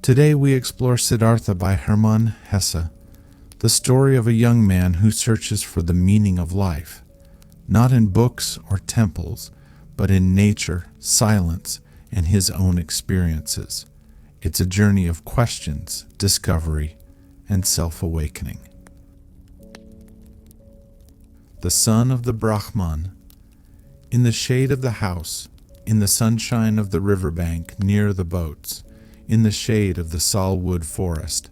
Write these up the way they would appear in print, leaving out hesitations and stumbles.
Today we explore Siddhartha by Hermann Hesse, the story of a young man who searches for the meaning of life, not in books or temples, but in nature, silence, and his own experiences. It's a journey of questions, discovery, and self-awakening. The son of the Brahman. In the shade of the house, in the sunshine of the riverbank near the boats, in the shade of the salwood forest,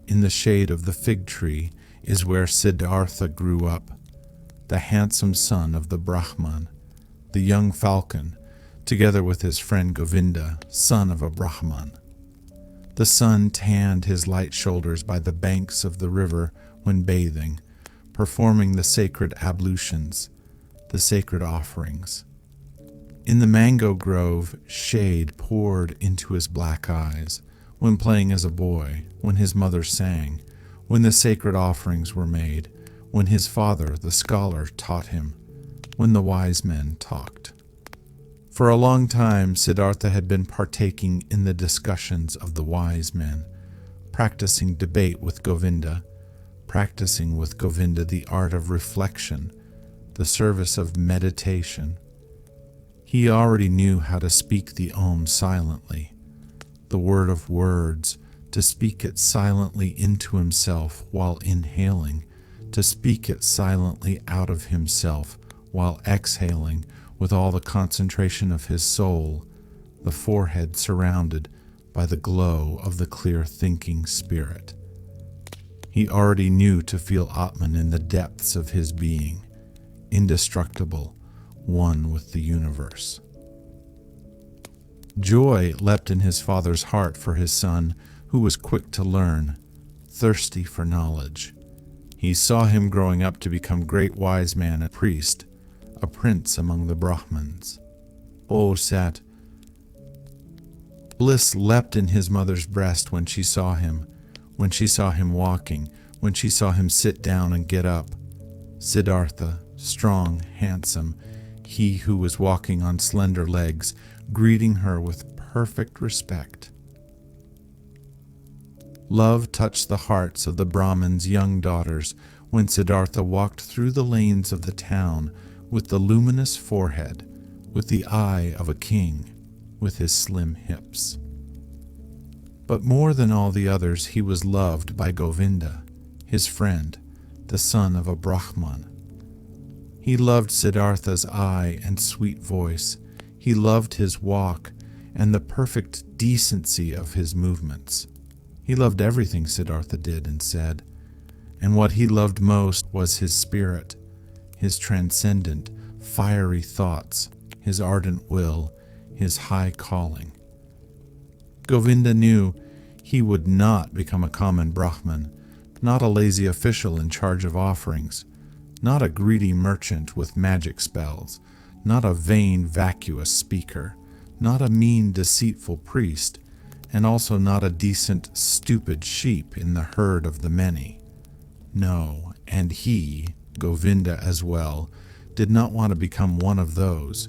in the shade of the fig tree is where Siddhartha grew up, the handsome son of the Brahman, the young falcon, together with his friend Govinda, son of a Brahman. The sun tanned his light shoulders by the banks of the river when bathing, performing the sacred ablutions, the sacred offerings. In the mango grove, shade poured into his black eyes, when playing as a boy, when his mother sang, when the sacred offerings were made, when his father, the scholar, taught him, when the wise men talked. For a long time, Siddhartha had been partaking in the discussions of the wise men, practicing debate with Govinda, practicing with Govinda the art of reflection, the service of meditation. He already knew how to speak the Om silently, the word of words, to speak it silently into himself while inhaling, to speak it silently out of himself while exhaling with all the concentration of his soul, the forehead surrounded by the glow of the clear thinking spirit. He already knew to feel Atman in the depths of his being, indestructible, one with the universe. Joy leapt in his father's heart for his son, who was quick to learn, thirsty for knowledge. He saw him growing up to become great wise man and priest, a prince among the Brahmins. Oh, Sat! Bliss leapt in his mother's breast when she saw him walking, when she saw him sit down and get up. Siddhartha, strong, handsome, he who was walking on slender legs, greeting her with perfect respect. Love touched the hearts of the Brahmins' young daughters when Siddhartha walked through the lanes of the town with the luminous forehead, with the eye of a king, with his slim hips. But more than all the others, he was loved by Govinda, his friend, the son of a Brahman. He loved Siddhartha's eye and sweet voice. He loved his walk and the perfect decency of his movements. He loved everything Siddhartha did and said, and what he loved most was his spirit, his transcendent, fiery thoughts, his ardent will, his high calling. Govinda knew he would not become a common Brahman, not a lazy official in charge of offerings, not a greedy merchant with magic spells, not a vain, vacuous speaker, not a mean, deceitful priest, and also not a decent, stupid sheep in the herd of the many. No, and he, Govinda as well, did not want to become one of those,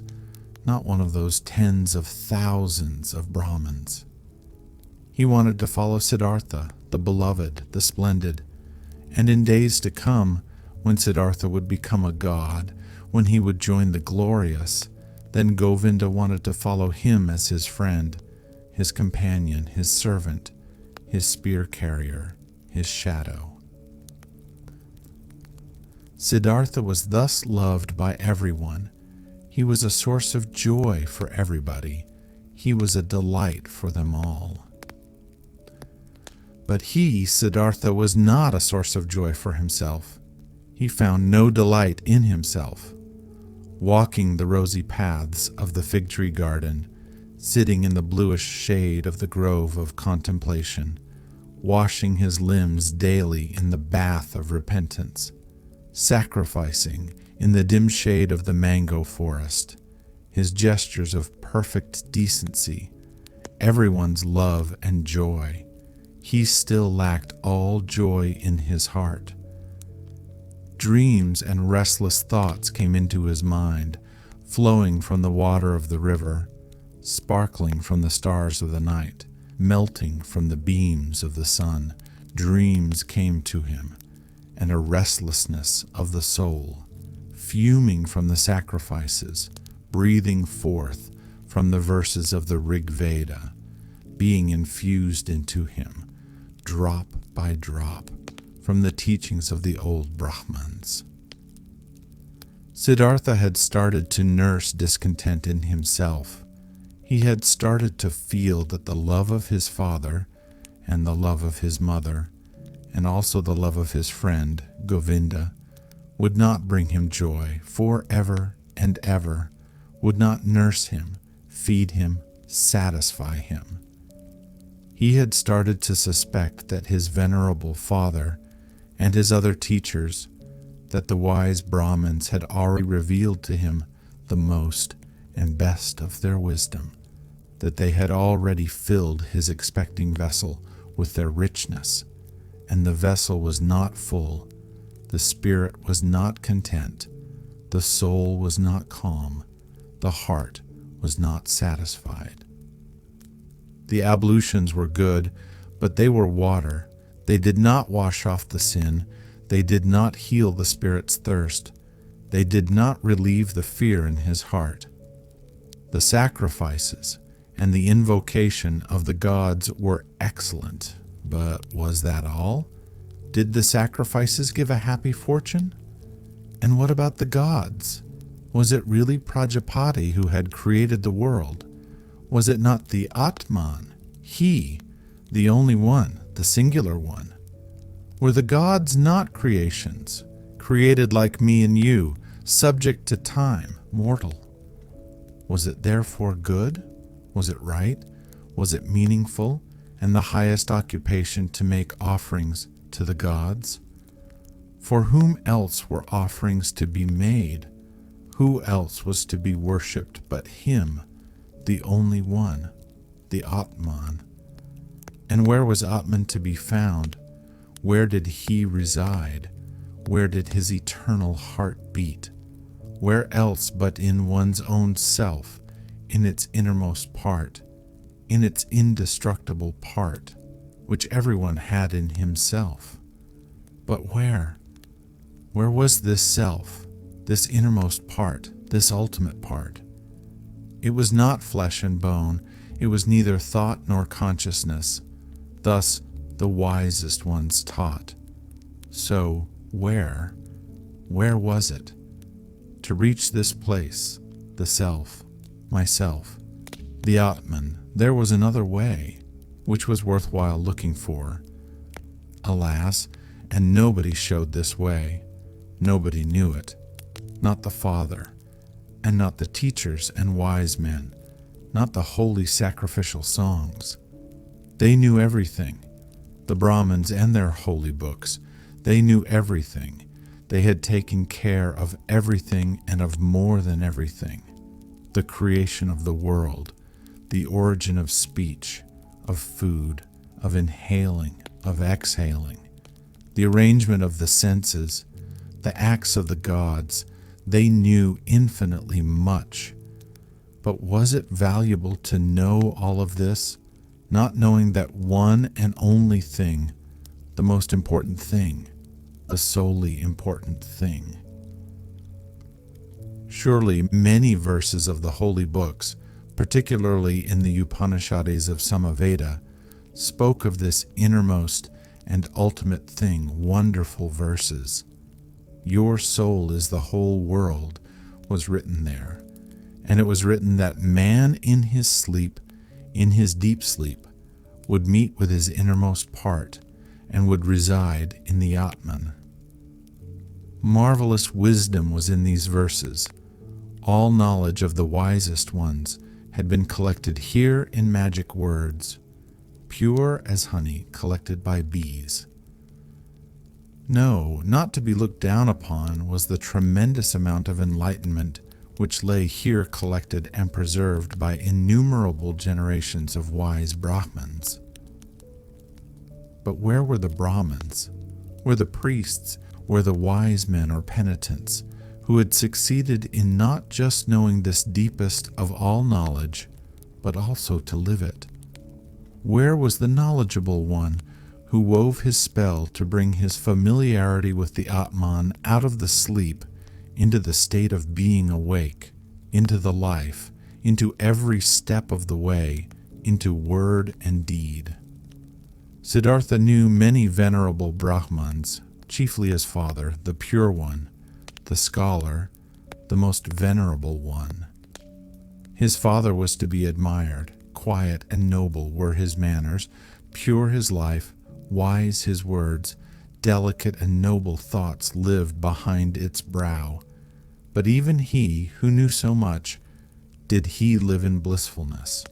not one of those tens of thousands of Brahmins. He wanted to follow Siddhartha, the beloved, the splendid, and in days to come, when Siddhartha would become a god, when he would join the glorious, then Govinda wanted to follow him as his friend, his companion, his servant, his spear carrier, his shadow. Siddhartha was thus loved by everyone. He was a source of joy for everybody. He was a delight for them all. But he, Siddhartha, was not a source of joy for himself. He found no delight in himself. Walking the rosy paths of the fig tree garden, sitting in the bluish shade of the grove of contemplation, washing his limbs daily in the bath of repentance, sacrificing in the dim shade of the mango forest, his gestures of perfect decency, everyone's love and joy, he still lacked all joy in his heart. Dreams and restless thoughts came into his mind, flowing from the water of the river, sparkling from the stars of the night, melting from the beams of the sun, dreams came to him, and a restlessness of the soul, fuming from the sacrifices, breathing forth from the verses of the Rig Veda, being infused into him, drop by drop, from the teachings of the old Brahmans. Siddhartha had started to nurse discontent in himself. He had started to feel that the love of his father and the love of his mother, and also the love of his friend, Govinda, would not bring him joy forever and ever, would not nurse him, feed him, satisfy him. He had started to suspect that his venerable father and his other teachers, that the wise Brahmins had already revealed to him the most and best of their wisdom, that they had already filled his expecting vessel with their richness, and the vessel was not full, the spirit was not content, the soul was not calm, the heart was not satisfied. The ablutions were good, but they were water. They did not wash off the sin. They did not heal the spirit's thirst. They did not relieve the fear in his heart. The sacrifices and the invocation of the gods were excellent, but was that all? Did the sacrifices give a happy fortune? And what about the gods? Was it really Prajapati who had created the world? Was it not the Atman, he, the only one, the singular one? Were the gods not creations, created like me and you, subject to time, mortal? Was it therefore good? Was it right? Was it meaningful and the highest occupation to make offerings to the gods? For whom else were offerings to be made? Who else was to be worshipped but him, the only one, the Atman? And where was Atman to be found? Where did he reside? Where did his eternal heart beat? Where else but in one's own self, in its innermost part, in its indestructible part, which everyone had in himself? But where? Where was this self, this innermost part, this ultimate part? It was not flesh and bone. It was neither thought nor consciousness. Thus the wisest ones taught. So where was it? To reach this place, the self, myself, the Atman, there was another way, which was worthwhile looking for. Alas, and nobody showed this way. Nobody knew it. Not the Father, and not the teachers and wise men, not the holy sacrificial songs. They knew everything. The Brahmins and their holy books, they knew everything. They had taken care of everything and of more than everything. The creation of the world, the origin of speech, of food, of inhaling, of exhaling, the arrangement of the senses, the acts of the gods. They knew infinitely much. But was it valuable to know all of this, not knowing that one and only thing, the most important thing, the solely important thing? Surely many verses of the holy books, particularly in the Upanishads of Samaveda, spoke of this innermost and ultimate thing, wonderful verses. Your soul is the whole world was written there, and it was written that man in his sleep, in his deep sleep, would meet with his innermost part and would reside in the Atman. Marvelous wisdom was in these verses. All knowledge of the wisest ones had been collected here in magic words, pure as honey collected by bees. No, not to be looked down upon was the tremendous amount of enlightenment which lay here collected and preserved by innumerable generations of wise Brahmins. But where were the Brahmins? Were the priests? Were the wise men or penitents who had succeeded in not just knowing this deepest of all knowledge, but also to live it? Where was the knowledgeable one who wove his spell to bring his familiarity with the Atman out of the sleep into the state of being awake, into the life, into every step of the way, into word and deed? Siddhartha knew many venerable Brahmans, chiefly his father, the Pure One, the scholar, the most venerable one. His father was to be admired. Quiet and noble were his manners, pure his life, wise his words, delicate and noble thoughts lived behind its brow. But even he, who knew so much, did he live in blissfulness?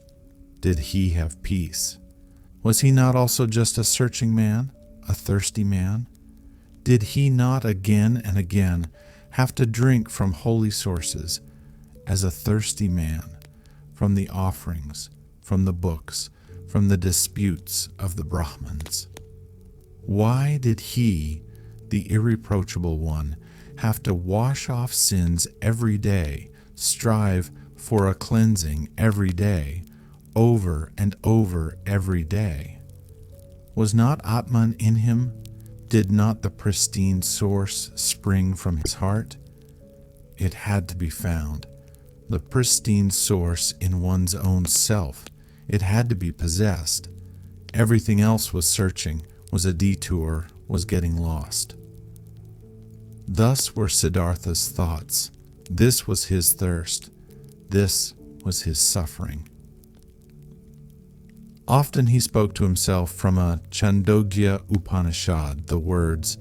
Did he have peace? Was he not also just a searching man, a thirsty man? Did he not again and again have to drink from holy sources, as a thirsty man, from the offerings, from the books, from the disputes of the Brahmins? Why did he, the irreproachable one, have to wash off sins every day, strive for a cleansing every day, over and over every day? Was not Atman in him? Did not the pristine source spring from his heart? It had to be found. The pristine source in one's own self. It had to be possessed. Everything else was searching, was a detour, was getting lost. Thus were Siddhartha's thoughts. This was his thirst. This was his suffering. Often he spoke to himself from a Chandogya Upanishad the words,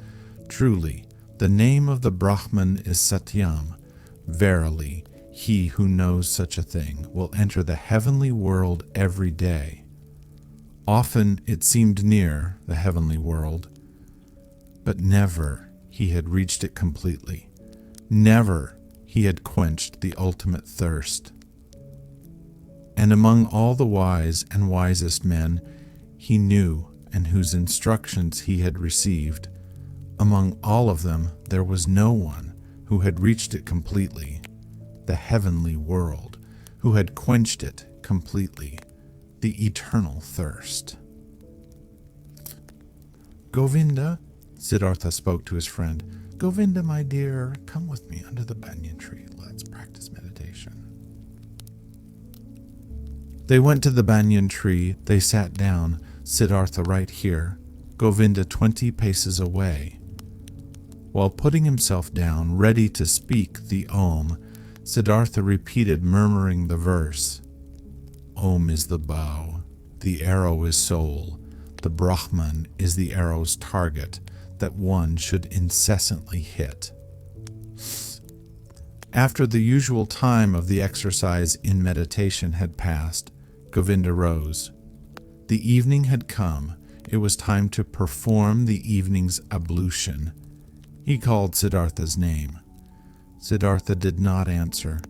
"Truly, the name of the Brahman is Satyam. Verily, he who knows such a thing will enter the heavenly world every day." Often it seemed near, the heavenly world, but never he had reached it completely. Never he had quenched the ultimate thirst. And among all the wise and wisest men he knew and whose instructions he had received, among all of them there was no one who had reached it completely, the heavenly world, who had quenched it completely, the eternal thirst. "Govinda," Siddhartha spoke to his friend, "Govinda, my dear, come with me under the banyan tree. Let's practice meditation." They went to the banyan tree. They sat down, Siddhartha right here, Govinda 20 paces away. While putting himself down, ready to speak the Om, Siddhartha repeated, murmuring the verse. Om is the bow, the arrow is soul, the Brahman is the arrow's target that one should incessantly hit. After the usual time of the exercise in meditation had passed, Govinda rose. The evening had come. It was time to perform the evening's ablution. He called Siddhartha's name. Siddhartha did not answer.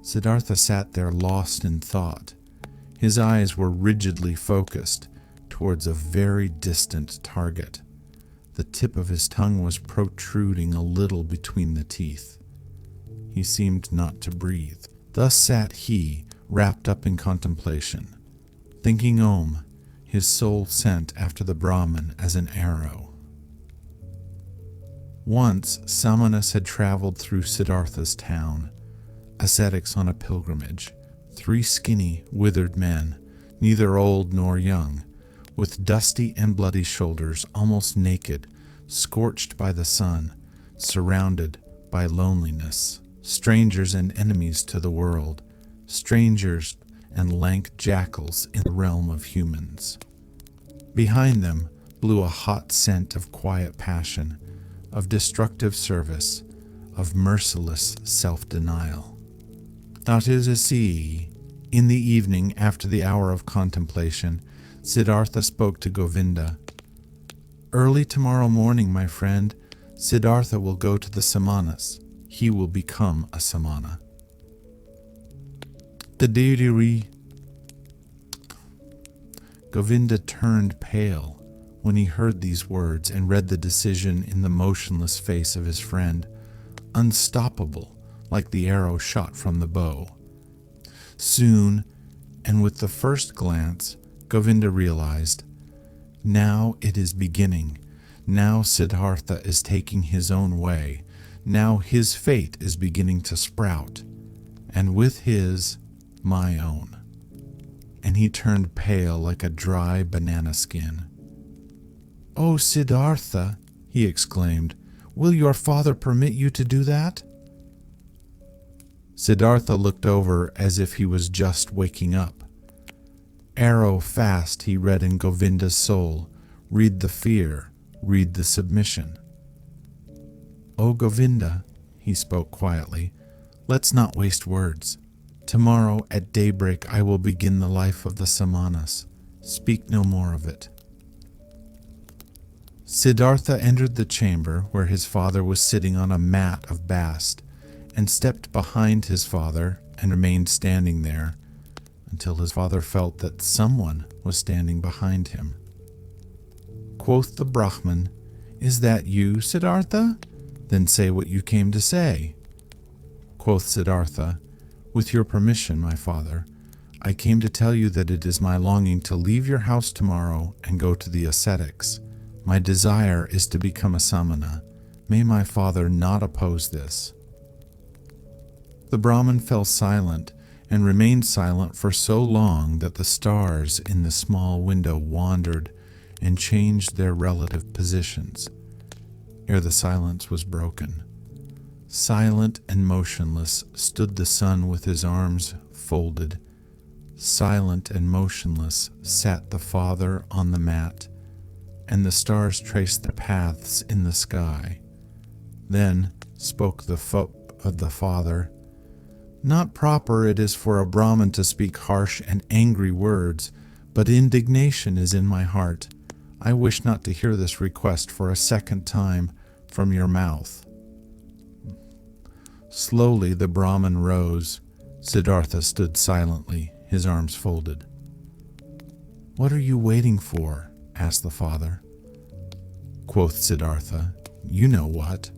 Siddhartha sat there lost in thought. His eyes were rigidly focused towards a very distant target. The tip of his tongue was protruding a little between the teeth. He seemed not to breathe. Thus sat he, wrapped up in contemplation, thinking Om, his soul sent after the Brahman as an arrow. Once Samanas had traveled through Siddhartha's town, ascetics on a pilgrimage, 3 skinny, withered men, neither old nor young, with dusty and bloody shoulders, almost naked, scorched by the sun, surrounded by loneliness, strangers and enemies to the world, strangers and lank jackals in the realm of humans. Behind them blew a hot scent of quiet passion, of destructive service, of merciless self-denial. Natisasi, in the evening after the hour of contemplation, Siddhartha spoke to Govinda. Early tomorrow morning, my friend, Siddhartha will go to the Samanas. He will become a Samana. The deity. Govinda turned pale when he heard these words and read the decision in the motionless face of his friend, unstoppable like the arrow shot from the bow. Soon, and with the first glance, Govinda realized, now it is beginning. Now Siddhartha is taking his own way. Now his fate is beginning to sprout, and with his, my own. And he turned pale like a dry banana skin. "Oh, Siddhartha," he exclaimed, "will your father permit you to do that?" Siddhartha looked over as if he was just waking up. Arrow fast he read in Govinda's soul, read the fear, read the submission. "Oh, Govinda," he spoke quietly, "let's not waste words. Tomorrow at daybreak I will begin the life of the Samanas. Speak no more of it." Siddhartha entered the chamber where his father was sitting on a mat of bast, and stepped behind his father and remained standing there until his father felt that someone was standing behind him. Quoth the Brahman, "Is that you, Siddhartha? Then say what you came to say." Quoth Siddhartha, "With your permission, my father, I came to tell you that it is my longing to leave your house tomorrow and go to the ascetics. My desire is to become a samana. May my father not oppose this." The Brahmin fell silent and remained silent for so long that the stars in the small window wandered and changed their relative positions, ere the silence was broken. Silent and motionless stood the sun with his arms folded. Silent and motionless sat the father on the mat, and the stars traced the paths in the sky. Then spoke the father, "Not proper it is for a Brahmin to speak harsh and angry words, but indignation is in my heart. I wish not to hear this request for a second time from your mouth." Slowly the Brahmin rose. Siddhartha stood silently, his arms folded. "What are you waiting for?" asked the father. Quoth Siddhartha, "You know what."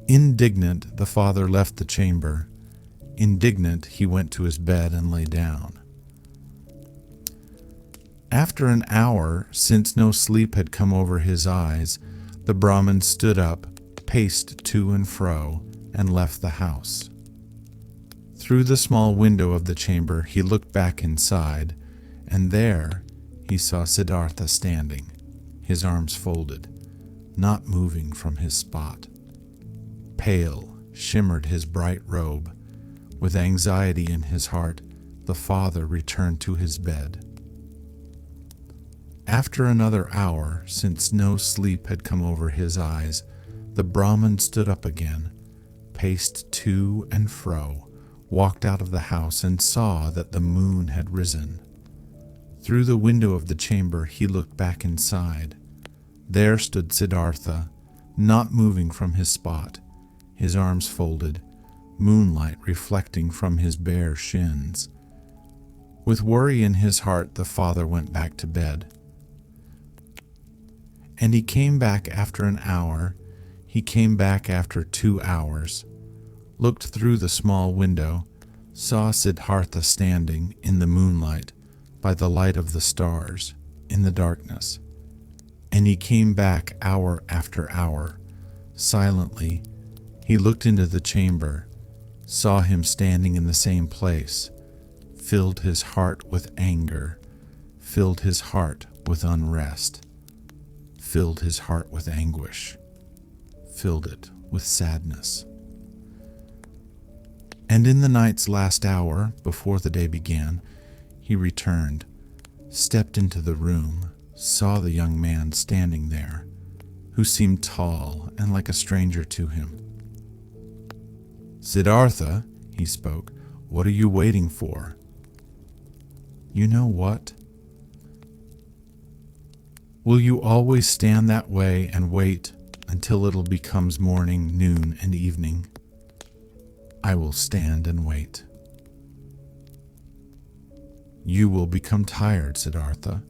Indignant, the father left the chamber. Indignant, he went to his bed and lay down. After an hour, since no sleep had come over his eyes, the Brahmin stood up, paced to and fro, and left the house. Through the small window of the chamber he looked back inside, and there he saw Siddhartha standing, his arms folded, not moving from his spot. Pale shimmered his bright robe. With anxiety in his heart, the father returned to his bed. After another hour, since no sleep had come over his eyes, the Brahmin stood up again, paced to and fro, walked out of the house, and saw that the moon had risen. Through the window of the chamber he looked back inside. There stood Siddhartha, not moving from his spot, his arms folded, moonlight reflecting from his bare shins. With worry in his heart, the father went back to bed. And he came back after an hour. He came back after 2 hours, looked through the small window, saw Siddhartha standing in the moonlight, by the light of the stars, in the darkness. And he came back hour after hour. Silently, he looked into the chamber, saw him standing in the same place, filled his heart with anger, filled his heart with unrest, filled his heart with anguish, filled it with sadness. And in the night's last hour, before the day began, he returned, stepped into the room, saw the young man standing there, who seemed tall and like a stranger to him. "Siddhartha," he spoke, "what are you waiting for?" "You know what? Will you always stand that way and wait until it becomes morning, noon, and evening?" "I will stand and wait." "You will become tired, Siddhartha."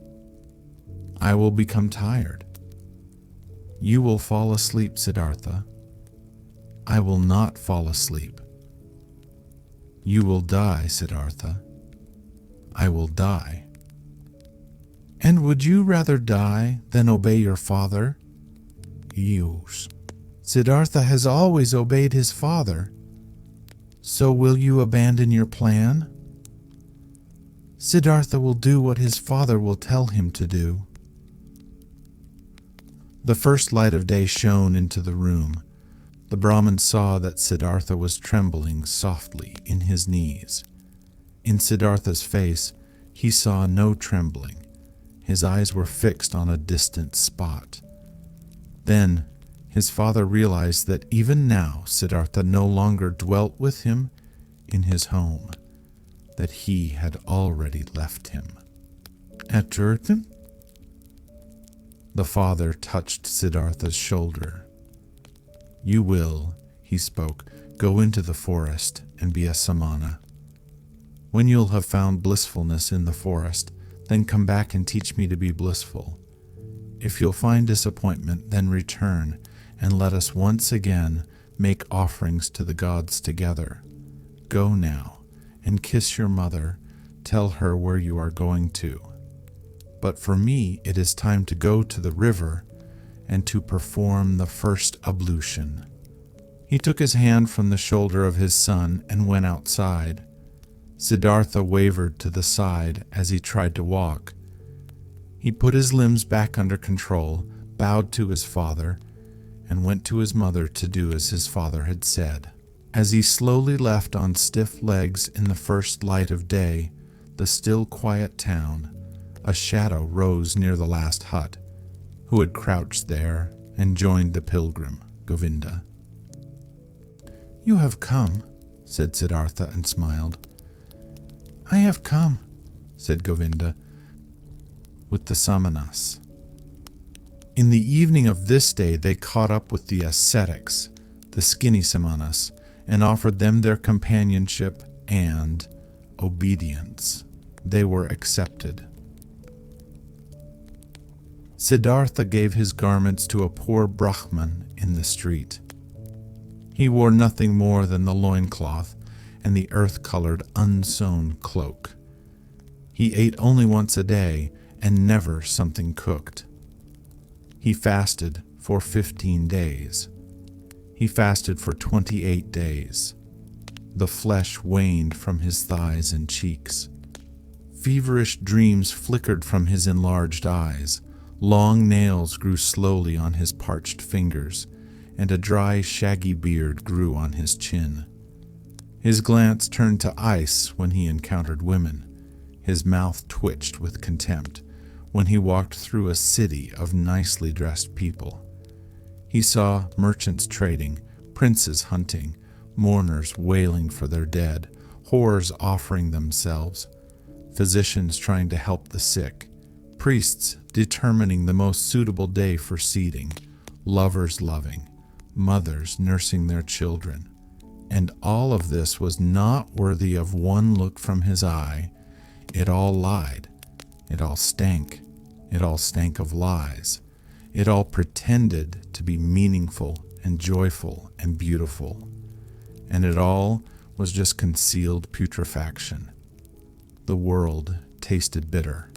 "I will become tired." "You will fall asleep, Siddhartha." "I will not fall asleep." "You will die, Siddhartha." "I will die." And would you rather die than obey your father? Yes. Siddhartha has always obeyed his father. So will you abandon your plan? Siddhartha will do what his father will tell him to do. The first light of day shone into the room. The Brahmin saw that Siddhartha was trembling softly in his knees. In Siddhartha's face, he saw no trembling. His eyes were fixed on a distant spot. Then his father realized that even now Siddhartha no longer dwelt with him in his home, that he had already left him. At Turton? The father touched Siddhartha's shoulder. You will, he spoke, go into the forest and be a samana. When you'll have found blissfulness in the forest, then come back and teach me to be blissful. If you'll find disappointment, then return, and let us once again make offerings to the gods together. Go now, and kiss your mother, tell her where you are going to. But for me, it is time to go to the river and to perform the first ablution. He took his hand from the shoulder of his son and went outside. Siddhartha wavered to the side as he tried to walk. He put his limbs back under control, bowed to his father, and went to his mother to do as his father had said. As he slowly left on stiff legs in the first light of day, the still quiet town, a shadow rose near the last hut, who had crouched there and joined the pilgrim, Govinda. You have come, said Siddhartha and smiled. I have come, said Govinda, with the samanas. In the evening of this day they caught up with the ascetics, the skinny samanas, and offered them their companionship and obedience. They were accepted. Siddhartha gave his garments to a poor Brahman in the street. He wore nothing more than the loincloth and the earth-colored unsewn cloak. He ate only once a day and never something cooked. He fasted for 15 days. He fasted for 28 days. The flesh waned from his thighs and cheeks. Feverish dreams flickered from his enlarged eyes. Long nails grew slowly on his parched fingers, and a dry, shaggy beard grew on his chin. His glance turned to ice when he encountered women. His mouth twitched with contempt when he walked through a city of nicely dressed people. He saw merchants trading, princes hunting, mourners wailing for their dead, whores offering themselves, physicians trying to help the sick, priests determining the most suitable day for seeding, lovers loving, mothers nursing their children. And all of this was not worthy of one look from his eye. It all lied. It all stank. It all stank of lies. It all pretended to be meaningful and joyful and beautiful. And it all was just concealed putrefaction. The world tasted bitter.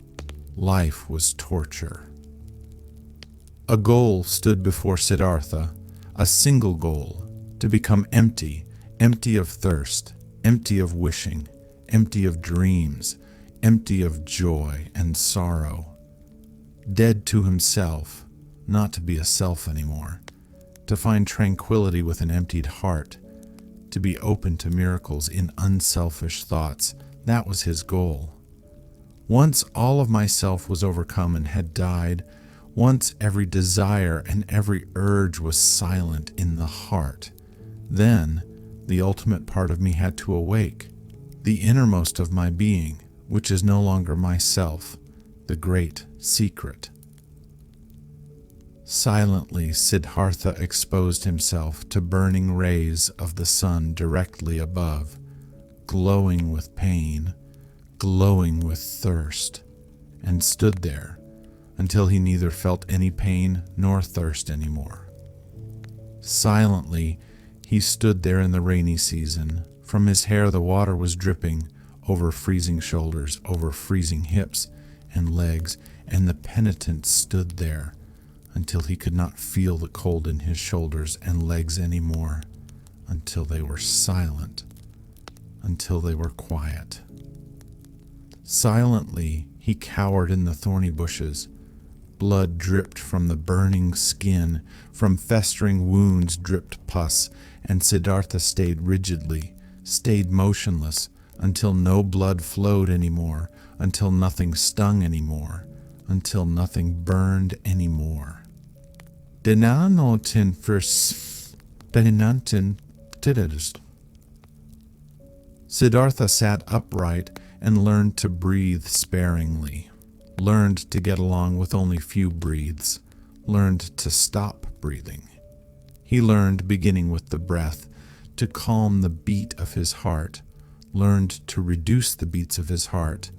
Life was torture. A goal stood before Siddhartha, a single goal, to become empty, empty of thirst, empty of wishing, empty of dreams, empty of joy and sorrow. Dead to himself, not to be a self anymore, to find tranquility with an emptied heart, to be open to miracles in unselfish thoughts. That was his goal. Once all of myself was overcome and had died, once every desire and every urge was silent in the heart, then the ultimate part of me had to awake, the innermost of my being, which is no longer myself, the great secret. Silently, Siddhartha exposed himself to burning rays of the sun directly above, glowing with pain, glowing with thirst, and stood there until he neither felt any pain nor thirst anymore. Silently, he stood there in the rainy season. From his hair the water was dripping over freezing shoulders, over freezing hips, and legs, and the penitent stood there until he could not feel the cold in his shoulders and legs any more, until they were silent, until they were quiet. Silently he cowered in the thorny bushes. Blood dripped from the burning skin, from festering wounds dripped pus, and Siddhartha stayed rigidly, stayed motionless, until no blood flowed anymore, until nothing stung anymore, until nothing burned anymore. Denanotin first denantin tidist. Siddhartha sat upright and learned to breathe sparingly, learned to get along with only few breaths, learned to stop breathing. He learned, beginning with the breath, to calm the beat of his heart, learned to reduce the beats of his heart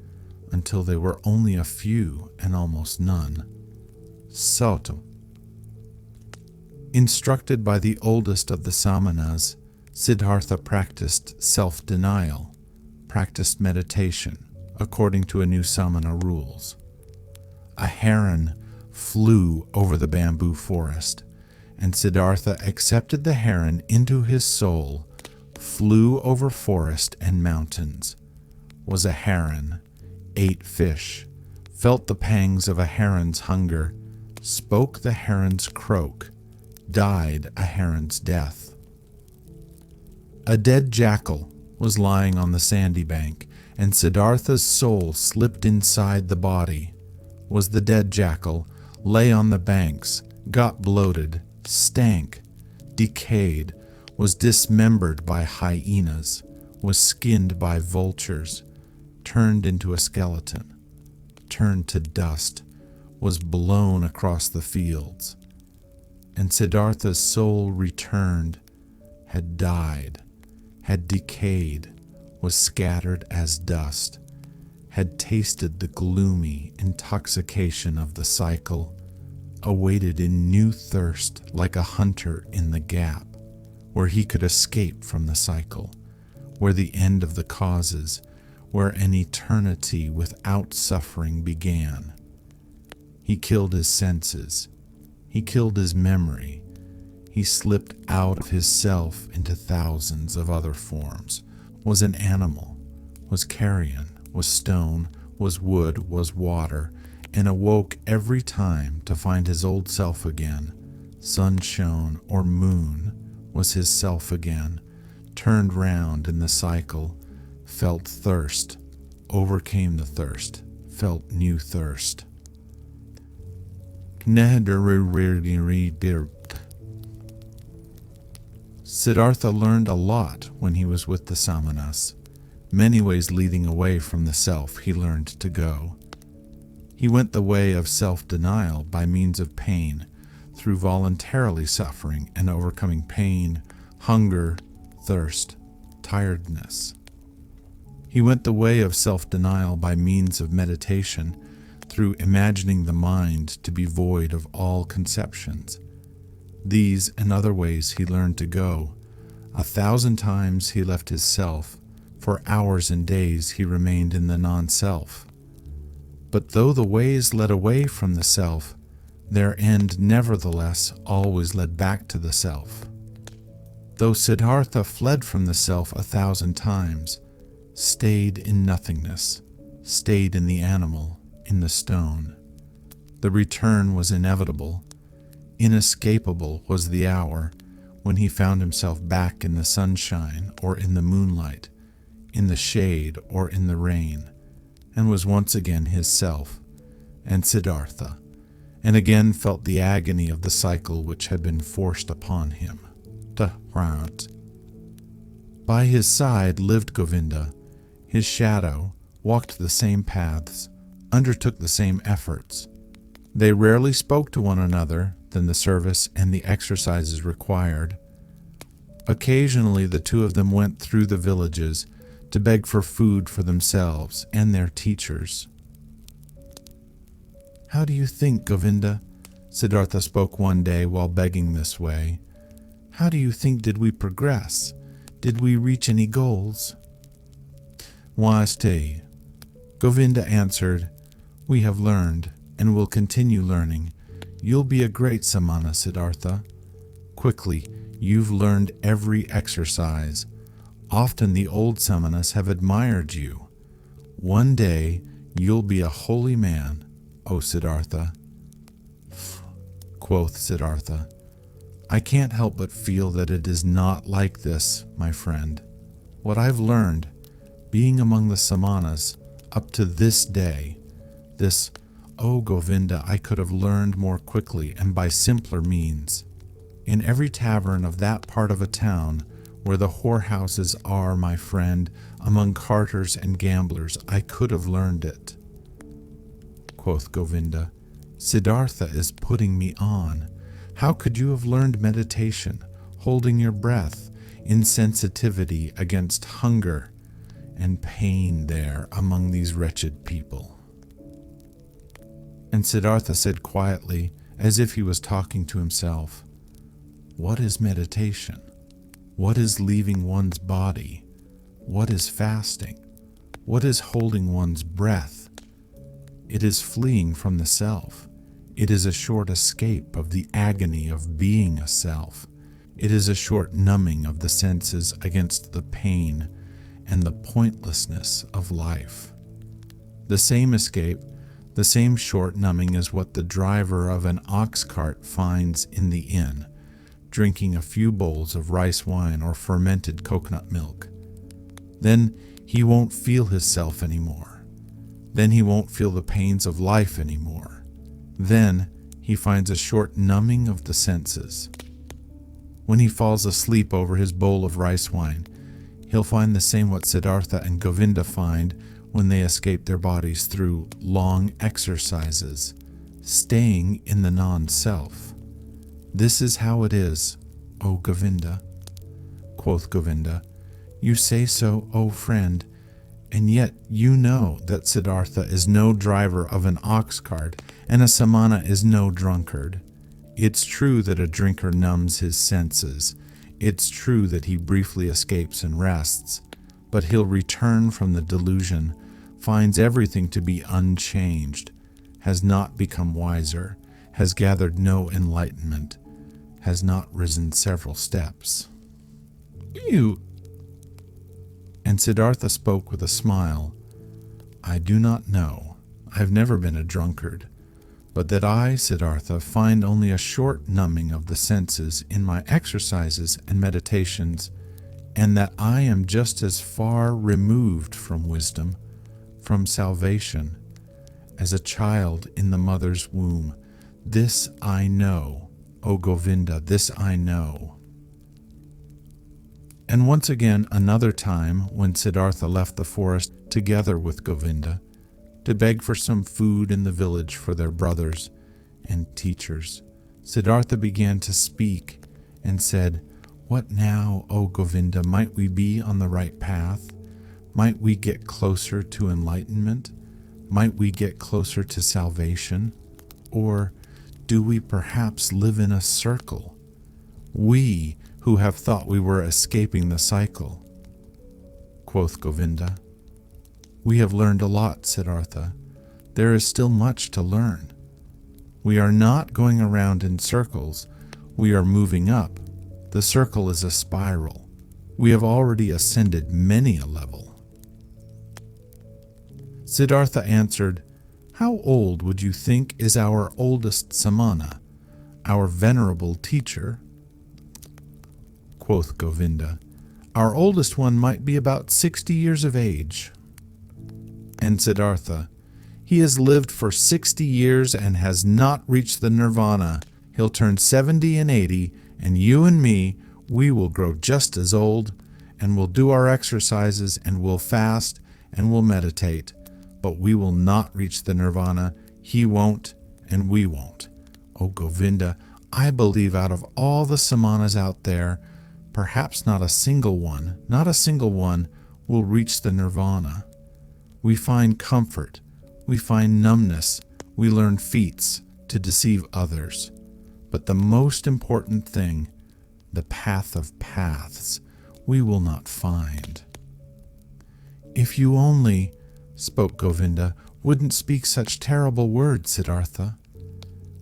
until they were only a few and almost none. Soto. Instructed by the oldest of the samanas, Siddhartha practiced self-denial, practiced meditation, according to a new samana rules. A heron flew over the bamboo forest, and Siddhartha accepted the heron into his soul, flew over forest and mountains, was a heron, ate fish, felt the pangs of a heron's hunger, spoke the heron's croak, died a heron's death. A dead jackal was lying on the sandy bank, and Siddhartha's soul slipped inside the body. Was the dead jackal, lay on the banks, got bloated, stank, decayed, was dismembered by hyenas, was skinned by vultures, turned into a skeleton, turned to dust, was blown across the fields. And Siddhartha's soul returned, had died, had decayed, was scattered as dust, had tasted the gloomy intoxication of the cycle, awaited in new thirst like a hunter in the gap, where he could escape from the cycle, where the end of the causes, where an eternity without suffering began. He killed his senses. He killed his memory. He slipped out of his self into thousands of other forms, was an animal, was carrion, was stone, was wood, was water, and awoke every time to find his old self again. Sun shone or moon was his self again, turned round in the cycle, felt thirst, overcame the thirst, felt new thirst. Siddhartha learned a lot when he was with the samanas. Many ways leading away from the self he learned to go. He went the way of self-denial by means of pain, through voluntarily suffering and overcoming pain, hunger, thirst, tiredness. He went the way of self-denial by means of meditation, through imagining the mind to be void of all conceptions. These and other ways he learned to go. 1,000 times he left his self. For hours and days he remained in the non-self. But though the ways led away from the self, their end nevertheless always led back to the self. Though Siddhartha fled from the self 1,000 times, stayed in nothingness, stayed in the animal, in the stone, the return was inevitable. Inescapable was the hour when he found himself back in the sunshine or in the moonlight, in the shade or in the rain, and was once again his self, and Siddhartha, and again felt the agony of the cycle which had been forced upon him. By his side lived Govinda, his shadow, walked the same paths, undertook the same efforts. They rarely spoke to one another than the service and the exercises required. Occasionally the two of them went through the villages to beg for food for themselves and their teachers. "How do you think, Govinda?" Siddhartha spoke one day while begging this way. "How do you think did we progress? Did we reach any goals?" "Why, stay," Govinda answered, We have learned, and will continue learning. You'll be a great samana, Siddhartha. Quickly, you've learned every exercise. Often the old samanas have admired you. One day, you'll be a holy man, O Siddhartha. Quoth Siddhartha, I can't help but feel that it is not like this, my friend. What I've learned, being among the samanas, up to this day, this, O Govinda, I could have learned more quickly and by simpler means. In every tavern of that part of a town where the whorehouses are, my friend, among carters and gamblers, I could have learned it. Quoth Govinda, Siddhartha is putting me on. How could you have learned meditation, holding your breath, insensitivity against hunger and pain there among these wretched people? And Siddhartha said quietly, as if he was talking to himself, What is meditation? What is leaving one's body? What is fasting? What is holding one's breath? It is fleeing from the self. It is a short escape of the agony of being a self. It is a short numbing of the senses against the pain and the pointlessness of life. The same escape, the same short numbing is what the driver of an ox cart finds in the inn, drinking a few bowls of rice wine or fermented coconut milk. Then he won't feel his self anymore. Then he won't feel the pains of life anymore. Then he finds a short numbing of the senses. When he falls asleep over his bowl of rice wine, he'll find the same what Siddhartha and Govinda find when they escape their bodies through long exercises, staying in the non-self. This is how it is, O Govinda. Quoth Govinda, You say so, O friend, and yet you know that Siddhartha is no driver of an ox cart, and a samana is no drunkard. It's true that a drinker numbs his senses. It's true that he briefly escapes and rests, but he'll return from the delusion, finds everything to be unchanged, has not become wiser, has gathered no enlightenment, has not risen several steps. And Siddhartha spoke with a smile. I do not know. I've never been a drunkard, but that I, Siddhartha, find only a short numbing of the senses in my exercises and meditations, and that I am just as far removed from wisdom, from salvation, as a child in the mother's womb. This I know, O Govinda, this I know. And once again, another time, when Siddhartha left the forest together with Govinda to beg for some food in the village for their brothers and teachers, Siddhartha began to speak and said, What now, O Govinda? Might we be on the right path? Might we get closer to enlightenment? Might we get closer to salvation? Or do we perhaps live in a circle? We who have thought we were escaping the cycle. Quoth Govinda, We have learned a lot, Siddhartha. There is still much to learn. We are not going around in circles. We are moving up. The circle is a spiral. We have already ascended many a level. Siddhartha answered, How old would you think is our oldest samana, our venerable teacher? Quoth Govinda, Our oldest one might be about 60 years of age. And Siddhartha, He has lived for 60 years and has not reached the nirvana. He'll turn 70 and 80, and you and me, we will grow just as old, and we'll do our exercises, and we'll fast, and we'll meditate, but we will not reach the nirvana. He won't, and we won't. O Govinda, I believe out of all the samanas out there, perhaps not a single one will reach the nirvana. We find comfort, we find numbness, we learn feats to deceive others. But the most important thing, the path of paths, we will not find. If you only, spoke Govinda, wouldn't speak such terrible words, Siddhartha.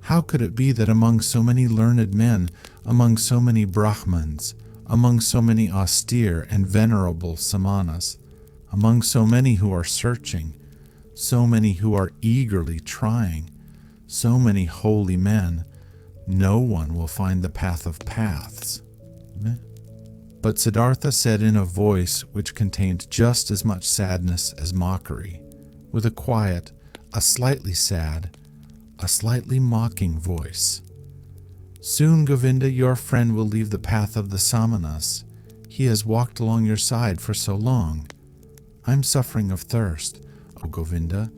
How could it be that among so many learned men, among so many Brahmins, among so many austere and venerable samanas, among so many who are searching, so many who are eagerly trying, so many holy men, no one will find the path of paths? But Siddhartha said in a voice which contained just as much sadness as mockery, with a quiet, a slightly sad, a slightly mocking voice, "Soon, Govinda, your friend will leave the path of the samanas. He has walked along your side for so long. I'm suffering of thirst, O Govinda,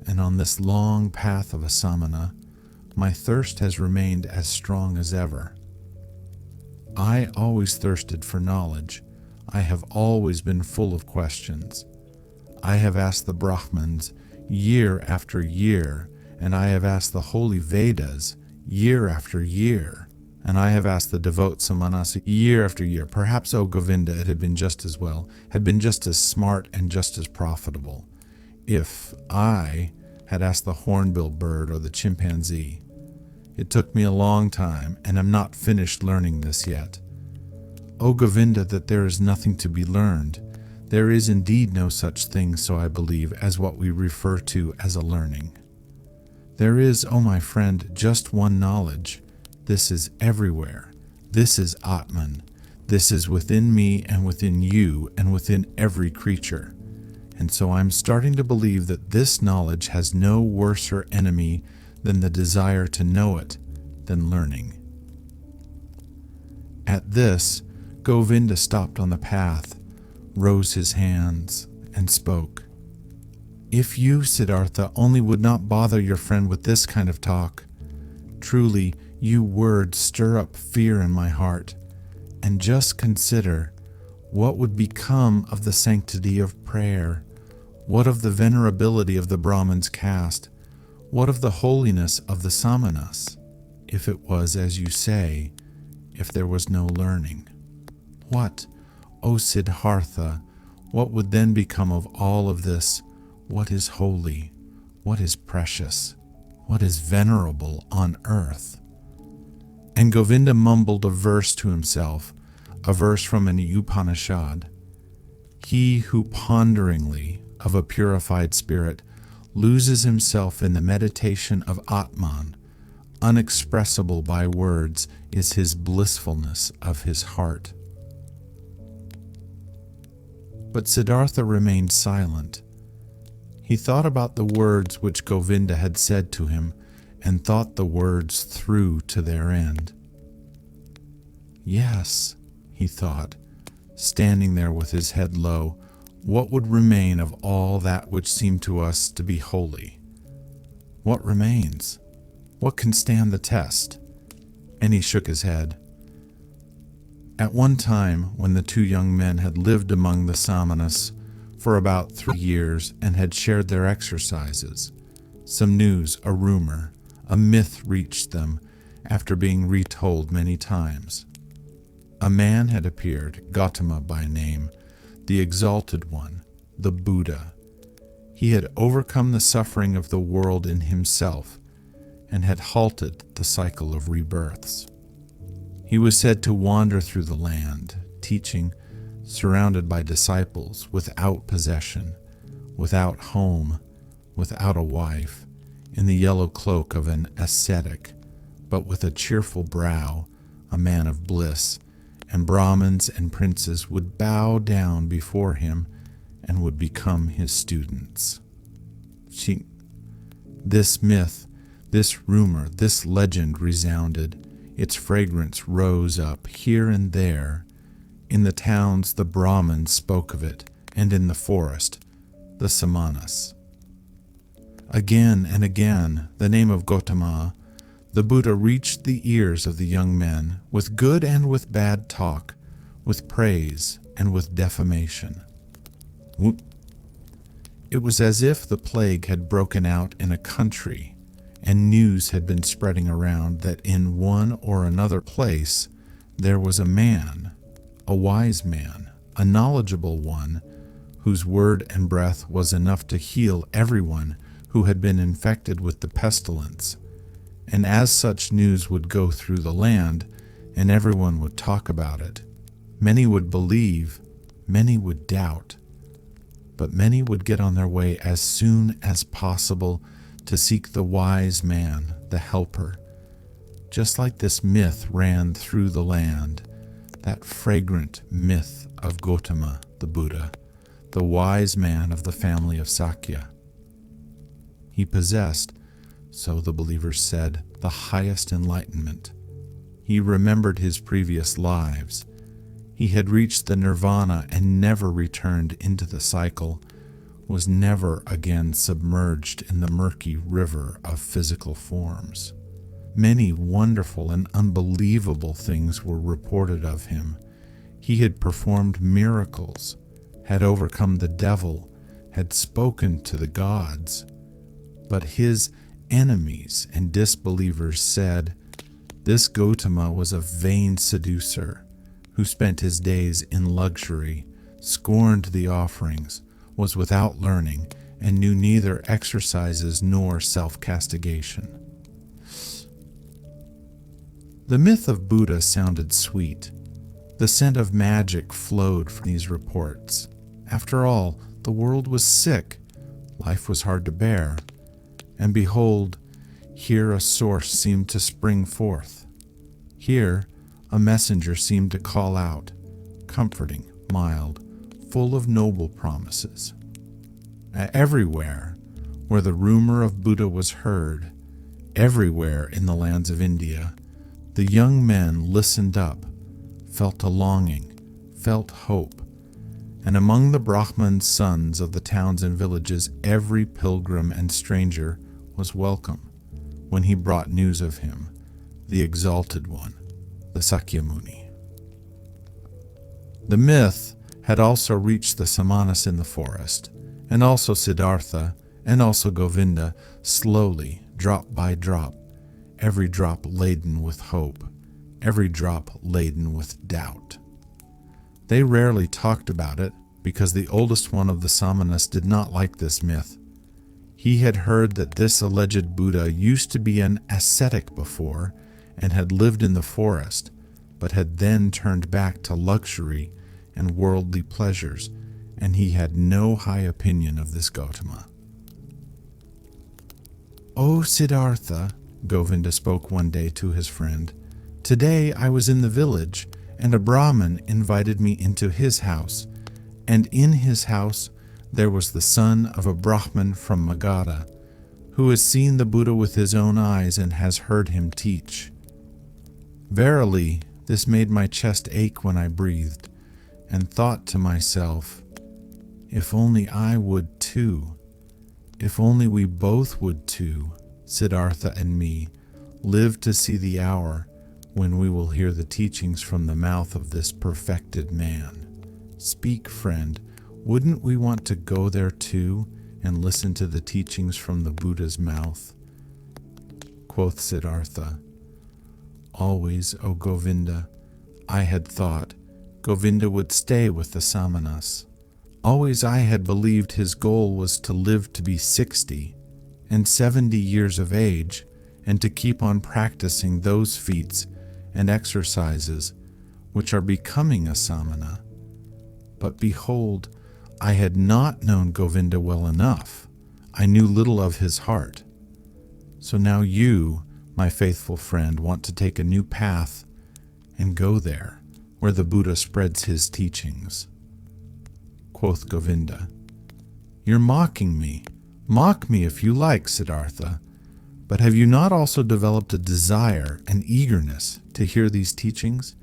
and on this long path of a samana, my thirst has remained as strong as ever. I always thirsted for knowledge. I have always been full of questions. I have asked the Brahmins year after year, and I have asked the holy Vedas year after year, and I have asked the devout samanas year after year. Perhaps, O Govinda, it had been just as well, had been just as smart and just as profitable, if I had asked the hornbill bird or the chimpanzee. It took me a long time, and I'm not finished learning this yet. O Govinda, that there is nothing to be learned. There is indeed no such thing, so I believe, as what we refer to as a learning. There is, O my friend, just one knowledge. This is everywhere. This is Atman. This is within me and within you and within every creature. And so I'm starting to believe that this knowledge has no worser enemy than the desire to know it, than learning." At this, Govinda stopped on the path, rose his hands, and spoke. "If you, Siddhartha, only would not bother your friend with this kind of talk. Truly, you words stir up fear in my heart. And just consider, what would become of the sanctity of prayer? What of the venerability of the Brahmin's caste? What of the holiness of the samanas, if it was as you say, if there was no learning? What, O Siddhartha, what would then become of all of this? What is holy? What is precious? What is venerable on earth?" And Govinda mumbled a verse to himself, a verse from an Upanishad. "He who ponderingly, of a purified spirit, loses himself in the meditation of Atman, unexpressible by words, is his blissfulness of his heart." But Siddhartha remained silent. He thought about the words which Govinda had said to him, and thought the words through to their end. "Yes," he thought, standing there with his head low, "what would remain of all that which seemed to us to be holy? What remains? What can stand the test?" And he shook his head. At one time, when the two young men had lived among the samanas for about 3 years and had shared their exercises, some news, a rumor, a myth reached them after being retold many times. A man had appeared, Gautama by name, the exalted one, the Buddha. He had overcome the suffering of the world in himself and had halted the cycle of rebirths. He was said to wander through the land, teaching, surrounded by disciples, without possession, without home, without a wife, in the yellow cloak of an ascetic, but with a cheerful brow, a man of bliss, and Brahmins and princes would bow down before him and would become his students. This myth, this rumor, this legend resounded. Its fragrance rose up here and there. In the towns the Brahmins spoke of it, and in the forest, the samanas. Again and again, the name of Gautama, the Buddha, reached the ears of the young men, with good and with bad talk, with praise and with defamation. It was as if the plague had broken out in a country, and news had been spreading around that in one or another place there was a man, a wise man, a knowledgeable one, whose word and breath was enough to heal everyone who had been infected with the pestilence. And as such news would go through the land, and everyone would talk about it, many would believe, many would doubt, but many would get on their way as soon as possible to seek the wise man, the helper. Just like this myth ran through the land, that fragrant myth of Gautama, the Buddha, the wise man of the family of Sakya. He possessed, so the believers said, the highest enlightenment. He remembered his previous lives. He had reached the nirvana and never returned into the cycle, was never again submerged in the murky river of physical forms. Many wonderful and unbelievable things were reported of him. He had performed miracles, had overcome the devil, had spoken to the gods. But his enemies and disbelievers said, this Gautama was a vain seducer who spent his days in luxury, scorned the offerings, was without learning, and knew neither exercises nor self-castigation. The myth of Buddha sounded sweet. The scent of magic flowed from these reports. After all, the world was sick, life was hard to bear, and behold, here a source seemed to spring forth. Here a messenger seemed to call out, comforting, mild, full of noble promises. Everywhere where the rumor of Buddha was heard, everywhere in the lands of India, the young men listened up, felt a longing, felt hope, and among the Brahman sons of the towns and villages, every pilgrim and stranger was welcome when he brought news of him, the exalted one, the Sakyamuni. The myth had also reached the Samanas in the forest, and also Siddhartha, and also Govinda, slowly, drop by drop, every drop laden with hope, every drop laden with doubt. They rarely talked about it because the oldest one of the Samanas did not like this myth. He had heard that this alleged Buddha used to be an ascetic before and had lived in the forest, but had then turned back to luxury and worldly pleasures, and he had no high opinion of this Gautama. "O Siddhartha," Govinda spoke one day to his friend, "today I was in the village, and a Brahmin invited me into his house, and in his house there was the son of a Brahmin from Magadha, who has seen the Buddha with his own eyes and has heard him teach. Verily, this made my chest ache when I breathed, and thought to myself, if only I would too, if only we both would too, Siddhartha and me, live to see the hour when we will hear the teachings from the mouth of this perfected man. Speak, friend, wouldn't we want to go there too and listen to the teachings from the Buddha's mouth?" Quoth Siddhartha, "Always, O Govinda, I had thought Govinda would stay with the Samanas. Always I had believed his goal was to live to be 60 and 70 years of age, and to keep on practicing those feats and exercises which are becoming a samana. But behold, I had not known Govinda well enough. I knew little of his heart. So now you, my faithful friend, want to take a new path and go there, where the Buddha spreads his teachings." Quoth Govinda, "You're mocking me. Mock me if you like, Siddhartha. But have you not also developed a desire and eagerness to hear these teachings?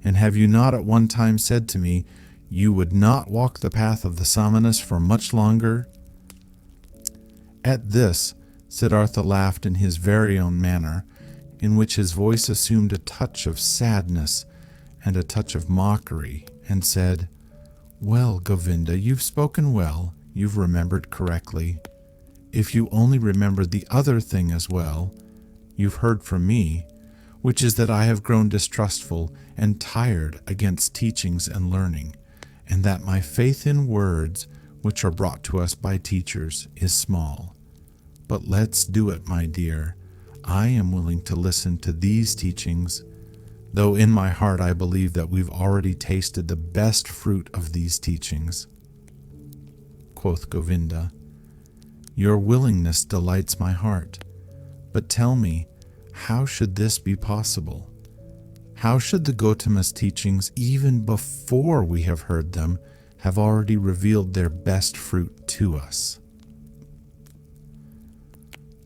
And have you not at one time said to me, you would not walk the path of the Samanas for much longer?" At this, Siddhartha laughed in his very own manner, in which his voice assumed a touch of sadness and a touch of mockery, and said, "Well, Govinda, you've spoken well, you've remembered correctly. If you only remembered the other thing as well, you've heard from me, which is that I have grown distrustful and tired against teachings and learning, and that my faith in words, which are brought to us by teachers, is small. But let's do it, my dear. I am willing to listen to these teachings, though in my heart I believe that we've already tasted the best fruit of these teachings. Quoth Govinda, your willingness delights my heart. But tell me, how should this be possible? How should the Gautama's teachings, even before we have heard them, have already revealed their best fruit to us?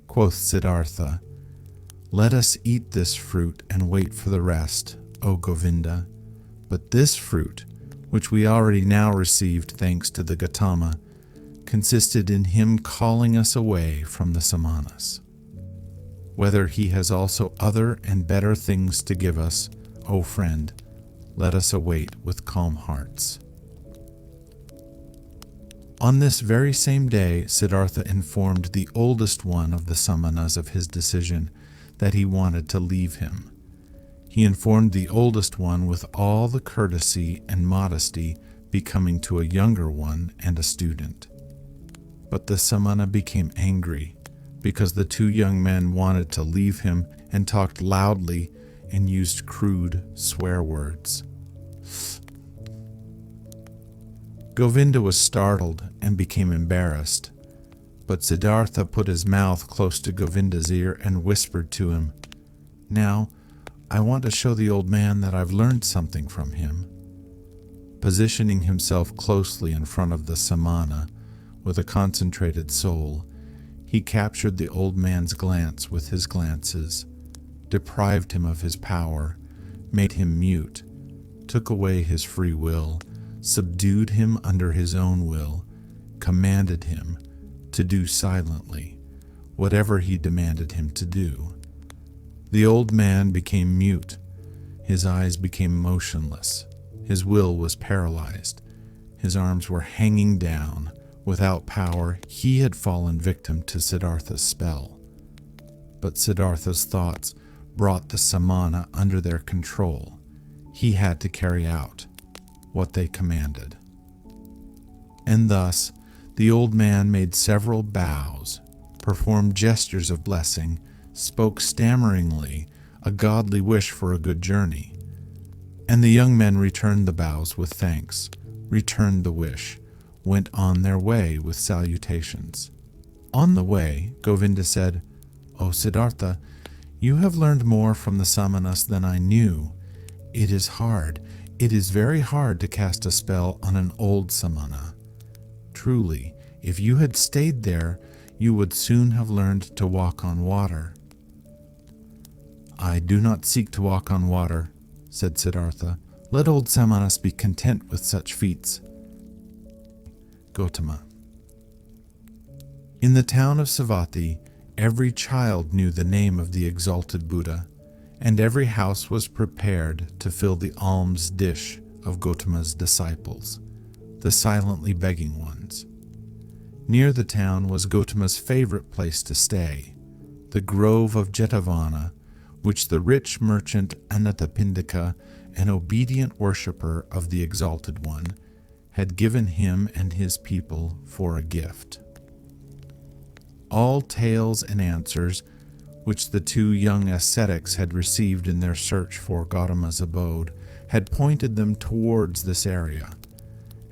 Quoth Siddhartha, let us eat this fruit and wait for the rest, O Govinda. But this fruit, which we already now received thanks to the Gautama, consisted in him calling us away from the samanas. Whether he has also other and better things to give us, O friend, let us await with calm hearts. On this very same day, Siddhartha informed the oldest one of the samanas of his decision that he wanted to leave him. He informed the oldest one with all the courtesy and modesty becoming to a younger one and a student. But the samana became angry because the two young men wanted to leave him and talked loudly and used crude swear words. Govinda was startled and became embarrassed, but Siddhartha put his mouth close to Govinda's ear and whispered to him, now, I want to show the old man that I've learned something from him. Positioning himself closely in front of the samana with a concentrated soul, he captured the old man's glance with his glances, deprived him of his power, made him mute, took away his free will, subdued him under his own will, commanded him to do silently whatever he demanded him to do. The old man became mute, his eyes became motionless, his will was paralyzed, his arms were hanging down. Without power, he had fallen victim to Siddhartha's spell. But Siddhartha's thoughts brought the samana under their control. He had to carry out what they commanded. And thus, the old man made several bows, performed gestures of blessing, spoke stammeringly a godly wish for a good journey. And the young men returned the bows with thanks, returned the wish, went on their way with salutations. On the way, Govinda said, O Siddhartha, you have learned more from the samanas than I knew. It is very hard to cast a spell on an old samana. Truly, if you had stayed there, you would soon have learned to walk on water. I do not seek to walk on water, said Siddhartha. Let old samanas be content with such feats. Gautama. In the town of Savatthi, every child knew the name of the exalted Buddha, and every house was prepared to fill the alms dish of Gautama's disciples, the silently begging ones. Near the town was Gautama's favorite place to stay, the grove of Jetavana, which the rich merchant Anathapindika, an obedient worshipper of the Exalted One, had given him and his people for a gift. All tales and answers which the two young ascetics had received in their search for Gautama's abode had pointed them towards this area,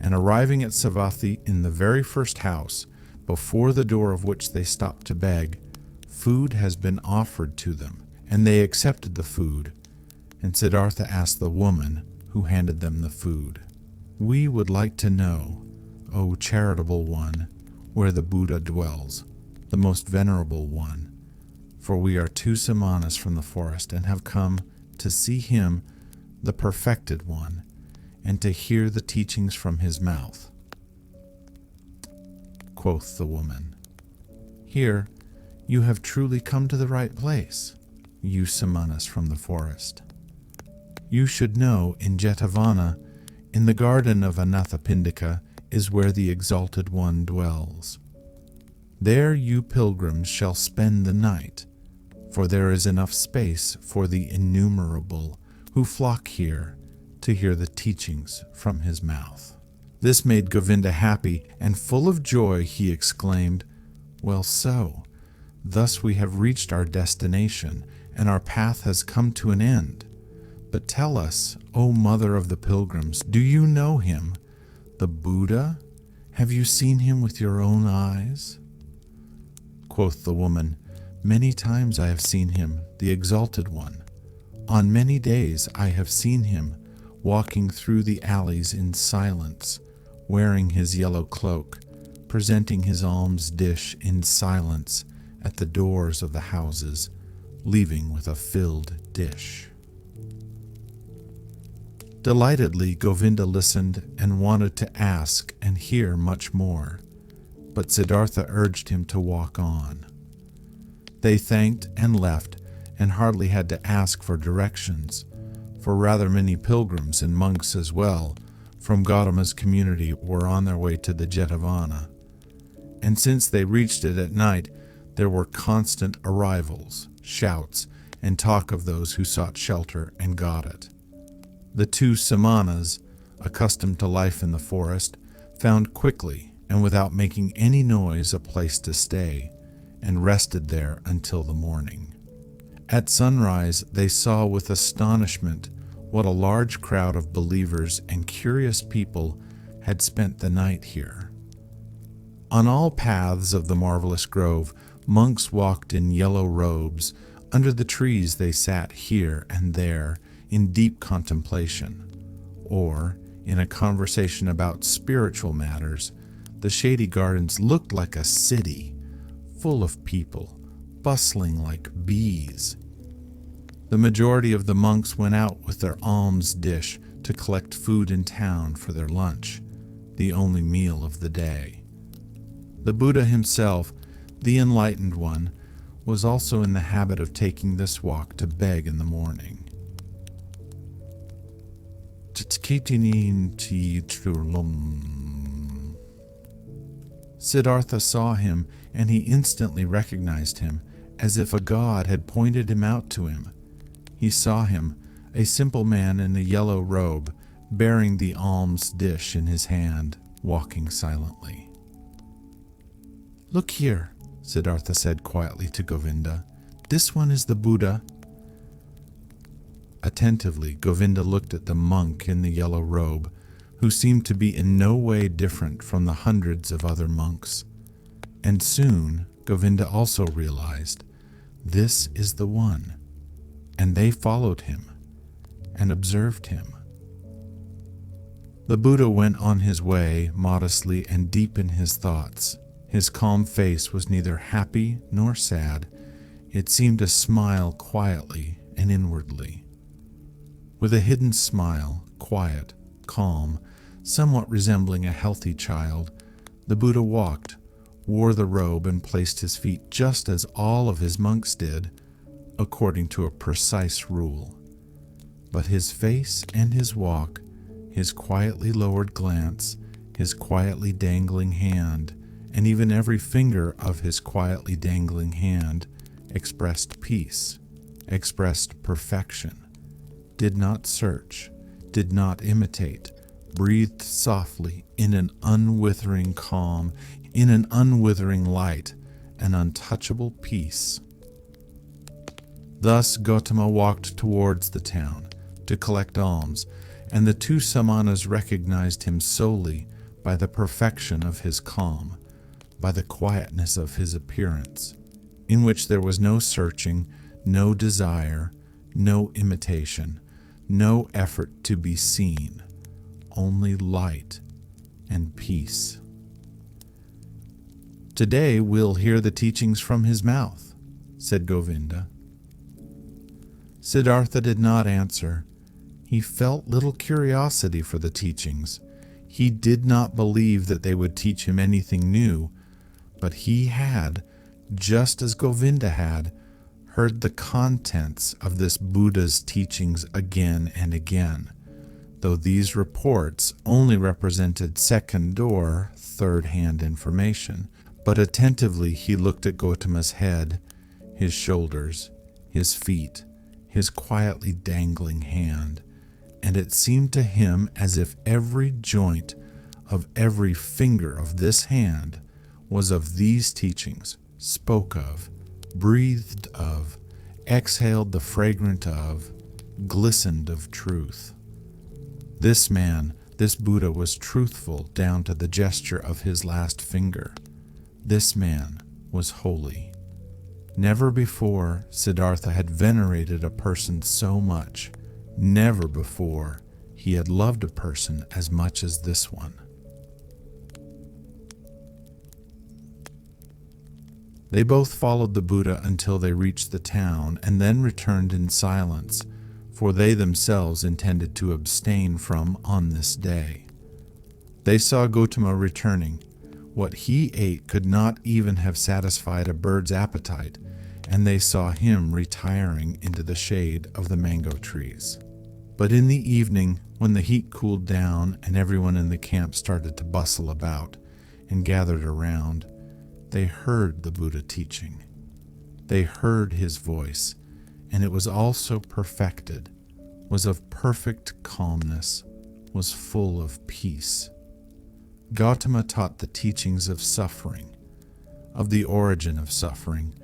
and arriving at Savatthi in the very first house, before the door of which they stopped to beg, food has been offered to them, and they accepted the food, and Siddhartha asked the woman who handed them the food, We would like to know, O charitable one, where the Buddha dwells, the most venerable one, for we are two samanas from the forest and have come to see him, the perfected one, and to hear the teachings from his mouth. Quoth the woman, Here, you have truly come to the right place, you samanas from the forest. You should know in Jetavana, in the garden of Anathapindika, is where the Exalted One dwells. There you pilgrims shall spend the night, for there is enough space for the innumerable who flock here to hear the teachings from his mouth. This made Govinda happy, and full of joy he exclaimed, Well so, Thus we have reached our destination, and our path has come to an end. But tell us, O Mother of the Pilgrims, do you know him, the Buddha? Have you seen him with your own eyes?" Quoth the woman, "Many times I have seen him, the Exalted One. On many days I have seen him, walking through the alleys in silence, wearing his yellow cloak, presenting his alms dish in silence at the doors of the houses, leaving with a filled dish." Delightedly, Govinda listened and wanted to ask and hear much more, but Siddhartha urged him to walk on. They thanked and left, and hardly had to ask for directions, for rather many pilgrims and monks as well from Gautama's community were on their way to the Jetavana. And since they reached it at night, there were constant arrivals, shouts, and talk of those who sought shelter and got it. The two samanas, accustomed to life in the forest, found quickly and without making any noise a place to stay, and rested there until the morning. At sunrise they saw with astonishment what a large crowd of believers and curious people had spent the night here. On all paths of the marvelous grove, monks walked in yellow robes. Under the trees they sat here and there in deep contemplation, or in a conversation about spiritual matters. The shady gardens looked like a city, full of people, bustling like bees. The majority of the monks went out with their alms dish to collect food in town for their lunch, the only meal of the day. The Buddha himself, the enlightened one, was also in the habit of taking this walk to beg in the morning. Siddhartha saw him, and he instantly recognized him, as if a god had pointed him out to him. He saw him, a simple man in a yellow robe, bearing the alms dish in his hand, walking silently. "Look here," Siddhartha said quietly to Govinda. "This one is the Buddha." Attentively, Govinda looked at the monk in the yellow robe, who seemed to be in no way different from the hundreds of other monks. And soon, Govinda also realized, this is the one. And they followed him and observed him. The Buddha went on his way modestly and deep in his thoughts. His calm face was neither happy nor sad. It seemed to smile quietly and inwardly. With a hidden smile, quiet, calm, somewhat resembling a healthy child, the Buddha walked, wore the robe, and placed his feet just as all of his monks did, according to a precise rule. But his face and his walk, his quietly lowered glance, his quietly dangling hand, and even every finger of his quietly dangling hand expressed peace, expressed perfection, did not search, did not imitate, breathed softly in an unwithering calm, in an unwithering light, an untouchable peace. Thus Gautama walked towards the town to collect alms, and the two samanas recognized him solely by the perfection of his calm, by the quietness of his appearance, in which there was no searching, no desire, no imitation, no effort to be seen, only light and peace. "Today we'll hear the teachings from his mouth," said Govinda. Siddhartha did not answer. He felt little curiosity for the teachings. He did not believe that they would teach him anything new, but he had, just as Govinda had, heard the contents of this Buddha's teachings again and again, though these reports only represented second or third-hand information. But attentively he looked at Gautama's head, his shoulders, his feet, his quietly dangling hand, and it seemed to him as if every joint of every finger of this hand was of these teachings, spoke of, breathed of, exhaled the fragrant of, glistened of truth. This man, this Buddha, was truthful down to the gesture of his last finger. This man was holy. Never before Siddhartha had venerated a person so much. Never before he had loved a person as much as this one. They both followed the Buddha until they reached the town and then returned in silence, for they themselves intended to abstain from on this day. They saw Gautama returning. What he ate could not even have satisfied a bird's appetite, and they saw him retiring into the shade of the mango trees. But in the evening, when the heat cooled down and everyone in the camp started to bustle about and gathered around, they heard the Buddha teaching. They heard his voice, and it was also perfected, was of perfect calmness, was full of peace. Gautama taught the teachings of suffering, of the origin of suffering,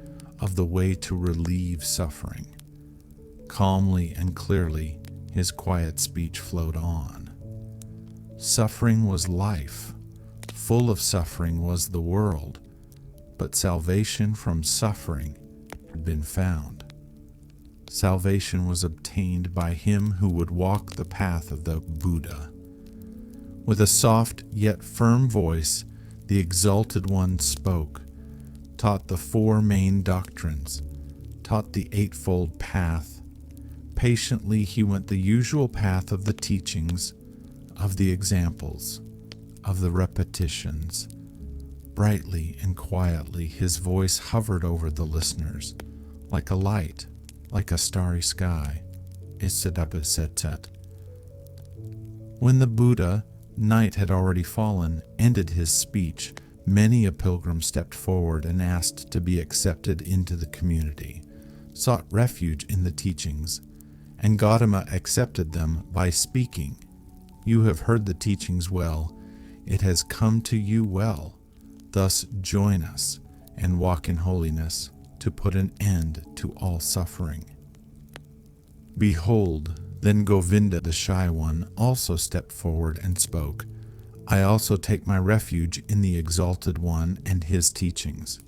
of the way to relieve suffering. Calmly and clearly, his quiet speech flowed on. Suffering was life. Full of suffering was the world, but salvation from suffering had been found. Salvation was obtained by him who would walk the path of the Buddha. With a soft yet firm voice, the Exalted One spoke, taught the 4 main doctrines, taught the Eightfold Path. Patiently he went the usual path of the teachings, of the examples, of the repetitions. Brightly and quietly his voice hovered over the listeners, like a light, like a starry sky. When the Buddha, night had already fallen, ended his speech, many a pilgrim stepped forward and asked to be accepted into the community, sought refuge in the teachings, and Gautama accepted them by speaking. You have heard the teachings well. It has come to you well. Thus join us and walk in holiness to put an end to all suffering. Behold, then Govinda the Shy One also stepped forward and spoke. I also take my refuge in the Exalted One and his teachings.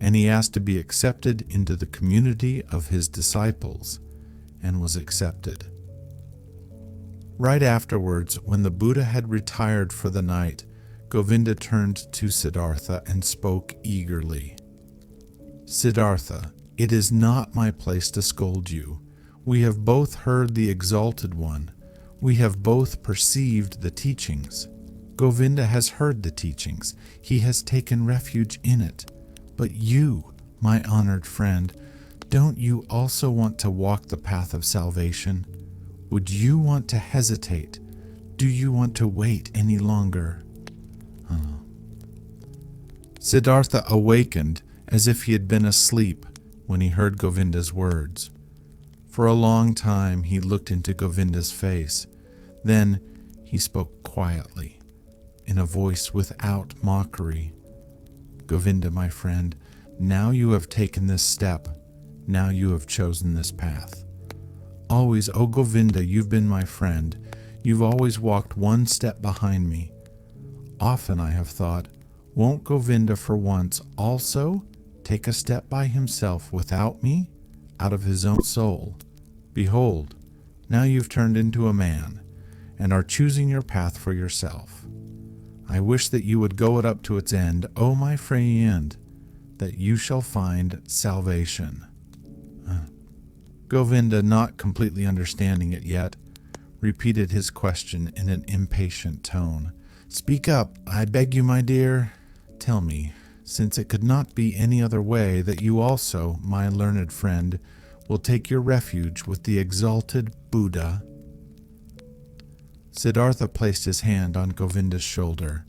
And he asked to be accepted into the community of his disciples, and was accepted. Right afterwards, when the Buddha had retired for the night, Govinda turned to Siddhartha and spoke eagerly. Siddhartha, it is not my place to scold you. We have both heard the Exalted One. We have both perceived the teachings. Govinda has heard the teachings. He has taken refuge in it. But you, my honored friend, don't you also want to walk the path of salvation? Would you want to hesitate? Do you want to wait any longer? Siddhartha awakened as if he had been asleep when he heard Govinda's words. For a long time he looked into Govinda's face. Then he spoke quietly, in a voice without mockery. Govinda, my friend, now you have taken this step. Now you have chosen this path. Always, O Govinda, you've been my friend. You've always walked one step behind me. Often I have thought, won't Govinda for once also take a step by himself without me, out of his own soul? Behold, now you've turned into a man, and are choosing your path for yourself. I wish that you would go it up to its end, O my friend, that you shall find salvation. Govinda, not completely understanding it yet, repeated his question in an impatient tone. Speak up, I beg you, my dear. Tell me, since it could not be any other way, that you also, my learned friend, will take your refuge with the exalted Buddha. Siddhartha placed his hand on Govinda's shoulder.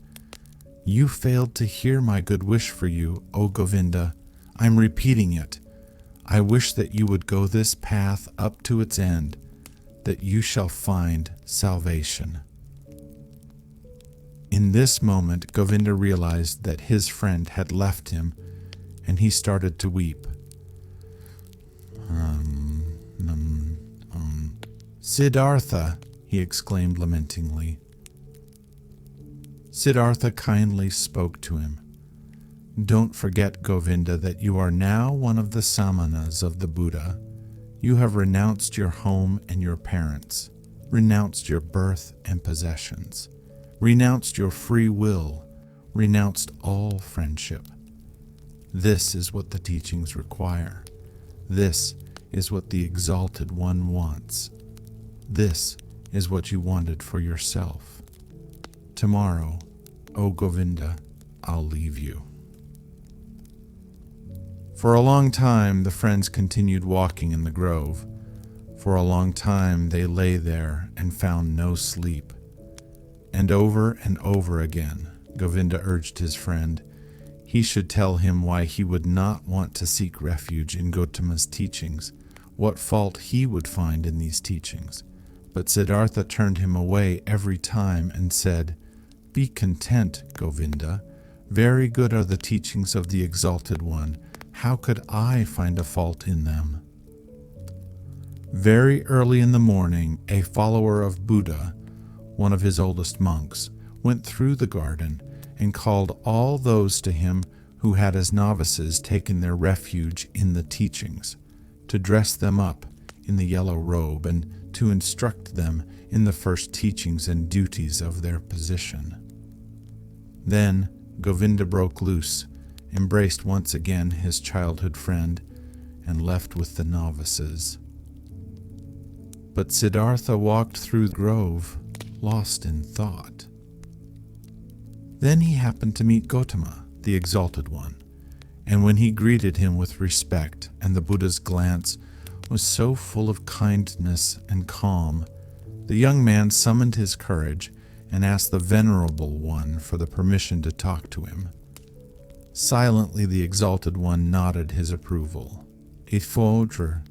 You failed to hear my good wish for you, O Govinda. I'm repeating it. I wish that you would go this path up to its end, that you shall find salvation. In this moment, Govinda realized that his friend had left him, and he started to weep. "Siddhartha!" he exclaimed lamentingly. Siddhartha kindly spoke to him. "Don't forget, Govinda, that you are now one of the samanas of the Buddha. You have renounced your home and your parents, renounced your birth and possessions, renounced your free will, renounced all friendship. This is what the teachings require. This is what the Exalted One wants. This is what you wanted for yourself. Tomorrow, O Govinda, I'll leave you." For a long time, the friends continued walking in the grove. For a long time, they lay there and found no sleep. And over again, Govinda urged his friend he should tell him why he would not want to seek refuge in Gautama's teachings, what fault he would find in these teachings. But Siddhartha turned him away every time and said, "Be content, Govinda. Very good are the teachings of the Exalted One. How could I find a fault in them?" Very early in the morning, a follower of Buddha, one of his oldest monks, went through the garden and called all those to him who had as novices taken their refuge in the teachings, to dress them up in the yellow robe and to instruct them in the first teachings and duties of their position. Then Govinda broke loose, embraced once again his childhood friend, and left with the novices. But Siddhartha walked through the grove, lost in thought. Then he happened to meet Gautama, the Exalted One, and when he greeted him with respect, and the Buddha's glance was so full of kindness and calm, the young man summoned his courage and asked the Venerable One for the permission to talk to him. Silently, the Exalted One nodded his approval. "Il faudra,"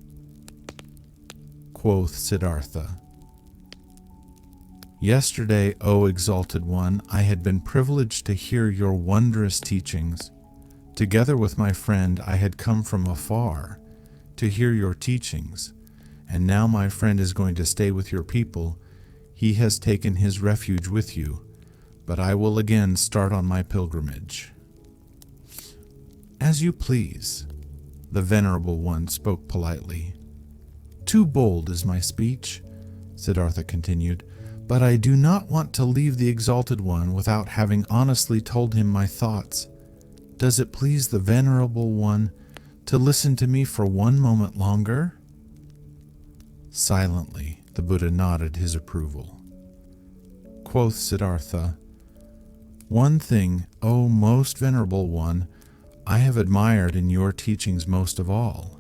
quoth Siddhartha. "Yesterday, O Exalted One, I had been privileged to hear your wondrous teachings. Together with my friend, I had come from afar to hear your teachings, and now my friend is going to stay with your people. He has taken his refuge with you, but I will again start on my pilgrimage." "As you please," the Venerable One spoke politely. "Too bold is my speech," Siddhartha continued, "but I do not want to leave the Exalted One without having honestly told him my thoughts. Does it please the Venerable One to listen to me for one moment longer?" Silently, the Buddha nodded his approval. Quoth Siddhartha, "One thing, O most Venerable One, I have admired in your teachings most of all.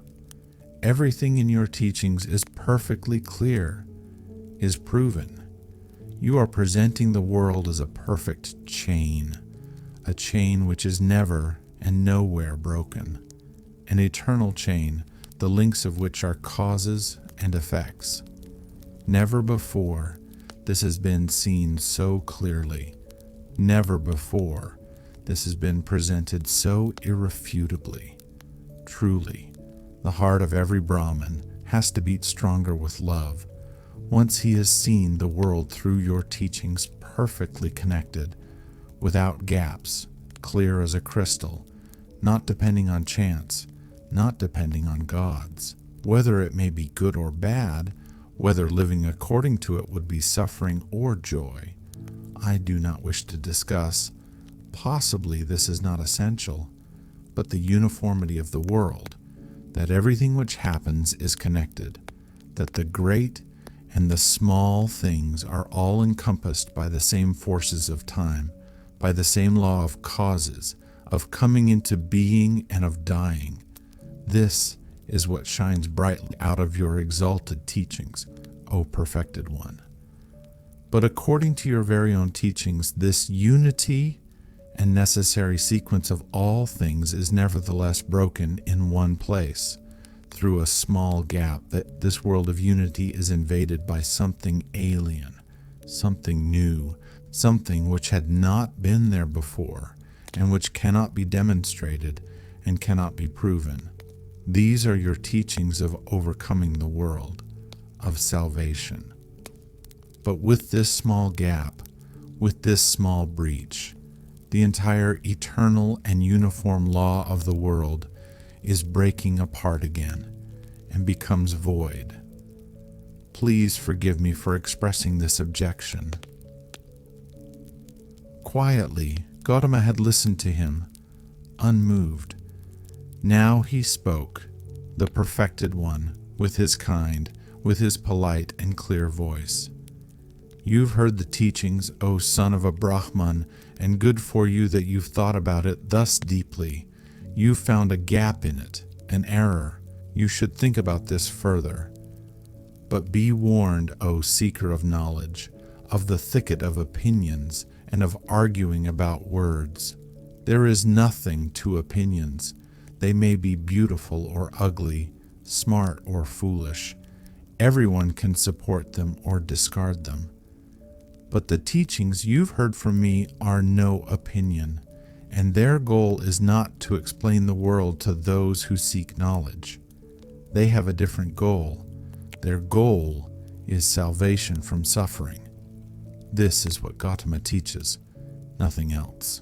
Everything in your teachings is perfectly clear, is proven. You are presenting the world as a perfect chain, a chain which is never and nowhere broken, an eternal chain, the links of which are causes and effects. Never before this has been seen so clearly. Never before this has been presented so irrefutably. Truly, the heart of every Brahmin has to beat stronger with love once he has seen the world through your teachings perfectly connected, without gaps, clear as a crystal, not depending on chance, not depending on gods. Whether it may be good or bad, whether living according to it would be suffering or joy, I do not wish to discuss. Possibly this is not essential, but the uniformity of the world, that everything which happens is connected, that the great and the small things are all encompassed by the same forces of time, by the same law of causes, of coming into being and of dying. This is what shines brightly out of your exalted teachings, O perfected one. But according to your very own teachings, this unity and necessary sequence of all things is nevertheless broken in one place, through a small gap, that this world of unity is invaded by something alien, something new, something which had not been there before, and which cannot be demonstrated and cannot be proven. These are your teachings of overcoming the world. of salvation. But with this small gap, with this small breach, the entire eternal and uniform law of the world is breaking apart again and becomes void. Please forgive me for expressing this objection. Quietly, Gautama had listened to him, unmoved. Now he spoke, the perfected one, with his polite and clear voice. You've heard the teachings, O son of a Brahman, and good for you that you've thought about it thus deeply. You've found a gap in it, an error. You should think about this further. But be warned, O seeker of knowledge, of the thicket of opinions and of arguing about words. There is nothing to opinions. They may be beautiful or ugly, smart or foolish. Everyone can support them or discard them. But the teachings you've heard from me are no opinion, and their goal is not to explain the world to those who seek knowledge. They have a different goal. Their goal is salvation from suffering. This is what Gautama teaches, nothing else.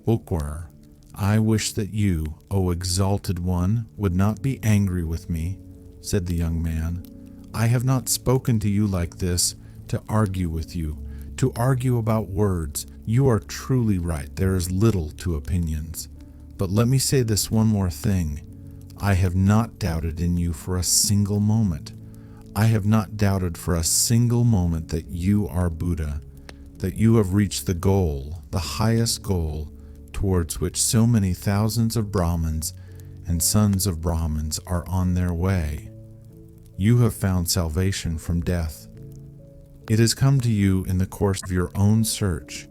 Bookworm, I wish that you, O exalted one, would not be angry with me, said the young man. I have not spoken to you like this to argue with you, to argue about words. You are truly right. There is little to opinions. But let me say this one more thing. I have not doubted in you for a single moment. I have not doubted for a single moment that you are Buddha, that you have reached the goal, the highest goal, towards which so many thousands of Brahmins and sons of Brahmins are on their way. You have found salvation from death. It has come to you in the course of your own search,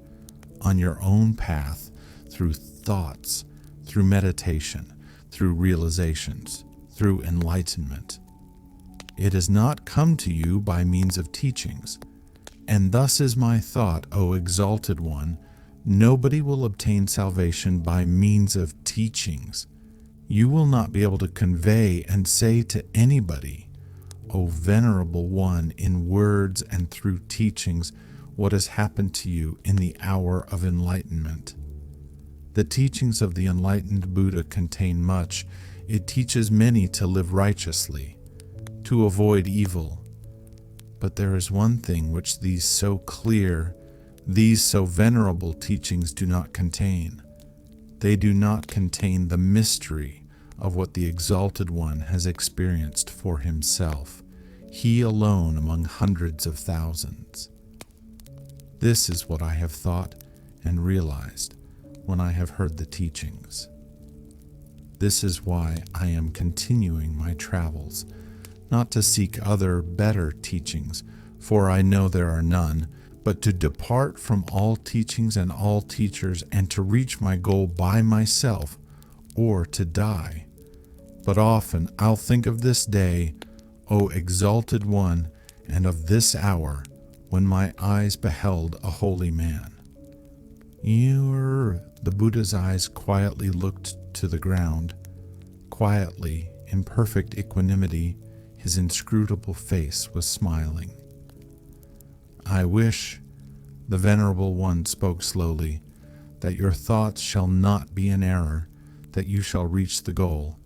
on your own path, through thoughts, through meditation, through realizations, through enlightenment. It has not come to you by means of teachings. And thus is my thought, O exalted one, nobody will obtain salvation by means of teachings. You will not be able to convey and say to anybody, O venerable one, in words and through teachings, what has happened to you in the hour of enlightenment. The teachings of the enlightened Buddha contain much. It teaches many to live righteously, to avoid evil. But there is one thing which these so clear, these so venerable teachings do not contain. They do not contain the mystery of what the Exalted One has experienced for himself, he alone among hundreds of thousands. This is what I have thought and realized when I have heard the teachings. This is why I am continuing my travels, not to seek other, better teachings, for I know there are none, but to depart from all teachings and all teachers and to reach my goal by myself, or to die. But often I'll think of this day, O exalted one, and of this hour when my eyes beheld a holy man. The Buddha's eyes quietly looked to the ground. Quietly, in perfect equanimity, his inscrutable face was smiling. I wish, the Venerable One spoke slowly, that your thoughts shall not be in error, that you shall reach the goal.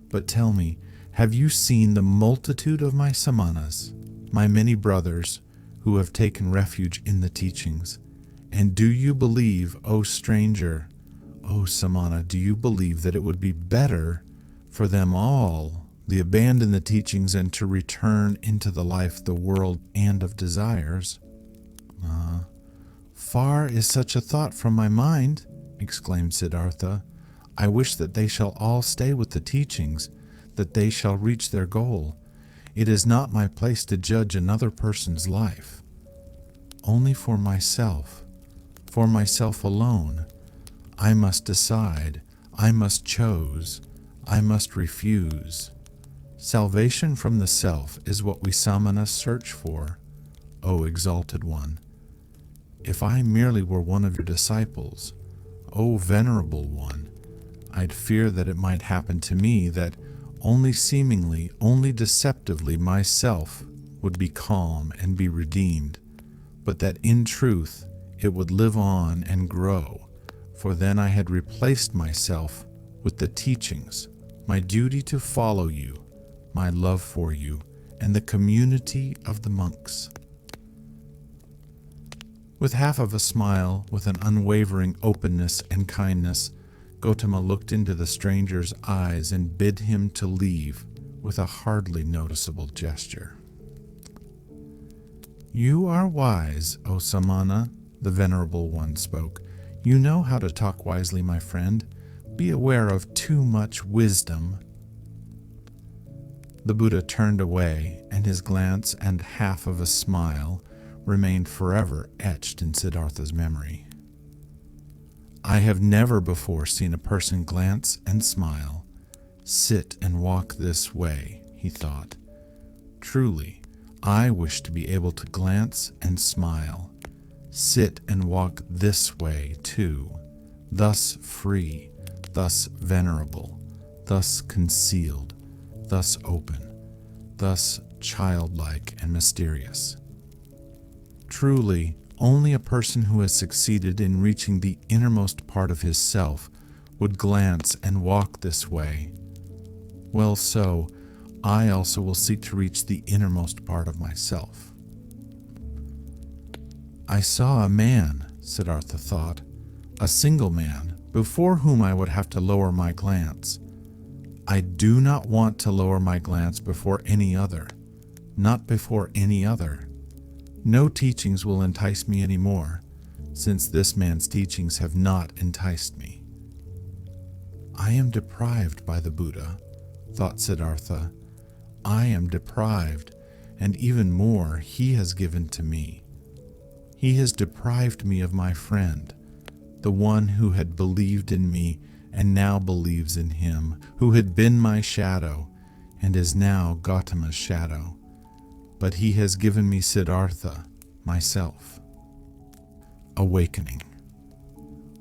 But tell me, have you seen the multitude of my samanas, my many brothers, who have taken refuge in the teachings? And do you believe, O stranger, O samana, do you believe that it would be better for them all to abandon the teachings and to return into the life, the world, and of desires? Far is such a thought from my mind, exclaimed Siddhartha. I wish that they shall all stay with the teachings, that they shall reach their goal. It is not my place to judge another person's life. Only for myself alone, I must decide, I must choose, I must refuse. Salvation from the self is what we samanas search for, O exalted one. If I merely were one of your disciples, O venerable one, I'd fear that it might happen to me that, only seemingly, only deceptively myself would be calm and be redeemed, but that in truth it would live on and grow, for then I had replaced myself with the teachings, my duty to follow you, my love for you, and the community of the monks. With half of a smile, with an unwavering openness and kindness, Gautama looked into the stranger's eyes and bid him to leave with a hardly noticeable gesture. "You are wise, O Samana," the Venerable One spoke. "You know how to talk wisely, my friend. Be aware of too much wisdom." The Buddha turned away, and his glance and half of a smile remained forever etched in Siddhartha's memory. I have never before seen a person glance and smile, sit and walk this way, he thought. Truly, I wish to be able to glance and smile, sit and walk this way too, thus free, thus venerable, thus concealed, thus open, thus childlike and mysterious. Truly, only a person who has succeeded in reaching the innermost part of his self would glance and walk this way. Well, so, I also will seek to reach the innermost part of myself. I saw a man, Siddhartha thought, a single man, before whom I would have to lower my glance. I do not want to lower my glance before any other, not before any other. No teachings will entice me anymore, since this man's teachings have not enticed me. I am deprived by the Buddha, thought Siddhartha. I am deprived, and even more he has given to me. He has deprived me of my friend, the one who had believed in me and now believes in him, who had been my shadow and is now Gautama's shadow. But he has given me Siddhartha, myself. Awakening.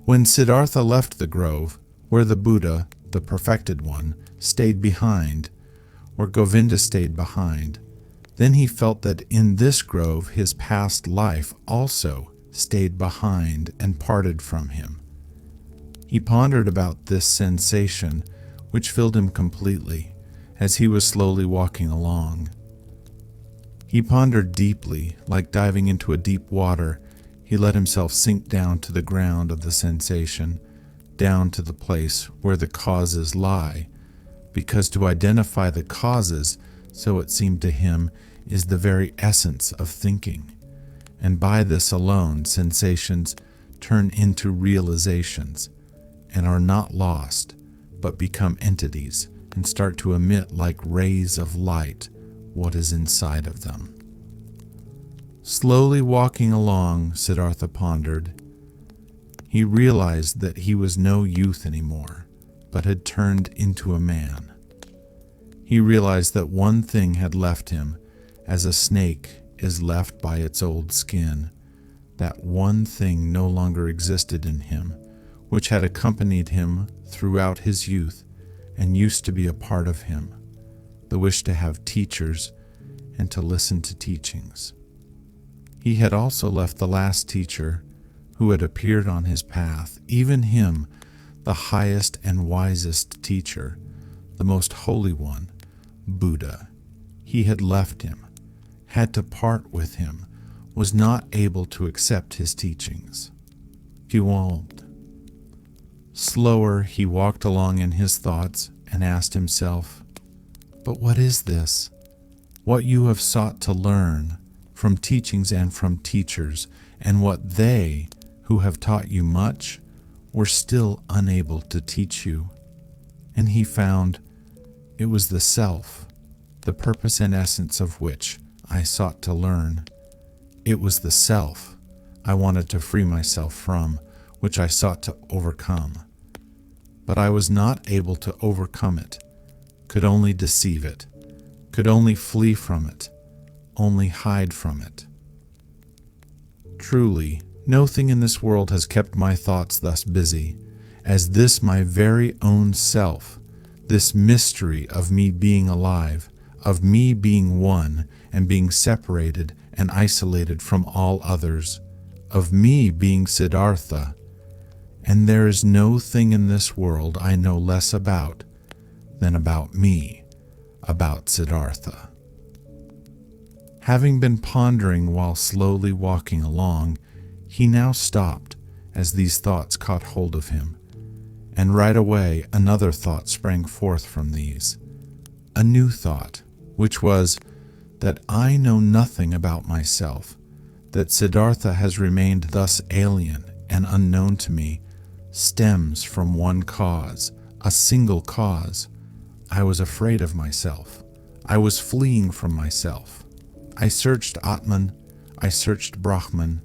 When Siddhartha left the grove, where the Buddha, the perfected one, stayed behind, where Govinda stayed behind, then he felt that in this grove his past life also stayed behind and parted from him. He pondered about this sensation, which filled him completely, as he was slowly walking along. He pondered deeply, like diving into a deep water. He let himself sink down to the ground of the sensation, down to the place where the causes lie, because to identify the causes, so it seemed to him, is the very essence of thinking, and by this alone sensations turn into realizations, and are not lost, but become entities, and start to emit like rays of light what is inside of them. Slowly walking along, Siddhartha pondered. He realized that he was no youth anymore, but had turned into a man. He realized that one thing had left him, as a snake is left by its old skin. That one thing no longer existed in him, which had accompanied him throughout his youth and used to be a part of him, the wish to have teachers and to listen to teachings. He had also left the last teacher who had appeared on his path, even him, the highest and wisest teacher, the most holy one, Buddha. He had left him, had to part with him, was not able to accept his teachings. He won't. Slower, he walked along in his thoughts and asked himself, "But what is this? What you have sought to learn from teachings and from teachers, and what they, who have taught you much, were still unable to teach you?" And he found it was the self, the purpose and essence of which I sought to learn. It was the self I wanted to free myself from, which I sought to overcome. But I was not able to overcome it, could only deceive it, could only flee from it, only hide from it. Truly, no thing in this world has kept my thoughts thus busy, as this my very own self, this mystery of me being alive, of me being one and being separated and isolated from all others, of me being Siddhartha, and there is no thing in this world I know less about than about me, about Siddhartha. Having been pondering while slowly walking along, he now stopped as these thoughts caught hold of him, and right away another thought sprang forth from these, a new thought, which was that I know nothing about myself, that Siddhartha has remained thus alien and unknown to me, stems from one cause, a single cause. I was afraid of myself. I was fleeing from myself. I searched Atman. I searched Brahman.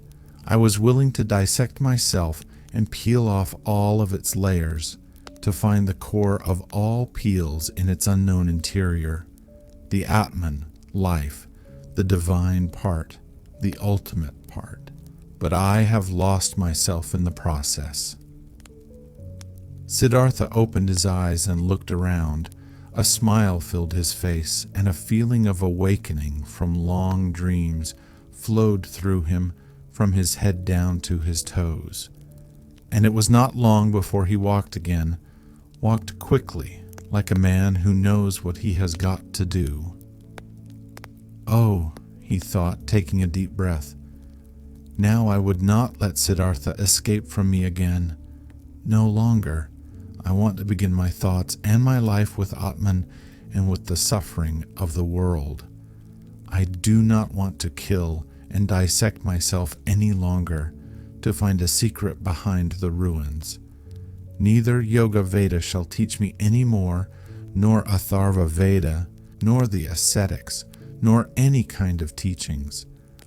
I was willing to dissect myself and peel off all of its layers to find the core of all peels in its unknown interior, the Atman, life, the divine part, the ultimate part. But I have lost myself in the process. Siddhartha opened his eyes and looked around. A smile filled his face, and a feeling of awakening from long dreams flowed through him from his head down to his toes. And it was not long before he walked again, walked quickly, like a man who knows what he has got to do. Oh, he thought, taking a deep breath, now I would not let Siddhartha escape from me again. No longer. I want to begin my thoughts and my life with Atman and with the suffering of the world. I do not want to kill and dissect myself any longer to find a secret behind the ruins. Neither Yoga Veda shall teach me any more, nor Atharva Veda, nor the ascetics, nor any kind of teachings.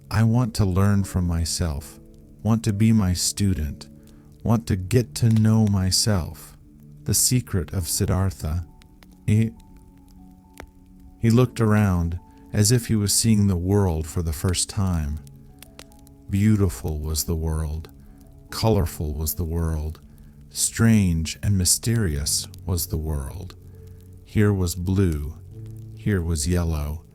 I want to learn from myself, want to be my student, want to get to know myself. The secret of Siddhartha. He looked around as if he was seeing the world for the first time. Beautiful was the world, colorful was the world, strange and mysterious was the world. Here was blue, here was yellow,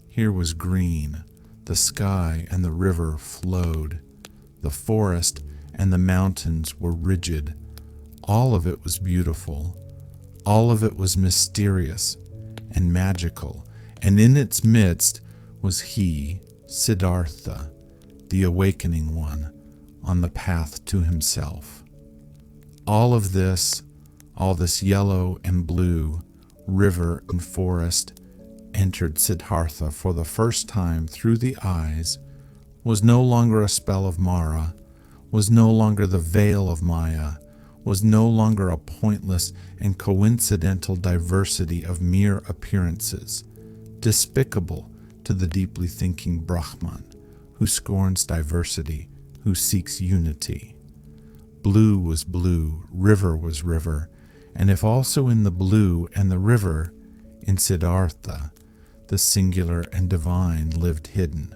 here was green. The sky and the river flowed. The forest and the mountains were rigid. All of it was beautiful. All of it was mysterious and magical, and in its midst was he, Siddhartha, the awakening one, on the path to himself. All this yellow and blue, river and forest, entered Siddhartha for the first time through the eyes, was no longer a spell of Mara, was no longer the veil of Maya, was no longer a pointless and coincidental diversity of mere appearances, despicable to the deeply thinking Brahman, who scorns diversity, who seeks unity. Blue was blue, river was river, and if also in the blue and the river, in Siddhartha, the singular and divine lived hidden,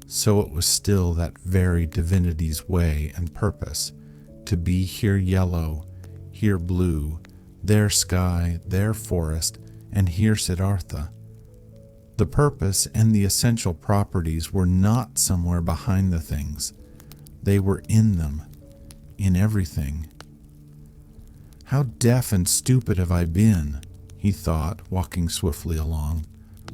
so it was still that very divinity's way and purpose, to be here yellow, here blue, there sky, there forest, and here Siddhartha. The purpose and the essential properties were not somewhere behind the things. They were in them, in everything. How deaf and stupid have I been, he thought, walking swiftly along.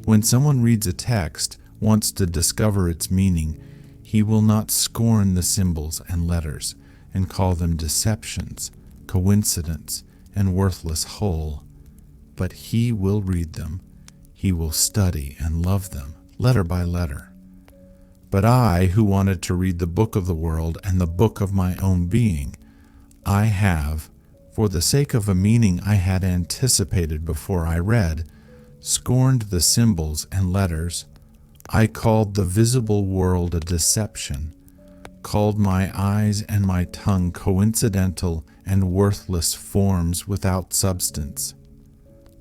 When someone reads a text, wants to discover its meaning, he will not scorn the symbols and letters and call them deceptions, coincidence, and worthless hull. But he will read them. He will study and love them, letter by letter. But I, who wanted to read the book of the world and the book of my own being, I have, for the sake of a meaning I had anticipated before I read, scorned the symbols and letters. I called the visible world a deception, called my eyes and my tongue coincidental and worthless forms without substance.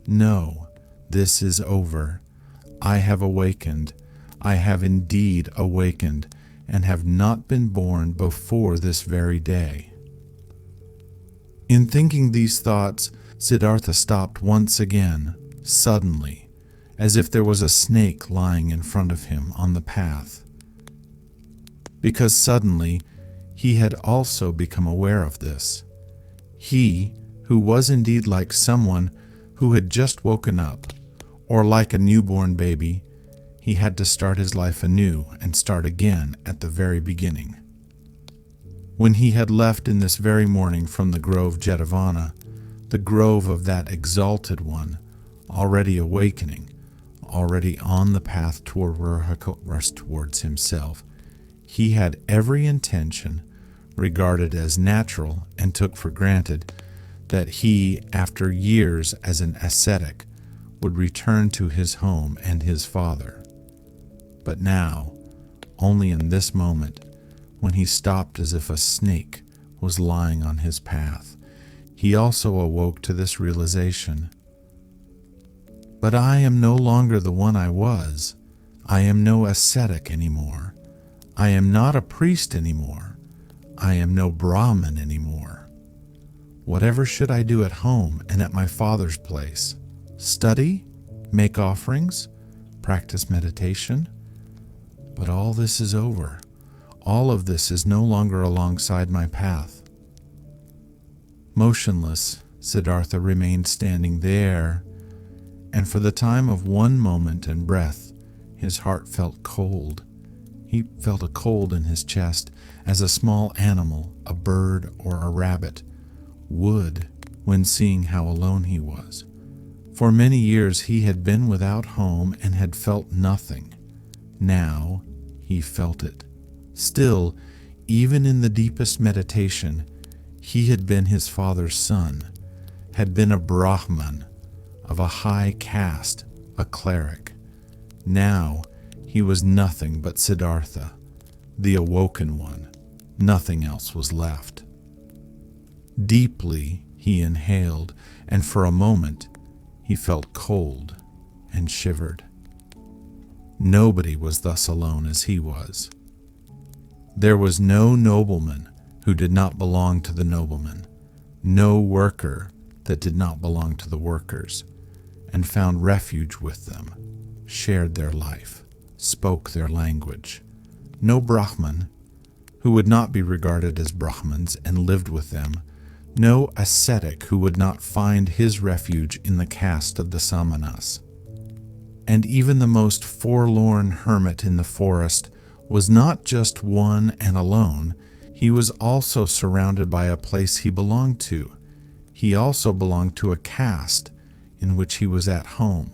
No, this is over. I have awakened. I have indeed awakened, and have not been born before this very day. In thinking these thoughts, Siddhartha stopped once again, suddenly, as if there was a snake lying in front of him on the path. Because suddenly he had also become aware of this. He, who was indeed like someone who had just woken up, or like a newborn baby, he had to start his life anew and start again at the very beginning. When he had left in this very morning from the grove Jetavana, the grove of that exalted one, already awakening, already on the path towards himself, he had every intention, regarded as natural and took for granted, that he, after years as an ascetic, would return to his home and his father. But now, only in this moment, when he stopped as if a snake was lying on his path, he also awoke to this realization. But I am no longer the one I was. I am no ascetic anymore. I am not a priest anymore. I am no Brahmin anymore. Whatever should I do at home and at my father's place? Study? Make offerings? Practice meditation? But all this is over. All of this is no longer alongside my path. Motionless, Siddhartha remained standing there, and for the time of one moment and breath, his heart felt cold. He felt a cold in his chest, as a small animal, a bird or a rabbit, would when seeing how alone he was. For many years he had been without home and had felt nothing. Now he felt it. Still, even in the deepest meditation, he had been his father's son, had been a Brahman of a high caste, a cleric. Now he was nothing but Siddhartha, the awoken one. Nothing else was left. Deeply he inhaled, and for a moment he felt cold and shivered. Nobody was thus alone as he was. There was no nobleman who did not belong to the noblemen, no worker that did not belong to the workers, and found refuge with them, shared their life, spoke their language. No Brahman who would not be regarded as Brahmins and lived with them, no ascetic who would not find his refuge in the caste of the Samanas. And even the most forlorn hermit in the forest was not just one and alone. He was also surrounded by a place he belonged to. He also belonged to a caste in which he was at home.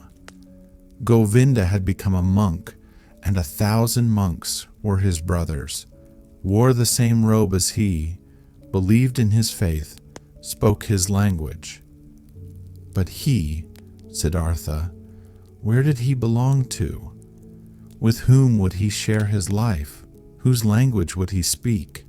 Govinda had become a monk, and 1,000 monks were his brothers, wore the same robe as he, believed in his faith, spoke his language. But he, Siddhartha, where did he belong to? With whom would he share his life? Whose language would he speak?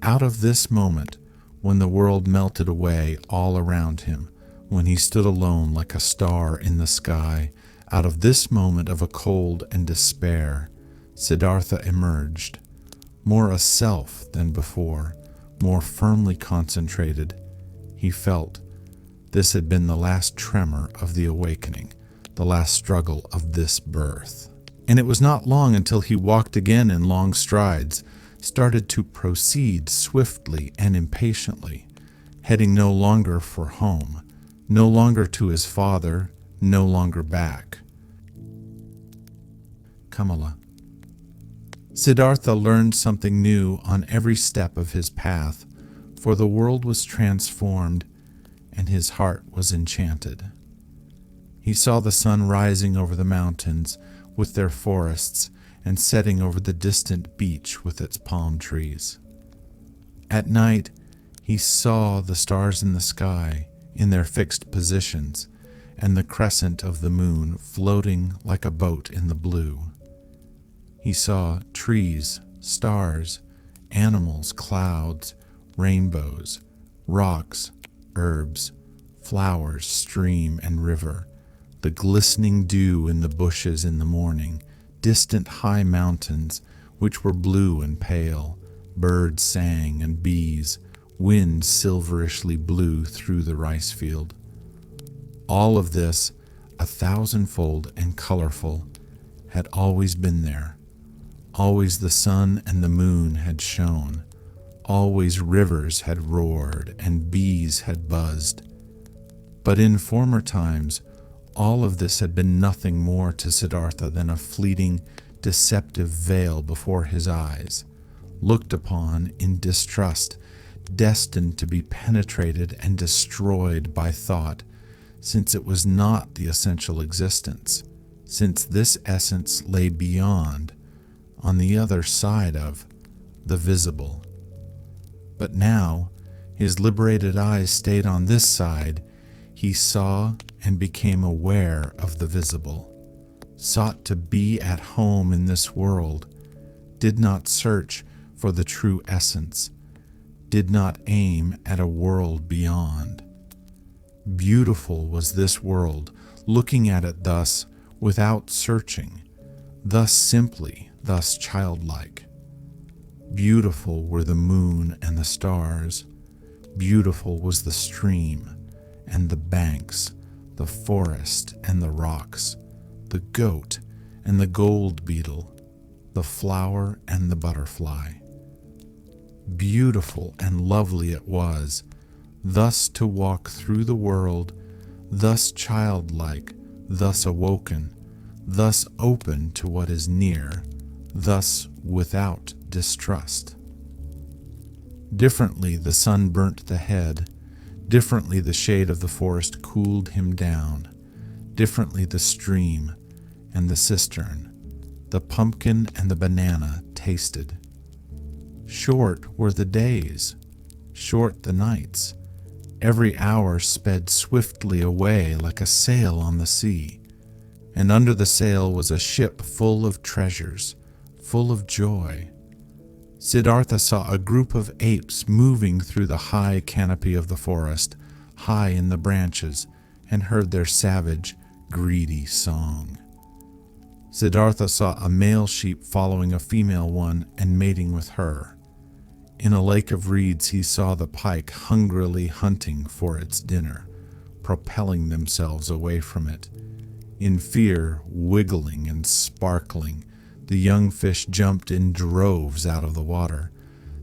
Out of this moment, when the world melted away all around him, when he stood alone like a star in the sky, out of this moment of a cold and despair, Siddhartha emerged, more a self than before, more firmly concentrated. He felt this had been the last tremor of the awakening, the last struggle of this birth. And it was not long until he walked again in long strides, started to proceed swiftly and impatiently, heading no longer for home, no longer to his father, no longer back. Kamala. Siddhartha learned something new on every step of his path, for the world was transformed and his heart was enchanted. He saw the sun rising over the mountains with their forests and setting over the distant beach with its palm trees. At night, he saw the stars in the sky in their fixed positions and the crescent of the moon floating like a boat in the blue. He saw trees, stars, animals, clouds, rainbows, rocks, herbs, flowers, stream and river, the glistening dew in the bushes in the morning, distant high mountains which were blue and pale, birds sang and bees Wind silverishly blew through the rice field. All of this, 1,000-fold and colorful, had always been there. Always the sun and the moon had shone. Always rivers had roared and bees had buzzed. But in former times, all of this had been nothing more to Siddhartha than a fleeting, deceptive veil before his eyes, looked upon in distrust, destined to be penetrated and destroyed by thought, since it was not the essential existence, since this essence lay beyond, on the other side of, the visible. But now, his liberated eyes stayed on this side. He saw and became aware of the visible, sought to be at home in this world, did not search for the true essence, did not aim at a world beyond. Beautiful was this world, looking at it thus, without searching, thus simply, thus childlike. Beautiful were the moon and the stars. Beautiful was the stream and the banks, the forest and the rocks, the goat and the gold beetle, the flower and the butterfly. Beautiful and lovely it was, thus to walk through the world, thus childlike, thus awoken, thus open to what is near, thus without distrust. Differently the sun burnt the head, differently the shade of the forest cooled him down, differently the stream and the cistern, the pumpkin and the banana tasted. Short were the days, short the nights. Every hour sped swiftly away like a sail on the sea, and under the sail was a ship full of treasures, full of joy. Siddhartha saw a group of apes moving through the high canopy of the forest, high in the branches, and heard their savage, greedy song. Siddhartha saw a male sheep following a female one and mating with her. In a lake of reeds he saw the pike hungrily hunting for its dinner, propelling themselves away from it. In fear, wiggling and sparkling, the young fish jumped in droves out of the water.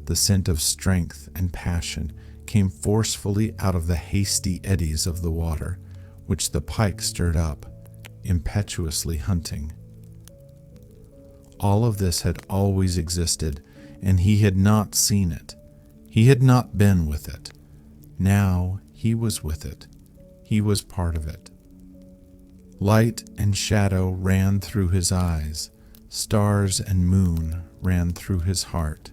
The scent of strength and passion came forcefully out of the hasty eddies of the water, which the pike stirred up, impetuously hunting. All of this had always existed, and he had not seen it. He had not been with it. Now he was with it. He was part of it. Light and shadow ran through his eyes. Stars and moon ran through his heart.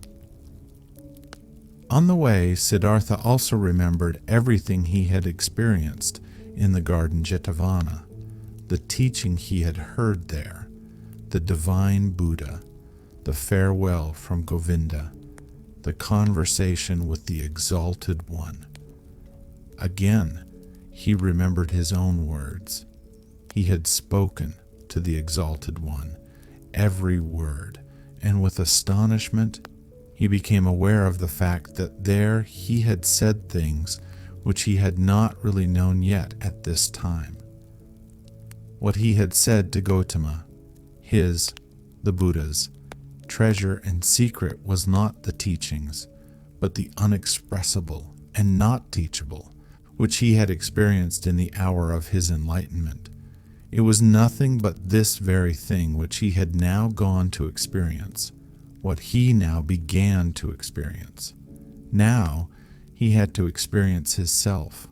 On the way, Siddhartha also remembered everything he had experienced in the garden Jetavana, the teaching he had heard there, the divine Buddha, the farewell from Govinda, the conversation with the Exalted One. Again, he remembered his own words. He had spoken to the Exalted One, every word, and with astonishment, he became aware of the fact that there he had said things which he had not really known yet at this time. What he had said to Gautama, his, the Buddha's, treasure and secret was not the teachings, but the unexpressible and not teachable, which he had experienced in the hour of his enlightenment. It was nothing but this very thing which he had now gone to experience, what he now began to experience. Now he had to experience his self.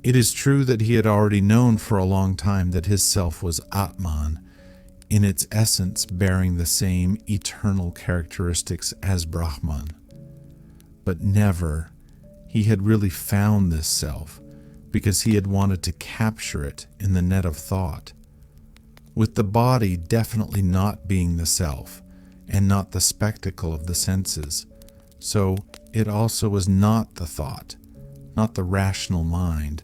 It is true that he had already known for a long time that his self was Atman, in its essence bearing the same eternal characteristics as Brahman. But never he had really found this self, because he had wanted to capture it in the net of thought. With the body definitely not being the self, and not the spectacle of the senses, so it also was not the thought, not the rational mind,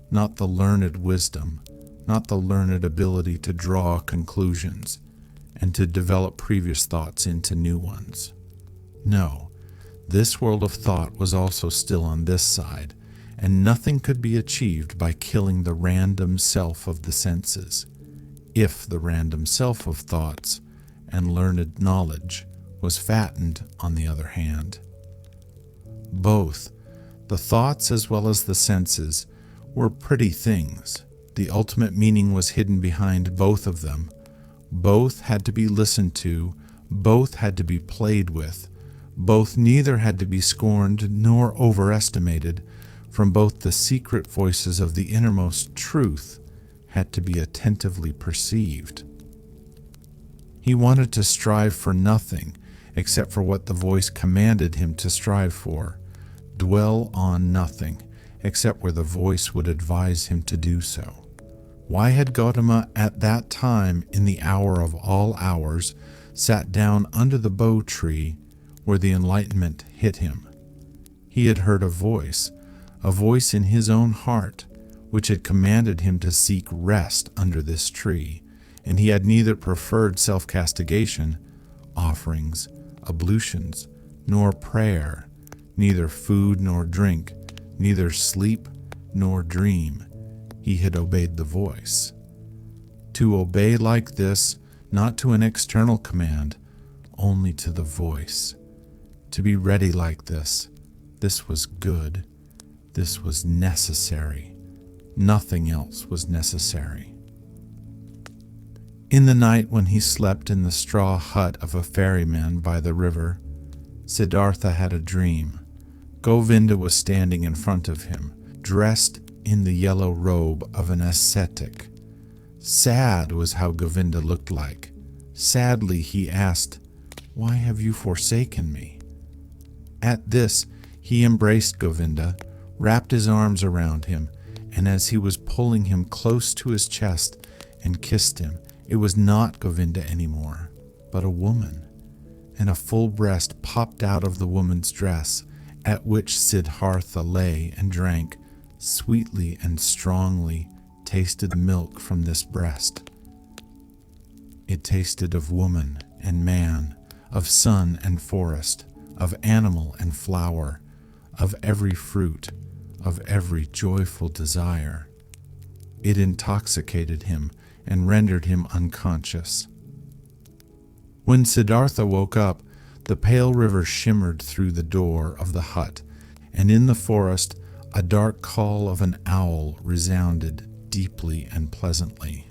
not the learned wisdom, not the learned ability to draw conclusions, and to develop previous thoughts into new ones. No, This world of thought was also still on this side, and nothing could be achieved by killing the random self of the senses, if the random self of thoughts and learned knowledge was fattened on the other hand. Both, the thoughts as well as the senses, were pretty things. The ultimate meaning was hidden behind both of them. Both had to be listened to, both had to be played with, both neither had to be scorned nor overestimated, from both the secret voices of the innermost truth had to be attentively perceived. He wanted to strive for nothing except for what the voice commanded him to strive for, dwell on nothing except where the voice would advise him to do so. Why had Gautama at that time, in the hour of all hours, sat down under the bo tree where the enlightenment hit him? He had heard a voice in his own heart, which had commanded him to seek rest under this tree, and he had neither preferred self-castigation, offerings, ablutions, nor prayer, neither food nor drink, neither sleep nor dream. He had obeyed the voice. To obey like this, not to an external command, only to the voice. To be ready like this was good. This was necessary. Nothing else was necessary. In the night when he slept in the straw hut of a ferryman by the river, Siddhartha had a dream. Govinda was standing in front of him, dressed in the yellow robe of an ascetic. Sad was how Govinda looked like. Sadly he asked, "Why have you forsaken me?" At this he embraced Govinda, wrapped his arms around him, and as he was pulling him close to his chest and kissed him, it was not Govinda anymore, but a woman, and a full breast popped out of the woman's dress, at which Siddhartha lay and drank, sweetly and strongly, tasted the milk from this breast. It tasted of woman and man, of sun and forest, of animal and flower, of every fruit, of every joyful desire. It intoxicated him and rendered him unconscious. When Siddhartha woke up, the pale river shimmered through the door of the hut, and in the forest a dark call of an owl resounded deeply and pleasantly.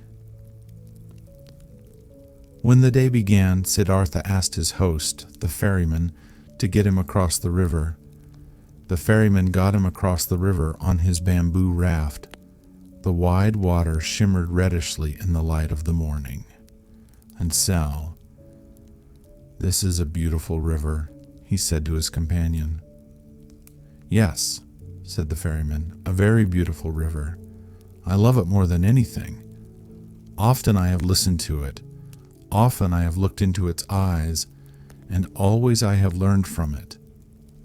When the day began, Siddhartha asked his host, the ferryman, to get him across the river. The ferryman got him across the river on his bamboo raft. The wide water shimmered reddishly in the light of the morning. And Sal, "This is a beautiful river," he said to his companion. "Yes," said the ferryman, "a very beautiful river. I love it more than anything. Often I have listened to it. Often I have looked into its eyes, and always I have learned from it.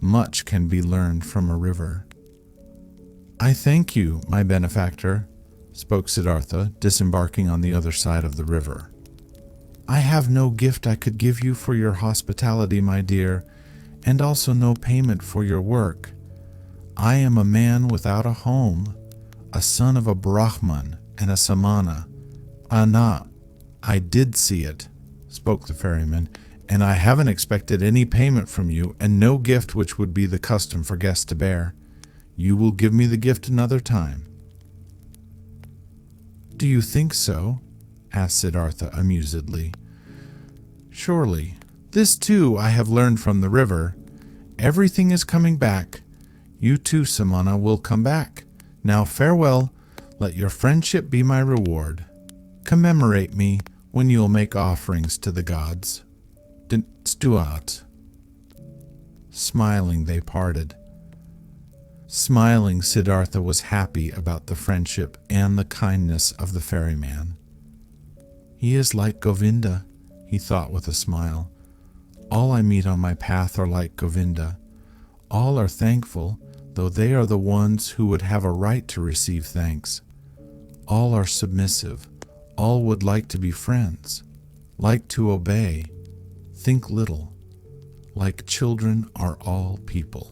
Much can be learned from a river." "I thank you, my benefactor," spoke Siddhartha, disembarking on the other side of the river. "I have no gift I could give you for your hospitality, my dear, and also no payment for your work. I am a man without a home, a son of a Brahman and a Samana. Anna, I did see it," spoke the ferryman, "and I haven't expected any payment from you, and no gift which would be the custom for guests to bear. You will give me the gift another time." "Do you think so?" asked Siddhartha amusedly. "Surely. This too I have learned from the river. Everything is coming back. You too, Samana, will come back. Now farewell. Let your friendship be my reward. Commemorate me when you will make offerings to the gods. Stuart." Smiling, they parted. Smiling, Siddhartha was happy about the friendship and the kindness of the ferryman. "He is like Govinda," he thought with a smile. "All I meet on my path are like Govinda. All are thankful, though they are the ones who would have a right to receive thanks. All are submissive. All would like to be friends, like to obey, think little. like children are all people.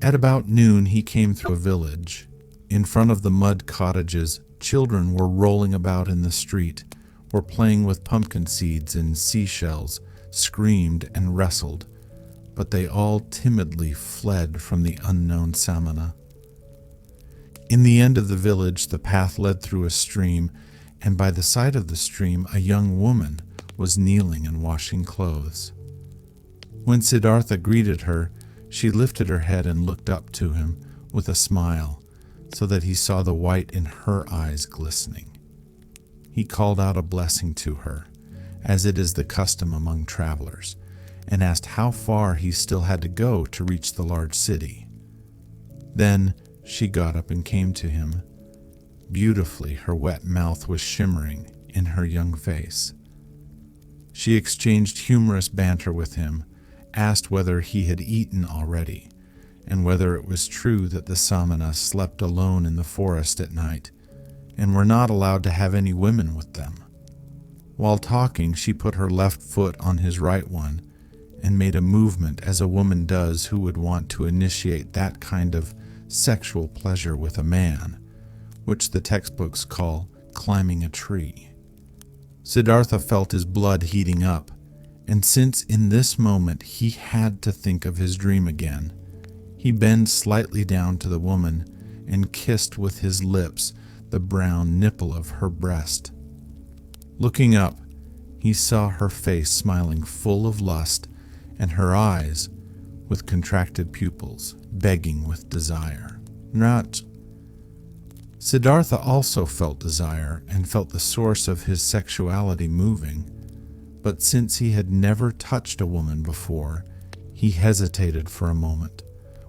At about noon he came through a village. In front of the mud cottages, children were rolling about in the street, were playing with pumpkin seeds and seashells, screamed and wrestled, but they all timidly fled from the unknown Samana. In the end of the village, the path led through a stream, and by the side of the stream a young woman was kneeling and washing clothes. When Siddhartha greeted her, she lifted her head and looked up to him with a smile, so that he saw the white in her eyes glistening. He called out a blessing to her, as it is the custom among travelers, and asked how far he still had to go to reach the large city. Then she got up and came to him. Beautifully, her wet mouth was shimmering in her young face. She exchanged humorous banter with him, asked whether he had eaten already, and whether it was true that the samana slept alone in the forest at night, and were not allowed to have any women with them. While talking, she put her left foot on his right one, and made a movement as a woman does who would want to initiate that kind of sexual pleasure with a man, which the textbooks call climbing a tree. Siddhartha felt his blood heating up, and since in this moment he had to think of his dream again, he bent slightly down to the woman and kissed with his lips the brown nipple of her breast. Looking up, he saw her face smiling full of lust, and her eyes, with contracted pupils, begging with desire. Not. Siddhartha also felt desire and felt the source of his sexuality moving, but since he had never touched a woman before, he hesitated for a moment,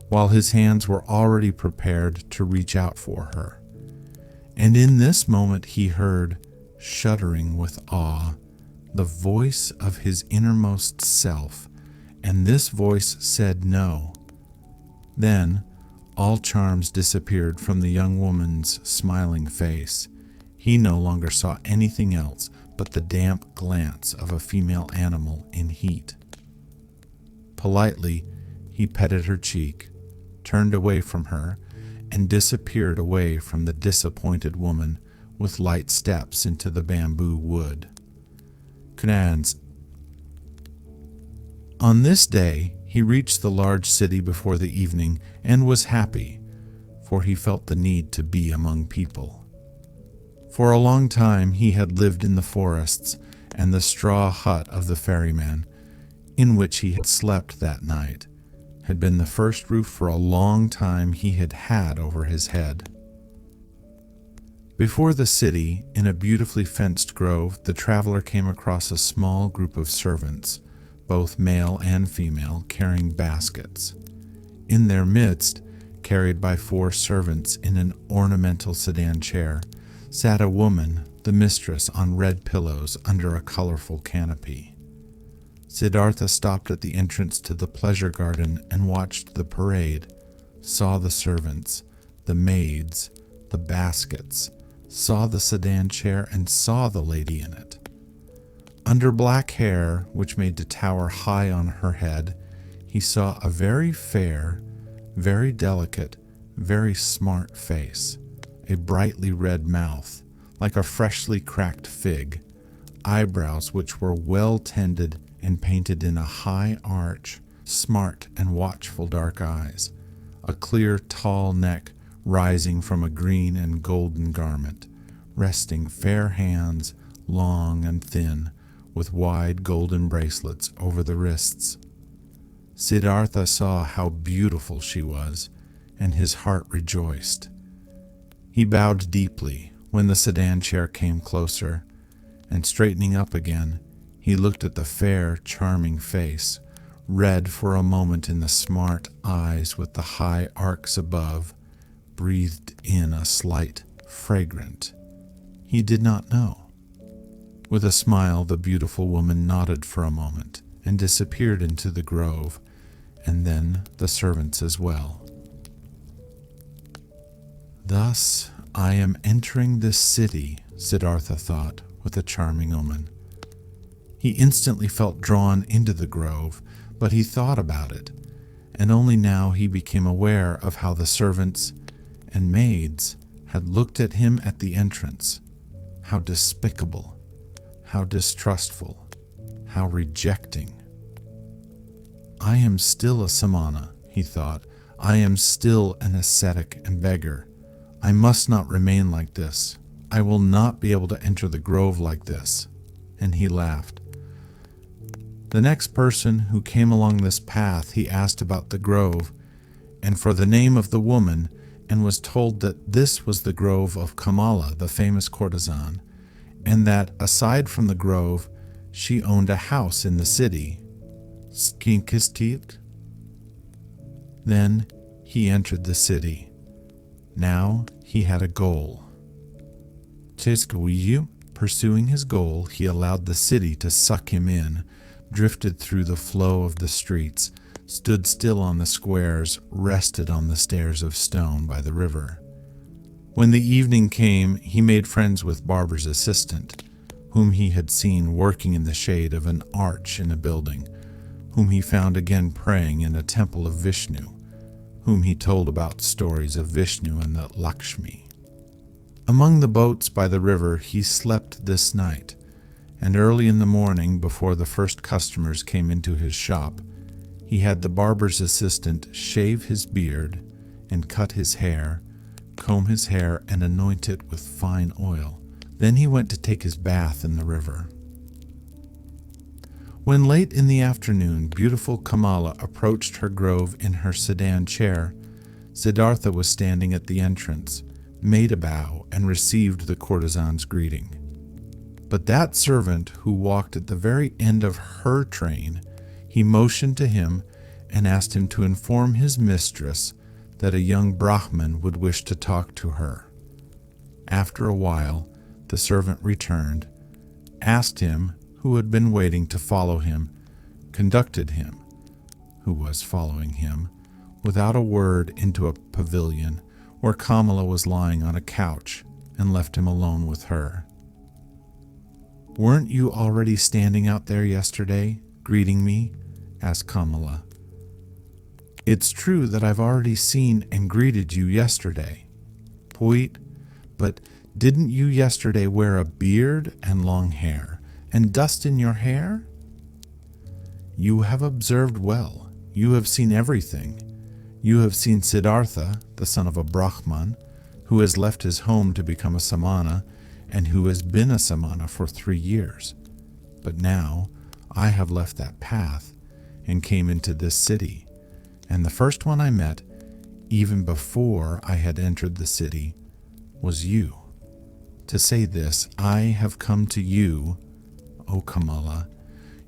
while his hands were already prepared to reach out for her. And in this moment he heard, shuddering with awe, the voice of his innermost self, and this voice said no. Then all charms disappeared from the young woman's smiling face. He no longer saw anything else but the damp glance of a female animal in heat. Politely, he petted her cheek, turned away from her, and disappeared away from the disappointed woman with light steps into the bamboo wood. Knans. On this day, he reached the large city before the evening and was happy, for he felt the need to be among people. For a long time he had lived in the forests and the straw hut of the ferryman, in which he had slept that night, had been the first roof for a long time he had had over his head. Before the city, in a beautifully fenced grove, the traveler came across a small group of servants, both male and female, carrying baskets. In their midst, carried by 4 servants in an ornamental sedan chair, sat a woman, the mistress, on red pillows under a colorful canopy. Siddhartha stopped at the entrance to the pleasure garden and watched the parade, saw the servants, the maids, the baskets, saw the sedan chair, and saw the lady in it. Under black hair, which made to tower high on her head, he saw a very fair, very delicate, very smart face, a brightly red mouth, like a freshly cracked fig, eyebrows which were well tended and painted in a high arch, smart and watchful dark eyes, a clear, tall neck rising from a green and golden garment, resting fair hands, long and thin, with wide golden bracelets over the wrists. Siddhartha saw how beautiful she was, and his heart rejoiced. He bowed deeply when the sedan chair came closer, and straightening up again, he looked at the fair, charming face, read for a moment in the smart eyes with the high arcs above, breathed in a slight, fragrant. He did not know. With a smile, the beautiful woman nodded for a moment and disappeared into the grove, and then the servants as well. Thus I am entering this city, Siddhartha thought, with a charming omen. He instantly felt drawn into the grove, but he thought about it, and only now he became aware of how the servants and maids had looked at him at the entrance. How despicable, how distrustful, how rejecting. I am still a samana, he thought. I am still an ascetic and beggar. I must not remain like this. I will not be able to enter the grove like this. And he laughed. The next person who came along this path, he asked about the grove, and for the name of the woman, and was told that this was the grove of Kamala, the famous courtesan, and that aside from the grove, she owned a house in the city. Skinkistit. Then he entered the city. Now he had a goal. Tiskawiyu, pursuing his goal, he allowed the city to suck him in, drifted through the flow of the streets, stood still on the squares, rested on the stairs of stone by the river. When the evening came, he made friends with Barber's assistant, whom he had seen working in the shade of an arch in a building, whom he found again praying in a temple of Vishnu, whom he told about stories of Vishnu and the Lakshmi. Among the boats by the river he slept this night, and early in the morning, before the first customers came into his shop, he had the barber's assistant shave his beard and cut his hair, comb his hair, and anoint it with fine oil. Then he went to take his bath in the river. When late in the afternoon beautiful Kamala approached her grove in her sedan chair, Siddhartha was standing at the entrance, made a bow, and received the courtesan's greeting. But that servant who walked at the very end of her train, he motioned to him and asked him to inform his mistress that a young Brahmin would wish to talk to her. After a while, the servant returned, asked him who had been waiting to follow him, conducted him, who was following him, without a word into a pavilion where Kamala was lying on a couch, and left him alone with her. "Weren't you already standing out there yesterday, greeting me?" asked Kamala. "It's true that I've already seen and greeted you yesterday, Poet, but didn't you yesterday wear a beard and long hair, and dust in your hair? You have observed well. You have seen everything. You have seen Siddhartha, the son of a Brahman, who has left his home to become a samana, and who has been a samana for 3 years. But now I have left that path and came into this city, and the first one I met, even before I had entered the city, was you. To say this, I have come to you, O Kamala.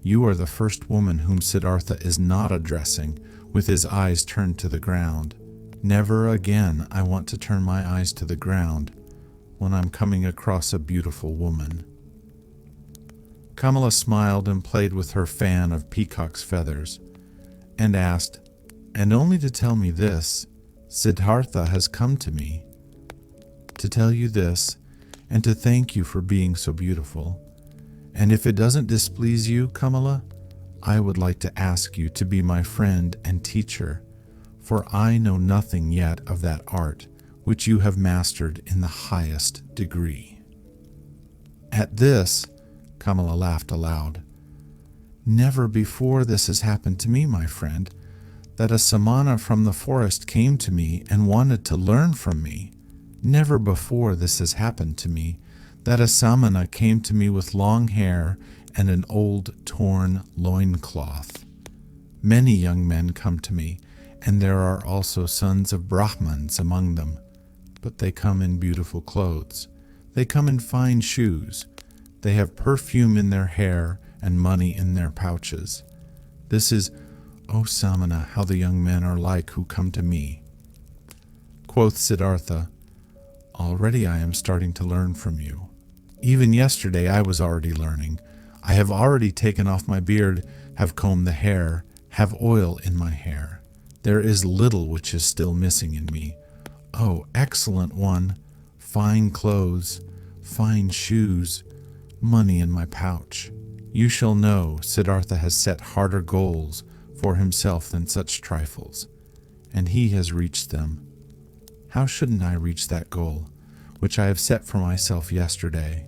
You are the first woman whom Siddhartha is not addressing, with his eyes turned to the ground. Never again I want to turn my eyes to the ground when I'm coming across a beautiful woman." Kamala smiled and played with her fan of peacock's feathers, and asked, "And only to tell me this, Siddhartha has come to me to tell you this, and to thank you for being so beautiful. And if it doesn't displease you, Kamala, I would like to ask you to be my friend and teacher, for I know nothing yet of that art which you have mastered in the highest degree." At this, Kamala laughed aloud. "Never before this has happened to me, my friend, that a samana from the forest came to me and wanted to learn from me. Never before this has happened to me, that a samana came to me with long hair and an old torn loincloth. Many young men come to me, and there are also sons of Brahmans among them, but they come in beautiful clothes. They come in fine shoes. They have perfume in their hair and money in their pouches. This is, O Samana, how the young men are like who come to me." Quoth Siddhartha, "Already I am starting to learn from you. Even yesterday I was already learning. I have already taken off my beard, have combed the hair, have oil in my hair. There is little which is still missing in me. Oh, excellent one, fine clothes, fine shoes, money in my pouch. You shall know Siddhartha has set harder goals for himself than such trifles, and he has reached them. How shouldn't I reach that goal, which I have set for myself yesterday,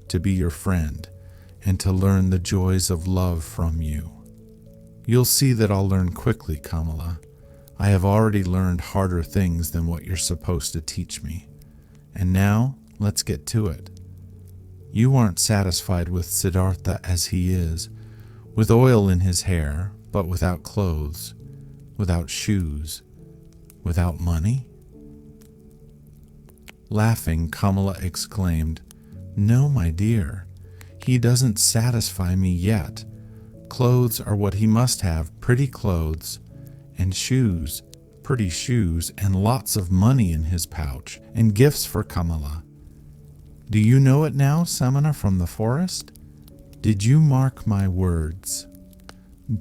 to be your friend, and to learn the joys of love from you? You'll see that I'll learn quickly, Kamala. I have already learned harder things than what you're supposed to teach me. And now, let's get to it. You aren't satisfied with Siddhartha as he is, with oil in his hair, but without clothes, without shoes, without money? Laughing, Kamala exclaimed, "No, my dear, he doesn't satisfy me yet. Clothes are what he must have, pretty clothes, and shoes, pretty shoes, and lots of money in his pouch, and gifts for Kamala. Do you know it now, Samana from the forest? Did you mark my words?"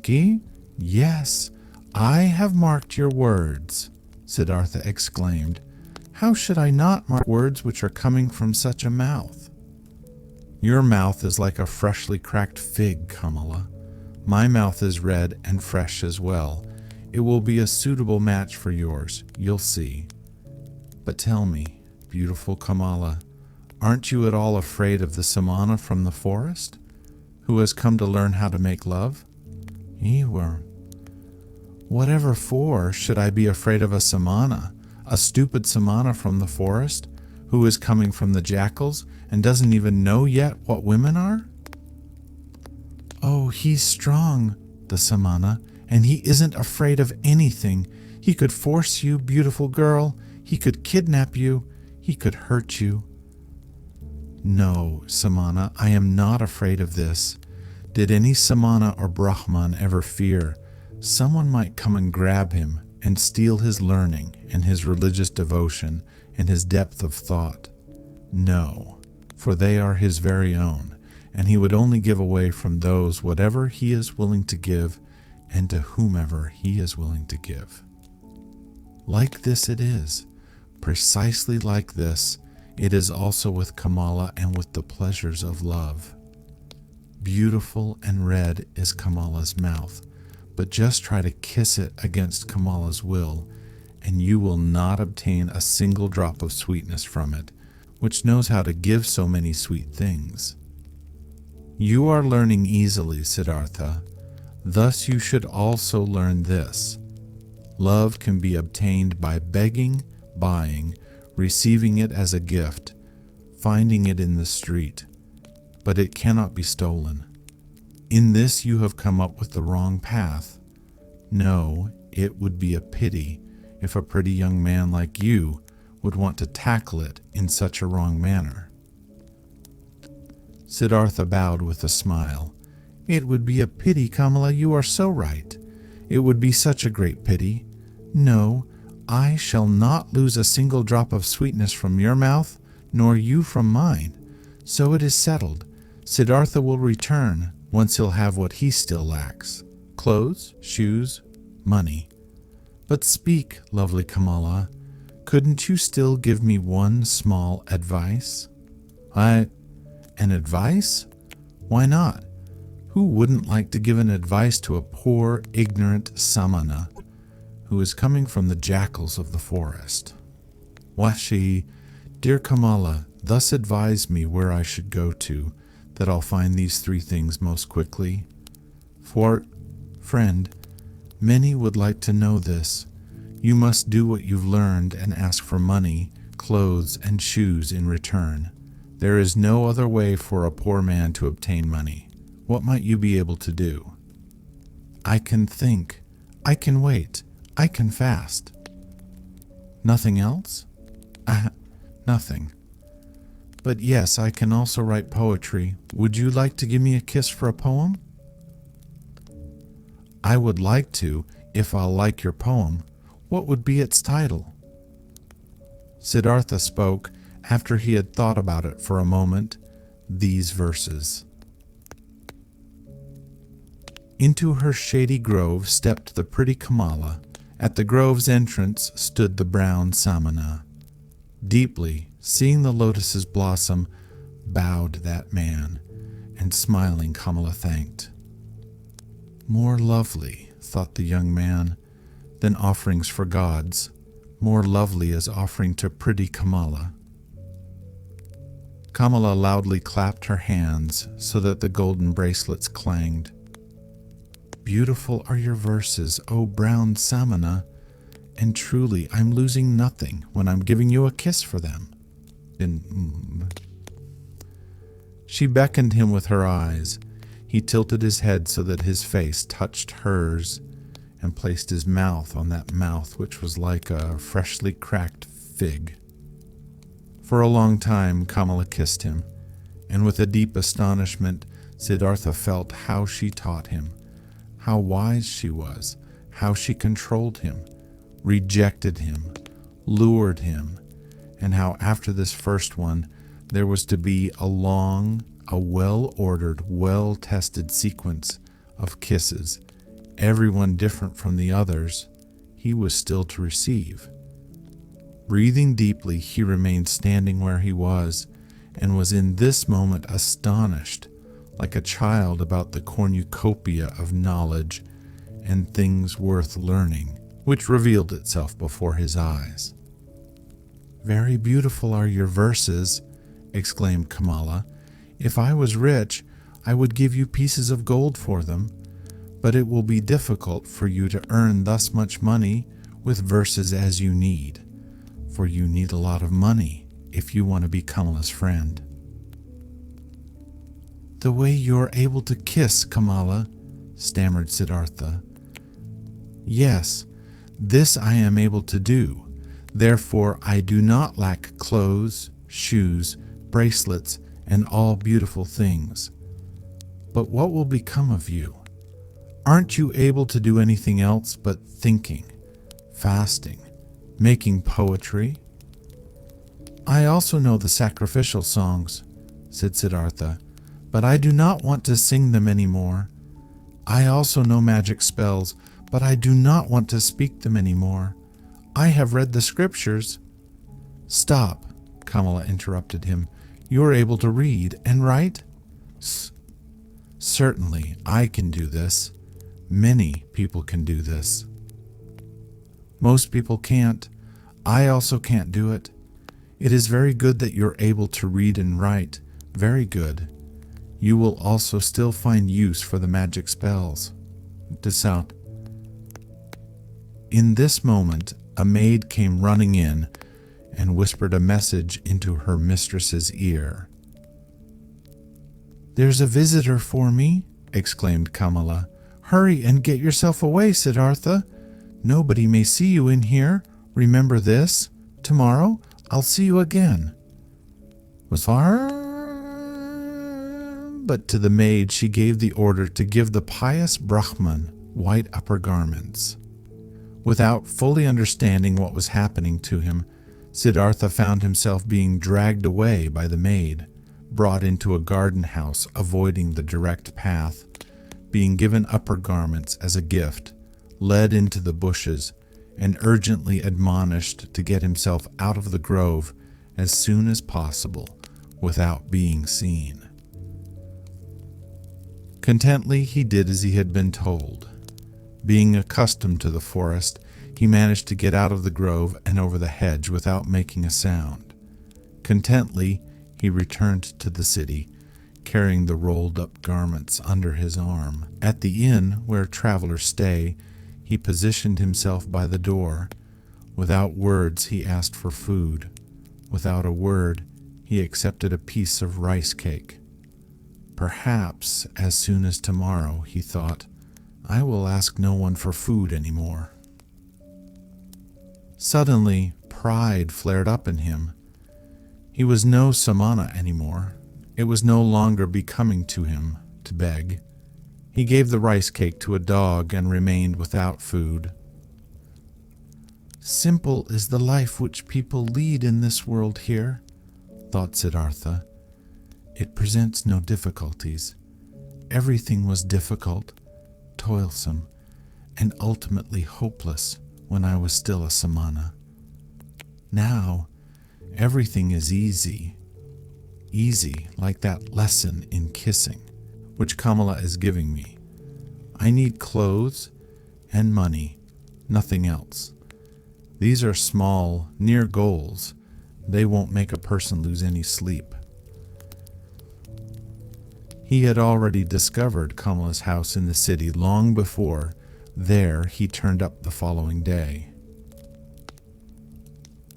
"Gi? Yes, I have marked your words," Siddhartha exclaimed. "How should I not mark words which are coming from such a mouth?" "Your mouth is like a freshly cracked fig, Kamala. My mouth is red and fresh as well. It will be a suitable match for yours, you'll see. But tell me, beautiful Kamala, aren't you at all afraid of the Samana from the forest, who has come to learn how to make love?" "Ewer, whatever for should I be afraid of a Samana, a stupid Samana from the forest, who is coming from the jackals and doesn't even know yet what women are?" "Oh, he's strong, the Samana, and he isn't afraid of anything. He could force you, beautiful girl. He could kidnap you. He could hurt you." "No, Samana, I am not afraid of this. Did any Samana or Brahman ever fear someone might come and grab him and steal his learning and his religious devotion and his depth of thought? No, for they are his very own, and he would only give away from those whatever he is willing to give and to whomever he is willing to give. Like this it is, precisely like this, it is also with Kamala and with the pleasures of love. Beautiful and red is Kamala's mouth, but just try to kiss it against Kamala's will, and you will not obtain a single drop of sweetness from it, which knows how to give so many sweet things. You are learning easily, Siddhartha. Thus you should also learn this. Love can be obtained by begging, buying, receiving it as a gift, finding it in the street, but it cannot be stolen. In this you have come up with the wrong path. No, it would be a pity if a pretty young man like you would want to tackle it in such a wrong manner. Siddhartha bowed with a smile. "It would be a pity, Kamala, you are so right. It would be such a great pity. No, I shall not lose a single drop of sweetness from your mouth, nor you from mine. So it is settled. Siddhartha will return once he'll have what he still lacks: clothes, shoes, money. But speak, lovely Kamala, couldn't you still give me one small advice?" An advice? Why not? Who wouldn't like to give an advice to a poor, ignorant Samana who is coming from the jackals of the forest? Washi, dear Kamala, thus advise me where I should go to, that I'll find these three things most quickly. For, friend, many would like to know this. You must do what you've learned and ask for money, clothes, and shoes in return. There is no other way for a poor man to obtain money. What might you be able to do? I can think. I can wait. I can fast. Nothing else? Nothing. But yes, I can also write poetry. Would you like to give me a kiss for a poem? I would like to, if I'll like your poem. What would be its title? Siddhartha spoke, after he had thought about it for a moment, these verses. Into her shady grove stepped the pretty Kamala. At the grove's entrance stood the brown Samana. Deeply, seeing the lotus's blossom, bowed that man, and smiling, Kamala thanked. More lovely, thought the young man, than offerings for gods, more lovely as offering to pretty Kamala. Kamala loudly clapped her hands so that the golden bracelets clanged. Beautiful are your verses, O brown Samana, and truly I'm losing nothing when I'm giving you a kiss for them. She beckoned him with her eyes. He tilted his head so that his face touched hers and placed his mouth on that mouth which was like a freshly cracked fig. For a long time Kamala kissed him, and with a deep astonishment Siddhartha felt how she taught him, how wise she was, how she controlled him, rejected him, lured him, and how after this first one there was to be a well-ordered, well-tested sequence of kisses, everyone different from the others, he was still to receive. Breathing deeply, he remained standing where he was, and was in this moment astonished, like a child about the cornucopia of knowledge and things worth learning, which revealed itself before his eyes. Very beautiful are your verses, exclaimed Kamala. If I was rich, I would give you pieces of gold for them, but it will be difficult for you to earn thus much money with verses as you need, for you need a lot of money if you want to be Kamala's friend. The way you're able to kiss, Kamala, stammered Siddhartha. Yes, this I am able to do. Therefore I do not lack clothes, shoes, bracelets, and all beautiful things. But what will become of you? Aren't you able to do anything else but thinking, fasting, making poetry? I also know the sacrificial songs, said Siddhartha, but I do not want to sing them anymore. I also know magic spells, but I do not want to speak them anymore. I have read the scriptures. Stop, Kamala interrupted him. You are able to read and write? Certainly, I can do this. Many people can do this. Most people can't. I also can't do it. It is very good that you're able to read and write. Very good. You will also still find use for the magic spells. Desout. In this moment, a maid came running in and whispered a message into her mistress's ear. There's a visitor for me, exclaimed Kamala. Hurry and get yourself away, Siddhartha. Nobody may see you in here. Remember this. Tomorrow I'll see you again. Was far? But to the maid she gave the order to give the pious Brahman white upper garments. Without fully understanding what was happening to him, Siddhartha found himself being dragged away by the maid, brought into a garden house avoiding the direct path, being given upper garments as a gift, led into the bushes, and urgently admonished to get himself out of the grove as soon as possible without being seen. Contently he did as he had been told. Being accustomed to the forest, he managed to get out of the grove and over the hedge without making a sound. Contently, he returned to the city, carrying the rolled-up garments under his arm. At the inn where travelers stay, he positioned himself by the door. Without words, he asked for food. Without a word, he accepted a piece of rice cake. Perhaps, as soon as tomorrow, he thought, I will ask no one for food anymore. Suddenly, pride flared up in him. He was no samana anymore. It was no longer becoming to him to beg. He gave the rice cake to a dog and remained without food. Simple is the life which people lead in this world here, thought Siddhartha. It presents no difficulties. Everything was difficult, toilsome, and ultimately hopeless when I was still a samana. Now, everything is easy, easy like that lesson in kissing, which Kamala is giving me. I need clothes and money, nothing else. These are small, near goals. They won't make a person lose any sleep. He had already discovered Kamala's house in the city long before. There he turned up the following day.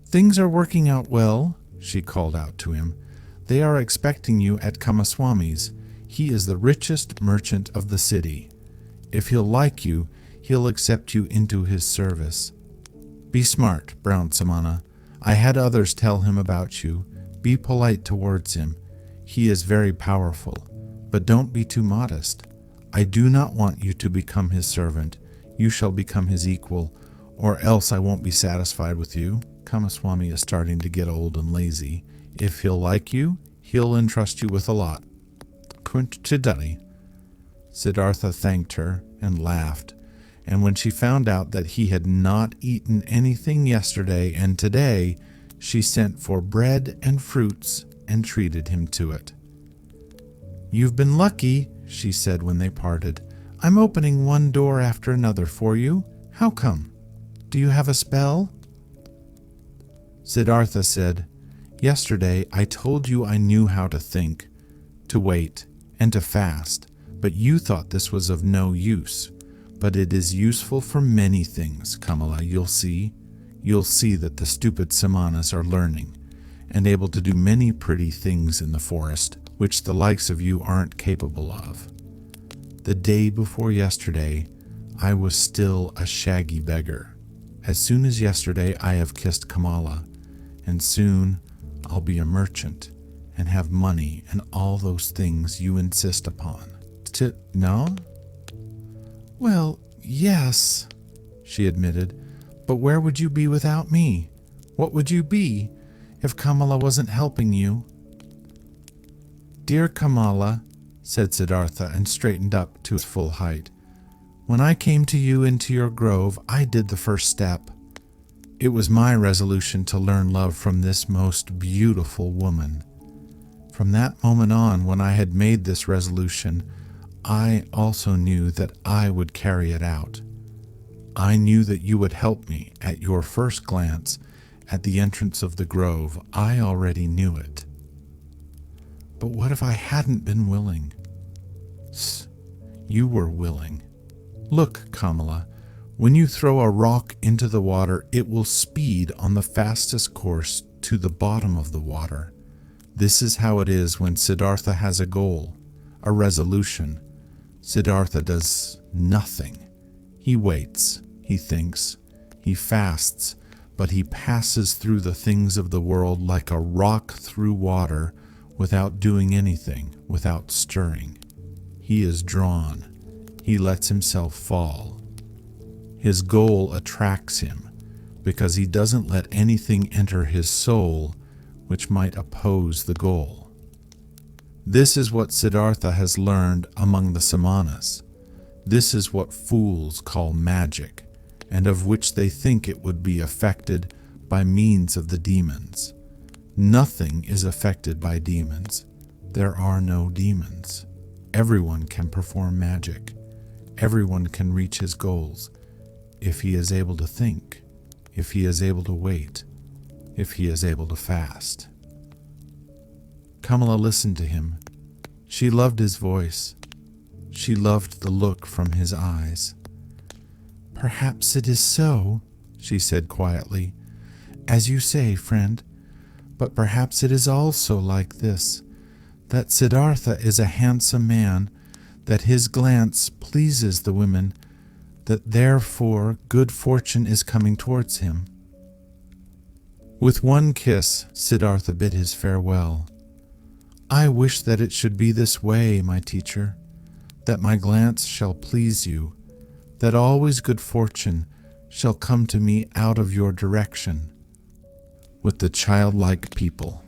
"Things are working out well," she called out to him. "They are expecting you at Kamaswami's. He is the richest merchant of the city. If he'll like you, he'll accept you into his service. Be smart, Brown Samana. I had others tell him about you. Be polite towards him. He is very powerful, but don't be too modest. I do not want you to become his servant. You shall become his equal, or else I won't be satisfied with you. Kamaswami is starting to get old and lazy. If he'll like you, he'll entrust you with a lot." Kunchidari. Siddhartha thanked her and laughed, and when she found out that he had not eaten anything yesterday and today, she sent for bread and fruits and treated him to it. "You've been lucky," she said when they parted. "I'm opening one door after another for you. How come? Do you have a spell?" Siddhartha said, "Yesterday I told you I knew how to think, to wait, and to fast, but you thought this was of no use. But it is useful for many things, Kamala, you'll see. You'll see that the stupid samanas are learning, and able to do many pretty things in the forest, which the likes of you aren't capable of. The day before yesterday, I was still a shaggy beggar. As soon as yesterday, I have kissed Kamala, and soon I'll be a merchant and have money and all those things you insist upon. No? Well, yes, she admitted, but where would you be without me? What would you be if Kamala wasn't helping you?" "Dear Kamala," said Siddhartha and straightened up to his full height, "when I came to you into your grove, I did the first step. It was my resolution to learn love from this most beautiful woman. From that moment on, when I had made this resolution, I also knew that I would carry it out. I knew that you would help me at your first glance at the entrance of the grove. I already knew it. But what if I hadn't been willing? You were willing. Look, Kamala, when you throw a rock into the water, it will speed on the fastest course to the bottom of the water. This is how it is when Siddhartha has a goal, a resolution. Siddhartha does nothing. He waits, he thinks, he fasts, but he passes through the things of the world like a rock through water without doing anything, without stirring. He is drawn. He lets himself fall. His goal attracts him because he doesn't let anything enter his soul which might oppose the goal. This is what Siddhartha has learned among the samanas. This is what fools call magic, and of which they think it would be affected by means of the demons. Nothing is affected by demons. There are no demons. Everyone can perform magic. Everyone can reach his goals, if he is able to think, if he is able to wait, if he is able to fast." Kamala listened to him. She loved his voice. She loved the look from his eyes. "Perhaps it is so," she said quietly, "as you say, friend, but perhaps it is also like this, that Siddhartha is a handsome man, that his glance pleases the women, that therefore good fortune is coming towards him." With one kiss, Siddhartha bid his farewell. "I wish that it should be this way, my teacher, that my glance shall please you, that always good fortune shall come to me out of your direction." With the childlike people,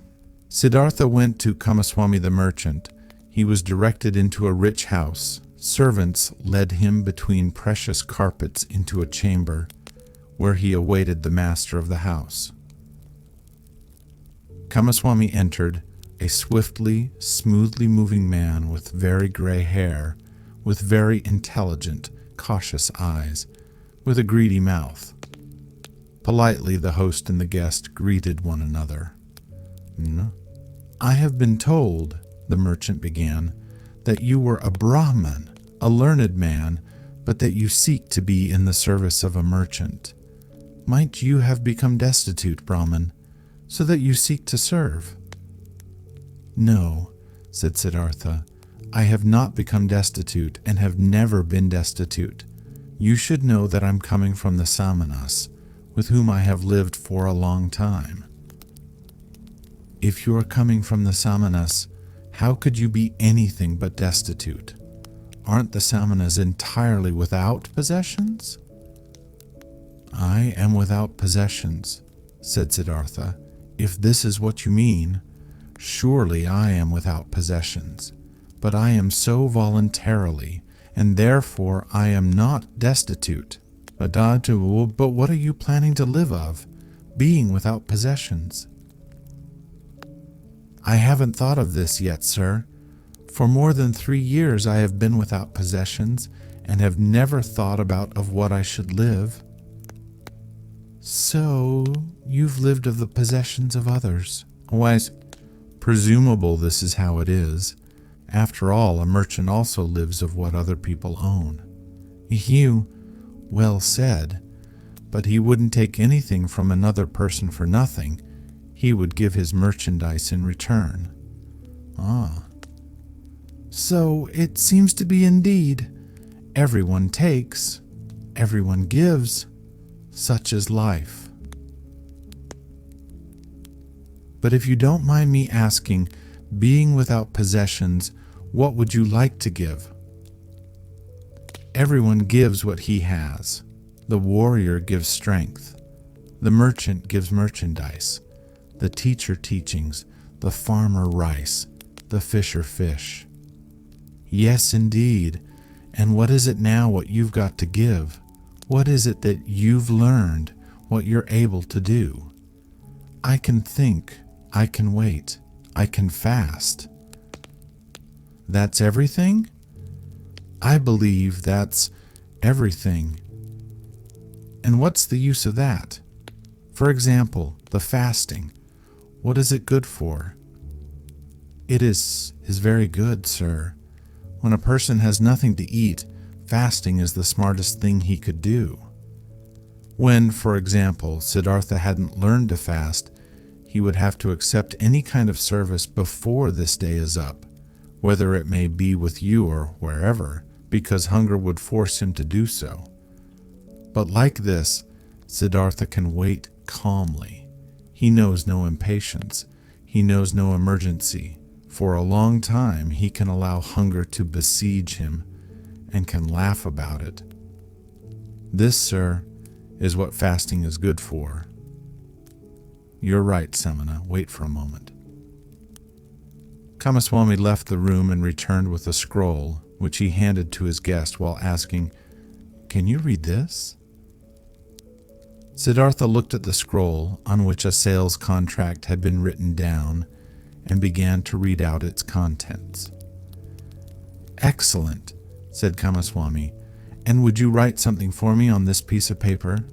Siddhartha went to Kamaswami the merchant. He was directed into a rich house. Servants led him between precious carpets into a chamber, where he awaited the master of the house. Kamaswami entered, a swiftly, smoothly moving man with very gray hair, with very intelligent, cautious eyes, with a greedy mouth. Politely the host and the guest greeted one another. "I have been told," the merchant began, "that you were a Brahmin, a learned man, but that you seek to be in the service of a merchant. Might you have become destitute, Brahmin, so that you seek to serve?" "No," said Siddhartha, "I have not become destitute and have never been destitute. You should know that I'm coming from the Samanas, with whom I have lived for a long time." "If you are coming from the Samanas, how could you be anything but destitute? Aren't the Samanas entirely without possessions?" "I am without possessions," said Siddhartha. "If this is what you mean, surely I am without possessions, but I am so voluntarily, and therefore I am not destitute. But what are you planning to live of, being without possessions?" "I haven't thought of this yet, sir. For more than 3 years I have been without possessions and have never thought about of what I should live." "So you've lived of the possessions of others." "Why, it's presumable this is how it is. After all, a merchant also lives of what other people own." "Well said. But he wouldn't take anything from another person for nothing. He would give his merchandise in return." "Ah. So it seems to be indeed. Everyone takes, everyone gives. Such is life." "But if you don't mind me asking, being without possessions, what would you like to give?" "Everyone gives what he has. The warrior gives strength. The merchant gives merchandise. The teacher teachings. The farmer rice. The fisher fish." "Yes, indeed. And what is it now what you've got to give? What is it that you've learned, what you're able to do?" "I can think. I can wait. I can fast." "That's everything?" "I believe that's everything." "And what's the use of that? For example, the fasting. What is it good for?" "It is very good, sir. When a person has nothing to eat, fasting is the smartest thing he could do." When, for example, Siddhartha hadn't learned to fast, he would have to accept any kind of service before this day is up, whether it may be with you or wherever, because hunger would force him to do so. But like this, Siddhartha can wait calmly. He knows no impatience. He knows no emergency. For a long time he can allow hunger to besiege him and can laugh about it. This, sir, is what fasting is good for. "You're right, Samana. Wait for a moment." Kamaswami left the room and returned with a scroll, which he handed to his guest while asking, "Can you read this?" Siddhartha looked at the scroll, on which a sales contract had been written down, and began to read out its contents. "Excellent," said Kamaswami. "And would you write something for me on this piece of paper?"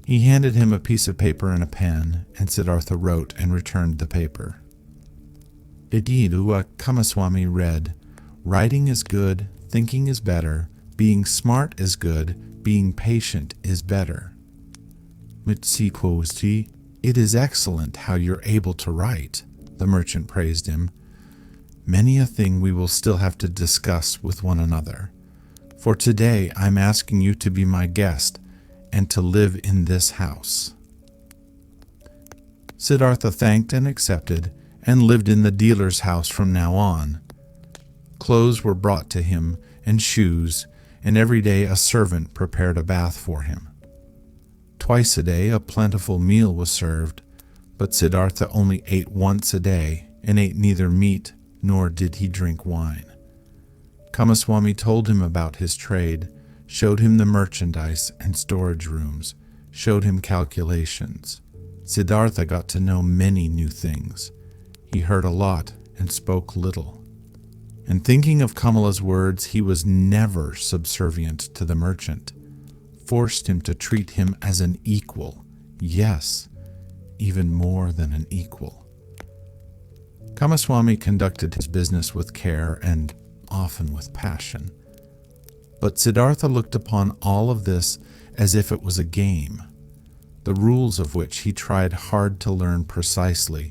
He handed him a piece of paper and a pen, and Siddhartha wrote and returned the paper. Kamaswami read, "Writing is good, thinking is better, being smart is good, being patient is better." "Mitsikwosti, it is excellent how you're able to write," the merchant praised him. "Many a thing we will still have to discuss with one another. For today I'm asking you to be my guest and to live in this house." Siddhartha thanked and accepted, and lived in the dealer's house from now on. Clothes were brought to him, and shoes, and every day a servant prepared a bath for him. Twice a day a plentiful meal was served, but Siddhartha only ate once a day, and ate neither meat nor did he drink wine. Kamaswami told him about his trade, showed him the merchandise and storage rooms, showed him calculations. Siddhartha got to know many new things. He heard a lot and spoke little. And thinking of Kamala's words, he was never subservient to the merchant, forced him to treat him as an equal, yes, even more than an equal. Kamaswami conducted his business with care and often with passion. But Siddhartha looked upon all of this as if it was a game, the rules of which he tried hard to learn precisely,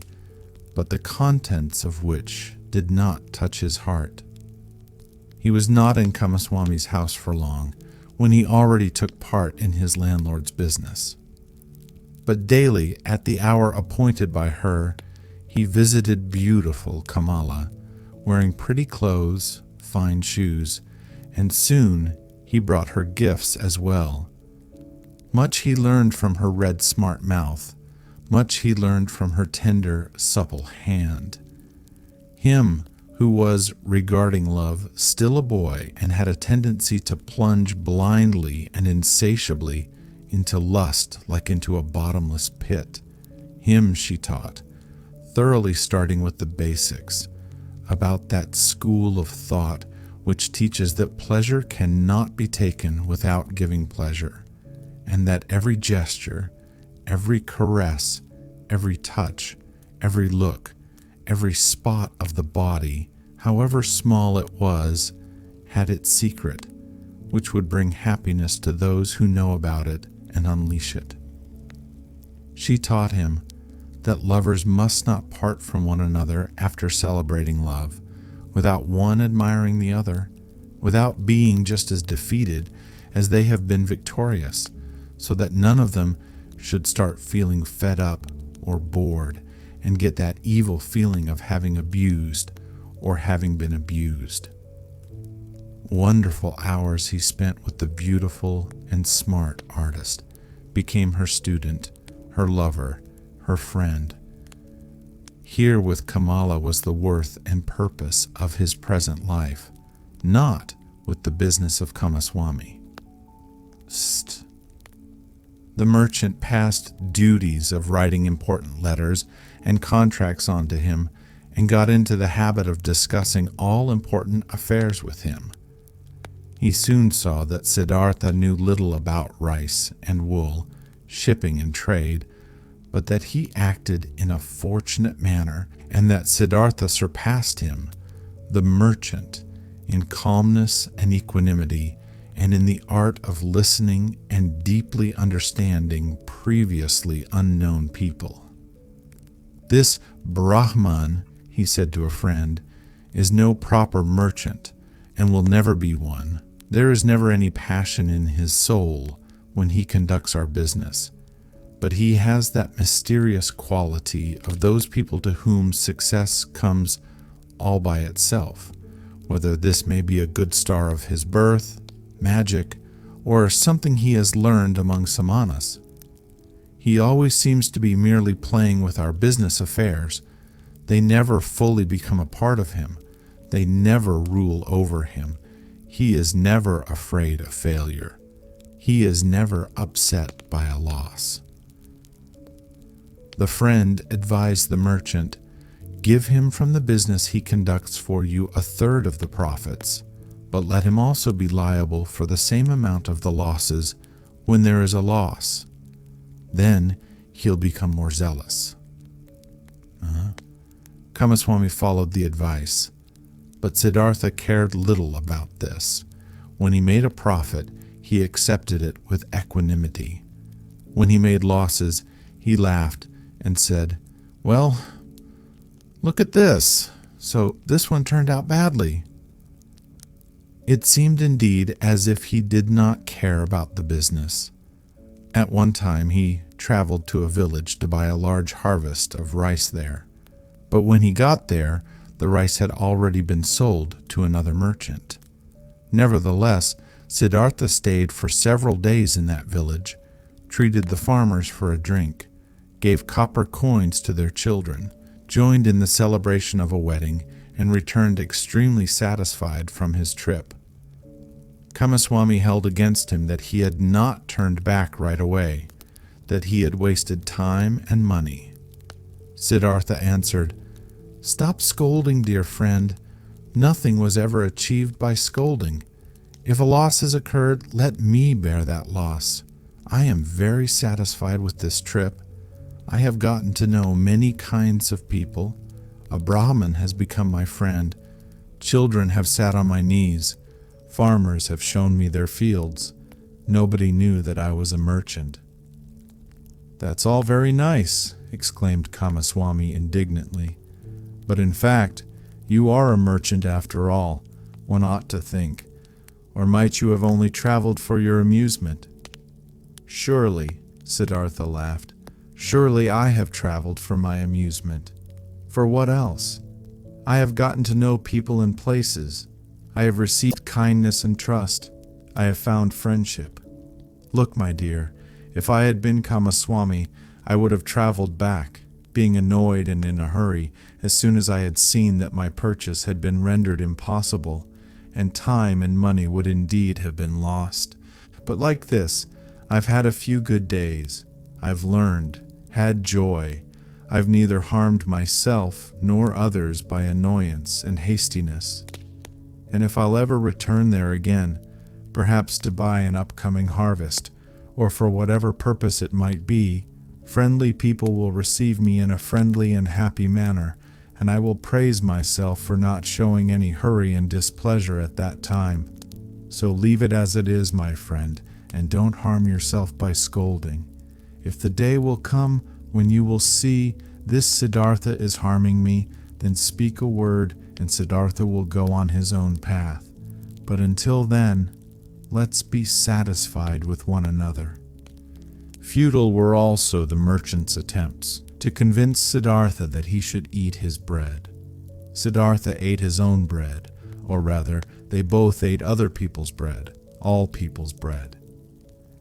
but the contents of which did not touch his heart. He was not in Kamaswami's house for long, when he already took part in his landlord's business. But daily, at the hour appointed by her, he visited beautiful Kamala, wearing pretty clothes, fine shoes, and soon he brought her gifts as well. Much he learned from her red, smart mouth. Much he learned from her tender, supple hand. Him who was, regarding love, still a boy and had a tendency to plunge blindly and insatiably into lust like into a bottomless pit. Him she taught, thoroughly starting with the basics, about that school of thought which teaches that pleasure cannot be taken without giving pleasure, and that every gesture, every caress, every touch, every look, every spot of the body, however small it was, had its secret, which would bring happiness to those who know about it and unleash it. She taught him that lovers must not part from one another after celebrating love, without one admiring the other, without being just as defeated as they have been victorious, so that none of them should start feeling fed up or bored and get that evil feeling of having abused or having been abused. Wonderful hours he spent with the beautiful and smart artist, became her student, her lover, her friend. Here with Kamala was the worth and purpose of his present life, not with the business of Kamaswami. St. The merchant passed duties of writing important letters and contracts on to him, and got into the habit of discussing all important affairs with him. He soon saw that Siddhartha knew little about rice and wool, shipping and trade, but that he acted in a fortunate manner, and that Siddhartha surpassed him, the merchant, in calmness and equanimity, and in the art of listening and deeply understanding previously unknown people. This Brahman, he said to a friend, is no proper merchant, and will never be one. There is never any passion in his soul when he conducts our business, but he has that mysterious quality of those people to whom success comes all by itself, whether this may be a good star of his birth, magic, or something he has learned among samanas. He always seems to be merely playing with our business affairs. They never fully become a part of him. They never rule over him. He is never afraid of failure. He is never upset by a loss. The friend advised the merchant, "Give him from the business he conducts for you a third of the profits, but let him also be liable for the same amount of the losses when there is a loss. Then he'll become more zealous." Kamaswami followed the advice, but Siddhartha cared little about this. When he made a profit, he accepted it with equanimity. When he made losses, he laughed and said, "Well, look at this. So this one turned out badly." It seemed indeed as if he did not care about the business. At one time he traveled to a village to buy a large harvest of rice there. But when he got there, the rice had already been sold to another merchant. Nevertheless, Siddhartha stayed for several days in that village, treated the farmers for a drink, gave copper coins to their children, joined in the celebration of a wedding, and returned extremely satisfied from his trip. Kamaswami held against him that he had not turned back right away, that he had wasted time and money. Siddhartha answered, "Stop scolding, dear friend. Nothing was ever achieved by scolding. If a loss has occurred, let me bear that loss. I am very satisfied with this trip. I have gotten to know many kinds of people. A Brahmin has become my friend. Children have sat on my knees. Farmers have shown me their fields. Nobody knew that I was a merchant." "That's all very nice," exclaimed Kamaswami indignantly. "But in fact, you are a merchant after all, one ought to think. Or might you have only traveled for your amusement?" "Surely," Siddhartha laughed, "surely I have traveled for my amusement. For what else? I have gotten to know people and places. I have received kindness and trust. I have found friendship. Look, my dear, if I had been Kamaswami, I would have traveled back, being annoyed and in a hurry, as soon as I had seen that my purchase had been rendered impossible, and time and money would indeed have been lost. But like this, I've had a few good days. I've learned, had joy. I've neither harmed myself nor others by annoyance and hastiness. And if I'll ever return there again, perhaps to buy an upcoming harvest, or for whatever purpose it might be, friendly people will receive me in a friendly and happy manner, and I will praise myself for not showing any hurry and displeasure at that time. So leave it as it is, my friend, and don't harm yourself by scolding. If the day will come when you will see this Siddhartha is harming me, then speak a word and Siddhartha will go on his own path. But until then, let's be satisfied with one another." Futile were also the merchant's attempts to convince Siddhartha that he should eat his bread. Siddhartha ate his own bread, or rather, they both ate other people's bread, all people's bread.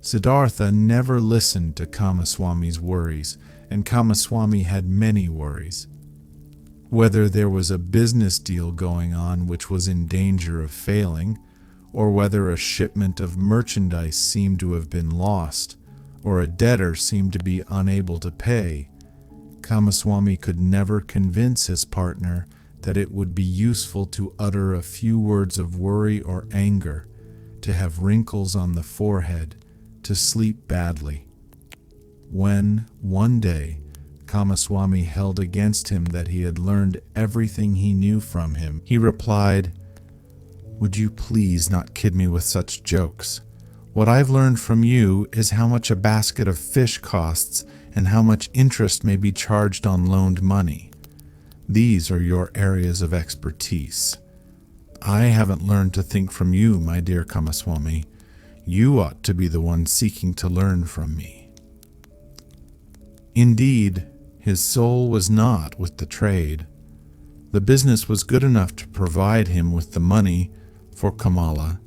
Siddhartha never listened to Kamaswami's worries, and Kamaswami had many worries. Whether there was a business deal going on which was in danger of failing, or whether a shipment of merchandise seemed to have been lost, or a debtor seemed to be unable to pay, Kamaswami could never convince his partner that it would be useful to utter a few words of worry or anger, to have wrinkles on the forehead, to sleep badly. When, one day, Kamaswami held against him that he had learned everything he knew from him, he replied, "Would you please not kid me with such jokes? What I've learned from you is how much a basket of fish costs and how much interest may be charged on loaned money. These are your areas of expertise. I haven't learned to think from you, my dear Kamaswami. You ought to be the one seeking to learn from me." Indeed, his soul was not with the trade. The business was good enough to provide him with the money for Kamala,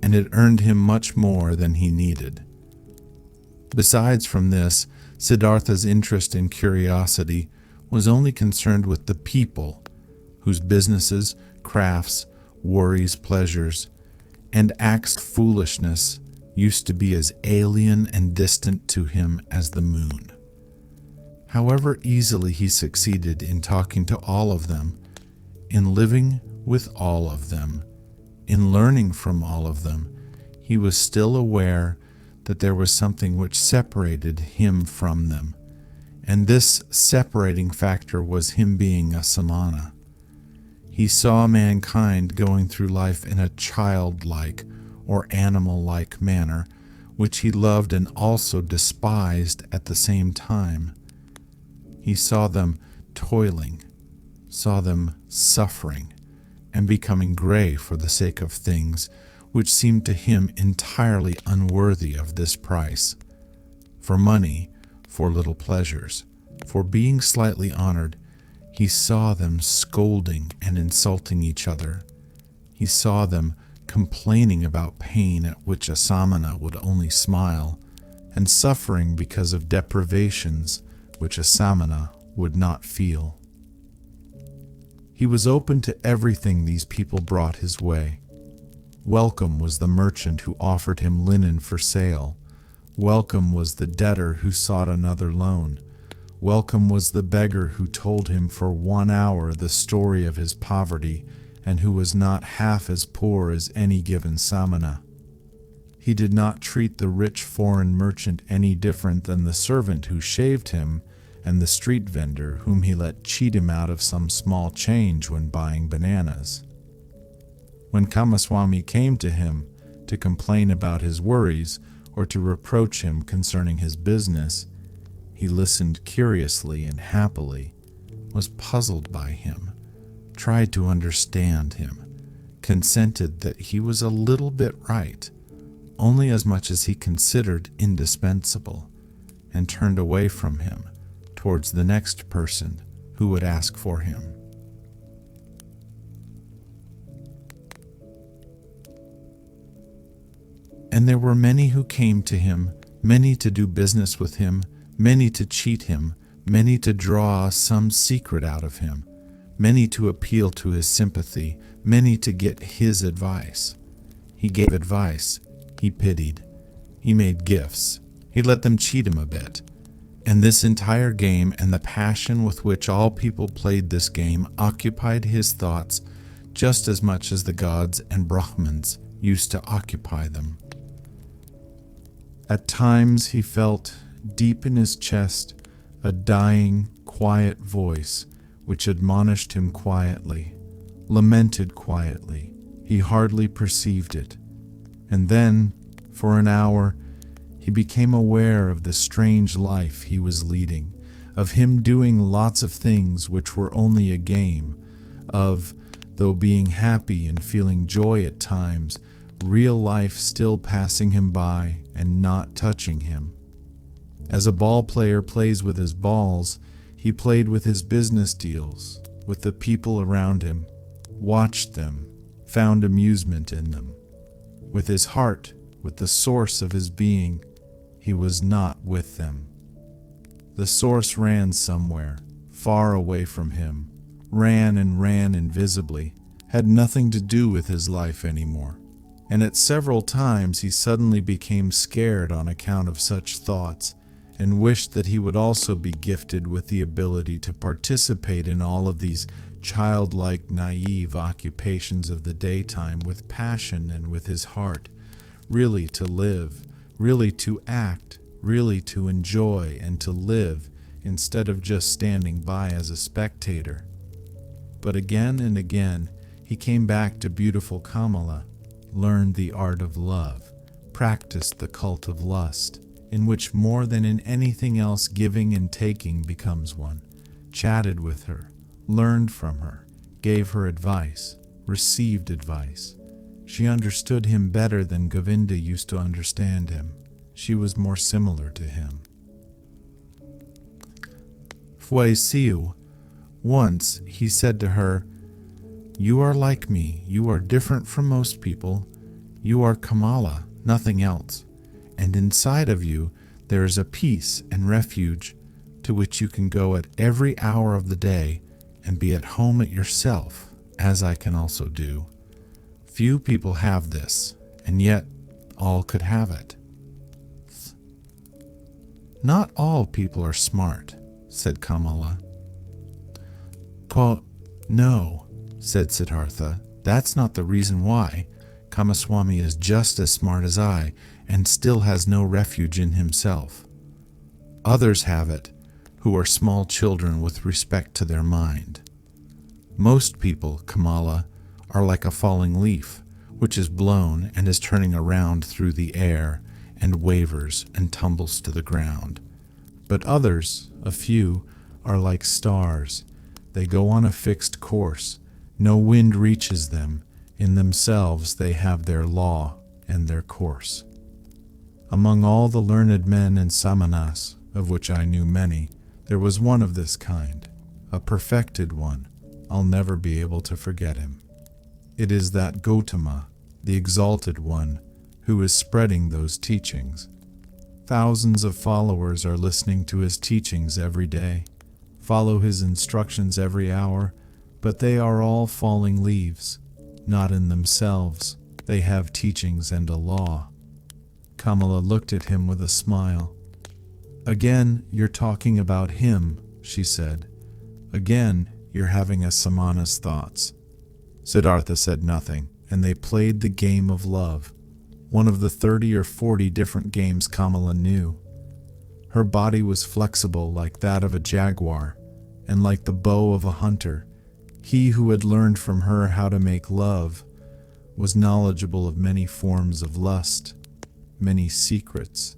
and it earned him much more than he needed. Besides from this, Siddhartha's interest and curiosity was only concerned with the people, whose businesses, crafts, worries, pleasures, and acts of foolishness used to be as alien and distant to him as the moon. However easily he succeeded in talking to all of them, in living with all of them, in learning from all of them, he was still aware that there was something which separated him from them, and this separating factor was him being a samana. He saw mankind going through life in a childlike or animal-like manner, which he loved and also despised at the same time. He saw them toiling, saw them suffering, and becoming gray for the sake of things which seemed to him entirely unworthy of this price. For money, for little pleasures, for being slightly honored, he saw them scolding and insulting each other. He saw them complaining about pain at which a samana would only smile, and suffering because of deprivations which a samana would not feel. He was open to everything these people brought his way. Welcome was the merchant who offered him linen for sale. Welcome was the debtor who sought another loan. Welcome was the beggar who told him for 1 hour the story of his poverty, and who was not half as poor as any given samana. He did not treat the rich foreign merchant any different than the servant who shaved him and the street vendor whom he let cheat him out of some small change when buying bananas. When Kamaswami came to him to complain about his worries or to reproach him concerning his business, he listened curiously and happily, was puzzled by him, tried to understand him, consented that he was a little bit right, only as much as he considered indispensable, and turned away from him towards the next person who would ask for him. And there were many who came to him, many to do business with him, many to cheat him, many to draw some secret out of him, many to appeal to his sympathy, many to get his advice. He gave advice, he pitied, he made gifts, he let them cheat him a bit. And this entire game and the passion with which all people played this game occupied his thoughts just as much as the gods and Brahmins used to occupy them. At times he felt, deep in his chest, a dying, quiet voice which admonished him quietly, lamented quietly. He hardly perceived it. And then, for an hour, he became aware of the strange life he was leading, of him doing lots of things which were only a game, of, though being happy and feeling joy at times, real life still passing him by and not touching him. As a ball player plays with his balls, he played with his business deals, with the people around him, watched them, found amusement in them. With his heart, with the source of his being, he was not with them. The source ran somewhere, far away from him, ran and ran invisibly, had nothing to do with his life anymore. And at several times he suddenly became scared on account of such thoughts, and wished that he would also be gifted with the ability to participate in all of these childlike, naive occupations of the daytime with passion and with his heart, really to live, really to act, really to enjoy and to live, instead of just standing by as a spectator. But again and again he came back to beautiful Kamala, learned the art of love, practiced the cult of lust, in which more than in anything else giving and taking becomes one, chatted with her, learned from her, gave her advice, received advice. She understood him better than Govinda used to understand him. She was more similar to him. Fuesiu. Once he said to her, "You are like me, you are different from most people. You are Kamala, nothing else. And inside of you there is a peace and refuge to which you can go at every hour of the day and be at home at yourself, as I can also do. Few people have this, and yet all could have it." "Not all people are smart," said Kamala. "No," said Siddhartha, "that's not the reason why. Kamaswami is just as smart as I, and still has no refuge in himself. Others have it, who are small children with respect to their mind. Most people, Kamala, are like a falling leaf, which is blown and is turning around through the air, and wavers and tumbles to the ground. But others, a few, are like stars. They go on a fixed course. No wind reaches them. In themselves they have their law and their course." Among all the learned men and samanas, of which I knew many, there was one of this kind, a perfected one. I'll never be able to forget him. It is that Gautama, the exalted one, who is spreading those teachings. Thousands of followers are listening to his teachings every day, follow his instructions every hour, but they are all falling leaves. Not in themselves, they have teachings and a law. Kamala looked at him with a smile. Again, you're talking about him, she said. Again, you're having a samana's thoughts. Siddhartha said nothing, and they played the game of love, one of the 30 or 40 different games Kamala knew. Her body was flexible like that of a jaguar, and like the bow of a hunter. He who had learned from her how to make love was knowledgeable of many forms of lust, many secrets.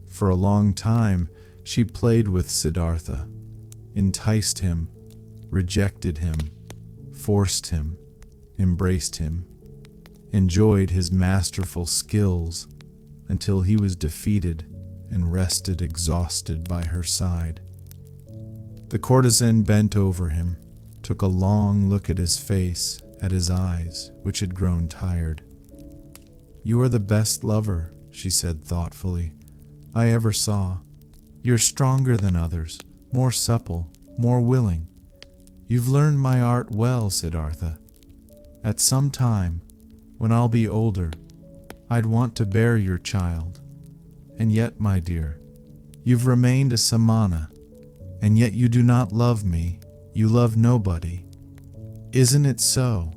For a long time, she played with Siddhartha, enticed him, rejected him, forced him, embraced him, enjoyed his masterful skills until he was defeated and rested exhausted by her side. The courtesan bent over him, took a long look at his face, at his eyes, which had grown tired. "You are the best lover," she said thoughtfully, "I ever saw. You're stronger than others, more supple, more willing. You've learned my art well, Siddhartha. At some time, when I'll be older, I'd want to bear your child. And yet, my dear, you've remained a samana, and yet you do not love me, you love nobody. Isn't it so?"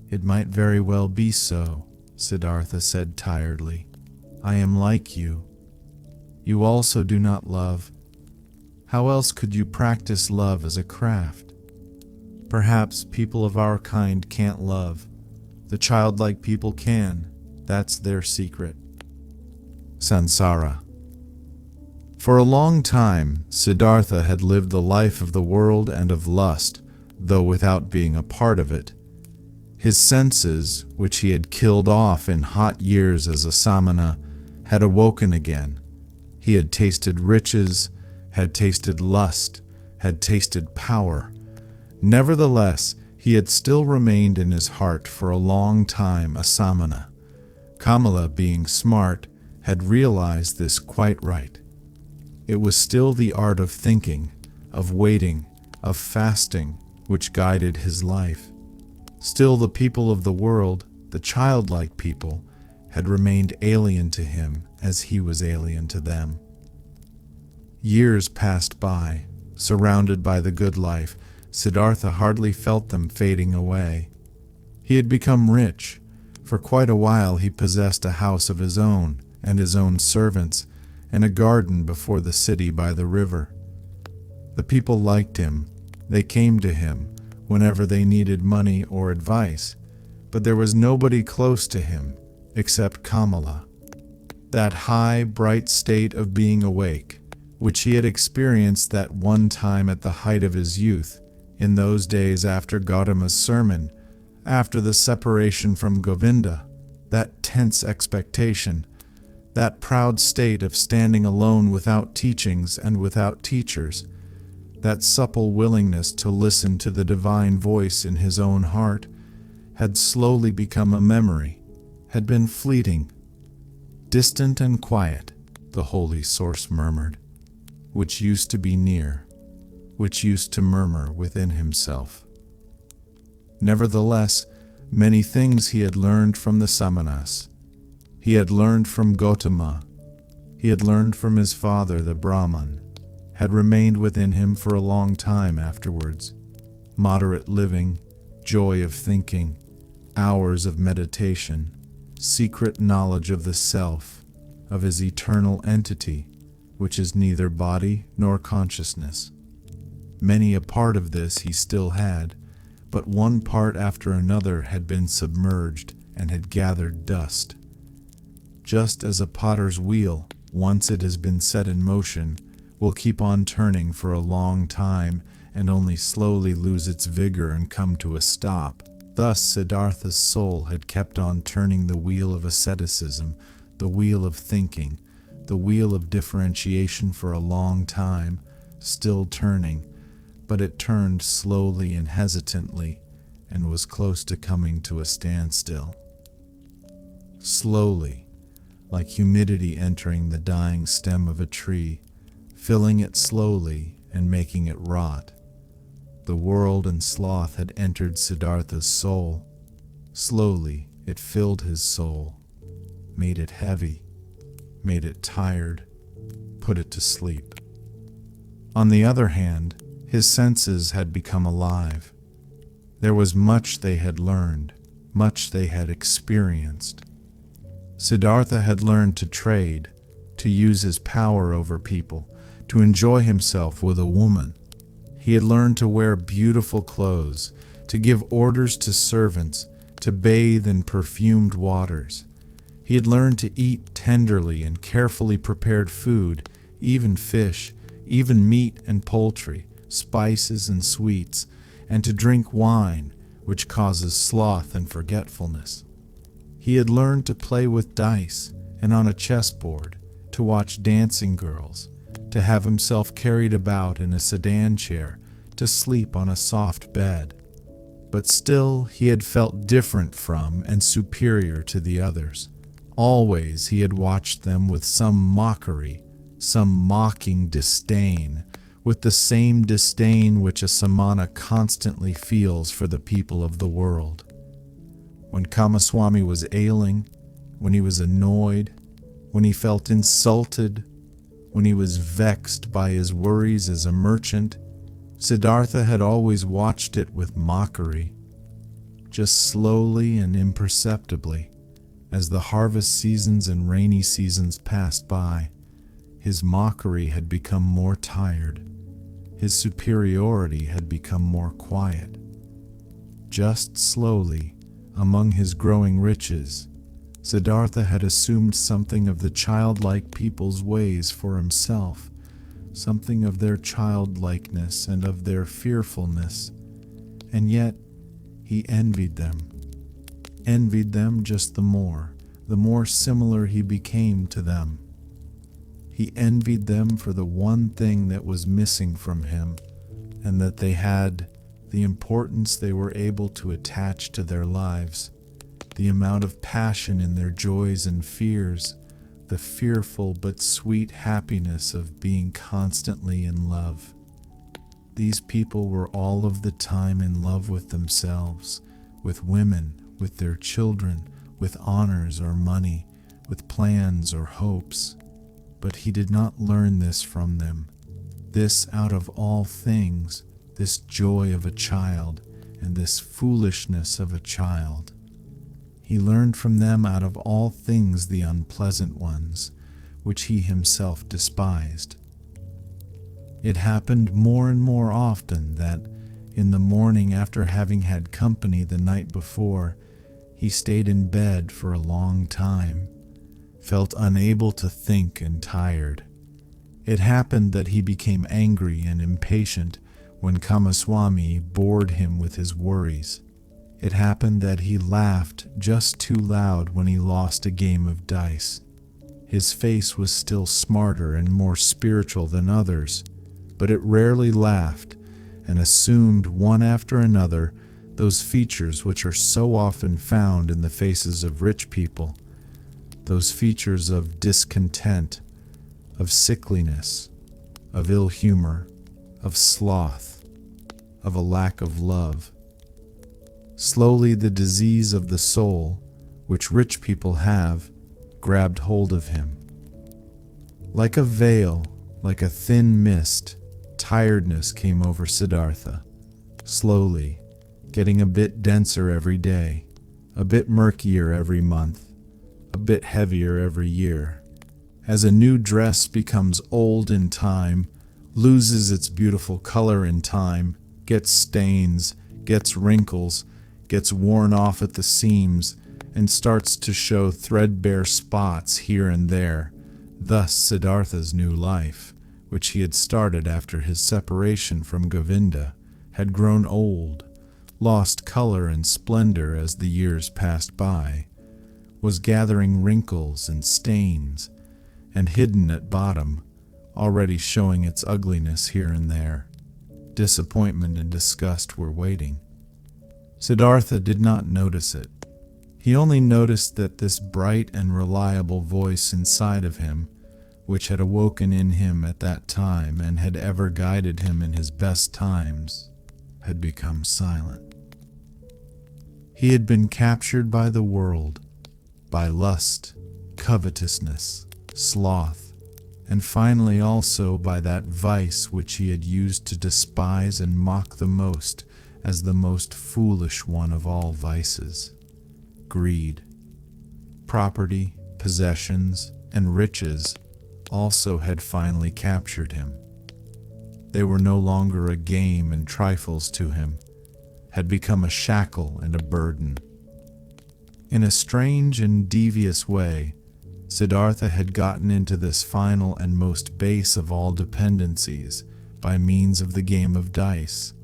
"It might very well be so," Siddhartha said tiredly. "I am like you. You also do not love. How else could you practice love as a craft? Perhaps people of our kind can't love. The childlike people can. That's their secret." Sansara. For a long time, Siddhartha had lived the life of the world and of lust, though without being a part of it. His senses, which he had killed off in hot years as a samana, had awoken again. He had tasted riches, had tasted lust, had tasted power. Nevertheless, he had still remained in his heart for a long time a samana. Kamala, being smart, had realized this quite right. It was still the art of thinking, of waiting, of fasting, which guided his life. Still the people of the world, the childlike people, had remained alien to him as he was alien to them. Years passed by. Surrounded by the good life, Siddhartha hardly felt them fading away. He had become rich. For quite a while he possessed a house of his own, and his own servants, and a garden before the city by the river. The people liked him. They came to him whenever they needed money or advice, but there was nobody close to him except Kamala. That high, bright state of being awake, which he had experienced that one time at the height of his youth, in those days after Gautama's sermon, after the separation from Govinda, that tense expectation, that proud state of standing alone without teachings and without teachers, that supple willingness to listen to the divine voice in his own heart, had slowly become a memory, had been fleeting. Distant and quiet, the holy source murmured, which used to be near, which used to murmur within himself. Nevertheless, many things he had learned from the samanas. He had learned from Gautama. He had learned from his father, the Brahman, had remained within him for a long time afterwards. Moderate living, joy of thinking, hours of meditation, secret knowledge of the self, of his eternal entity, which is neither body nor consciousness. Many a part of this he still had, but one part after another had been submerged and had gathered dust. Just as a potter's wheel, once it has been set in motion, will keep on turning for a long time and only slowly lose its vigor and come to a stop, thus Siddhartha's soul had kept on turning the wheel of asceticism, the wheel of thinking, the wheel of differentiation for a long time, still turning, but it turned slowly and hesitantly and was close to coming to a standstill. Slowly, like humidity entering the dying stem of a tree, filling it slowly and making it rot. The world and sloth had entered Siddhartha's soul. Slowly it filled his soul. made it heavy, made it tired, put it to sleep. On the other hand, his senses had become alive. There was much they had learned, much they had experienced. Siddhartha had learned to trade, to use his power over people, to enjoy himself with a woman. He had learned to wear beautiful clothes, to give orders to servants, to bathe in perfumed waters. He had learned to eat tenderly and carefully prepared food, even fish, even meat and poultry, spices and sweets, and to drink wine, which causes sloth and forgetfulness. He had learned to play with dice and on a chessboard, to watch dancing girls, to have himself carried about in a sedan chair, to sleep on a soft bed. But still he had felt different from and superior to the others. Always he had watched them with some mockery, some mocking disdain, with the same disdain which a samana constantly feels for the people of the world. When Kamaswami was ailing, when he was annoyed, when he felt insulted, when he was vexed by his worries as a merchant, Siddhartha had always watched it with mockery. Just slowly and imperceptibly, as the harvest seasons and rainy seasons passed by, his mockery had become more tired. His superiority had become more quiet. Just slowly, among his growing riches, Siddhartha had assumed something of the childlike people's ways for himself, something of their childlikeness and of their fearfulness, and yet he envied them just the more similar he became to them. He envied them for the one thing that was missing from him, and that they had, the importance they were able to attach to their lives, the amount of passion in their joys and fears, the fearful but sweet happiness of being constantly in love. These people were all of the time in love with themselves, with women, with their children, with honors or money, with plans or hopes. But he did not learn this from them. This out of all things, this joy of a child, and this foolishness of a child. He learned from them out of all things the unpleasant ones, which he himself despised. It happened more and more often that, in the morning after having had company the night before, he stayed in bed for a long time, felt unable to think and tired. It happened that he became angry and impatient when Kamaswami bored him with his worries. It happened that he laughed just too loud when he lost a game of dice. His face was still smarter and more spiritual than others, but it rarely laughed and assumed one after another those features which are so often found in the faces of rich people, those features of discontent, of sickliness, of ill humor, of sloth, of a lack of love. Slowly the disease of the soul, which rich people have, grabbed hold of him. Like a veil, like a thin mist, tiredness came over Siddhartha, slowly, getting a bit denser every day, a bit murkier every month, a bit heavier every year. As a new dress becomes old in time, loses its beautiful color in time, gets stains, gets wrinkles, gets worn off at the seams, and starts to show threadbare spots here and there. Thus Siddhartha's new life, which he had started after his separation from Govinda, had grown old, lost color and splendor as the years passed by, was gathering wrinkles and stains, and hidden at bottom, already showing its ugliness here and there. Disappointment and disgust were waiting. Siddhartha did not notice it. He only noticed that this bright and reliable voice inside of him, which had awoken in him at that time and had ever guided him in his best times, had become silent. He had been captured by the world, by lust, covetousness, sloth, and finally also by that vice which he had used to despise and mock the most as the most foolish one of all vices: greed. Property, possessions, and riches also had finally captured him. They were no longer a game and trifles to him, had become a shackle and a burden. In a strange and devious way, Siddhartha had gotten into this final and most base of all dependencies by means of the game of dice.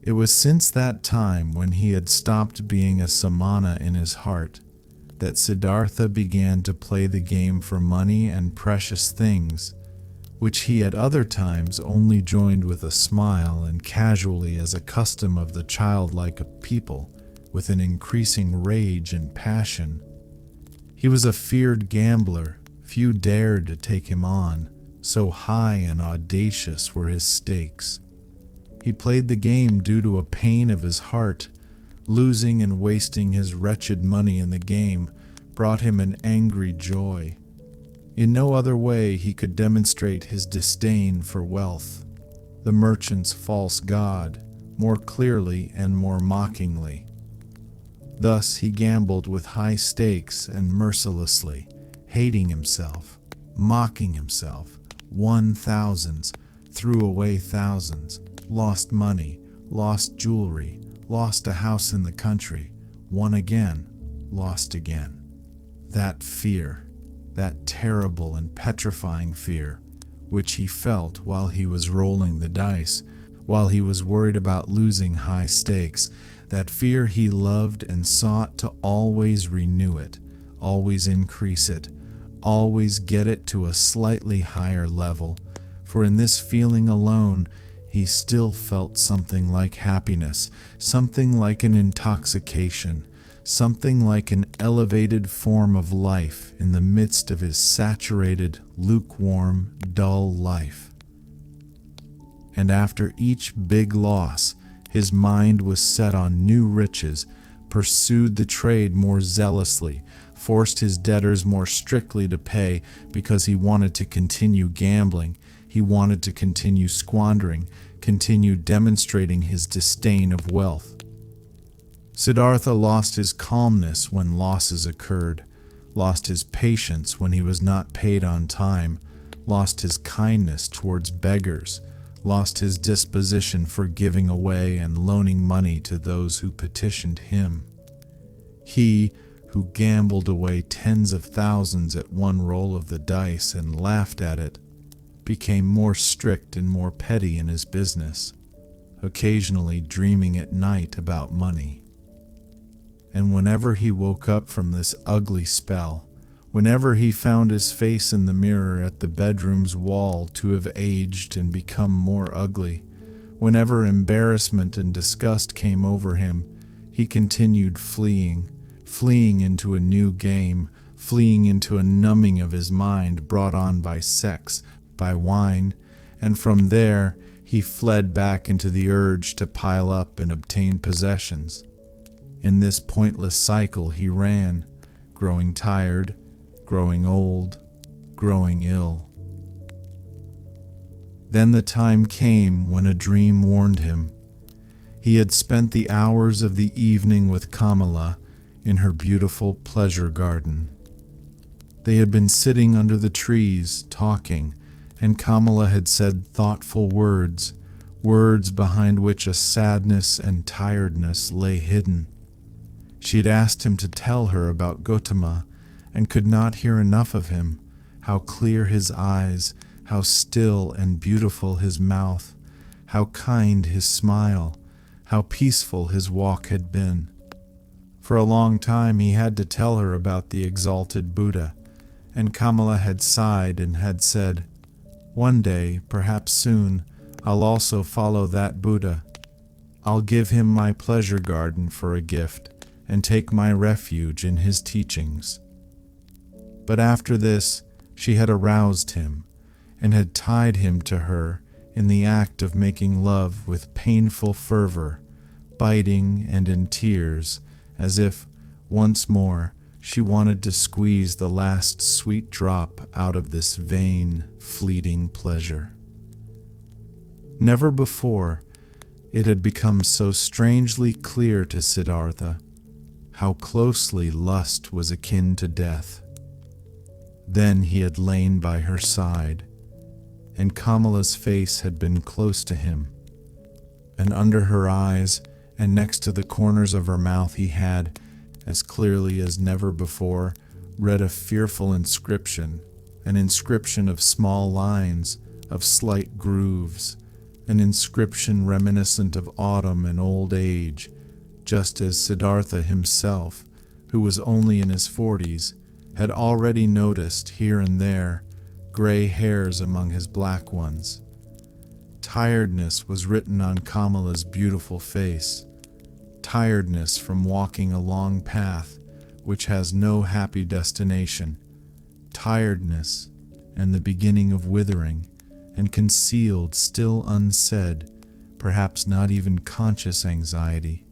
It was since that time when he had stopped being a samana in his heart that Siddhartha began to play the game for money and precious things, which he at other times only joined with a smile and casually as a custom of the childlike people, with an increasing rage and passion. He was a feared gambler. Few dared to take him on, so high and audacious were his stakes. He played the game due to a pain of his heart. Losing and wasting his wretched money in the game brought him an angry joy. In no other way he could demonstrate his disdain for wealth, the merchant's false god, more clearly and more mockingly. Thus he gambled with high stakes and mercilessly, hating himself, mocking himself, won thousands, threw away thousands, lost money, lost jewelry, lost a house in the country, won again, lost again. That fear, that terrible and petrifying fear, which he felt while he was rolling the dice, while he was worried about losing high stakes, that fear he loved and sought to always renew it, always increase it, always get it to a slightly higher level, for in this feeling alone he still felt something like happiness, something like an intoxication, something like an elevated form of life in the midst of his saturated, lukewarm, dull life. And after each big loss, his mind was set on new riches, pursued the trade more zealously, forced his debtors more strictly to pay because he wanted to continue gambling, he wanted to continue squandering, continue demonstrating his disdain of wealth. Siddhartha lost his calmness when losses occurred, lost his patience when he was not paid on time, lost his kindness towards beggars, lost his disposition for giving away and loaning money to those who petitioned him. He, who gambled away tens of thousands at one roll of the dice and laughed at it, became more strict and more petty in his business, occasionally dreaming at night about money. And whenever he woke up from this ugly spell, whenever he found his face in the mirror at the bedroom's wall to have aged and become more ugly, whenever embarrassment and disgust came over him, he continued fleeing into a new game, fleeing into a numbing of his mind brought on by sex, by wine, and from there he fled back into the urge to pile up and obtain possessions. In this pointless cycle he ran, growing tired, growing old, growing ill. Then the time came when a dream warned him. He had spent the hours of the evening with Kamala in her beautiful pleasure garden. They had been sitting under the trees, talking, and Kamala had said thoughtful words, words behind which a sadness and tiredness lay hidden. She had asked him to tell her about Gautama, and could not hear enough of him, how clear his eyes, how still and beautiful his mouth, how kind his smile, how peaceful his walk had been. For a long time he had to tell her about the exalted Buddha, and Kamala had sighed and had said, "One day, perhaps soon, I'll also follow that Buddha. I'll give him my pleasure garden for a gift, and take my refuge in his teachings." But after this, she had aroused him, and had tied him to her in the act of making love with painful fervor, biting and in tears, as if, once more, She wanted to squeeze the last sweet drop out of this vain, fleeting pleasure. Never before it had become so strangely clear to Siddhartha how closely lust was akin to death. Then he had lain by her side, and Kamala's face had been close to him, and under her eyes and next to the corners of her mouth he had, as clearly as never before, read a fearful inscription, an inscription of small lines, of slight grooves, an inscription reminiscent of autumn and old age, just as Siddhartha himself, who was only in his 40s, had already noticed here and there gray hairs among his black ones. Tiredness was written on Kamala's beautiful face, tiredness from walking a long path which has no happy destination, tiredness and the beginning of withering, and concealed, still unsaid, perhaps not even conscious anxiety,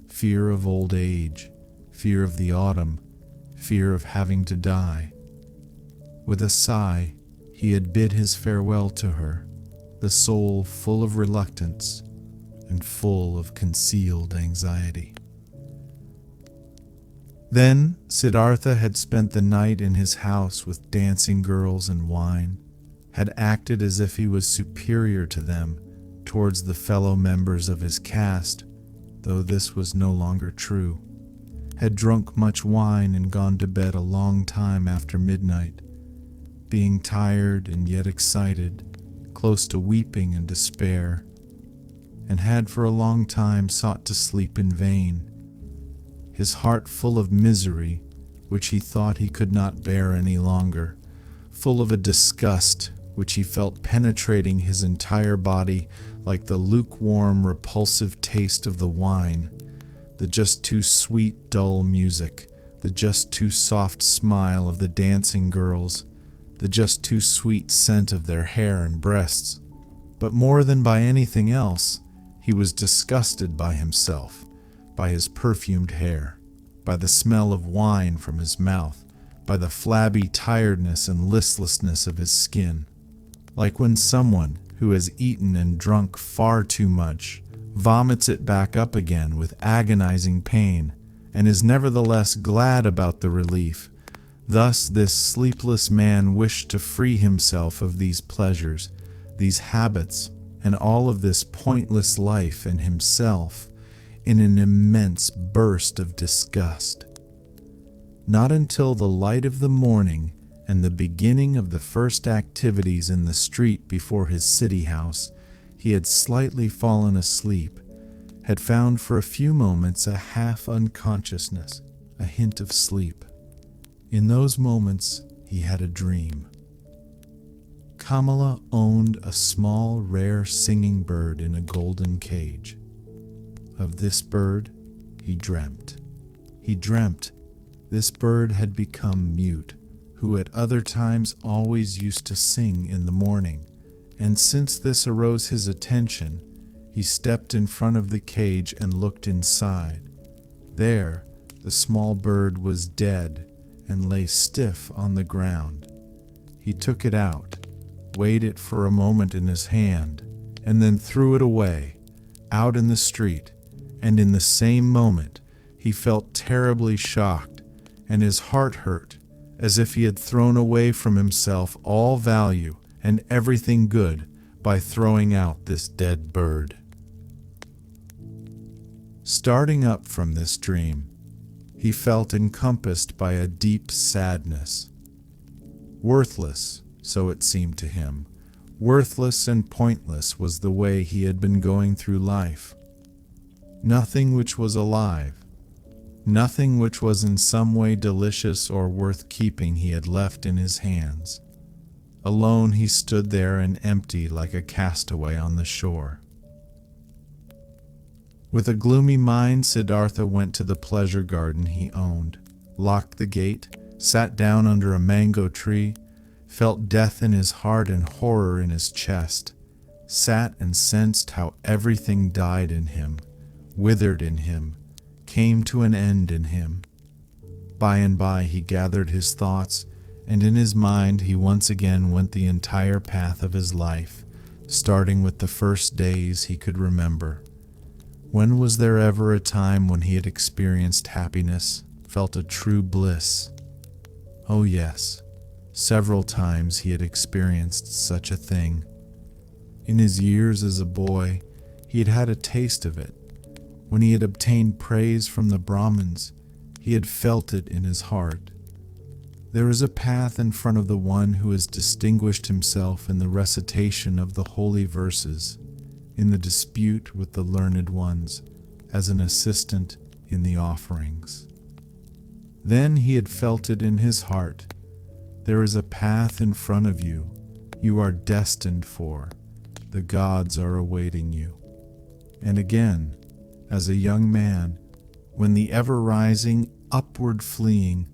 fear of old age, fear of the autumn, fear of having to die. With a sigh, he had bid his farewell to her, the soul full of reluctance and full of concealed anxiety. Then Siddhartha had spent the night in his house with dancing girls and wine, had acted as if he was superior to them towards the fellow members of his caste, though this was no longer true, had drunk much wine and gone to bed a long time after midnight, being tired and yet excited, close to weeping and despair, and had for a long time sought to sleep in vain, his heart full of misery which he thought he could not bear any longer, full of a disgust which he felt penetrating his entire body like the lukewarm, repulsive taste of the wine, the just too sweet, dull music, the just too soft smile of the dancing girls, the just too sweet scent of their hair and breasts. But more than by anything else, he was disgusted by himself, by his perfumed hair, by the smell of wine from his mouth, by the flabby tiredness and listlessness of his skin. Like when someone who has eaten and drunk far too much vomits it back up again with agonizing pain, and is nevertheless glad about the relief. Thus this sleepless man wished to free himself of these pleasures, these habits, and all of this pointless life and himself, in an immense burst of disgust. Not until the light of the morning and the beginning of the first activities in the street before his city house, he had slightly fallen asleep, had found for a few moments a half unconsciousness, a hint of sleep. In those moments, he had a dream. Kamala owned a small, rare singing bird in a golden cage. Of this bird, he dreamt. He dreamt this bird had become mute, who at other times always used to sing in the morning, and since this arose his attention, he stepped in front of the cage and looked inside. There, the small bird was dead and lay stiff on the ground. He took it out, weighed it for a moment in his hand, and then threw it away, out in the street, and in the same moment he felt terribly shocked, and his heart hurt, as if he had thrown away from himself all value and everything good by throwing out this dead bird. Starting up from this dream, he felt encompassed by a deep sadness. Worthless, so it seemed to him, worthless and pointless was the way he had been going through life. Nothing which was alive, nothing which was in some way delicious or worth keeping he had left in his hands. Alone he stood there and empty like a castaway on the shore. With a gloomy mind, Siddhartha went to the pleasure garden he owned, locked the gate, sat down under a mango tree, felt death in his heart and horror in his chest, sat and sensed how everything died in him, withered in him, came to an end in him. By and by he gathered his thoughts, and in his mind he once again went the entire path of his life, starting with the first days he could remember. When was there ever a time when he had experienced happiness, felt a true bliss? Oh yes, several times he had experienced such a thing. In his years as a boy, he had had a taste of it. When he had obtained praise from the Brahmins, he had felt it in his heart. There is a path in front of the one who has distinguished himself in the recitation of the holy verses, in the dispute with the learned ones, as an assistant in the offerings. Then he had felt it in his heart. There is a path in front of you. You are destined for. The gods are awaiting you. And again, as a young man, when the ever-rising, upward-fleeing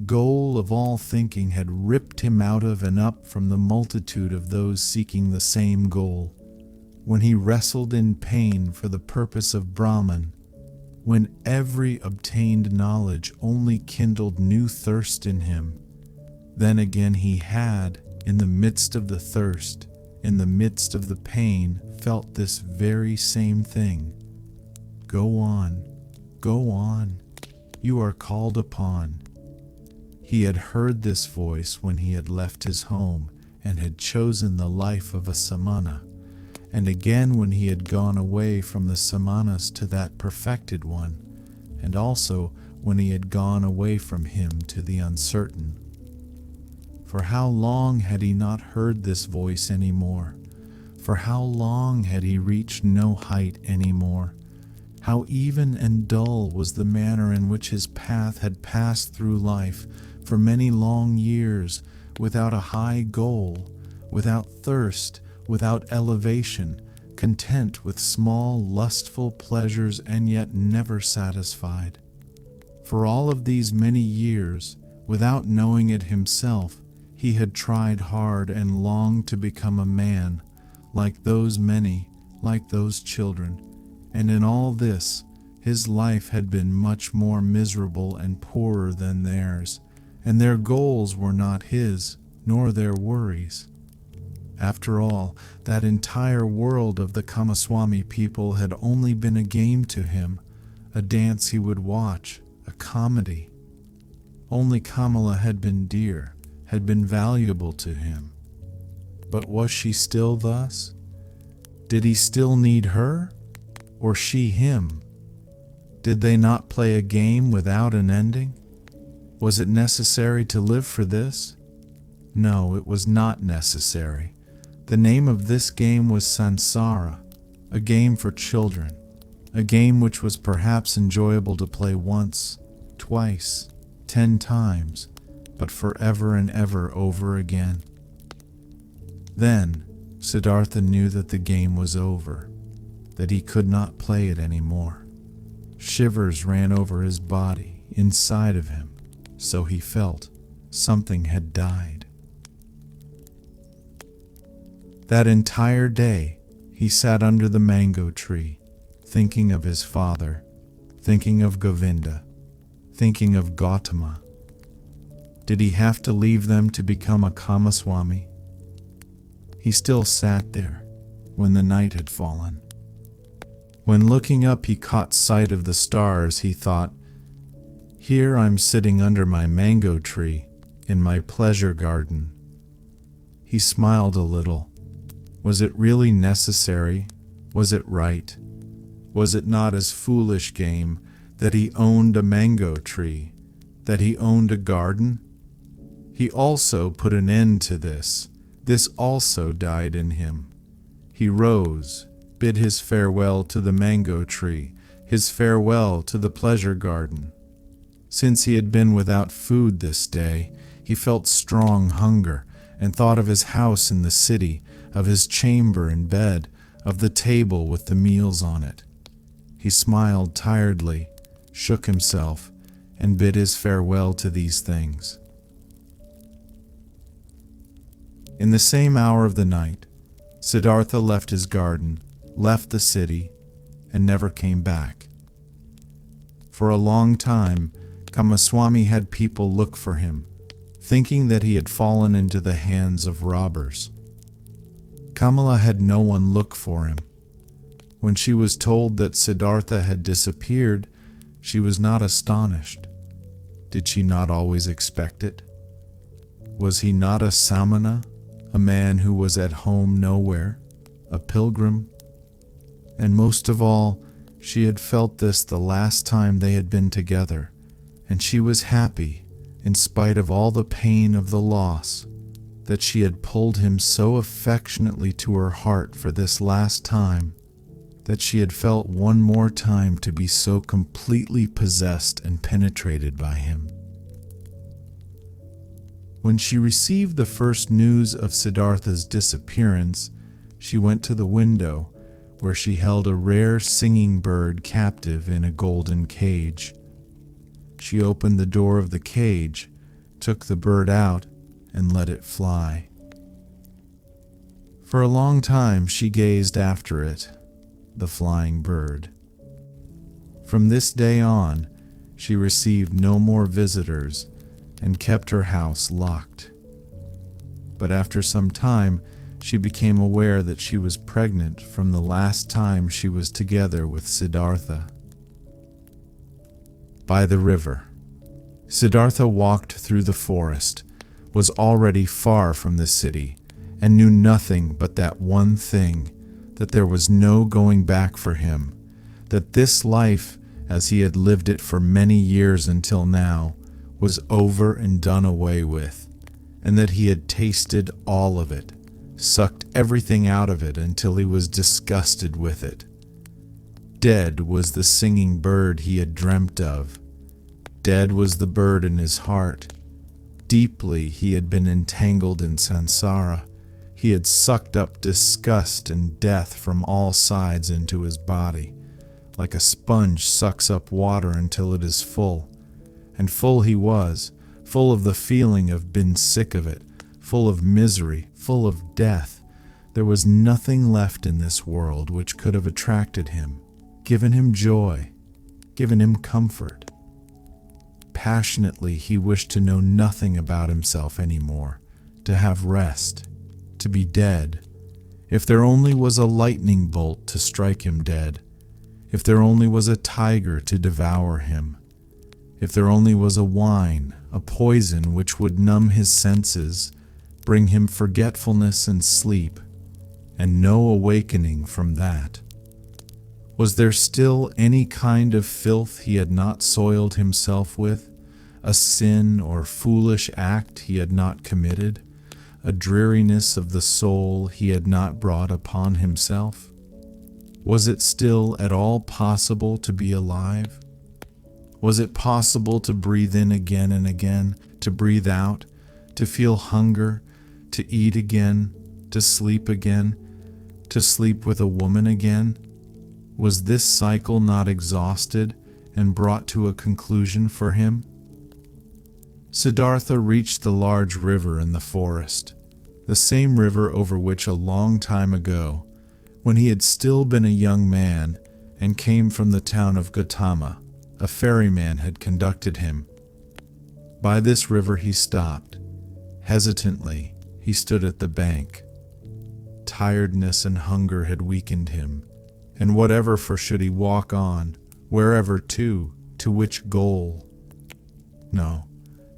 goal of all thinking had ripped him out of and up from the multitude of those seeking the same goal, when he wrestled in pain for the purpose of Brahman, when every obtained knowledge only kindled new thirst in him, then again he had, in the midst of the thirst, in the midst of the pain, felt this very same thing. Go on, go on, you are called upon. He had heard this voice when he had left his home and had chosen the life of a samana, and again when he had gone away from the samanas to that perfected one, and also when he had gone away from him to the uncertain. For how long had he not heard this voice any more? For how long had he reached no height any more? How even and dull was the manner in which his path had passed through life for many long years, without a high goal, without thirst, without elevation, content with small lustful pleasures and yet never satisfied. For all of these many years, without knowing it himself, he had tried hard and longed to become a man, like those many, like those children, and in all this, his life had been much more miserable and poorer than theirs, and their goals were not his, nor their worries. After all, that entire world of the Kamaswami people had only been a game to him, a dance he would watch, a comedy. Only Kamala had been dear, had been valuable to him. But was she still thus? Did he still need her, or she him? Did they not play a game without an ending? Was it necessary to live for this? No, it was not necessary. The name of this game was Sansara, a game for children, a game which was perhaps enjoyable to play once, twice, 10 times, but forever and ever over again. Then, Siddhartha knew that the game was over, that he could not play it anymore. Shivers ran over his body, inside of him, so he felt something had died. That entire day, he sat under the mango tree, thinking of his father, thinking of Govinda, thinking of Gautama. Did he have to leave them to become a Kamaswami? He still sat there when the night had fallen. When looking up he caught sight of the stars, he thought, "Here I'm sitting under my mango tree, in my pleasure garden." He smiled a little. Was it really necessary? Was it right? Was it not as foolish game that he owned a mango tree, that he owned a garden? He also put an end to this. This also died in him. He rose, bid his farewell to the mango tree, his farewell to the pleasure garden. Since he had been without food this day, he felt strong hunger, and thought of his house in the city, of his chamber and bed, of the table with the meals on it. He smiled tiredly, shook himself, and bid his farewell to these things. In the same hour of the night, Siddhartha left his garden, left the city, and never came back. For a long time, Kamaswami had people look for him, thinking that he had fallen into the hands of robbers. Kamala had no one look for him. When she was told that Siddhartha had disappeared, she was not astonished. Did she not always expect it? Was he not a samana, a man who was at home nowhere, a pilgrim? And most of all, she had felt this the last time they had been together, and she was happy, in spite of all the pain of the loss, that she had pulled him so affectionately to her heart for this last time, that she had felt one more time to be so completely possessed and penetrated by him. When she received the first news of Siddhartha's disappearance, she went to the window, where she held a rare singing bird captive in a golden cage. She opened the door of the cage, took the bird out, and let it fly. For a long time she gazed after it, the flying bird. From this day on, she received no more visitors and kept her house locked. But after some time, she became aware that she was pregnant from the last time she was together with Siddhartha. By the river. Siddhartha walked through the forest, was already far from the city, and knew nothing but that one thing, that there was no going back for him, that this life, as he had lived it for many years until now, was over and done away with, and that he had tasted all of it, sucked everything out of it until he was disgusted with it. Dead was the singing bird he had dreamt of. Dead was the bird in his heart. Deeply he had been entangled in samsara. He had sucked up disgust and death from all sides into his body, like a sponge sucks up water until it is full. And full he was, full of the feeling of being sick of it, full of misery, full of death. There was nothing left in this world which could have attracted him, given him joy, given him comfort. Passionately he wished to know nothing about himself anymore, to have rest, to be dead. If there only was a lightning bolt to strike him dead, if there only was a tiger to devour him, if there only was a wine, a poison which would numb his senses, bring him forgetfulness and sleep, and no awakening from that. Was there still any kind of filth he had not soiled himself with, a sin or foolish act he had not committed, a dreariness of the soul he had not brought upon himself? Was it still at all possible to be alive? Was it possible to breathe in again and again, to breathe out, to feel hunger, to eat again, to sleep again, to sleep with a woman again? Was this cycle not exhausted and brought to a conclusion for him? Siddhartha reached the large river in the forest, the same river over which a long time ago, when he had still been a young man and came from the town of Gautama, a ferryman had conducted him. By this river he stopped. Hesitantly, he stood at the bank. Tiredness and hunger had weakened him, and whatever for should he walk on, wherever to which goal? No,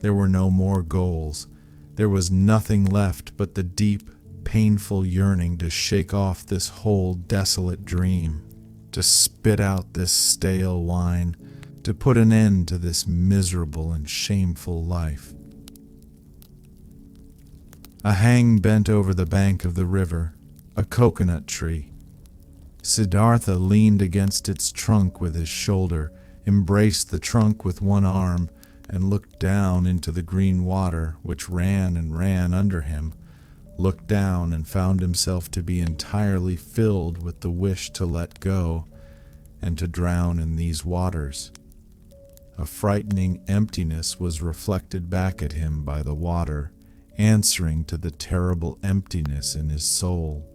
there were no more goals. There was nothing left but the deep, painful yearning to shake off this whole desolate dream, to spit out this stale wine, to put an end to this miserable and shameful life. A hang bent over the bank of the river, a coconut tree. Siddhartha leaned against its trunk with his shoulder, embraced the trunk with one arm, and looked down into the green water which ran and ran under him, looked down and found himself to be entirely filled with the wish to let go and to drown in these waters. A frightening emptiness was reflected back at him by the water, answering to the terrible emptiness in his soul.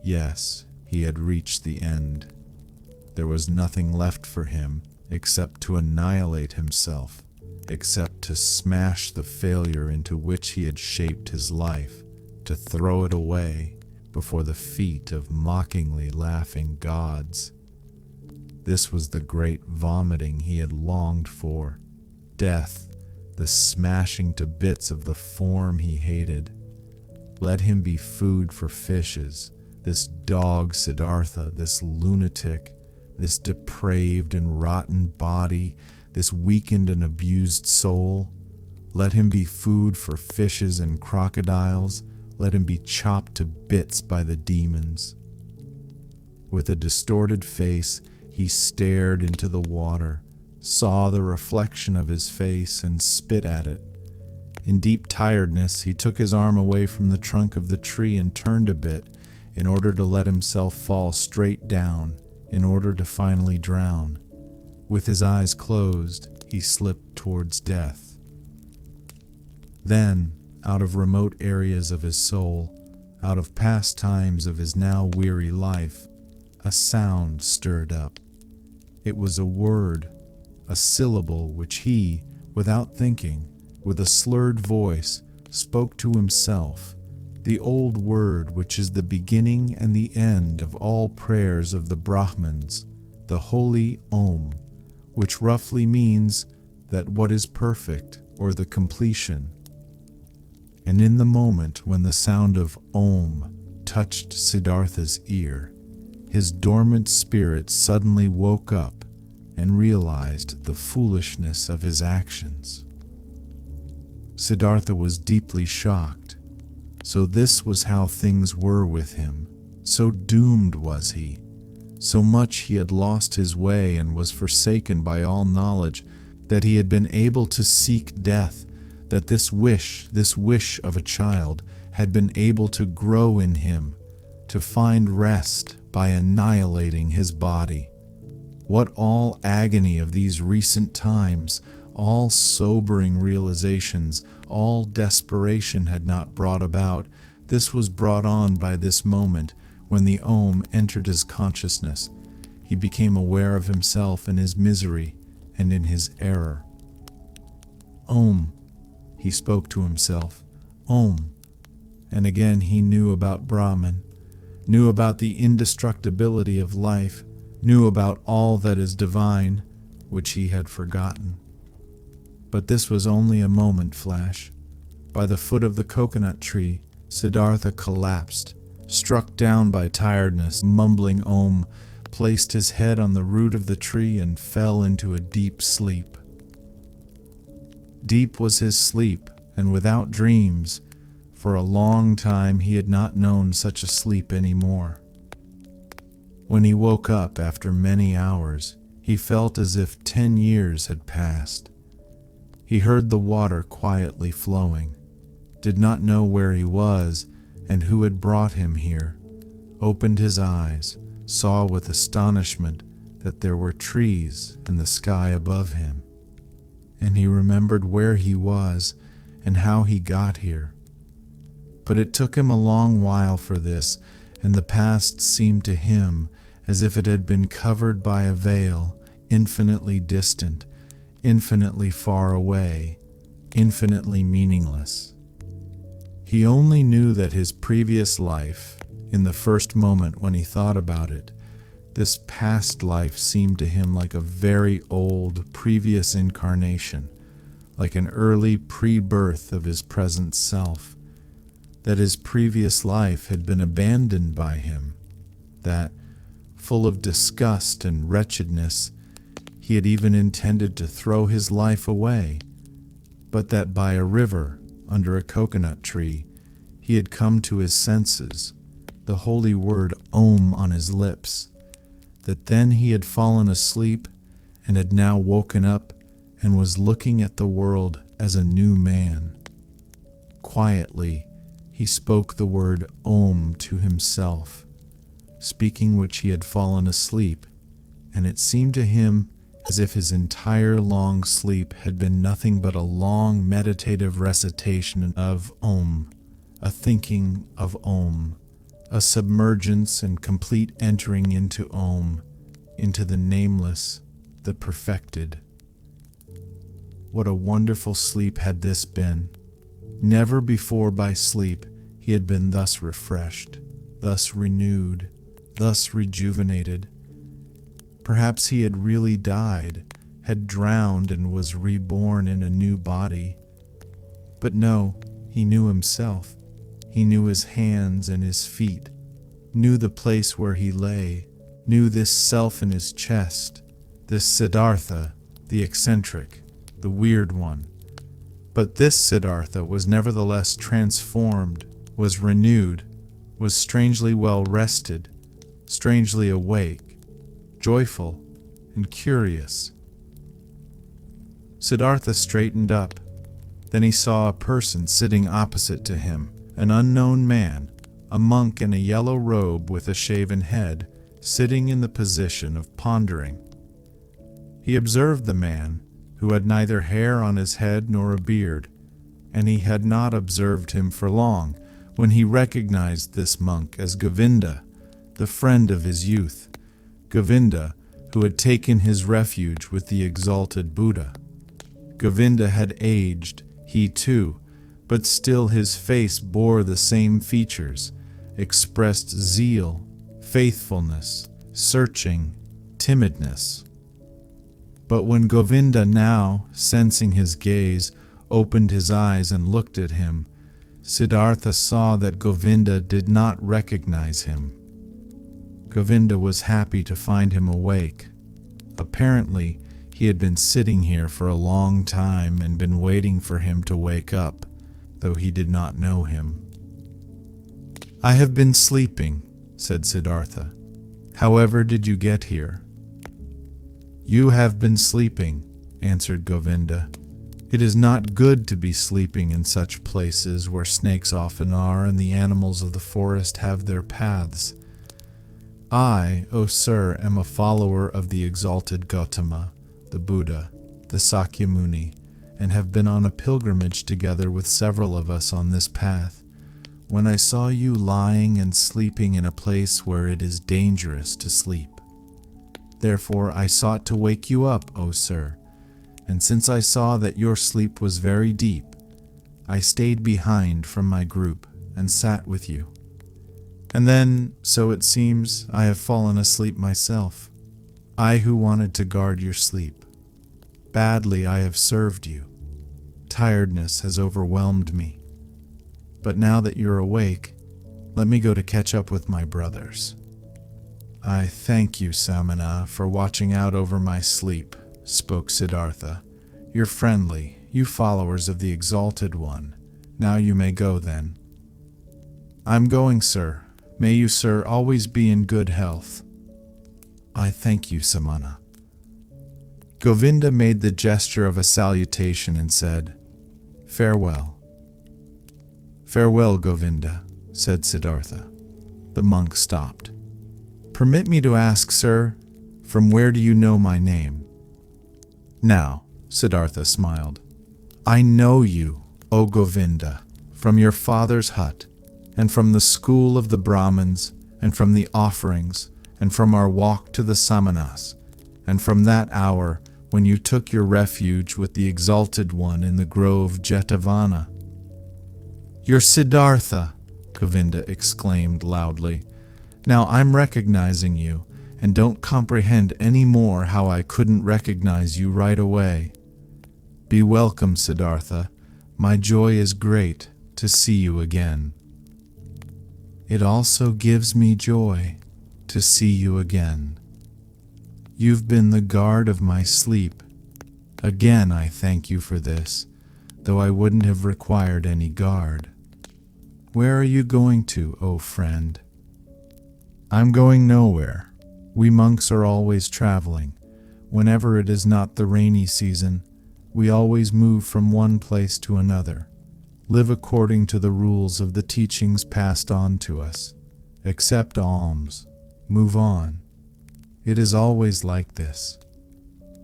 Yes, he had reached the end. There was nothing left for him except to annihilate himself except to smash the failure into which he had shaped his life, to throw it away before the feet of mockingly laughing gods. This was the great vomiting he had longed for, death, the smashing to bits of the form he hated. Let him be food for fishes, this dog Siddhartha, this lunatic, this depraved and rotten body, this weakened and abused soul. Let him be food for fishes and crocodiles. Let him be chopped to bits by the demons. With a distorted face, he stared into the water, saw the reflection of his face, and spit at it. In deep tiredness, he took his arm away from the trunk of the tree and turned a bit in order to let himself fall straight down, in order to finally drown. With his eyes closed, he slipped towards death. Then, out of remote areas of his soul, out of past times of his now weary life, a sound stirred up. It was a word, a syllable which he, without thinking, with a slurred voice, spoke to himself, the old word which is the beginning and the end of all prayers of the Brahmins, the holy Om, which roughly means that what is perfect, or the completion. And in the moment when the sound of Om touched Siddhartha's ear, his dormant spirit suddenly woke up and realized the foolishness of his actions. Siddhartha was deeply shocked. So this was how things were with him. So doomed was he. So much he had lost his way and was forsaken by all knowledge, that he had been able to seek death, that this wish of a child, had been able to grow in him, to find rest by annihilating his body. What all agony of these recent times, all sobering realizations, all desperation had not brought about, this was brought on by this moment when the Om entered his consciousness. He became aware of himself in his misery and in his error. Om, he spoke to himself, Om. And again he knew about Brahman, knew about the indestructibility of life, knew about all that is divine, which he had forgotten. But this was only a moment flash. By the foot of the coconut tree, Siddhartha collapsed, struck down by tiredness, mumbling Om, placed his head on the root of the tree and fell into a deep sleep. Deep was his sleep, and without dreams. For a long time he had not known such a sleep any more. When he woke up after many hours, he felt as if 10 years had passed. He heard the water quietly flowing, did not know where he was and who had brought him here, opened his eyes, saw with astonishment that there were trees in the sky above him, and he remembered where he was and how he got here. But it took him a long while for this, and the past seemed to him as if it had been covered by a veil, infinitely distant, infinitely far away, infinitely meaningless. He only knew that his previous life, in the first moment when he thought about it, this past life seemed to him like a very old previous incarnation, like an early pre-birth of his present self, that his previous life had been abandoned by him, that, full of disgust and wretchedness, he had even intended to throw his life away, but that by a river, under a coconut tree, he had come to his senses, the holy word Om on his lips, that then he had fallen asleep and had now woken up and was looking at the world as a new man. Quietly, he spoke the word Om to himself, speaking which he had fallen asleep, and it seemed to him as if his entire long sleep had been nothing but a long meditative recitation of Om, a thinking of Om, a submergence and complete entering into Om, into the nameless, the perfected. what a wonderful sleep had this been! Never before by sleep he had been thus refreshed, thus renewed, thus rejuvenated. Perhaps he had really died, had drowned and was reborn in a new body. But no, he knew himself. He knew his hands and his feet, knew the place where he lay, knew this self in his chest, this Siddhartha, the eccentric, the weird one. But this Siddhartha was nevertheless transformed, was renewed, was strangely well rested, strangely awake, joyful, and curious. Siddhartha straightened up. Then he saw a person sitting opposite to him, an unknown man, a monk in a yellow robe with a shaven head, sitting in the position of pondering. He observed the man, who had neither hair on his head nor a beard, and he had not observed him for long when he recognized this monk as Govinda, the friend of his youth, Govinda, who had taken his refuge with the exalted Buddha. Govinda had aged, he too, but still his face bore the same features, expressed zeal, faithfulness, searching, timidness. But when Govinda now, sensing his gaze, opened his eyes and looked at him, Siddhartha saw that Govinda did not recognize him. Govinda was happy to find him awake. Apparently, he had been sitting here for a long time and been waiting for him to wake up, though he did not know him. "I have been sleeping," said Siddhartha. "However did you get here?" "You have been sleeping," answered Govinda. "It is not good to be sleeping in such places where snakes often are and the animals of the forest have their paths. I, O sir, am a follower of the exalted Gautama, the Buddha, the Sakyamuni, and have been on a pilgrimage together with several of us on this path. When I saw you lying and sleeping in a place where it is dangerous to sleep, therefore I sought to wake you up, O sir, and since I saw that your sleep was very deep, I stayed behind from my group and sat with you. And then, so it seems, I have fallen asleep myself, I who wanted to guard your sleep. Badly I have served you. Tiredness has overwhelmed me. But now that you're awake, let me go to catch up with my brothers." "I thank you, Samana, for watching out over my sleep," spoke Siddhartha. "You're friendly, you followers of the Exalted One. Now you may go then." "I'm going, sir. May you, sir, always be in good health." "I thank you, Samana." Govinda made the gesture of a salutation and said, "Farewell." "Farewell, Govinda," said Siddhartha. The monk stopped. "Permit me to ask, sir, from where do you know my name?" "Now," Siddhartha smiled, "I know you, O Govinda, from your father's hut, and from the school of the Brahmins, and from the offerings, and from our walk to the Samanas, and from that hour when you took your refuge with the Exalted One in the grove Jetavana." "You're Siddhartha," Govinda exclaimed loudly. "Now I'm recognizing you, and don't comprehend any more how I couldn't recognize you right away. Be welcome, Siddhartha. My joy is great to see you again." "It also gives me joy to see you again. You've been the guard of my sleep. Again, I thank you for this, though I wouldn't have required any guard. Where are you going to, O friend?" "I'm going nowhere. We monks are always traveling. Whenever it is not the rainy season, we always move from one place to another, live according to the rules of the teachings passed on to us, accept alms, move on. It is always like this.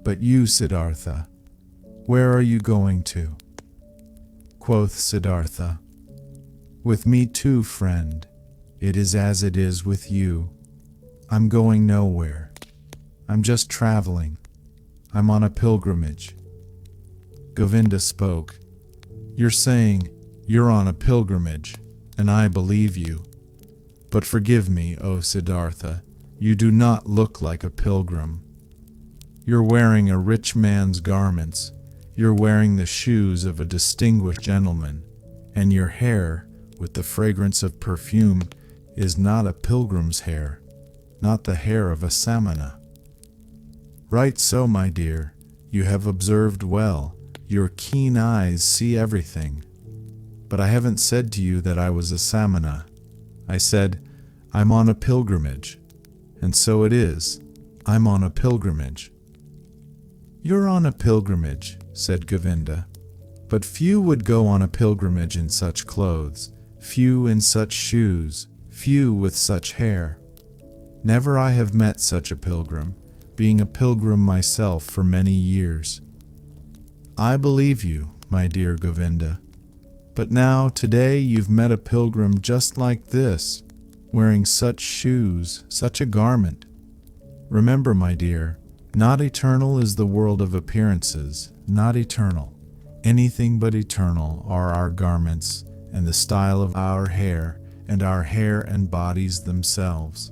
But you, Siddhartha, where are you going to?" Quoth Siddhartha, "With me too, friend. It is as it is with you. I'm going nowhere. I'm just traveling. I'm on a pilgrimage." Govinda spoke. "You're saying you're on a pilgrimage, and I believe you. But forgive me, O Siddhartha, you do not look like a pilgrim. You're wearing a rich man's garments, you're wearing the shoes of a distinguished gentleman, and your hair, with the fragrance of perfume, is not a pilgrim's hair, not the hair of a samana." "Right so, my dear, you have observed well. Your keen eyes see everything. But I haven't said to you that I was a samana. I said, I'm on a pilgrimage. And so it is. I'm on a pilgrimage." "You're on a pilgrimage," said Govinda. "But few would go on a pilgrimage in such clothes, few in such shoes, few with such hair. Never I have met such a pilgrim, being a pilgrim myself for many years." "I believe you, my dear Govinda. But now, today, you've met a pilgrim just like this, wearing such shoes, such a garment. Remember, my dear, not eternal is the world of appearances, not eternal. Anything but eternal are our garments and the style of our hair and bodies themselves.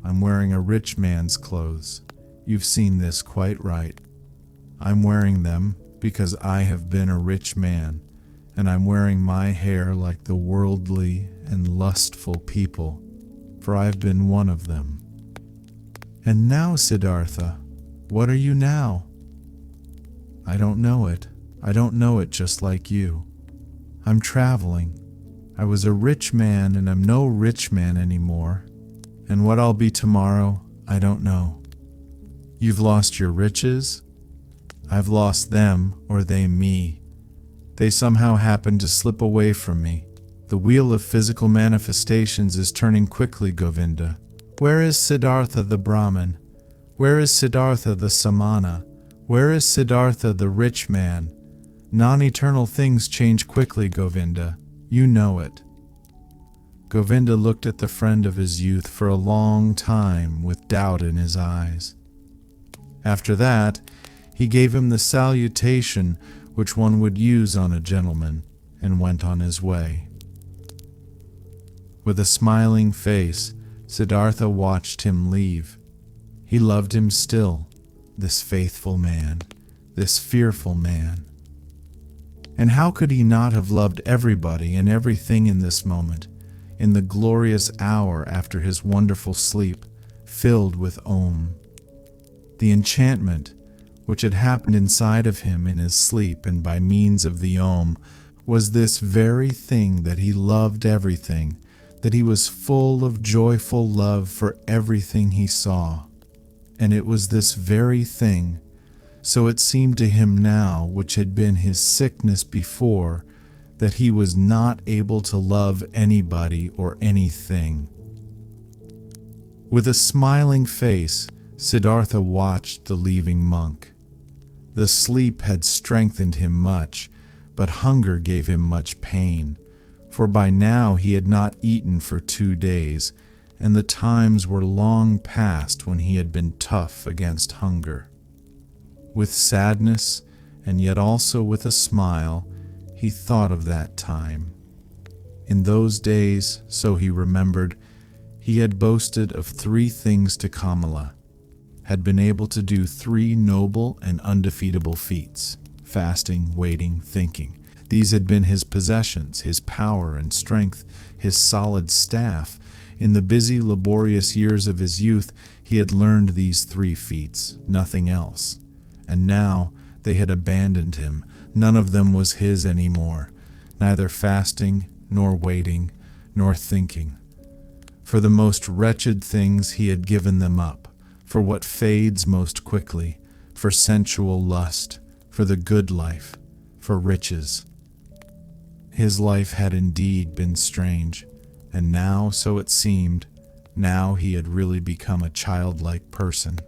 I'm wearing a rich man's clothes. You've seen this quite right. I'm wearing them because I have been a rich man, and I'm wearing my hair like the worldly and lustful people, for I've been one of them." "And now, Siddhartha, what are you now?" "I don't know it. I don't know it just like you. I'm traveling. I was a rich man and I'm no rich man anymore. And what I'll be tomorrow, I don't know." "You've lost your riches?" "I've lost them, or they me. They somehow happened to slip away from me. The wheel of physical manifestations is turning quickly, Govinda. Where is Siddhartha the Brahmin? Where is Siddhartha the Samana? Where is Siddhartha the rich man? Non-eternal things change quickly, Govinda. You know it." Govinda looked at the friend of his youth for a long time with doubt in his eyes. After that, he gave him the salutation which one would use on a gentleman, and went on his way. With a smiling face, Siddhartha watched him leave. He loved him still, this faithful man, this fearful man. And how could he not have loved everybody and everything in this moment, in the glorious hour after his wonderful sleep, filled with Om? The enchantment, which had happened inside of him in his sleep and by means of the Om, was this very thing that he loved everything, that he was full of joyful love for everything he saw. And it was this very thing, so it seemed to him now, which had been his sickness before, that he was not able to love anybody or anything. With a smiling face, Siddhartha watched the leaving monk. The sleep had strengthened him much, but hunger gave him much pain, for by now he had not eaten for 2 days, and the times were long past when he had been tough against hunger. With sadness, and yet also with a smile, he thought of that time. In those days, so he remembered, he had boasted of 3 things to Kamala, had been able to do 3 noble and undefeatable feats: fasting, waiting, thinking. These had been his possessions, his power and strength, his solid staff. In the busy, laborious years of his youth, he had learned these 3 feats, nothing else. And now they had abandoned him. None of them was his anymore, neither fasting, nor waiting, nor thinking. For the most wretched things he had given them up, for what fades most quickly, for sensual lust, for the good life, for riches. His life had indeed been strange, and now, so it seemed, now he had really become a childlike person.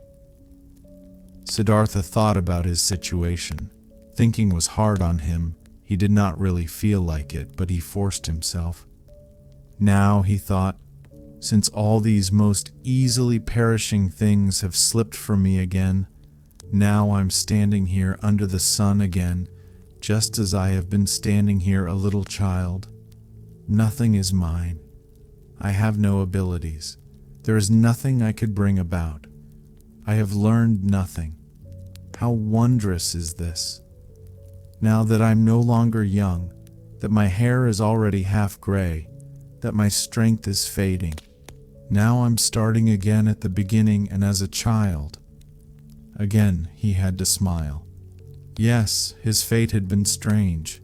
Siddhartha thought about his situation. Thinking was hard on him. He did not really feel like it, but he forced himself. Now, he thought, since all these most easily perishing things have slipped from me again, now I'm standing here under the sun again, just as I have been standing here a little child. Nothing is mine. I have no abilities. There is nothing I could bring about. I have learned nothing. How wondrous is this! Now that I'm no longer young, that my hair is already half gray, that my strength is fading. Now I'm starting again at the beginning and as a child. Again he had to smile. Yes, his fate had been strange.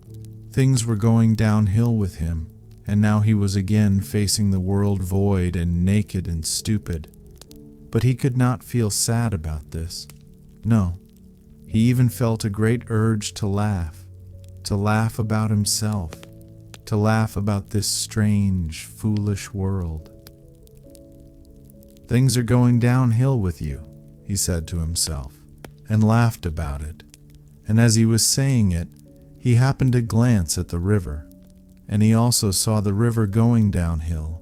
Things were going downhill with him, and now he was again facing the world void and naked and stupid. But he could not feel sad about this. No, he even felt a great urge to laugh about himself, to laugh about this strange, foolish world. Things are going downhill with you, he said to himself, and laughed about it. And as he was saying it, he happened to glance at the river, and he also saw the river going downhill,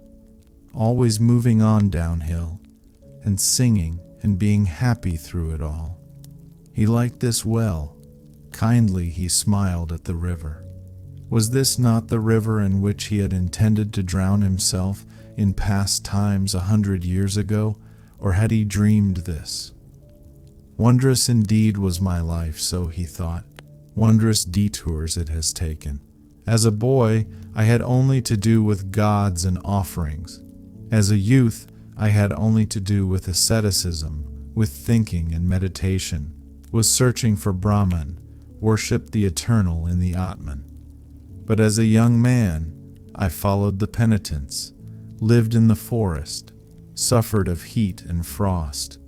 always moving on downhill, and singing and being happy through it all. He liked this well. Kindly he smiled at the river. Was this not the river in which he had intended to drown himself in past times 100 years ago, or had he dreamed this? Wondrous indeed was my life, so he thought. Wondrous detours it has taken. As a boy, I had only to do with gods and offerings. As a youth, I had only to do with asceticism, with thinking and meditation, was searching for Brahman, worshipped the eternal in the Atman. But as a young man, I followed the penitents, lived in the forest, suffered of heat and frost,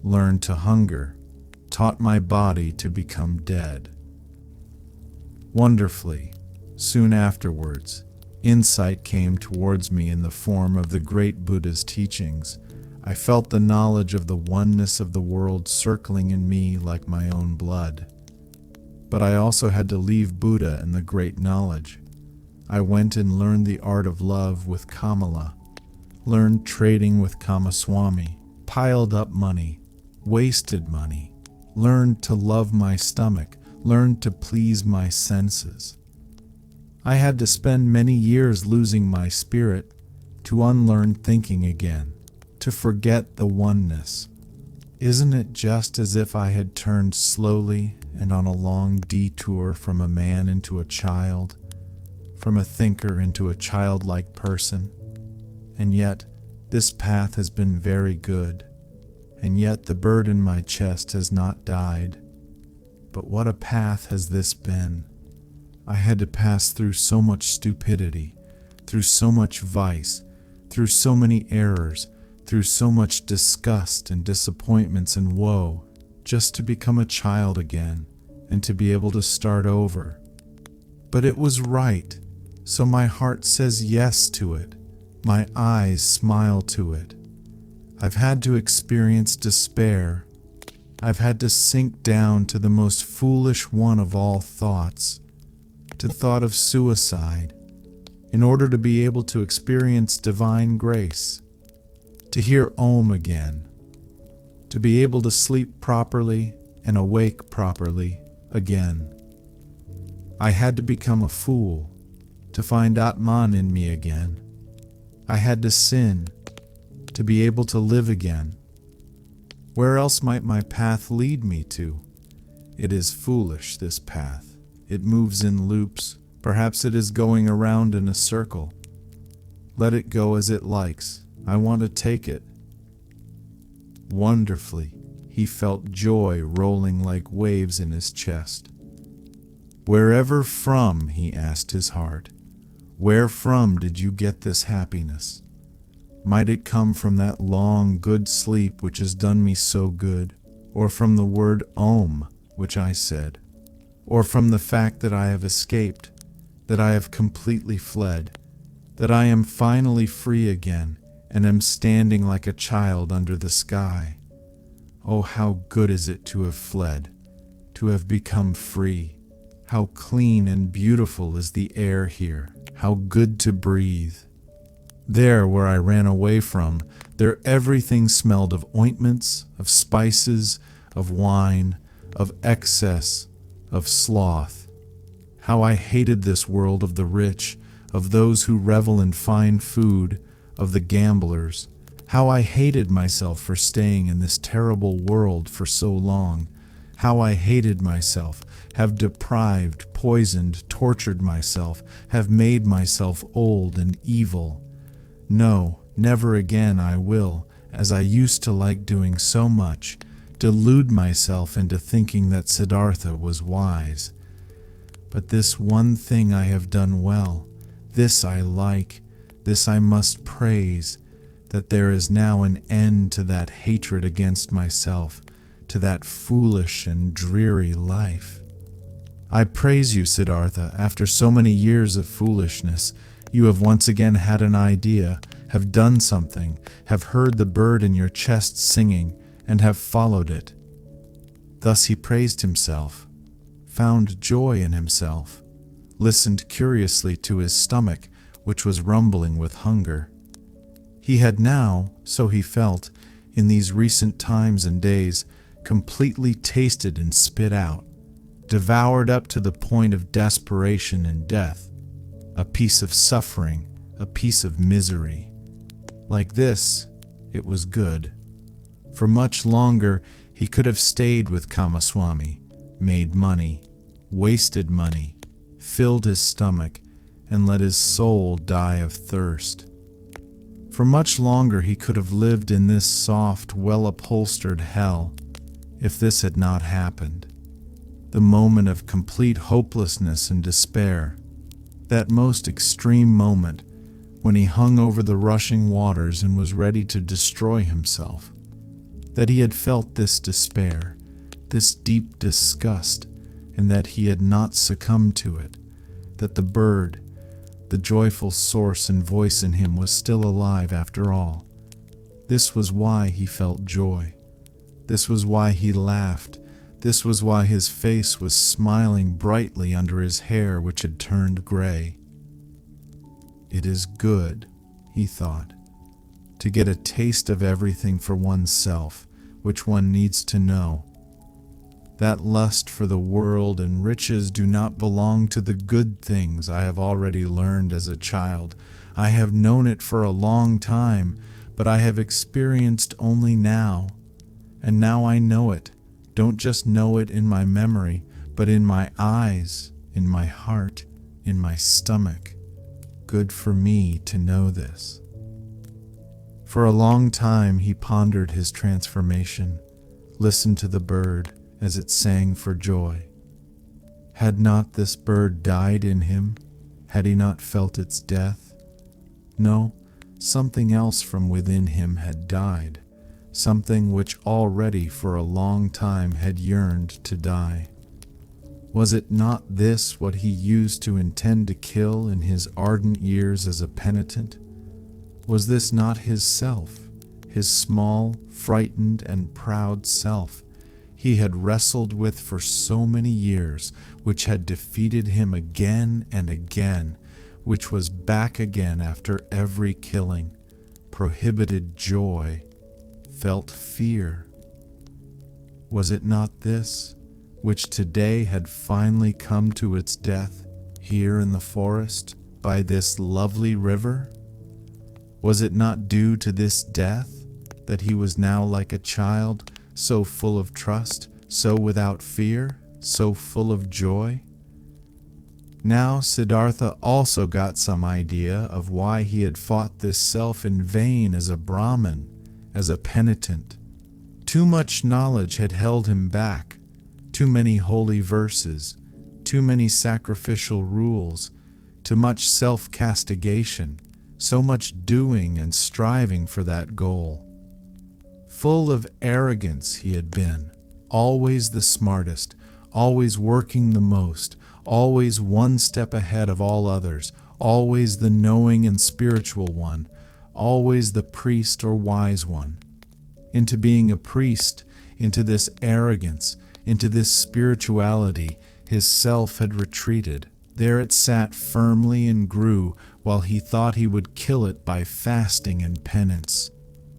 learned to hunger, taught my body to become dead. Wonderfully, soon afterwards, insight came towards me in the form of the great Buddha's teachings. I felt the knowledge of the oneness of the world circling in me like my own blood. But I also had to leave Buddha and the great knowledge. I went and learned the art of love with Kamala, learned trading with Kamaswami, piled up money, wasted money, learned to love my stomach, learned to please my senses. I had to spend many years losing my spirit, to unlearn thinking again, to forget the oneness. Isn't it just as if I had turned slowly and on a long detour from a man into a child, from a thinker into a childlike person? And yet, this path has been very good, and yet the bird in my chest has not died. But what a path has this been! I had to pass through so much stupidity, through so much vice, through so many errors, through so much disgust and disappointments and woe, just to become a child again and to be able to start over. But it was right, so my heart says yes to it. My eyes smile to it. I've had to experience despair. I've had to sink down to the most foolish one of all thoughts, to the thought of suicide, in order to be able to experience divine grace, to hear Om again, to be able to sleep properly and awake properly again. I had to become a fool, to find Atman in me again. I had to sin, to be able to live again. Where else might my path lead me to? It is foolish, this path. It moves in loops. Perhaps it is going around in a circle. Let it go as it likes. I want to take it. Wonderfully, he felt joy rolling like waves in his chest. Wherever from, he asked his heart, where from did you get this happiness? Might it come from that long, good sleep which has done me so good, or from the word Om, which I said, or from the fact that I have escaped, that I have completely fled, that I am finally free again, and am standing like a child under the sky? Oh, how good is it to have fled, to have become free. How clean and beautiful is the air here. How good to breathe. There where I ran away from, there everything smelled of ointments, of spices, of wine, of excess, of sloth. How I hated this world of the rich, of those who revel in fine food, of the gamblers. How I hated myself for staying in this terrible world for so long. How I hated myself, have deprived, poisoned, tortured myself, have made myself old and evil. No, never again I will, as I used to like doing so much, delude myself into thinking that Siddhartha was wise. But this one thing I have done well, this I like, this I must praise, that there is now an end to that hatred against myself, to that foolish and dreary life. I praise you, Siddhartha. After so many years of foolishness, you have once again had an idea, have done something, have heard the bird in your chest singing, and have followed it. Thus he praised himself, found joy in himself, listened curiously to his stomach, which was rumbling with hunger. He had now, so he felt, in these recent times and days, completely tasted and spit out, devoured up to the point of desperation and death, a piece of suffering, a piece of misery. Like this, it was good. For much longer, he could have stayed with Kamaswami, made money, wasted money, filled his stomach, and let his soul die of thirst. For much longer he could have lived in this soft, well-upholstered hell, if this had not happened. The moment of complete hopelessness and despair, that most extreme moment when he hung over the rushing waters and was ready to destroy himself, that he had felt this despair, this deep disgust, and that he had not succumbed to it, that the bird, the joyful source and voice in him, was still alive after all. This was why he felt joy. This was why he laughed. This was why his face was smiling brightly under his hair, which had turned gray. It is good, he thought, to get a taste of everything for oneself, which one needs to know. That lust for the world and riches do not belong to the good things I have already learned as a child. I have known it for a long time, but I have experienced only now. And now I know it, don't just know it in my memory, but in my eyes, in my heart, in my stomach. Good for me to know this. For a long time he pondered his transformation, listened to the bird as it sang for joy. Had not this bird died in him? Had he not felt its death? No, something else from within him had died, something which already for a long time had yearned to die. Was it not this what he used to intend to kill in his ardent years as a penitent? Was this not his self, his small, frightened, and proud self, he had wrestled with for so many years, which had defeated him again and again, which was back again after every killing, prohibited joy, felt fear? Was it not this, which today had finally come to its death here in the forest by this lovely river? Was it not due to this death that he was now like a child, so full of trust, so without fear, so full of joy? Now Siddhartha also got some idea of why he had fought this self in vain as a Brahmin, as a penitent. Too much knowledge had held him back, too many holy verses, too many sacrificial rules, too much self-castigation, so much doing and striving for that goal. Full of arrogance he had been, always the smartest, always working the most, always one step ahead of all others, always the knowing and spiritual one, always the priest or wise one. Into being a priest, into this arrogance, into this spirituality, his self had retreated. There it sat firmly and grew, while he thought he would kill it by fasting and penance.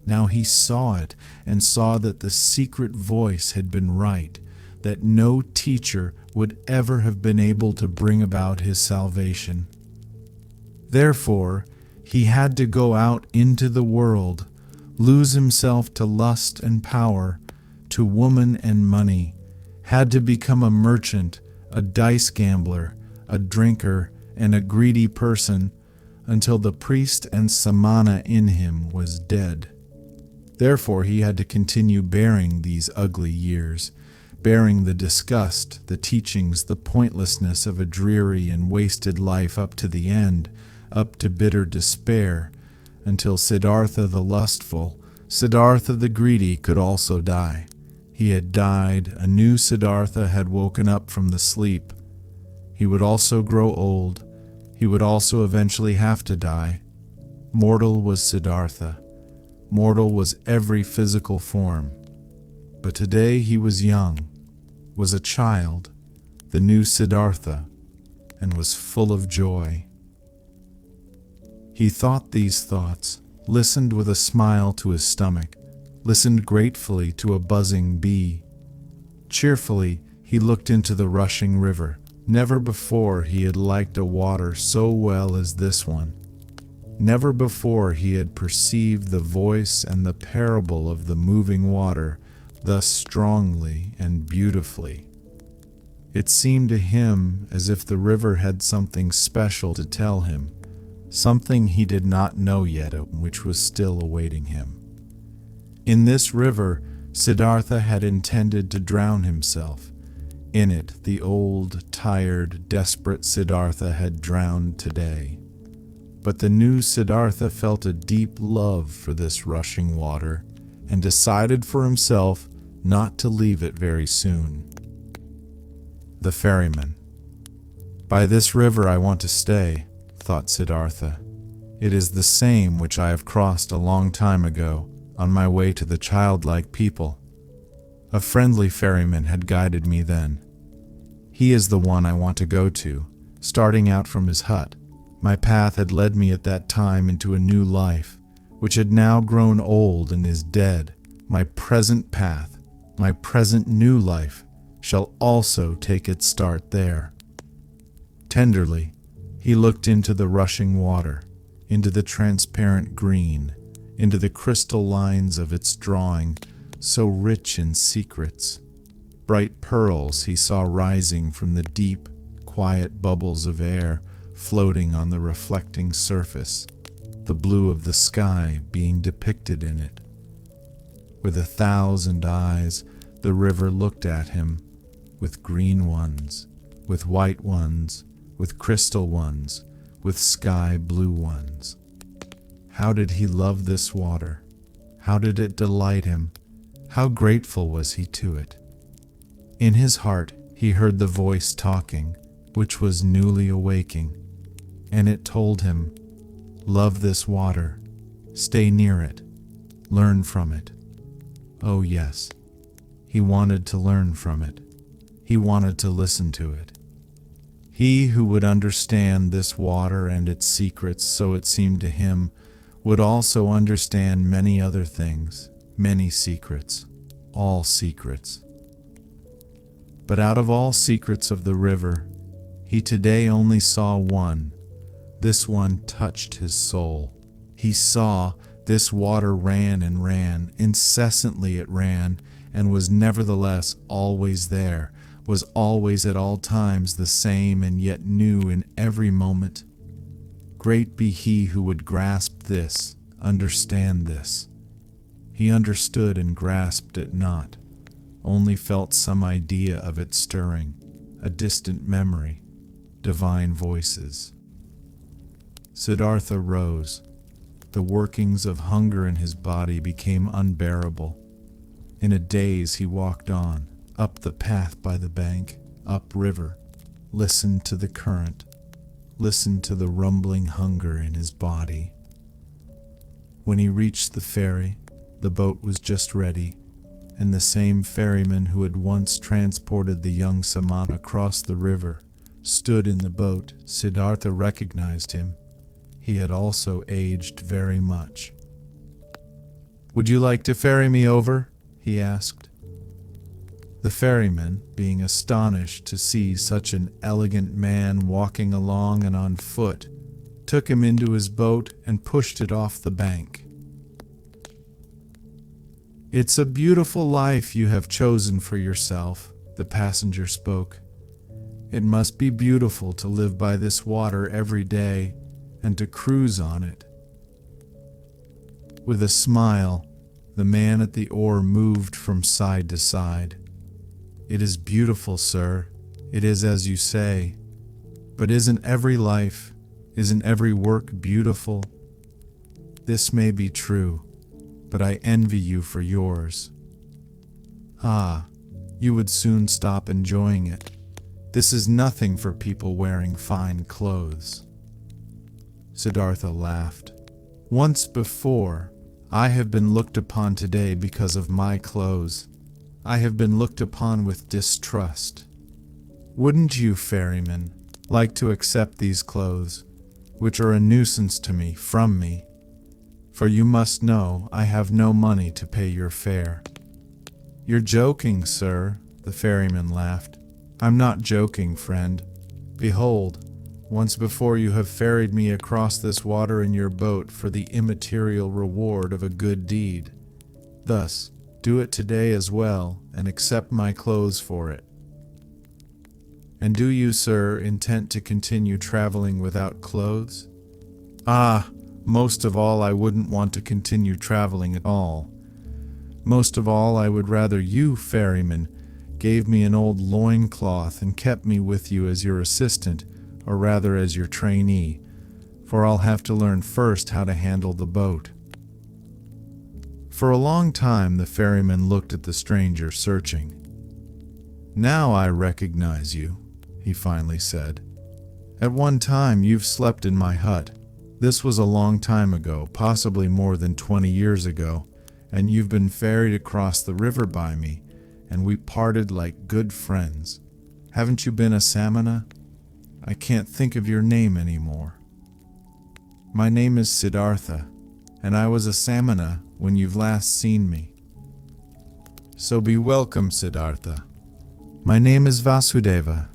Now he saw it, and saw that the secret voice had been right. that no teacher would ever have been able to bring about his salvation. Therefore, he had to go out into the world, lose himself to lust and power, to woman and money, had to become a merchant, a dice gambler, a drinker, and a greedy person, until the priest and samana in him was dead. Therefore he had to continue bearing these ugly years, bearing the disgust, the teachings, the pointlessness of a dreary and wasted life up to the end, up to bitter despair, until Siddhartha the lustful, Siddhartha the greedy could also die. He had died, a new Siddhartha had woken up from the sleep. He would also grow old. He would also eventually have to die. Mortal was Siddhartha. Mortal was every physical form. But today he was young, was a child, the new Siddhartha, and was full of joy. He thought these thoughts, listened with a smile to his stomach, listened gratefully to a buzzing bee. Cheerfully he looked into the rushing river. Never before he had liked a water so well as this one. Never before he had perceived the voice and the parable of the moving water thus strongly and beautifully. It seemed to him as if the river had something special to tell him, something he did not know yet, which was still awaiting him. In this river, Siddhartha had intended to drown himself. In it, the old, tired, desperate Siddhartha had drowned today. But the new Siddhartha felt a deep love for this rushing water and decided for himself not to leave it very soon. The ferryman. By this river I want to stay, thought Siddhartha. It is the same which I have crossed a long time ago on my way to the childlike people. A friendly ferryman had guided me then. He is the one I want to go to, starting out from his hut. My path had led me at that time into a new life, which had now grown old and is dead. My present path, my present new life, shall also take its start there. Tenderly, he looked into the rushing water, into the transparent green, into the crystal lines of its drawing, so rich in secrets. Bright pearls he saw rising from the deep, quiet bubbles of air floating on the reflecting surface, the blue of the sky being depicted in it. With 1,000 eyes, the river looked at him, with green ones, with white ones, with crystal ones, with sky blue ones. How did he love this water? How did it delight him? How grateful was he to it? In his heart he heard the voice talking, which was newly awaking, and it told him, "Love this water, stay near it, learn from it." Oh yes, he wanted to learn from it. He wanted to listen to it. He who would understand this water and its secrets, so it seemed to him, would also understand many other things, many secrets, all secrets. But out of all secrets of the river, he today only saw one. This one touched his soul. He saw this water ran and ran, incessantly it ran, and was nevertheless always there, was always at all times the same and yet new in every moment. Great be he who would grasp this, understand this. He understood and grasped it not, only felt some idea of it stirring, a distant memory, divine voices. Siddhartha rose. The workings of hunger in his body became unbearable. In a daze he walked on, up the path by the bank, up river, listened to the current, listened to the rumbling hunger in his body. When he reached the ferry, the boat was just ready, and the same ferryman who had once transported the young samana across the river stood in the boat. Siddhartha recognized him. He had also aged very much. "Would you like to ferry me over?" he asked. The ferryman, being astonished to see such an elegant man walking along and on foot, took him into his boat and pushed it off the bank. "It's a beautiful life you have chosen for yourself," the passenger spoke. "It must be beautiful to live by this water every day and to cruise on it." With a smile, the man at the oar moved from side to side. "It is beautiful, sir. It is as you say. But isn't every life, isn't every work beautiful? This may be true, but I envy you for yours. Ah, you would soon stop enjoying it. This is nothing for people wearing fine clothes." Siddhartha laughed. "Once before, I have been looked upon today because of my clothes. I have been looked upon with distrust. Wouldn't you, ferryman, like to accept these clothes, which are a nuisance to me, from me? For you must know I have no money to pay your fare." "You're joking, sir," the ferryman laughed. "I'm not joking, friend. Behold, once before you have ferried me across this water in your boat for the immaterial reward of a good deed. Thus, do it today as well, and accept my clothes for it." "And do you, sir, intend to continue traveling without clothes?" "Ah, most of all I wouldn't want to continue traveling at all. Most of all I would rather you, ferryman, gave me an old loincloth and kept me with you as your assistant, or rather as your trainee, for I'll have to learn first how to handle the boat." For a long time the ferryman looked at the stranger, searching. "Now I recognize you," he finally said. "At one time you've slept in my hut. This was a long time ago, possibly more than 20 years ago, and you've been ferried across the river by me, and we parted like good friends. Haven't you been a samana? I can't think of your name anymore." "My name is Siddhartha, and I was a samana when you've last seen me." "So be welcome, Siddhartha. My name is Vasudeva.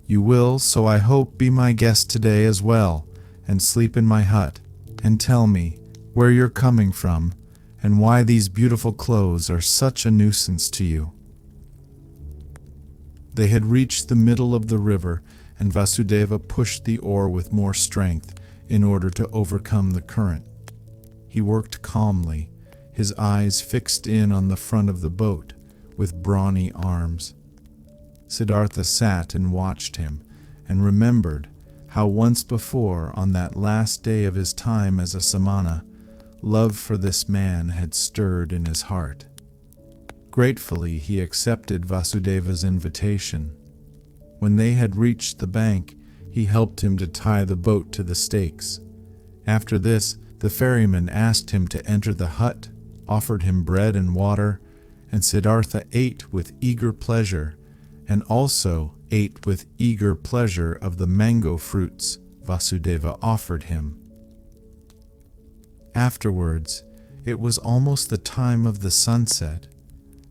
You will, so I hope, be my guest today as well, and sleep in my hut, and tell me where you're coming from, and why these beautiful clothes are such a nuisance to you." They had reached the middle of the river, and Vasudeva pushed the oar with more strength in order to overcome the current. He worked calmly, his eyes fixed in on the front of the boat, with brawny arms. Siddhartha sat and watched him, and remembered how once before, on that last day of his time as a samana, love for this man had stirred in his heart. Gratefully he accepted Vasudeva's invitation. When they had reached the bank, he helped him to tie the boat to the stakes. After this, the ferryman asked him to enter the hut, offered him bread and water, and Siddhartha ate with eager pleasure, and also ate with eager pleasure of the mango fruits Vasudeva offered him. Afterwards, it was almost the time of the sunset.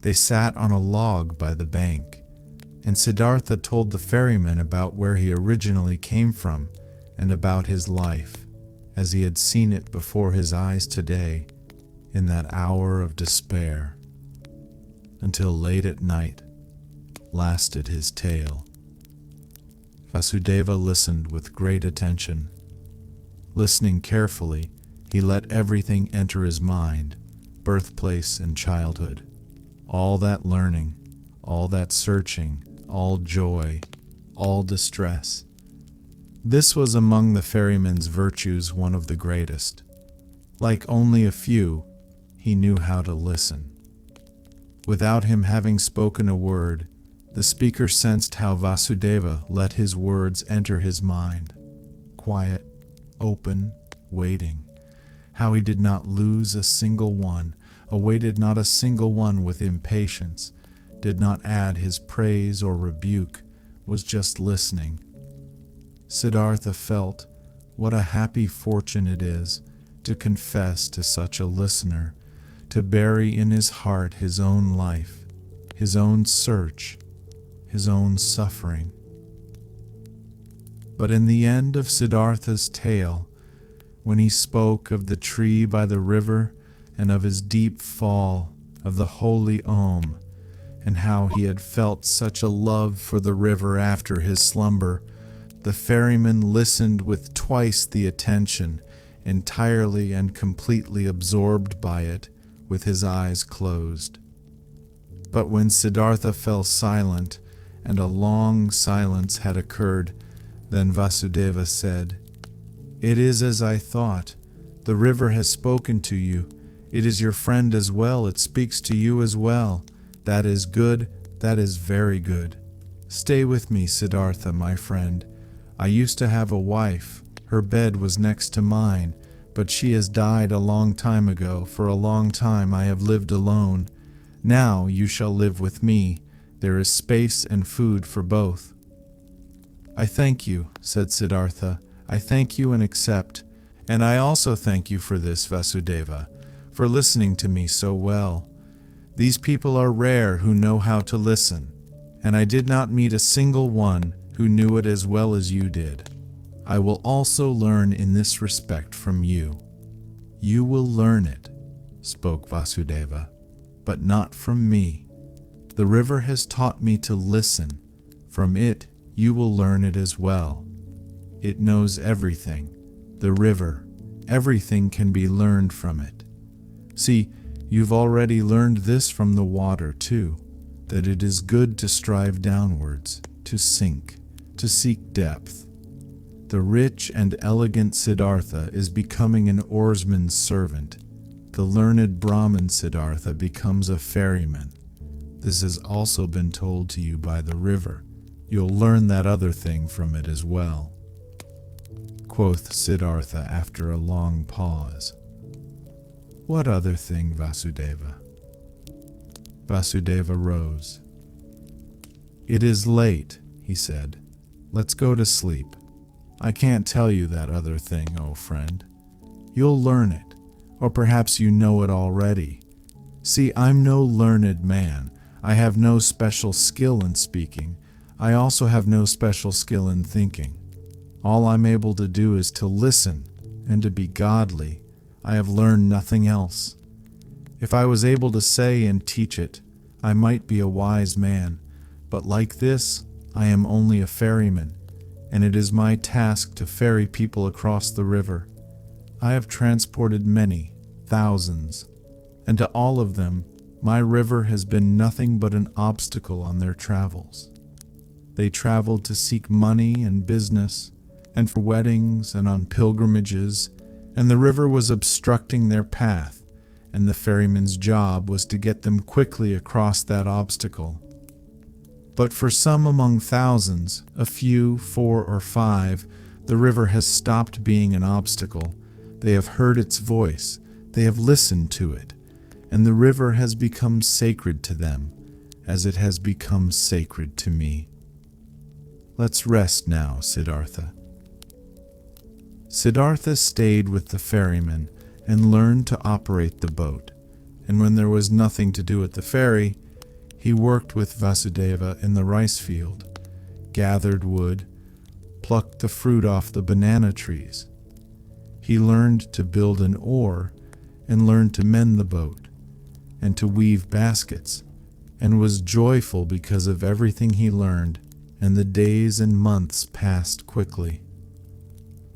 They sat on a log by the bank, and Siddhartha told the ferryman about where he originally came from and about his life, as he had seen it before his eyes today, in that hour of despair. Until late at night lasted his tale. Vasudeva listened with great attention. Listening carefully, he let everything enter his mind, birthplace and childhood, all that learning, all that searching, all joy, all distress. This was among the ferryman's virtues one of the greatest. Like only a few, he knew how to listen. Without him having spoken a word, the speaker sensed how Vasudeva let his words enter his mind. Quiet, open, waiting. How he did not lose a single one, awaited not a single one with impatience, did not add his praise or rebuke, was just listening. Siddhartha felt what a happy fortune it is to confess to such a listener, to bury in his heart his own life, his own search, his own suffering. But in the end of Siddhartha's tale, when he spoke of the tree by the river and of his deep fall, of the holy Om, and how he had felt such a love for the river after his slumber, the ferryman listened with twice the attention, entirely and completely absorbed by it, with his eyes closed. But when Siddhartha fell silent, and a long silence had occurred, then Vasudeva said, "It is as I thought. The river has spoken to you. It is your friend as well. It speaks to you as well. That is good. That is very good. Stay with me, Siddhartha, my friend. I used to have a wife. Her bed was next to mine, but she has died a long time ago. For a long time I have lived alone. Now you shall live with me. There is space and food for both." "I thank you," said Siddhartha. "I thank you and accept. And I also thank you for this, Vasudeva, for listening to me so well. These people are rare who know how to listen, and I did not meet a single one who knew it as well as you did. I will also learn in this respect from you." "You will learn it," spoke Vasudeva, "but not from me. The river has taught me to listen. From it, you will learn it as well. It knows everything. The river, everything can be learned from it. See, you've already learned this from the water too, that it is good to strive downwards, to sink, to seek depth. The rich and elegant Siddhartha is becoming an oarsman's servant. The learned Brahmin Siddhartha becomes a ferryman. This has also been told to you by the river. You'll learn that other thing from it as well," quoth Siddhartha after a long pause. "What other thing, Vasudeva?" Vasudeva rose. "It is late," he said. "Let's go to sleep. I can't tell you that other thing, O friend. You'll learn it, or perhaps you know it already. See, I'm no learned man. I have no special skill in speaking. I also have no special skill in thinking. All I'm able to do is to listen and to be godly. I have learned nothing else. If I was able to say and teach it, I might be a wise man, but like this, I am only a ferryman, and it is my task to ferry people across the river. I have transported many, thousands, and to all of them, my river has been nothing but an obstacle on their travels. They traveled to seek money and business, and for weddings and on pilgrimages, and the river was obstructing their path, and the ferryman's job was to get them quickly across that obstacle. But for some among thousands, a few, 4 or 5, the river has stopped being an obstacle. They have heard its voice, they have listened to it, and the river has become sacred to them, as it has become sacred to me. Let's rest now, Siddhartha." Siddhartha stayed with the ferryman and learned to operate the boat, and when there was nothing to do at the ferry, he worked with Vasudeva in the rice field, gathered wood, plucked the fruit off the banana trees. He learned to build an oar and learned to mend the boat and to weave baskets, and was joyful because of everything he learned, and the days and months passed quickly.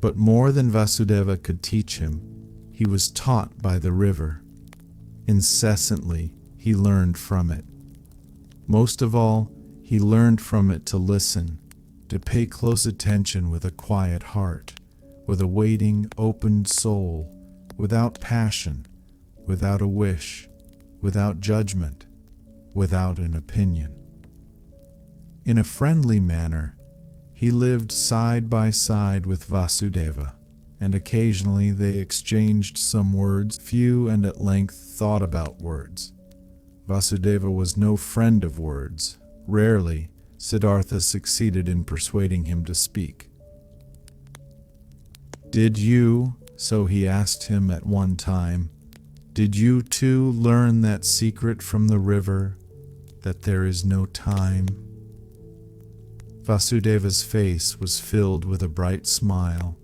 But more than Vasudeva could teach him, he was taught by the river. Incessantly, he learned from it. Most of all, he learned from it to listen, to pay close attention with a quiet heart, with a waiting, open soul, without passion, without a wish, without judgment, without an opinion. In a friendly manner, he lived side by side with Vasudeva, and occasionally they exchanged some words, few and at length thought about words. Vasudeva was no friend of words. Rarely, Siddhartha succeeded in persuading him to speak. "Did you," so he asked him at one time, "did you too learn that secret from the river? that there is no time?" Vasudeva's face was filled with a bright smile.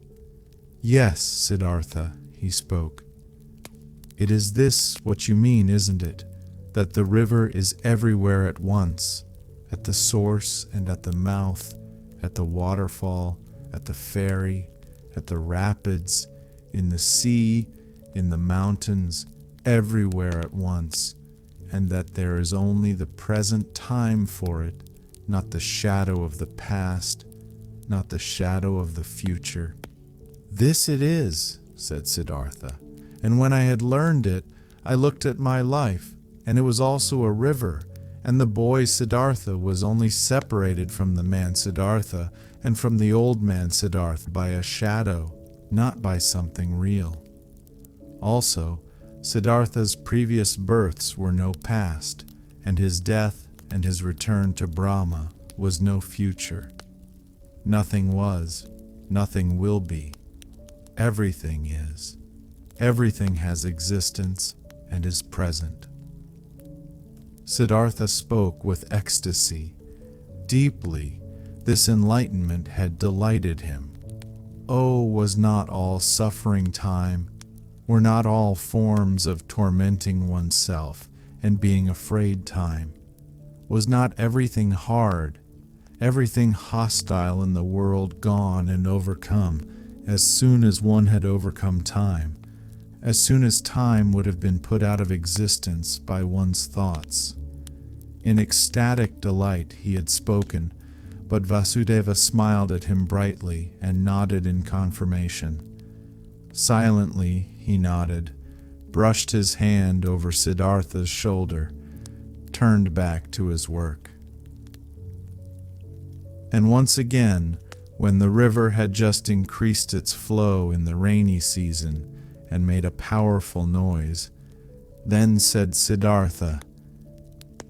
"Yes, Siddhartha," he spoke. "It is this what you mean, isn't it? That the river is everywhere at once, at the source and at the mouth, at the waterfall, at the ferry, at the rapids, in the sea, in the mountains, everywhere at once, and that there is only the present time for it, not the shadow of the past, not the shadow of the future." "This it is," said Siddhartha, "and when I had learned it, I looked at my life, and it was also a river, and the boy Siddhartha was only separated from the man Siddhartha and from the old man Siddhartha by a shadow, not by something real. Also, Siddhartha's previous births were no past, and his death and his return to Brahma was no future. Nothing was, nothing will be. Everything is. Everything has existence and is present." Siddhartha spoke with ecstasy. Deeply, this enlightenment had delighted him. Oh, was not all suffering time? Were not all forms of tormenting oneself and being afraid time? Was not everything hard, everything hostile in the world gone and overcome as soon as one had overcome time, as soon as time would have been put out of existence by one's thoughts? In ecstatic delight he had spoken, but Vasudeva smiled at him brightly and nodded in confirmation. Silently he nodded, brushed his hand over Siddhartha's shoulder, turned back to his work. And once again, when the river had just increased its flow in the rainy season and made a powerful noise, then said Siddhartha,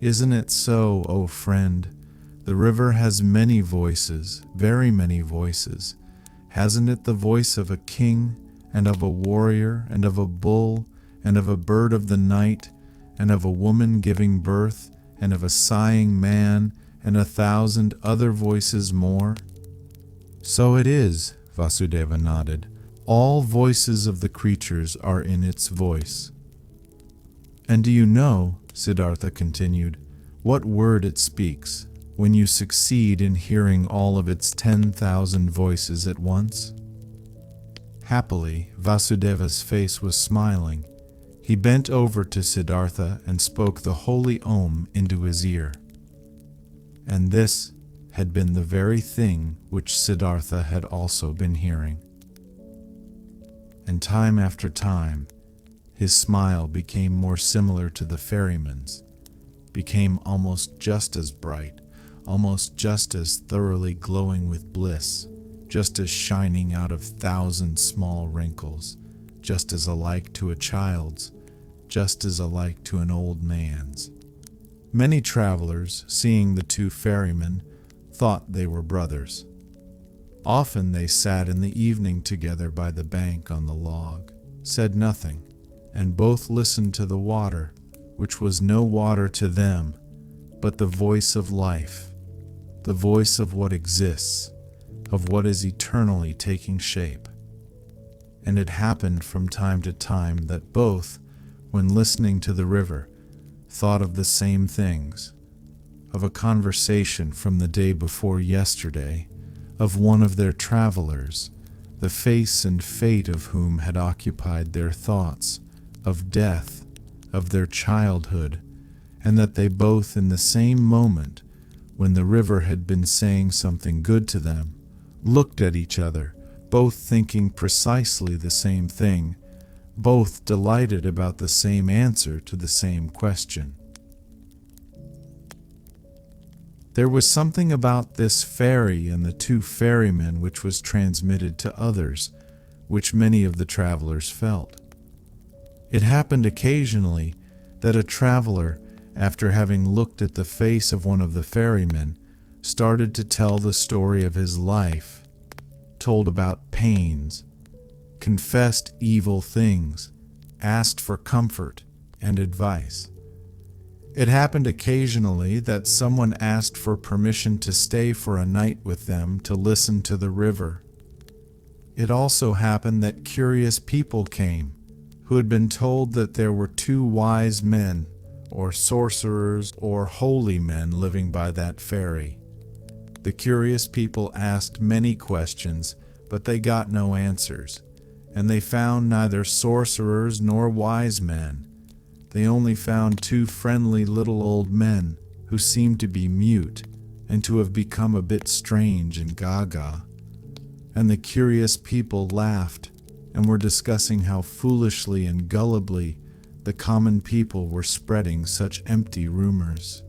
"Isn't it so, O friend? The river has many voices, very many voices. Hasn't it the voice of a king, and of a warrior, and of a bull, and of a bird of the night, and of a woman giving birth, and of a sighing man, and 1,000 other voices more?" "So it is," Vasudeva nodded. "All voices of the creatures are in its voice." "And do you know," Siddhartha continued, "what word it speaks when you succeed in hearing all of its 10,000 voices at once?" Happily, Vasudeva's face was smiling. He bent over to Siddhartha and spoke the holy Om into his ear. And this had been the very thing which Siddhartha had also been hearing. And time after time, his smile became more similar to the ferryman's, became almost just as bright, almost just as thoroughly glowing with bliss, just as shining out of 1,000 small wrinkles, just as alike to a child's, just as alike to an old man's. Many travelers, seeing the two ferrymen, thought they were brothers. Often they sat in the evening together by the bank on the log, said nothing, and both listened to the water, which was no water to them, but the voice of life, the voice of what exists, of what is eternally taking shape. And it happened from time to time that both, when listening to the river, thought of the same things, of a conversation from the day before yesterday, of one of their travelers, the face and fate of whom had occupied their thoughts, of death, of their childhood, and that they both in the same moment, when the river had been saying something good to them, looked at each other, both thinking precisely the same thing, both delighted about the same answer to the same question. There was something about this ferry and the two ferrymen which was transmitted to others, which many of the travelers felt. It happened occasionally that a traveler, after having looked at the face of one of the ferrymen, started to tell the story of his life, told about pains, confessed evil things, asked for comfort and advice. It happened occasionally that someone asked for permission to stay for a night with them to listen to the river. It also happened that curious people came, who had been told that there were 2 wise men, or sorcerers, or holy men living by that ferry. The curious people asked many questions, but they got no answers, and they found neither sorcerers nor wise men. They only found 2 friendly little old men who seemed to be mute and to have become a bit strange and gaga. And the curious people laughed and were discussing how foolishly and gullibly the common people were spreading such empty rumors.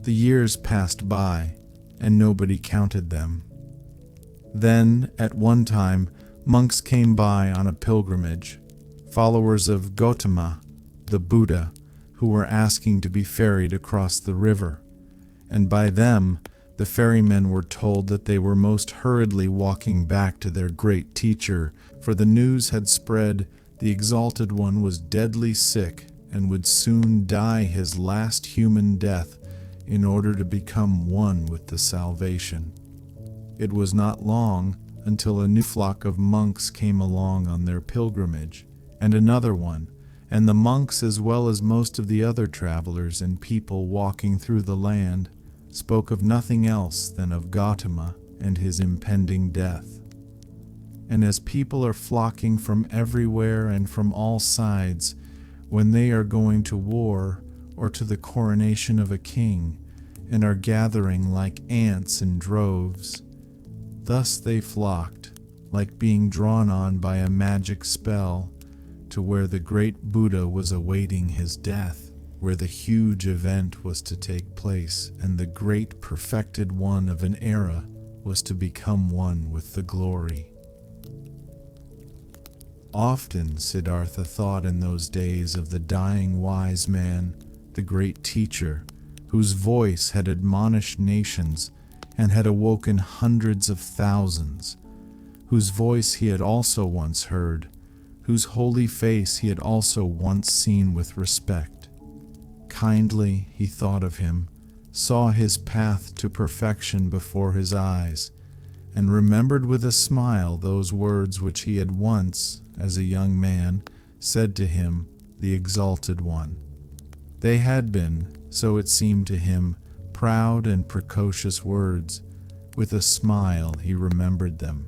The years passed by, and nobody counted them. Then, at one time, monks came by on a pilgrimage, followers of Gautama, the Buddha, who were asking to be ferried across the river, and by them the ferrymen were told that they were most hurriedly walking back to their great teacher, for the news had spread the Exalted One was deadly sick and would soon die his last human death in order to become one with the salvation. It was not long until a new flock of monks came along on their pilgrimage, and another one, and the monks, as well as most of the other travelers and people walking through the land, spoke of nothing else than of Gautama and his impending death. And as people are flocking from everywhere and from all sides when they are going to war or to the coronation of a king, and are gathering like ants in droves, thus they flocked, like being drawn on by a magic spell, to where the great Buddha was awaiting his death, where the huge event was to take place, and the great perfected one of an era was to become one with the glory. Often Siddhartha thought in those days of the dying wise man, the great teacher, whose voice had admonished nations and had awoken hundreds of thousands, whose voice he had also once heard, whose holy face he had also once seen with respect. Kindly he thought of him, saw his path to perfection before his eyes, and remembered with a smile those words which he had once, as a young man, said to him, the Exalted One. They had been, so it seemed to him, proud and precocious words. With a smile he remembered them.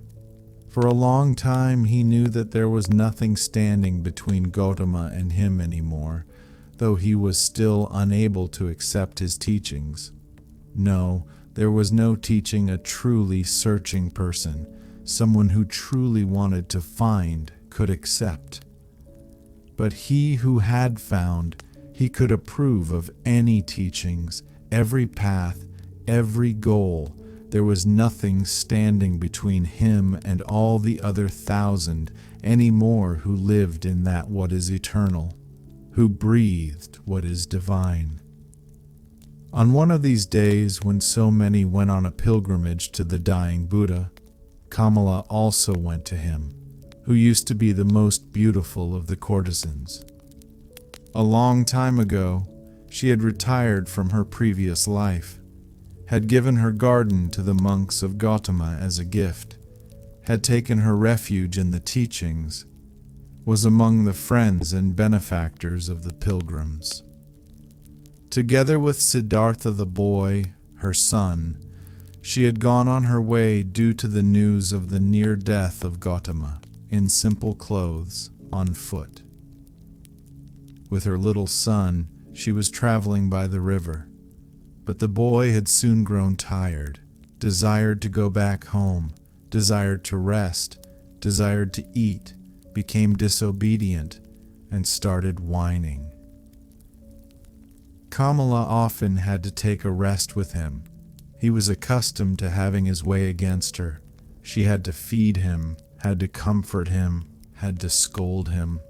For a long time he knew that there was nothing standing between Gautama and him anymore, though he was still unable to accept his teachings. No, there was no teaching a truly searching person, someone who truly wanted to find, could accept. But he who had found, he could approve of any teachings, every path, every goal. There was nothing standing between him and all the other 1,000 any more who lived in that what is eternal, who breathed what is divine. On one of these days when so many went on a pilgrimage to the dying Buddha, Kamala also went to him, who used to be the most beautiful of the courtesans. A long time ago, she had retired from her previous life, had given her garden to the monks of Gautama as a gift, had taken her refuge in the teachings, was among the friends and benefactors of the pilgrims. Together with Siddhartha the boy, her son, she had gone on her way due to the news of the near death of Gautama, in simple clothes, on foot. With her little son, she was traveling by the river, but the boy had soon grown tired, desired to go back home, desired to rest, desired to eat, became disobedient, and started whining. Kamala often had to take a rest with him. He was accustomed to having his way against her. She had to feed him, had to comfort him, had to scold him.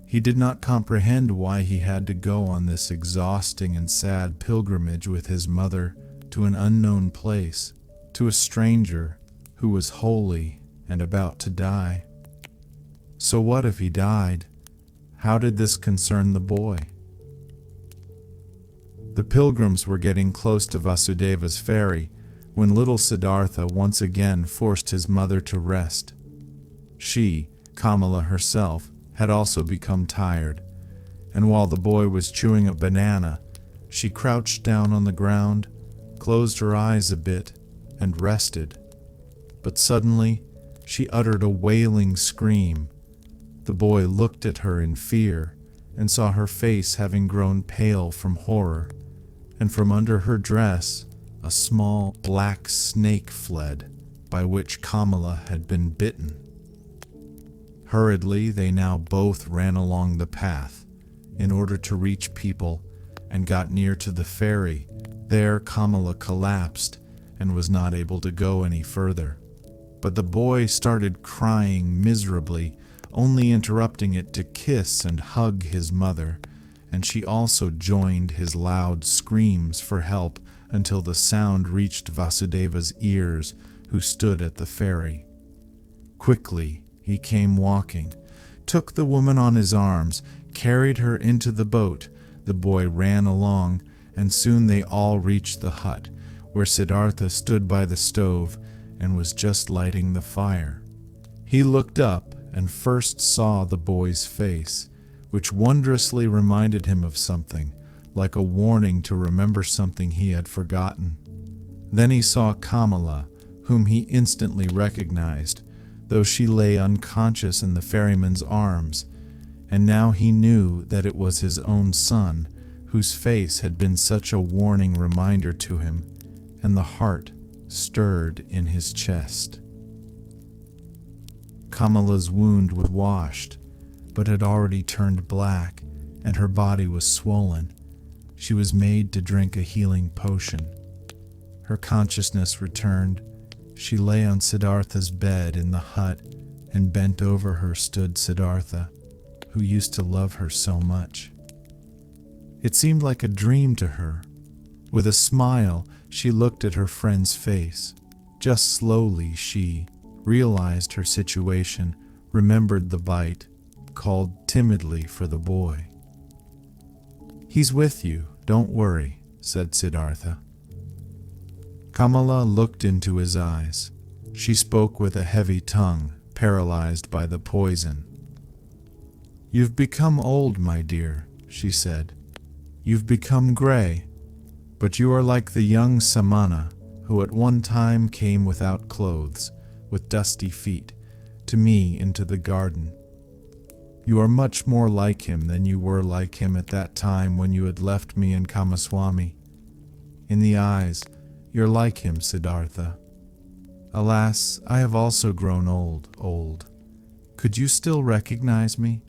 He did not comprehend why he had to go on this exhausting and sad pilgrimage with his mother to an unknown place, to a stranger who was holy and about to die. So what if he died? How did this concern the boy? The pilgrims were getting close to Vasudeva's ferry when little Siddhartha once again forced his mother to rest. She, Kamala herself, had also become tired, and while the boy was chewing a banana, she crouched down on the ground, closed her eyes a bit, and rested. But suddenly, she uttered a wailing scream. The boy looked at her in fear and saw her face having grown pale from horror, and from under her dress a small black snake fled, by which Kamala had been bitten. Hurriedly, they now both ran along the path in order to reach people and got near to the ferry. There Kamala collapsed and was not able to go any further. But the boy started crying miserably, only interrupting it to kiss and hug his mother, and she also joined his loud screams for help until the sound reached Vasudeva's ears, who stood at the ferry. Quickly he came walking, took the woman on his arms, carried her into the boat. The boy ran along, and soon they all reached the hut, where Siddhartha stood by the stove and was just lighting the fire. He looked up and first saw the boy's face, which wondrously reminded him of something, like a warning to remember something he had forgotten. Then he saw Kamala, whom he instantly recognized, though she lay unconscious in the ferryman's arms, and now he knew that it was his own son, whose face had been such a warning reminder to him, and the heart stirred in his chest. Kamala's wound was washed, but had already turned black, and her body was swollen. She was made to drink a healing potion. Her consciousness returned. She lay on Siddhartha's bed in the hut, and bent over her stood Siddhartha, who used to love her so much. It seemed like a dream to her. With a smile, she looked at her friend's face. Just slowly she realized her situation, remembered the bite, called timidly for the boy. "He's with you, don't worry," said Siddhartha. Kamala looked into his eyes. She spoke with a heavy tongue, paralyzed by the poison. "You've become old, my dear," she said. "You've become gray, but you are like the young Samana, who at one time came without clothes, with dusty feet, to me into the garden. You are much more like him than you were like him at that time when you had left me in Kamaswami. In the eyes, you're like him, Siddhartha. Alas, I have also grown old. Could you still recognize me?"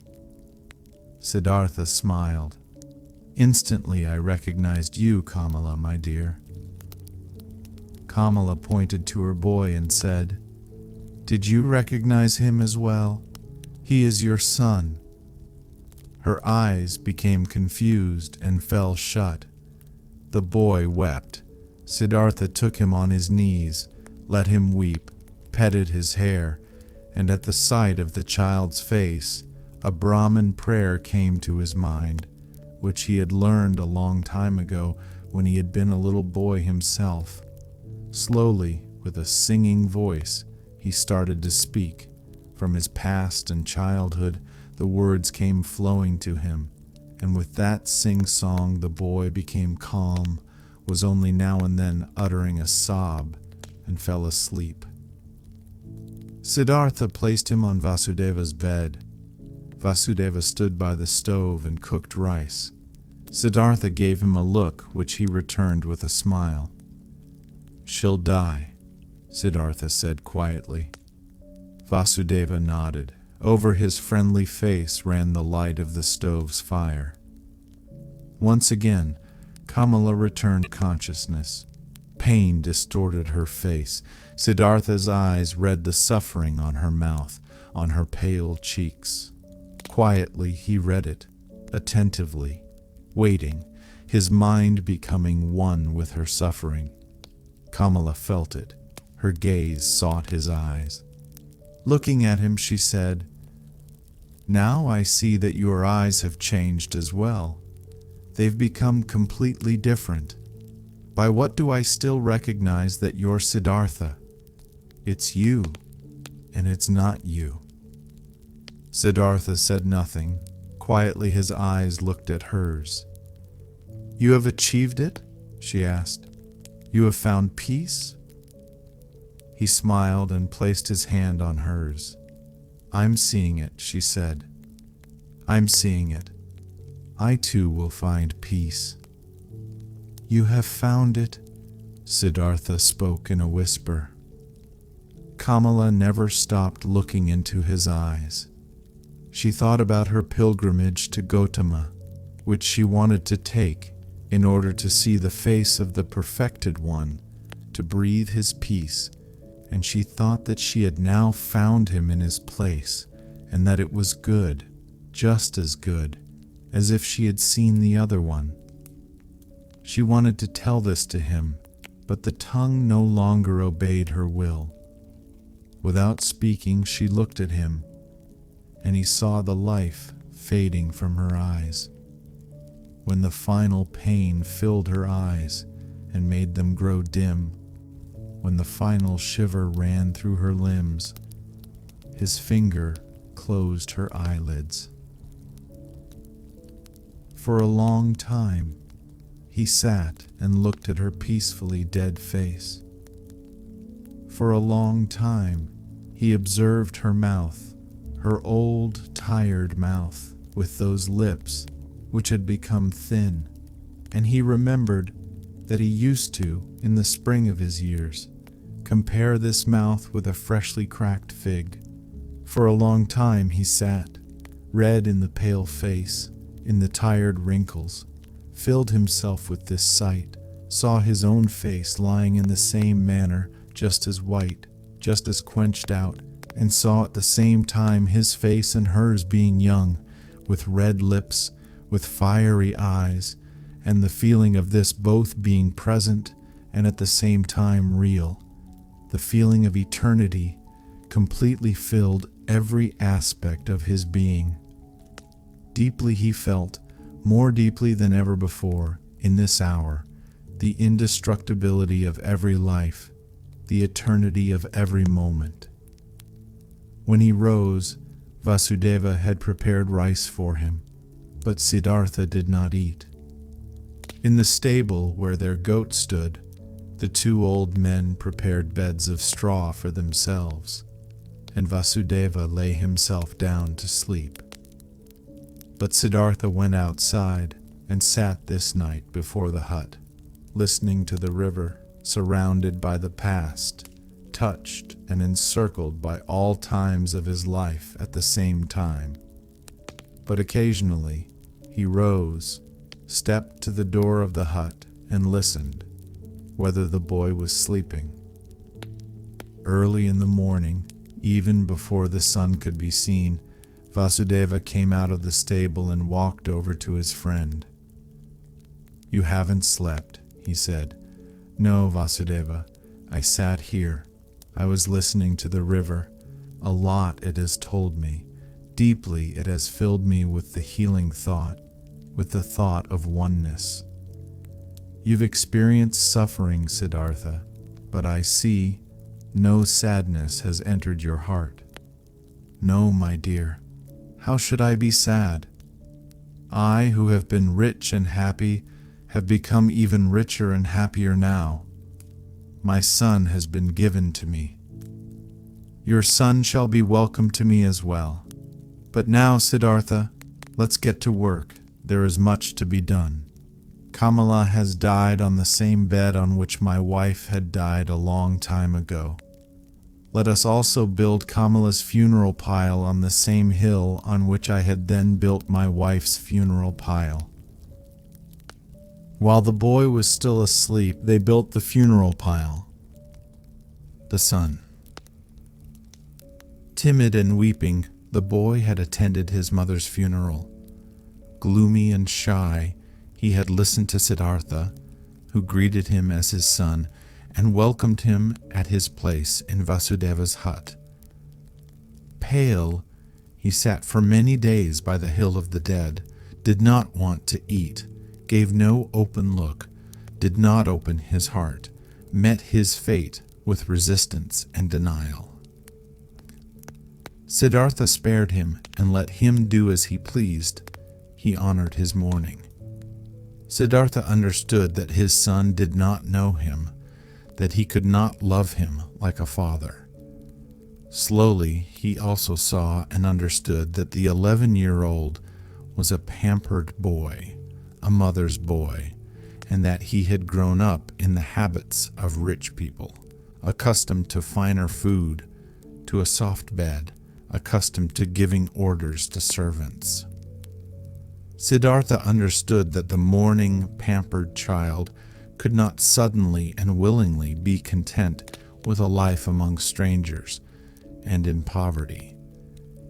Siddhartha smiled. "Instantly I recognized you, Kamala, my dear." Kamala pointed to her boy and said, "Did you recognize him as well? He is your son." Her eyes became confused and fell shut. The boy wept. Siddhartha took him on his knees, let him weep, petted his hair, and at the sight of the child's face, a Brahmin prayer came to his mind, which he had learned a long time ago when he had been a little boy himself. Slowly, with a singing voice, he started to speak. From his past and childhood, the words came flowing to him, and with that sing-song the boy became calm, was only now and then uttering a sob, and fell asleep. Siddhartha placed him on Vasudeva's bed. Vasudeva stood by the stove and cooked rice. Siddhartha gave him a look, which he returned with a smile. "She'll die," Siddhartha said quietly. Vasudeva nodded. Over his friendly face ran the light of the stove's fire. Once again, Kamala returned consciousness. Pain distorted her face. Siddhartha's eyes read the suffering on her mouth, on her pale cheeks. Quietly he read it, attentively, waiting, his mind becoming one with her suffering. Kamala felt it. Her gaze sought his eyes. Looking at him, she said, "Now I see that your eyes have changed as well. they've become completely different. By what do I still recognize that you're Siddhartha? It's you, and it's not you." Siddhartha said nothing. Quietly his eyes looked at hers. "You have achieved it?" she asked. "You have found peace?" He smiled and placed his hand on hers. "I'm seeing it," she said. "I'm seeing it. I too will find peace." "You have found it," Siddhartha spoke in a whisper. Kamala never stopped looking into his eyes. She thought about her pilgrimage to Gautama, which she wanted to take in order to see the face of the perfected one, to breathe his peace, and she thought that she had now found him in his place, and that it was good, just as good, as if she had seen the other one. She wanted to tell this to him, but the tongue no longer obeyed her will. Without speaking, she looked at him, and he saw the life fading from her eyes. When the final pain filled her eyes and made them grow dim, when the final shiver ran through her limbs, his finger closed her eyelids. For a long time, he sat and looked at her peacefully dead face. For a long time, he observed her mouth, her old, tired mouth, with those lips which had become thin, and he remembered that he used to, in the spring of his years, compare this mouth with a freshly cracked fig. For a long time he sat, red in the pale face, in the tired wrinkles, filled himself with this sight, saw his own face lying in the same manner, just as white, just as quenched out, and saw at the same time his face and hers being young, with red lips, with fiery eyes, and the feeling of this both being present and at the same time real. The feeling of eternity completely filled every aspect of his being. Deeply he felt, more deeply than ever before, in this hour, the indestructibility of every life, the eternity of every moment. When he rose, Vasudeva had prepared rice for him, but Siddhartha did not eat. In the stable where their goat stood, the two old men prepared beds of straw for themselves, and Vasudeva lay himself down to sleep. But Siddhartha went outside and sat this night before the hut, listening to the river, surrounded by the past, touched and encircled by all times of his life at the same time. But occasionally he rose, stepped to the door of the hut, and listened, whether the boy was sleeping. Early in the morning, even before the sun could be seen, Vasudeva came out of the stable and walked over to his friend. "You haven't slept," he said. "No, Vasudeva, I sat here. I was listening to the river. A lot it has told me. Deeply it has filled me with the healing thought, with the thought of oneness. You've experienced suffering, Siddhartha, but I see no sadness has entered your heart. No, my dear, how should I be sad? I, who have been rich and happy, have become even richer and happier now. My son has been given to me. Your son shall be welcome to me as well. But now, Siddhartha, let's get to work. There is much to be done. Kamala has died on the same bed on which my wife had died a long time ago. Let us also build Kamala's funeral pile on the same hill on which I had then built my wife's funeral pile." While the boy was still asleep, they built the funeral pile. The son. Timid and weeping, the boy had attended his mother's funeral. Gloomy and shy, he had listened to Siddhartha, who greeted him as his son and welcomed him at his place in Vasudeva's hut. Pale, he sat for many days by the hill of the dead, did not want to eat, gave no open look, did not open his heart, met his fate with resistance and denial. Siddhartha spared him and let him do as he pleased. He honored his mourning. Siddhartha understood that his son did not know him, that he could not love him like a father. Slowly, he also saw and understood that the 11-year-old was a pampered boy, a mother's boy, and that he had grown up in the habits of rich people, accustomed to finer food, to a soft bed, accustomed to giving orders to servants. Siddhartha understood that the mourning, pampered child could not suddenly and willingly be content with a life among strangers and in poverty.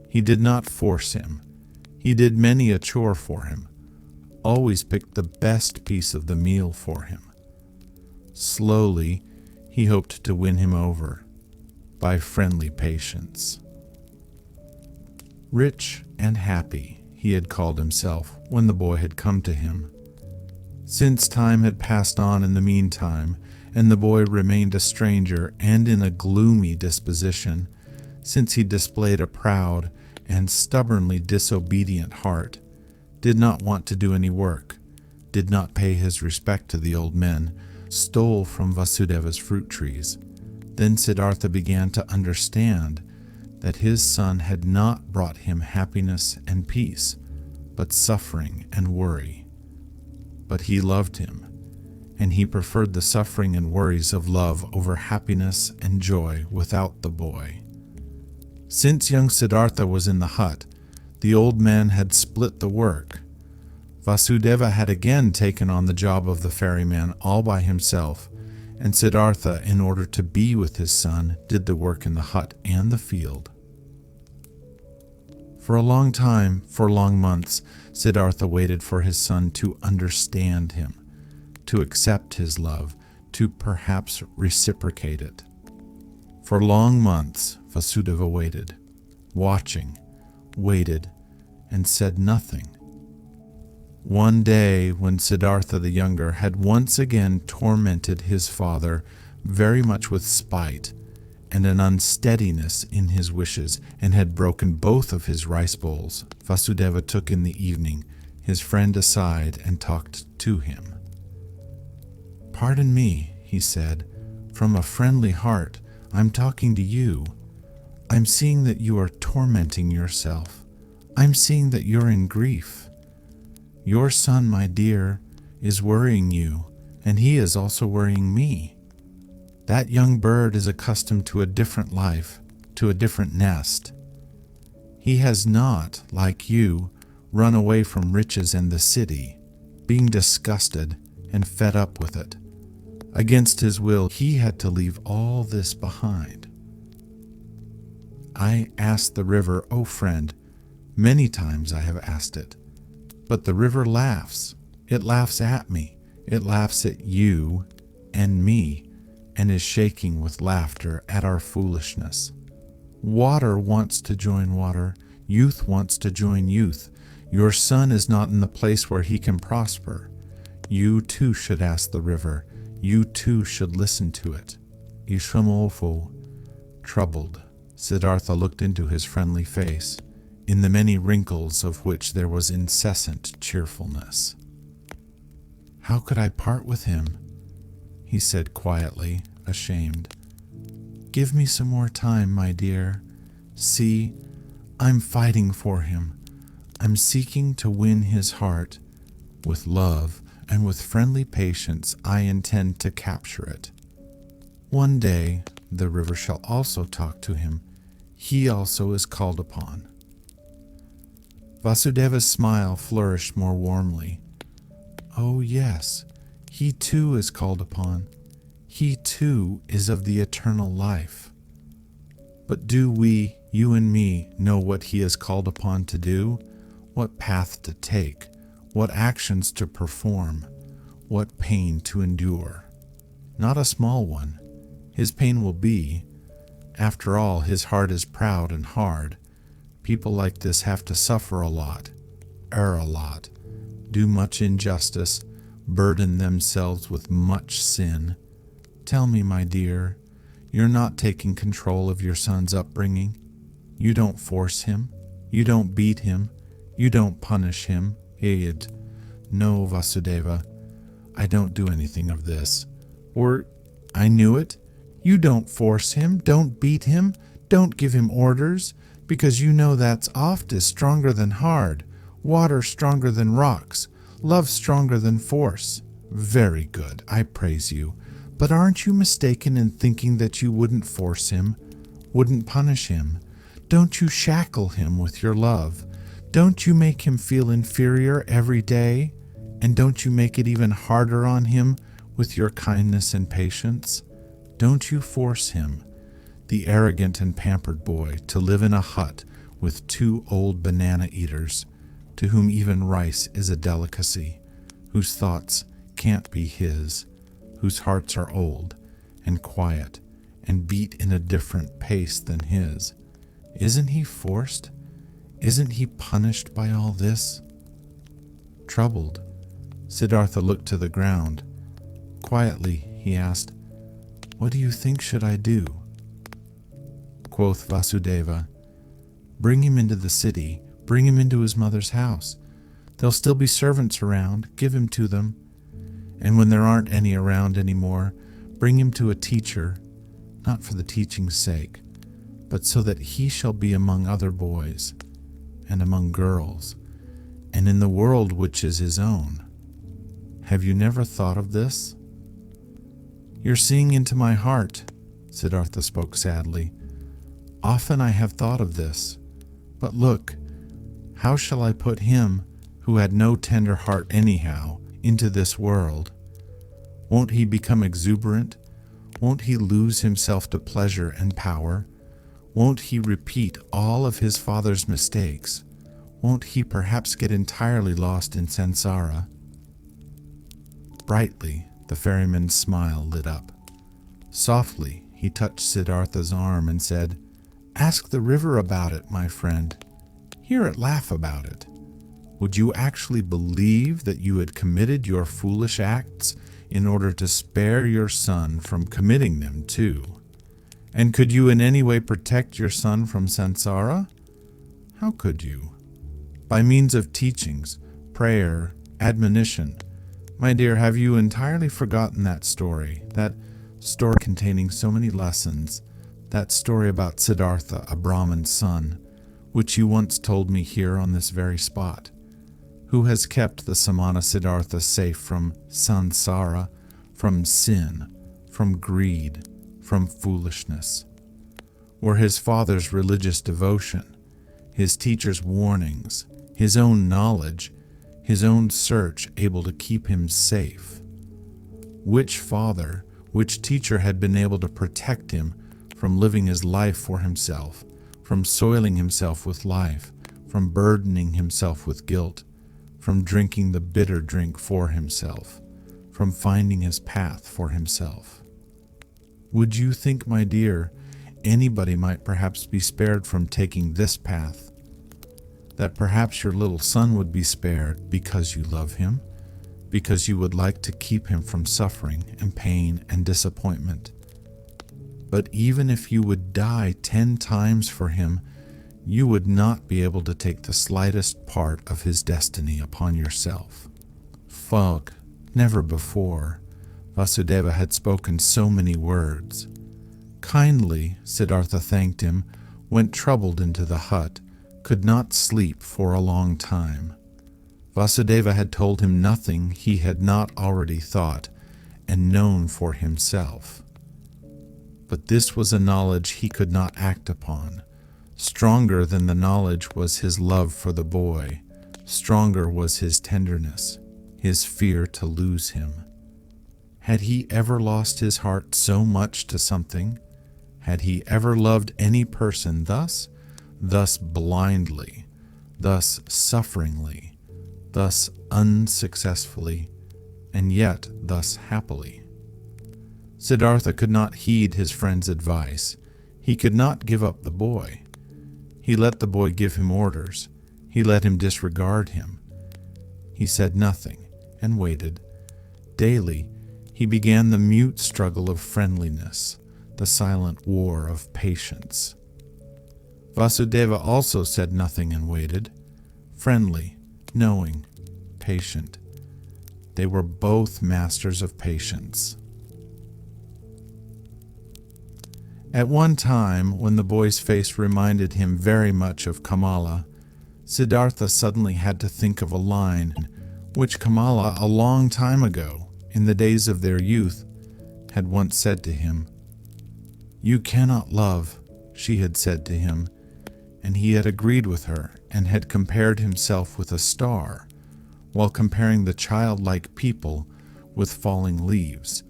He did not force him. He did many a chore for him, always picked the best piece of the meal for him. Slowly, he hoped to win him over by friendly patience. Rich and happy, he had called himself when the boy had come to him. Since time had passed on in the meantime, and the boy remained a stranger and in a gloomy disposition, since he displayed a proud and stubbornly disobedient heart, did not want to do any work, did not pay his respect to the old men, stole from Vasudeva's fruit trees, then Siddhartha began to understand that his son had not brought him happiness and peace, but suffering and worry. But he loved him, and he preferred the suffering and worries of love over happiness and joy without the boy. Since young Siddhartha was in the hut, the old man had split the work. Vasudeva had again taken on the job of the ferryman all by himself, and Siddhartha, in order to be with his son, did the work in the hut and the field. For a long time, for long months, Siddhartha waited for his son to understand him, to accept his love, to perhaps reciprocate it. For long months, Vasudeva waited, watching, waited, and said nothing. One day, when Siddhartha the younger had once again tormented his father very much with spite and an unsteadiness in his wishes, and had broken both of his rice bowls, Vasudeva took in the evening his friend aside and talked to him. "Pardon me," he said, "from a friendly heart, I'm talking to you. I'm seeing that you are tormenting yourself. I'm seeing that you're in grief. Your son, my dear, is worrying you, and he is also worrying me. That young bird is accustomed to a different life, to a different nest. He has not, like you, run away from riches and the city, being disgusted and fed up with it. Against his will, he had to leave all this behind. I asked the river, oh friend, many times I have asked it, but the river laughs. It laughs at me. It laughs at you and me, and is shaking with laughter at our foolishness. Water wants to join water. Youth wants to join youth. Your son is not in the place where he can prosper. You too should ask the river. You too should listen to it." Ishramolfo, troubled, Siddhartha looked into his friendly face, in the many wrinkles of which there was incessant cheerfulness. "How could I part with him?" he said quietly, ashamed. "Give me some more time, my dear. See, I'm fighting for him. I'm seeking to win his heart. With love and with friendly patience, I intend to capture it. One day, the river shall also talk to him. He also is called upon." Vasudeva's smile flourished more warmly. "Oh yes, he too is called upon. He too is of the eternal life. But do we, you and me, know what he is called upon to do? What path to take? What actions to perform? What pain to endure? Not a small one. His pain will be. After all, his heart is proud and hard. People like this have to suffer a lot, err a lot, do much injustice, burden themselves with much sin. Tell me, my dear, you're not taking control of your son's upbringing. You don't force him. You don't beat him. You don't punish him. No, Vasudeva, I don't do anything of this. Or, I knew it. You don't force him. Don't beat him. Don't give him orders, because you know that's oft is stronger than hard, water stronger than rocks, love stronger than force. Very good, I praise you. But aren't you mistaken in thinking that you wouldn't force him, wouldn't punish him? Don't you shackle him with your love? Don't you make him feel inferior every day? And don't you make it even harder on him with your kindness and patience? Don't you force him, the arrogant and pampered boy, to live in a hut with 2 old banana eaters, to whom even rice is a delicacy, whose thoughts can't be his, whose hearts are old and quiet and beat in a different pace than his. Isn't he forced? Isn't he punished by all this? Troubled, Siddhartha looked to the ground. Quietly, he asked, "What do you think should I do?" Quoth Vasudeva, "Bring him into the city, bring him into his mother's house. There'll still be servants around, give him to them. And when there aren't any around anymore, bring him to a teacher, not for the teaching's sake, but so that he shall be among other boys, and among girls, and in the world which is his own. Have you never thought of this?" "You're seeing into my heart," Siddhartha spoke sadly. "Often I have thought of this. But look, how shall I put him, who had no tender heart anyhow, into this world? Won't he become exuberant? Won't he lose himself to pleasure and power? Won't he repeat all of his father's mistakes? Won't he perhaps get entirely lost in samsara?" Brightly, the ferryman's smile lit up. Softly, he touched Siddhartha's arm and said, "Ask the river about it, my friend. Hear it laugh about it. Would you actually believe that you had committed your foolish acts in order to spare your son from committing them too? And could you in any way protect your son from samsara? How could you? By means of teachings, prayer, admonition. My dear, have you entirely forgotten that story containing so many lessons, that story about Siddhartha, a Brahmin's son, which you once told me here on this very spot? Who has kept the Samana Siddhartha safe from samsara, from sin, from greed, from foolishness? Were his father's religious devotion, his teacher's warnings, his own knowledge, his own search able to keep him safe? Which father, which teacher had been able to protect him from living his life for himself, from soiling himself with life, from burdening himself with guilt, from drinking the bitter drink for himself, from finding his path for himself? Would you think, my dear, anybody might perhaps be spared from taking this path? That perhaps your little son would be spared because you love him, because you would like to keep him from suffering and pain and disappointment. But even if you would die 10 times for him, you would not be able to take the slightest part of his destiny upon yourself. Fog, never before, Vasudeva had spoken so many words. Kindly, Siddhartha thanked him, went troubled into the hut, could not sleep for a long time. Vasudeva had told him nothing he had not already thought and known for himself. But this was a knowledge he could not act upon. Stronger than the knowledge was his love for the boy. Stronger was his tenderness, his fear to lose him. Had he ever lost his heart so much to something? Had he ever loved any person thus blindly, thus sufferingly, thus unsuccessfully, and yet thus happily? Siddhartha could not heed his friend's advice. He could not give up the boy. He let the boy give him orders. He let him disregard him. He said nothing and waited, Daily, he began the mute struggle of friendliness, the silent war of patience. Vasudeva also said nothing and waited, friendly, knowing, patient. They were both masters of patience. At one time, when the boy's face reminded him very much of Kamala, Siddhartha suddenly had to think of a line which Kamala, a long time ago, in the days of their youth, had once said to him. "You cannot love," she had said to him, and he had agreed with her and had compared himself with a star, while comparing the childlike people with falling leaves,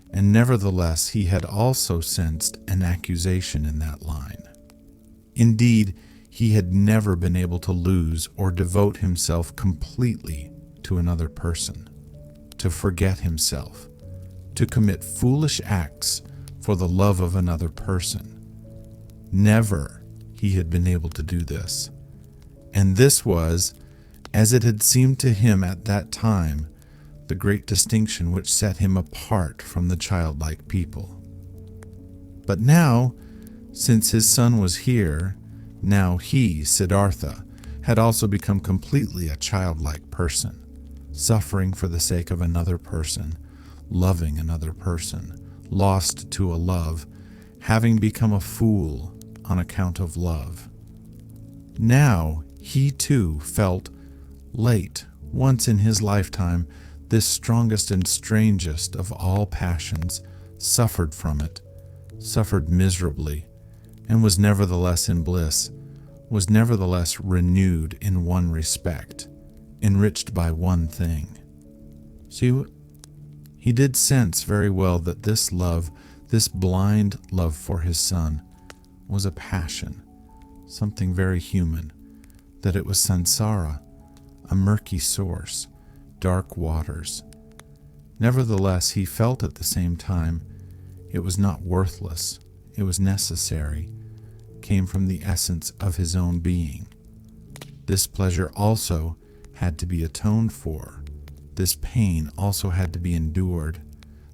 and nevertheless he had also sensed an accusation in that line. Indeed, he had never been able to lose or devote himself completely to another person, to forget himself, to commit foolish acts for the love of another person. Never he had been able to do this, and this was, as it had seemed to him at that time, the great distinction which set him apart from the childlike people. But now, since his son was here, now he, Siddhartha, had also become completely a childlike person, suffering for the sake of another person, loving another person, lost to a love, having become a fool on account of love. Now he too felt late, once in his lifetime, this strongest and strangest of all passions, suffered from it, suffered miserably, and was nevertheless in bliss, was nevertheless renewed in one respect, enriched by one thing. See, he did sense very well that this love, this blind love for his son, was a passion, something very human, that it was samsara, a murky source, dark waters. Nevertheless, he felt at the same time it was not worthless, it was necessary, came from the essence of his own being. This pleasure also had to be atoned for. This pain also had to be endured.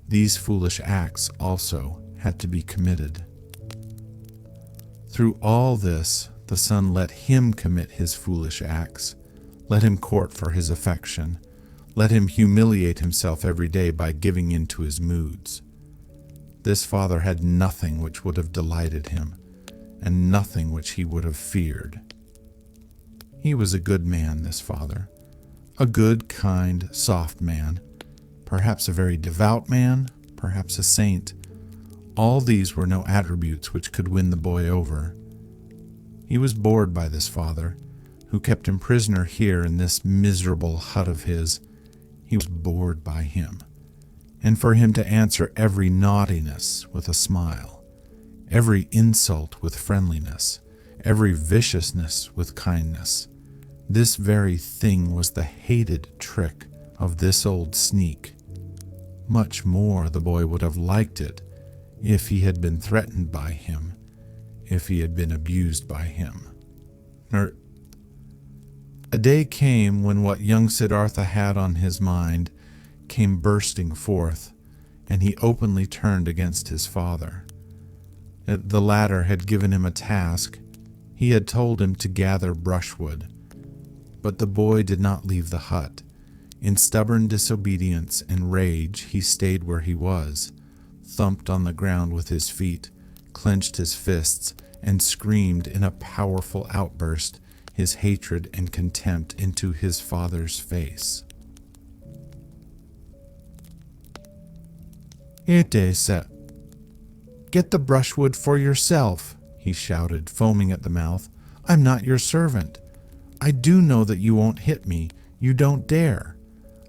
These foolish acts also had to be committed. Through all this, the son let him commit his foolish acts, let him court for his affection, let him humiliate himself every day by giving in to his moods. This father had nothing which would have delighted him, and nothing which he would have feared. He was a good man, this father, a good, kind, soft man, perhaps a very devout man, perhaps a saint. All these were no attributes which could win the boy over. He was bored by this father, who kept him prisoner here in this miserable hut of his. He was bored by him, and for him to answer every naughtiness with a smile, every insult with friendliness, every viciousness with kindness, this very thing was the hated trick of this old sneak. Much more the boy would have liked it if he had been threatened by him, if he had been abused by him. A day came when what young Siddhartha had on his mind came bursting forth, and he openly turned against his father. The latter had given him a task. He had told him to gather brushwood. But the boy did not leave the hut. In stubborn disobedience and rage, he stayed where he was, thumped on the ground with his feet, clenched his fists, and screamed in a powerful outburst his hatred and contempt into his father's face. "Ite, get the brushwood for yourself," he shouted, foaming at the mouth. "I'm not your servant. I do know that you won't hit me. You don't dare.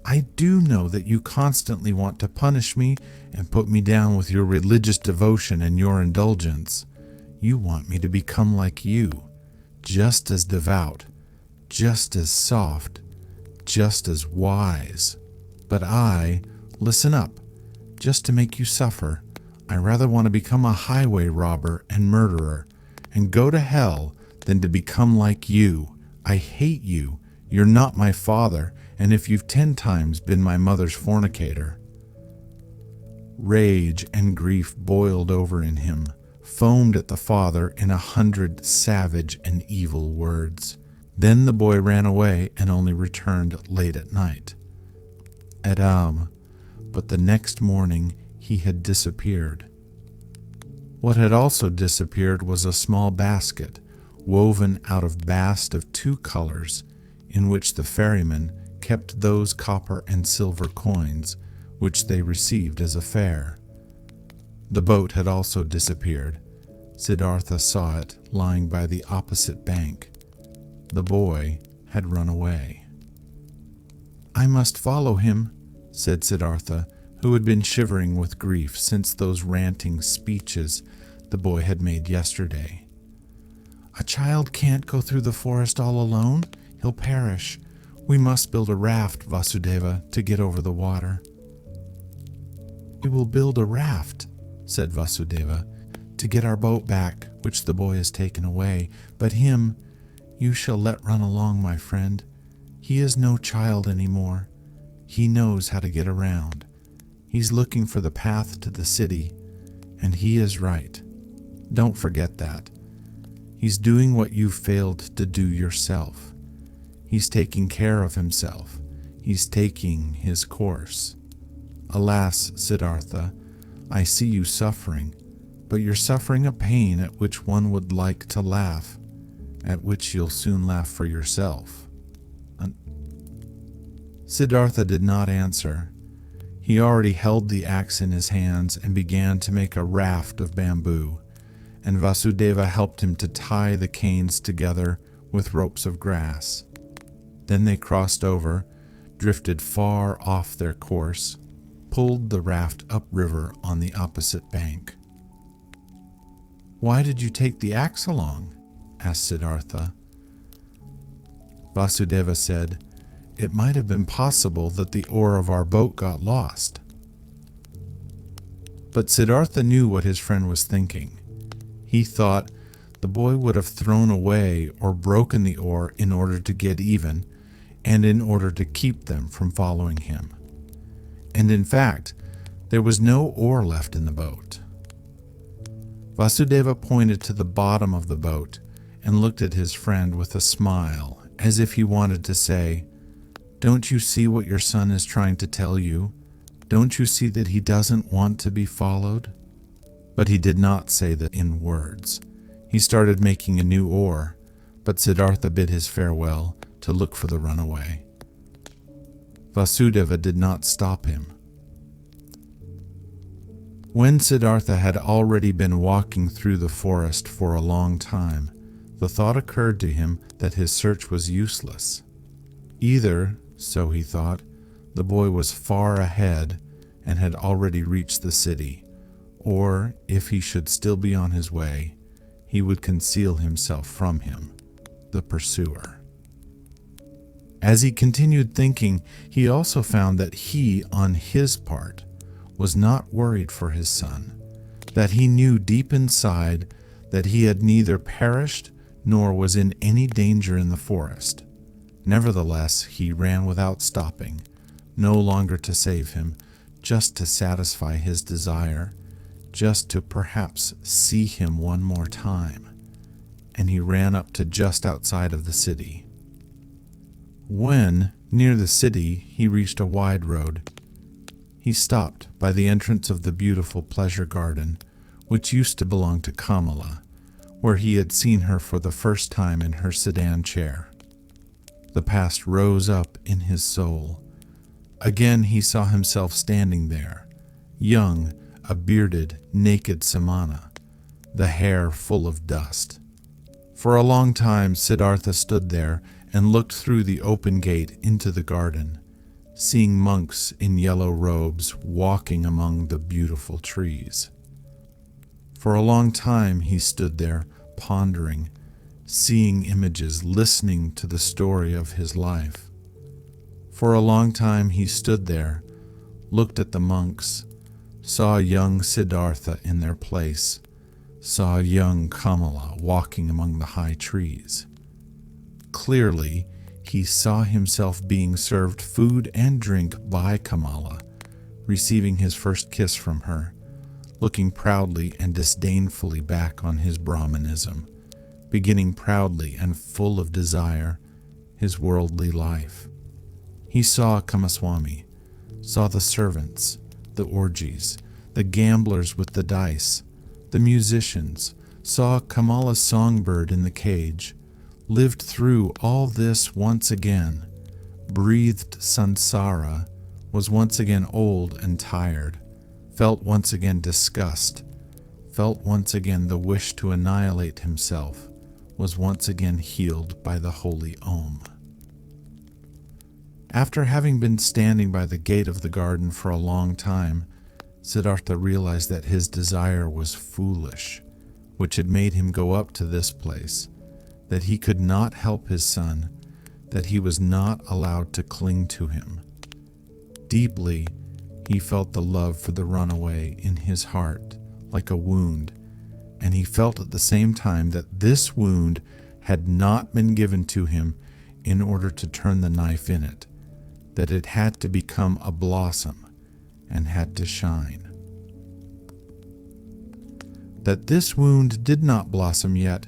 I do know that you constantly want to punish me and put me down with your religious devotion and your indulgence. You want me to become like you, just as devout, just as soft, just as wise. But listen up, just to make you suffer, I rather want to become a highway robber and murderer and go to hell than to become like you. I hate you. You're not my father, and if you've 10 times been my mother's fornicator, Rage and grief boiled over in him, foamed at the father in 100 savage and evil words. Then the boy ran away and only returned late at night. But the next morning he had disappeared. What had also disappeared was a small basket, woven out of bast of 2 colors, in which the ferryman kept those copper and silver coins which they received as a fare. The boat had also disappeared. Siddhartha saw it lying by the opposite bank. The boy had run away. "I must follow him," said Siddhartha, who had been shivering with grief since those ranting speeches the boy had made yesterday. "A child can't go through the forest all alone. He'll perish. We must build a raft, Vasudeva, to get over the water." "We will build a raft," said Vasudeva, "to get our boat back, which the boy has taken away. But him you shall let run along, my friend. He is no child any more. He knows how to get around. He's looking for the path to the city, and he is right. Don't forget that. He's doing what you failed to do yourself. He's taking care of himself. He's taking his course. Alas, Siddhartha, I see you suffering, but you're suffering a pain at which one would like to laugh, at which you'll soon laugh for yourself." Siddhartha did not answer. He already held the axe in his hands and began to make a raft of bamboo, and Vasudeva helped him to tie the canes together with ropes of grass. Then they crossed over, drifted far off their course, pulled the raft upriver on the opposite bank. "Why did you take the axe along?" asked Siddhartha. Vasudeva said, "It might have been possible that the oar of our boat got lost." But Siddhartha knew what his friend was thinking. He thought the boy would have thrown away or broken the oar in order to get even, and in order to keep them from following him. And in fact, there was no oar left in the boat. Vasudeva pointed to the bottom of the boat and looked at his friend with a smile, as if he wanted to say, "Don't you see what your son is trying to tell you? Don't you see that he doesn't want to be followed?" But he did not say that in words. He started making a new oar, but Siddhartha bid his farewell to look for the runaway. Vasudeva did not stop him. When Siddhartha had already been walking through the forest for a long time, the thought occurred to him that his search was useless. Either, so he thought, the boy was far ahead and had already reached the city, or, if he should still be on his way, he would conceal himself from him, the pursuer. As he continued thinking, he also found that he, on his part, was not worried for his son, that he knew deep inside that he had neither perished nor was in any danger in the forest. Nevertheless, he ran without stopping, no longer to save him, just to satisfy his desire, just to perhaps see him one more time, and he ran up to just outside of the city. When, near the city, he reached a wide road, he stopped by the entrance of the beautiful pleasure garden, which used to belong to Kamala, where he had seen her for the first time in her sedan chair. The past rose up in his soul. Again he saw himself standing there, young, a bearded, naked Samana, the hair full of dust. For a long time Siddhartha stood there and looked through the open gate into the garden, seeing monks in yellow robes walking among the beautiful trees. For a long time he stood there, pondering, seeing images, listening to the story of his life. For a long time he stood there, looked at the monks, saw young Siddhartha in their place, saw young Kamala walking among the high trees. Clearly, he saw himself being served food and drink by Kamala, receiving his first kiss from her, looking proudly and disdainfully back on his Brahmanism, beginning proudly and full of desire his worldly life. He saw Kamaswami, saw the servants, the orgies, the gamblers with the dice, the musicians, saw Kamala's songbird in the cage, lived through all this once again, breathed sansara, was once again old and tired, felt once again disgust, felt once again the wish to annihilate himself, was once again healed by the holy Om. After having been standing by the gate of the garden for a long time, Siddhartha realized that his desire was foolish, which had made him go up to this place, that he could not help his son, that he was not allowed to cling to him. Deeply, he felt the love for the runaway in his heart, like a wound, and he felt at the same time that this wound had not been given to him in order to turn the knife in it, that it had to become a blossom and had to shine. That this wound did not blossom yet,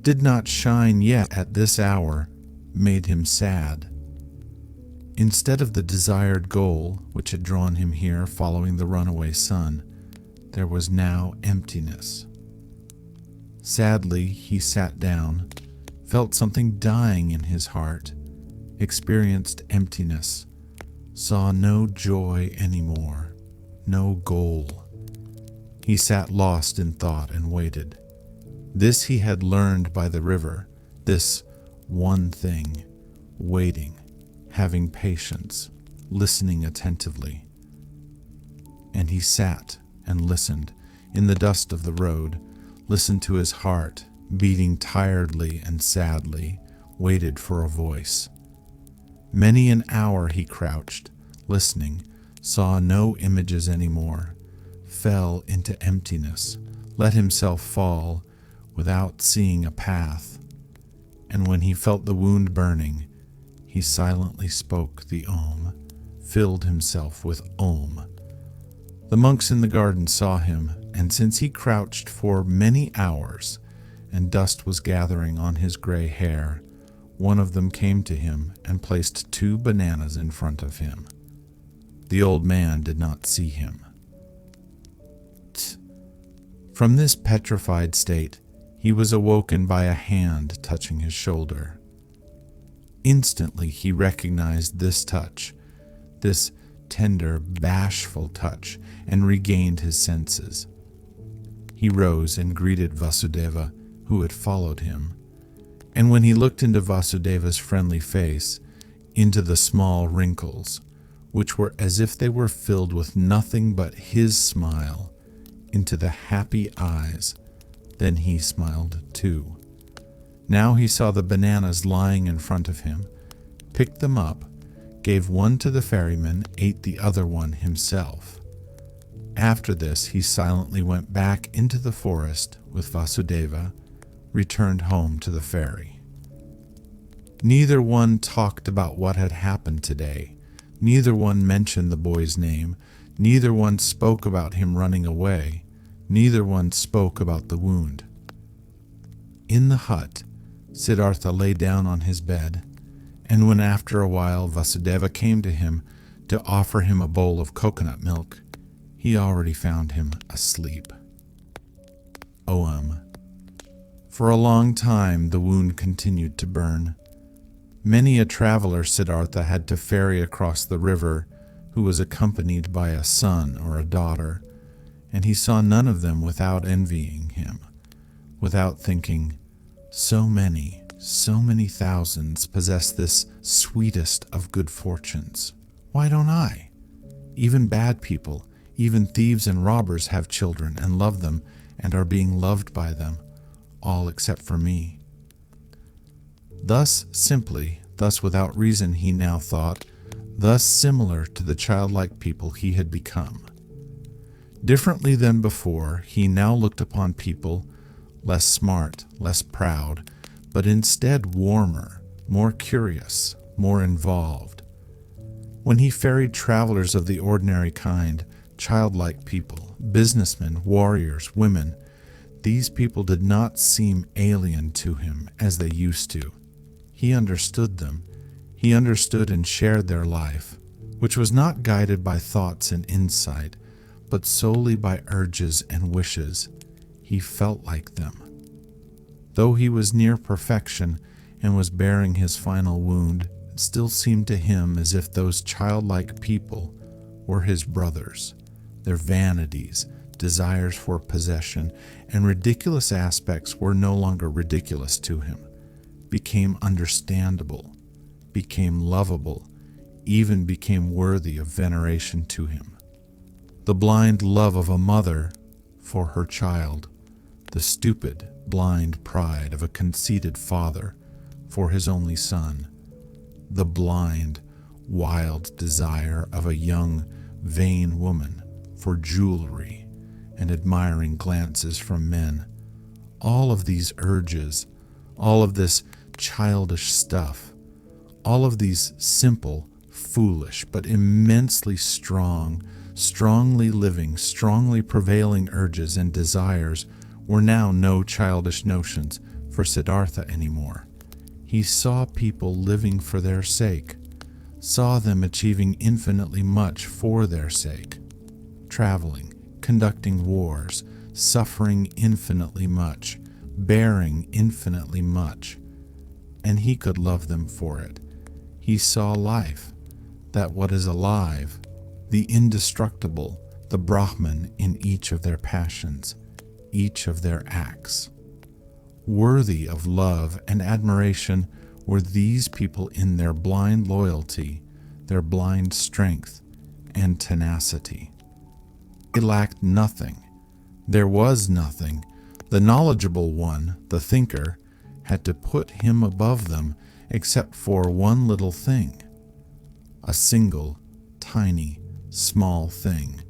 did not shine yet at this hour, made him sad. Instead of the desired goal which had drawn him here following the runaway son, there was now emptiness. Sadly, he sat down, felt something dying in his heart, experienced emptiness, saw no joy anymore, no goal. He sat lost in thought and waited. This he had learned by the river, this one thing, waiting, having patience, listening attentively. And he sat and listened in the dust of the road, listened to his heart beating tiredly and sadly, waited for a voice. Many an hour he crouched, listening, saw no images anymore, fell into emptiness, let himself fall without seeing a path. And when he felt the wound burning, he silently spoke the Om, filled himself with Om. The monks in the garden saw him, and since he crouched for many hours, and dust was gathering on his gray hair, one of them came to him and placed 2 bananas in front of him. The old man did not see him. From this petrified state, he was awoken by a hand touching his shoulder. Instantly he recognized this touch, this tender, bashful touch, and regained his senses. He rose and greeted Vasudeva, who had followed him. And when he looked into Vasudeva's friendly face, into the small wrinkles, which were as if they were filled with nothing but his smile, into the happy eyes, then he smiled too. Now he saw the bananas lying in front of him, picked them up, gave one to the ferryman, ate the other one himself. After this, he silently went back into the forest with Vasudeva, returned home to the ferry. Neither one talked about what had happened today. Neither one mentioned the boy's name. Neither one spoke about him running away. Neither one spoke about the wound. In the hut, Siddhartha lay down on his bed, and when after a while Vasudeva came to him to offer him a bowl of coconut milk, he already found him asleep. Om. For a long time the wound continued to burn. Many a traveler Siddhartha had to ferry across the river who was accompanied by a son or a daughter, and he saw none of them without envying him, without thinking, so many thousands possess this sweetest of good fortunes. Why don't I? Even bad people, even thieves and robbers have children and love them and are being loved by them, all except for me. Thus simply, thus without reason, he now thought, thus similar to the childlike people he had become. Differently than before, he now looked upon people less smart, less proud, but instead warmer, more curious, more involved. when he ferried travelers of the ordinary kind, childlike people, businessmen, warriors, women, these people did not seem alien to him as they used to. He understood them. He understood and shared their life, which was not guided by thoughts and insight, but solely by urges and wishes. He felt like them. Though he was near perfection and was bearing his final wound, it still seemed to him as if those childlike people were his brothers. Their vanities, desires for possession, and ridiculous aspects were no longer ridiculous to him, became understandable, became lovable, even became worthy of veneration to him. The blind love of a mother for her child, the stupid, blind pride of a conceited father for his only son, the blind, wild desire of a young, vain woman for jewelry and admiring glances from men. All of these urges, all of this childish stuff, all of these simple, foolish, but immensely strong, strongly living, strongly prevailing urges and desires were now no childish notions for Siddhartha anymore. He saw people living for their sake, saw them achieving infinitely much for their sake, traveling, conducting wars, suffering infinitely much, bearing infinitely much, and he could love them for it. He saw life, that what is alive, the indestructible, the Brahman in each of their passions, each of their acts. Worthy of love and admiration were these people in their blind loyalty, their blind strength and tenacity. It lacked nothing. There was nothing. The knowledgeable one, the thinker, had to put him above them except for one little thing. A single, tiny, small thing.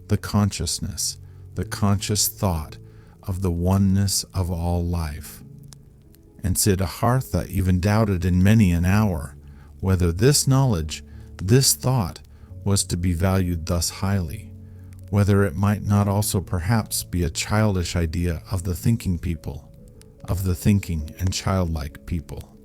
The consciousness, the conscious thought of the oneness of all life. And Siddhartha even doubted in many an hour whether this knowledge, this thought, was to be valued thus highly, whether it might not also perhaps be a childish idea of the thinking people, of the thinking and childlike people.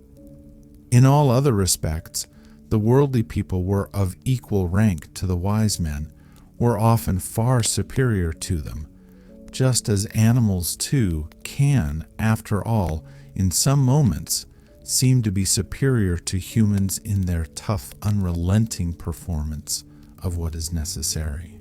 In all other respects, the worldly people were of equal rank to the wise men, were often far superior to them, just as animals too can, after all, in some moments, seem to be superior to humans in their tough, unrelenting performance of what is necessary.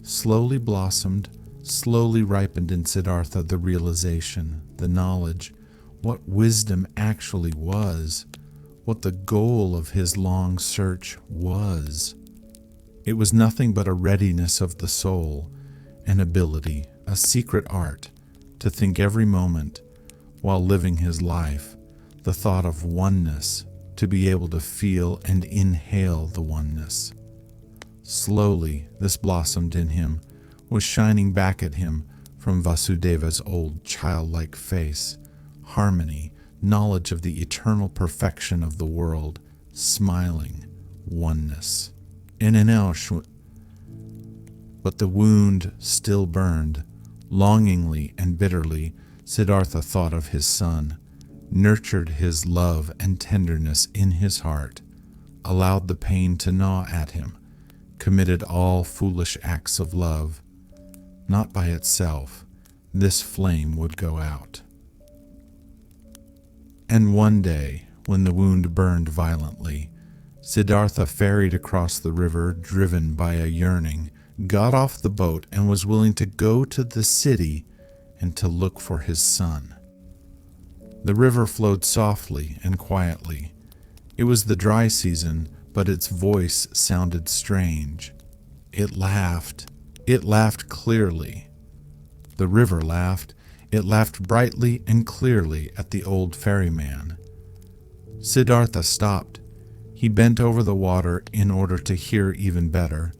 Slowly blossomed, slowly ripened in Siddhartha the realization, the knowledge, what wisdom actually was, what the goal of his long search was. It was nothing but a readiness of the soul, an ability, a secret art, to think every moment, while living his life, the thought of oneness, to be able to feel and inhale the oneness. Slowly, this blossomed in him, was shining back at him from Vasudeva's old childlike face, harmony, knowledge of the eternal perfection of the world, smiling, oneness. But the wound still burned. Longingly and bitterly, Siddhartha thought of his son, nurtured his love and tenderness in his heart, allowed the pain to gnaw at him, committed all foolish acts of love. Not by itself, this flame would go out. And one day, when the wound burned violently, Siddhartha ferried across the river, driven by a yearning, got off the boat and was willing to go to the city and to look for his son. The river flowed softly and quietly. It was the dry season, but its voice sounded strange. It laughed clearly. The river laughed. It laughed brightly and clearly at the old ferryman. Siddhartha stopped. He bent over the water in order to hear even better,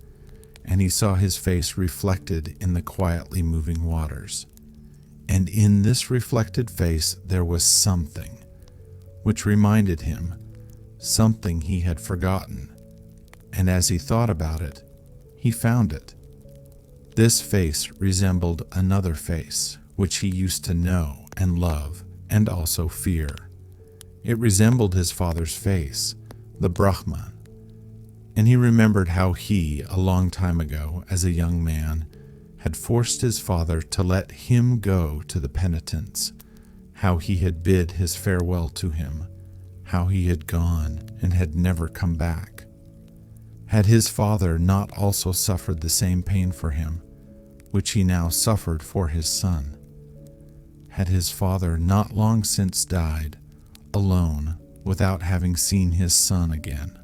and he saw his face reflected in the quietly moving waters. And in this reflected face there was something. which reminded him something he had forgotten, and as he thought about it, he found it. This face resembled another face which he used to know and love and also fear. It resembled his father's face, the Brahman, and he remembered how he, a long time ago, as a young man, had forced his father to let him go to the penitents, how he had bid his farewell to him, how he had gone and had never come back. Had his father not also suffered the same pain for him, which he now suffered for his son? Had his father not long since died, alone, without having seen his son again?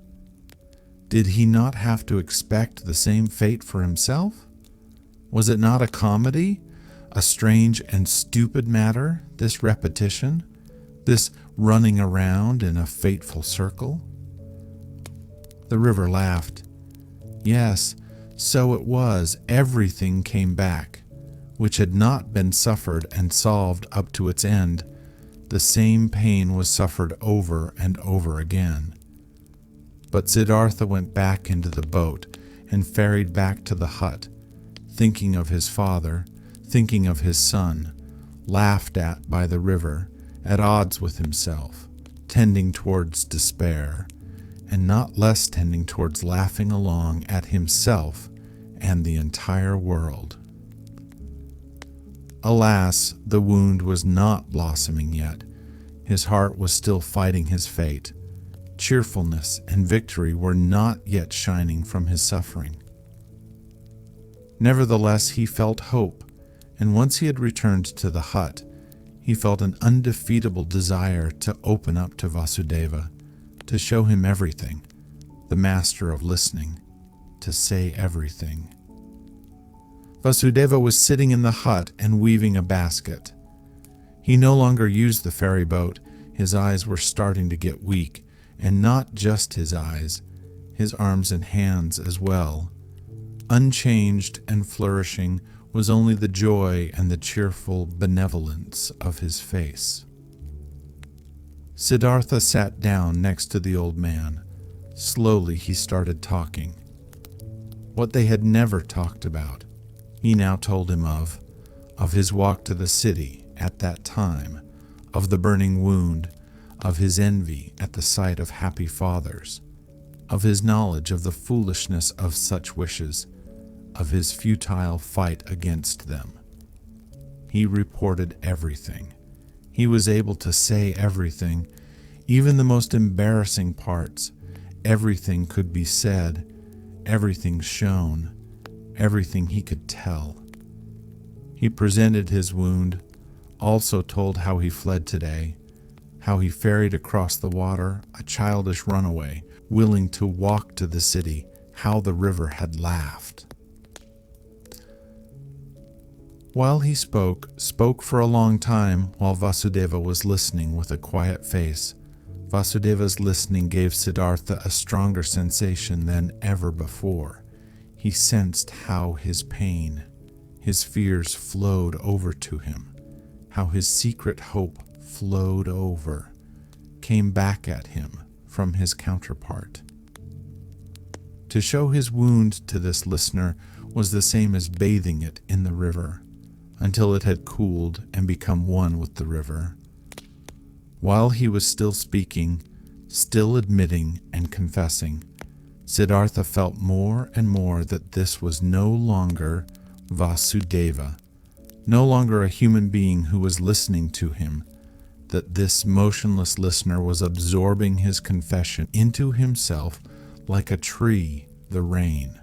Did he not have to expect the same fate for himself? Was it not a comedy, a strange and stupid matter, this repetition, this running around in a fateful circle? The river laughed. Yes, so it was. Everything came back, which had not been suffered and solved up to its end. The same pain was suffered over and over again. But Siddhartha went back into the boat and ferried back to the hut, thinking of his father, thinking of his son, laughed at by the river, at odds with himself, tending towards despair, and not less tending towards laughing along at himself and the entire world. Alas, the wound was not blossoming yet. His heart was still fighting his fate. Cheerfulness and victory were not yet shining from his suffering. Nevertheless, he felt hope, and once he had returned to the hut, he felt an undefeatable desire to open up to Vasudeva, to show him everything, the master of listening, to say everything. Vasudeva was sitting in the hut and weaving a basket. He no longer used the ferry boat. His eyes were starting to get weak, and not just his eyes, his arms and hands as well. Unchanged and flourishing was only the joy and the cheerful benevolence of his face. Siddhartha sat down next to the old man. Slowly he started talking. What they had never talked about, he now told him of his walk to the city at that time, of the burning wound, of his envy at the sight of happy fathers, of his knowledge of the foolishness of such wishes, of his futile fight against them. He reported everything. He was able to say everything, even the most embarrassing parts. Everything could be said, everything shown, everything he could tell. He presented his wound, also told how he fled today, how he ferried across the water, a childish runaway, willing to walk to the city, how the river had laughed. While he spoke for a long time while Vasudeva was listening with a quiet face. Vasudeva's listening gave Siddhartha a stronger sensation than ever before. He sensed how his pain, his fears flowed over to him, how his secret hope flowed over, came back at him from his counterpart. To show his wound to this listener was the same as bathing it in the river, until it had cooled and become one with the river. While he was still speaking, still admitting and confessing, Siddhartha felt more and more that this was no longer Vasudeva, no longer a human being who was listening to him, that this motionless listener was absorbing his confession into himself like a tree the rain,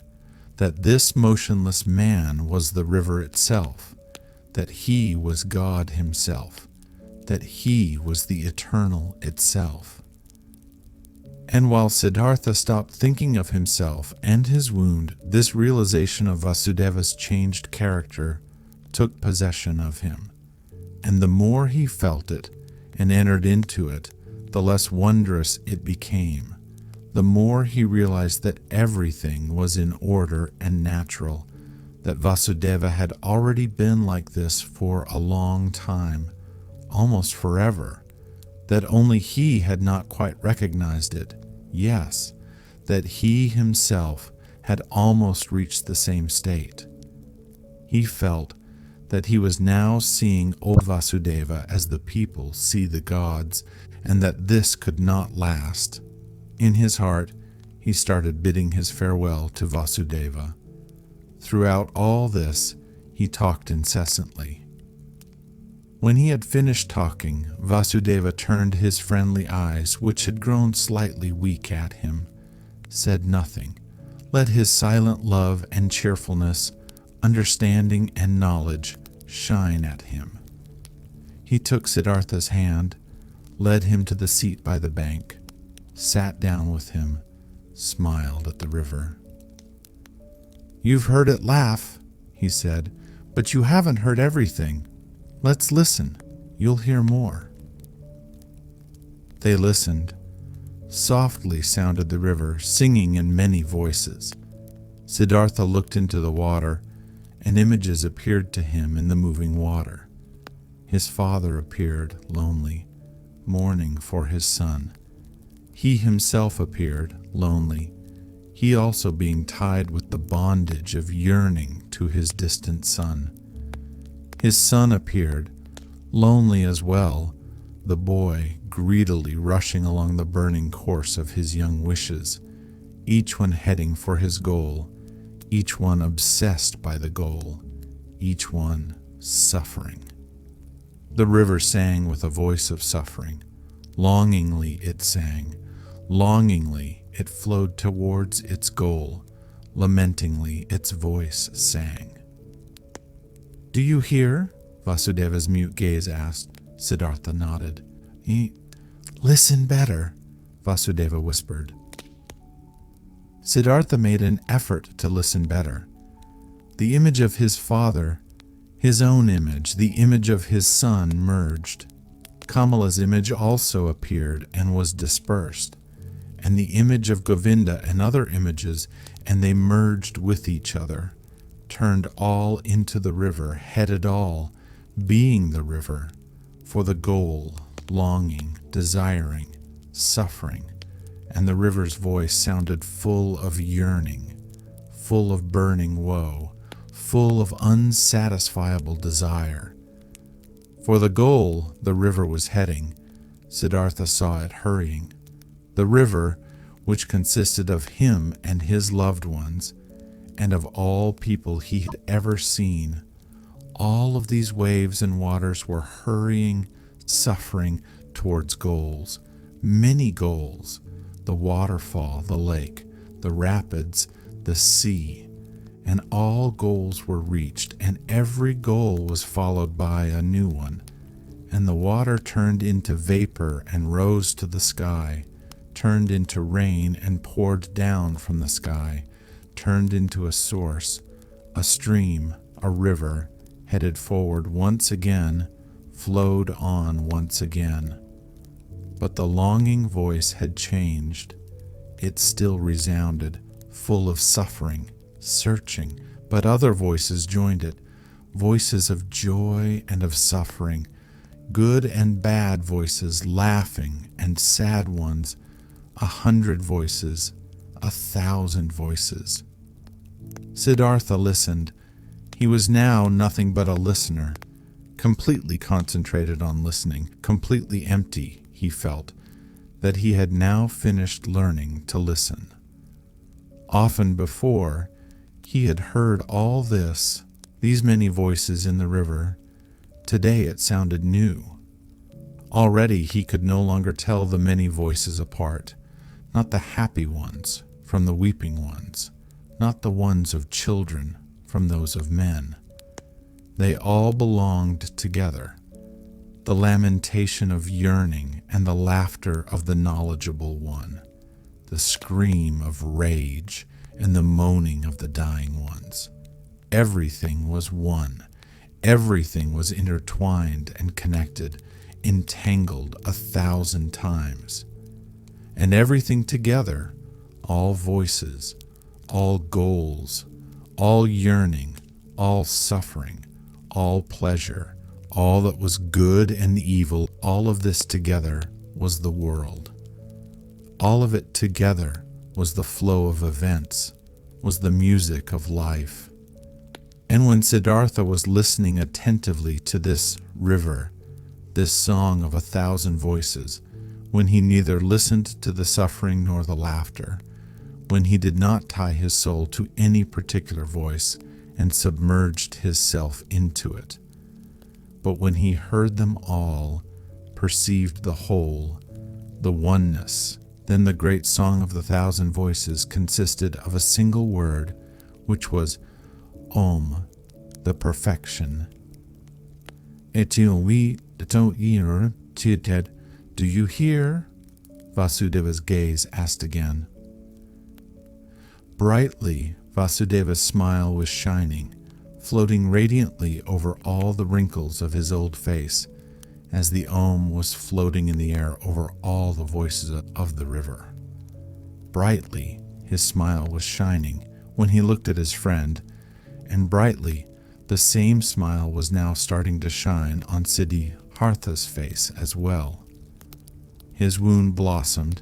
that this motionless man was the river itself, that he was God himself, that he was the eternal itself. And while Siddhartha stopped thinking of himself and his wound, this realization of Vasudeva's changed character took possession of him. And the more he felt it and entered into it, the less wondrous it became. The more he realized that everything was in order and natural, that Vasudeva had already been like this for a long time, almost forever, that only he had not quite recognized it. Yes, that he himself had almost reached the same state. He felt that he was now seeing old Vasudeva as the people see the gods, and that this could not last. In his heart, he started bidding his farewell to Vasudeva. Throughout all this, he talked incessantly. When he had finished talking, Vasudeva turned his friendly eyes, which had grown slightly weak, at him, said nothing, let his silent love and cheerfulness, understanding and knowledge shine at him. He took Siddhartha's hand, led him to the seat by the bank, sat down with him, smiled at the river. "You've heard it laugh," he said, "but you haven't heard everything. Let's listen. You'll hear more." They listened. Softly sounded the river, singing in many voices. Siddhartha looked into the water, and images appeared to him in the moving water. His father appeared, lonely, mourning for his son. He himself appeared, lonely, he also being tied with the bondage of yearning to his distant son. His son appeared, lonely as well, the boy greedily rushing along the burning course of his young wishes, each one heading for his goal, each one obsessed by the goal, each one suffering. The river sang with a voice of suffering. Longingly it sang. Longingly it flowed towards its goal. Lamentingly its voice sang. "Do you hear?" Vasudeva's mute gaze asked. Siddhartha nodded. "Listen better," Vasudeva whispered. Siddhartha made an effort to listen better. The image of his father, his own image, the image of his son merged. Kamala's image also appeared and was dispersed, and the image of Govinda and other images, and they merged with each other, turned all into the river, headed all, being the river, for the goal, longing, desiring, suffering, and the river's voice sounded full of yearning, full of burning woe, full of unsatisfiable desire. For the goal the river was heading, Siddhartha saw it hurrying. The river, which consisted of him and his loved ones, and of all people he had ever seen, all of these waves and waters were hurrying, suffering towards goals, many goals, the waterfall, the lake, the rapids, the sea, and all goals were reached, and every goal was followed by a new one, and the water turned into vapor and rose to the sky, turned into rain and poured down from the sky, turned into a source, a stream, a river, headed forward once again, flowed on once again. But the longing voice had changed. It still resounded, full of suffering, searching, but other voices joined it, voices of joy and of suffering, good and bad voices, laughing and sad ones, 100 voices, 1,000 voices. Siddhartha listened. He was now nothing but a listener, completely concentrated on listening, completely empty. He felt that he had now finished learning to listen. Often before, he had heard all this, these many voices in the river. Today it sounded new. Already he could no longer tell the many voices apart, not the happy ones from the weeping ones, not the ones of children from those of men. They all belonged together. The lamentation of yearning and the laughter of the knowledgeable one, the scream of rage and the moaning of the dying ones. Everything was one. Everything was intertwined and connected, entangled 1,000 times. And everything together, all voices, all goals, all yearning, all suffering, all pleasure, all that was good and evil, all of this together was the world. All of it together was the flow of events, was the music of life. And when Siddhartha was listening attentively to this river, this song of 1,000 voices, when he neither listened to the suffering nor the laughter, when he did not tie his soul to any particular voice and submerged his self into it, but when he heard them all, perceived the whole, the oneness, then the great song of the 1,000 voices consisted of a single word, which was Om, the perfection. Do you hear? Vasudeva's gaze asked again. Brightly, Vasudeva's smile was shining, floating radiantly over all the wrinkles of his old face, as the Om was floating in the air over all the voices of the river. Brightly, his smile was shining when he looked at his friend, and brightly, the same smile was now starting to shine on Siddhartha's face as well. His wound blossomed,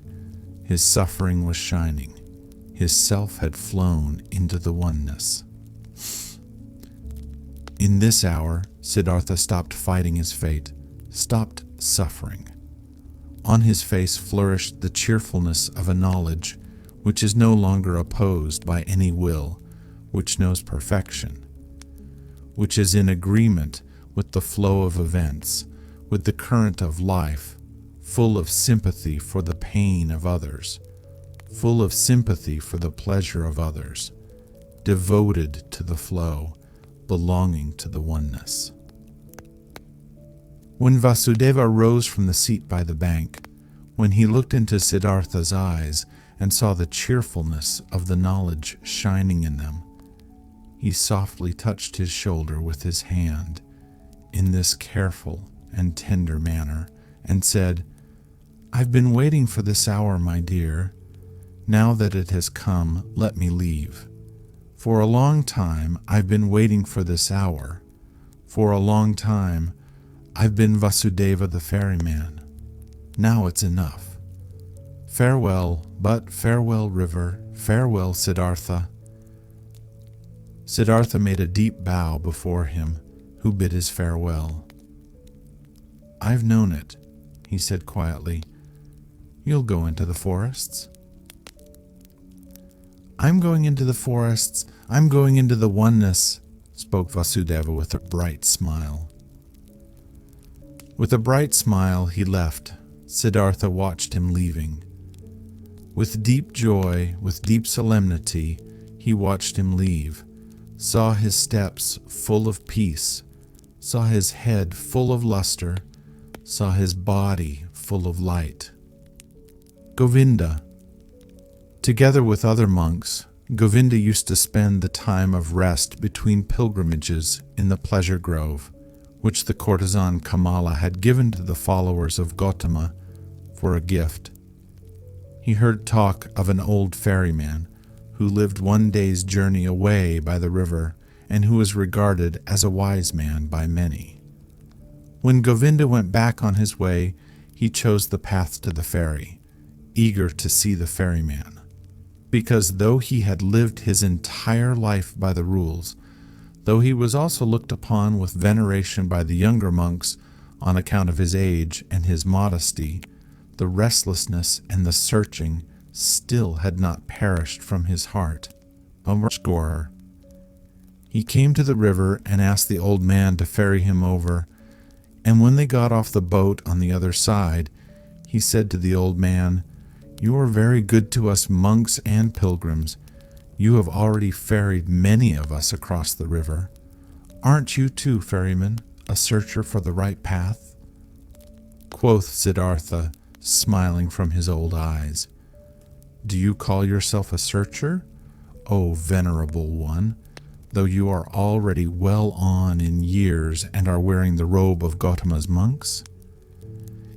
his suffering was shining, his self had flown into the oneness. In this hour, Siddhartha stopped fighting his fate, stopped suffering. On his face flourished the cheerfulness of a knowledge which is no longer opposed by any will, which knows perfection, which is in agreement with the flow of events, with the current of life, full of sympathy for the pain of others, full of sympathy for the pleasure of others, devoted to the flow, belonging to the oneness. When Vasudeva rose from the seat by the bank, when he looked into Siddhartha's eyes and saw the cheerfulness of the knowledge shining in them, he softly touched his shoulder with his hand in this careful and tender manner and said, "I've been waiting for this hour, my dear. Now that it has come, let me leave. For a long time I've been waiting for this hour. For a long time I've been Vasudeva the ferryman. Now it's enough. Farewell, but farewell, river. Farewell, Siddhartha." Siddhartha made a deep bow before him, who bid his farewell. "I've known it," he said quietly. "You'll go into the forests." "I'm going into the forests. I'm going into the oneness," spoke Vasudeva with a bright smile. With a bright smile he left. Siddhartha watched him leaving. With deep joy, with deep solemnity, he watched him leave, saw his steps full of peace, saw his head full of luster, saw his body full of light. Govinda. Together with other monks, Govinda used to spend the time of rest between pilgrimages in the pleasure grove, which the courtesan Kamala had given to the followers of Gautama for a gift. He heard talk of an old ferryman who lived one day's journey away by the river and who was regarded as a wise man by many. When Govinda went back on his way, he chose the path to the ferry, eager to see the ferryman, because though he had lived his entire life by the rules, though he was also looked upon with veneration by the younger monks on account of his age and his modesty, the restlessness and the searching still had not perished from his heart. He came to the river and asked the old man to ferry him over, and when they got off the boat on the other side, he said to the old man, "You are very good to us monks and pilgrims. You have already ferried many of us across the river. Aren't you too, ferryman, a searcher for the right path?" Quoth Siddhartha, smiling from his old eyes, "Do you call yourself a searcher, O venerable one, though you are already well on in years and are wearing the robe of Gautama's monks?"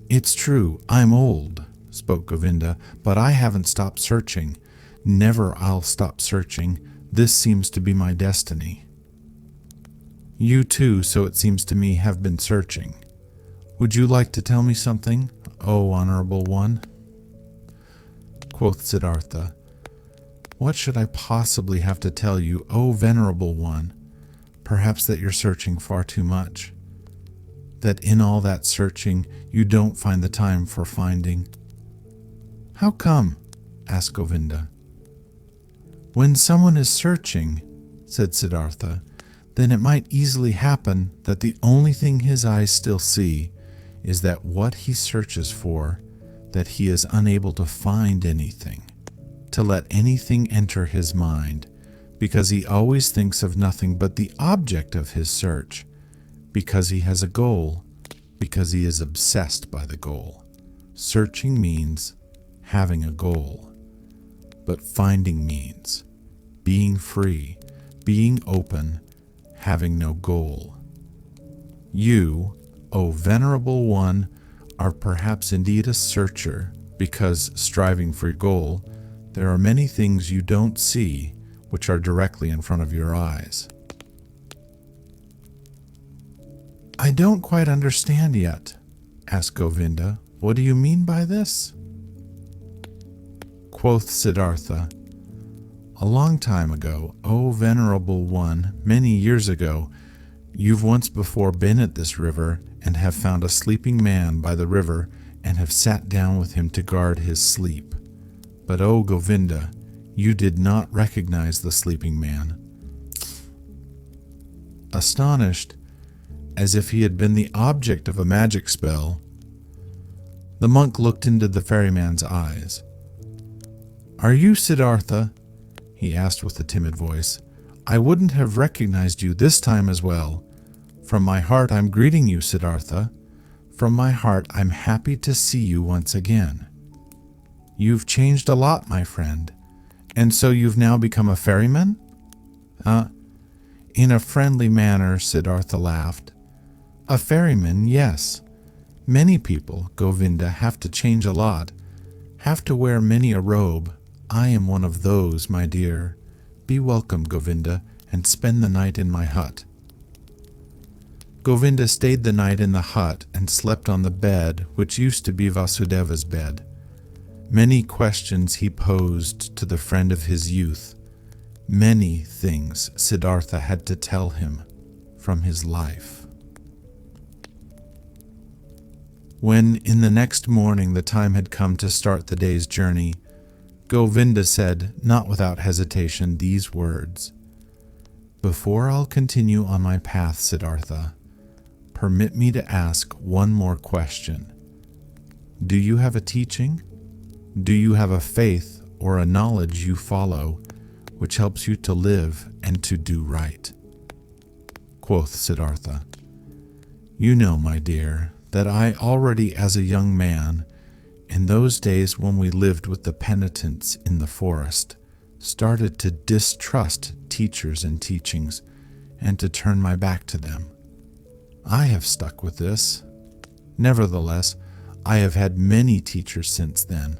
"It's true, I'm old," spoke Govinda, "but I haven't stopped searching. Never I'll stop searching. This seems to be my destiny." "You too, so it seems to me, have been searching. Would you like to tell me something? O honorable one. Quoth Siddhartha, what should I possibly have to tell you, O venerable one? Perhaps that you're searching far too much. That in all that searching, you don't find the time for finding. How come? Asked Govinda. When someone is searching, said Siddhartha, then it might easily happen that the only thing his eyes still see is that what he searches for, that he is unable to find anything, to let anything enter his mind, because he always thinks of nothing but the object of his search, because he has a goal, because he is obsessed by the goal. Searching means having a goal, but finding means being free, being open, having no goal. You, O venerable one, are perhaps indeed a searcher, because, striving for goal, there are many things you don't see which are directly in front of your eyes. I don't quite understand yet, asked Govinda. What do you mean by this? Quoth Siddhartha, a long time ago, O venerable one, many years ago, you've once before been at this river and have found a sleeping man by the river and have sat down with him to guard his sleep. But O Govinda, you did not recognize the sleeping man. Astonished, as if he had been the object of a magic spell, the monk looked into the ferryman's eyes. Are you Siddhartha? He asked with a timid voice. I wouldn't have recognized you this time as well. From my heart I'm greeting you, Siddhartha. From my heart I'm happy to see you once again. You've changed a lot, my friend. And so you've now become a ferryman? In a friendly manner, Siddhartha laughed. A ferryman, yes. Many people, Govinda, have to change a lot, have to wear many a robe. I am one of those, my dear. Be welcome, Govinda, and spend the night in my hut. Govinda stayed the night in the hut and slept on the bed, which used to be Vasudeva's bed. Many questions he posed to the friend of his youth. Many things Siddhartha had to tell him from his life. When in the next morning the time had come to start the day's journey, Govinda said, not without hesitation, these words, Before I'll continue on my path, Siddhartha, permit me to ask one more question. Do you have a teaching? Do you have a faith or a knowledge you follow which helps you to live and to do right? Quoth Siddhartha, You know, my dear, that I already as a young man, in those days when we lived with the penitents in the forest, started to distrust teachers and teachings and to turn my back to them. I have stuck with this. Nevertheless, I have had many teachers since then.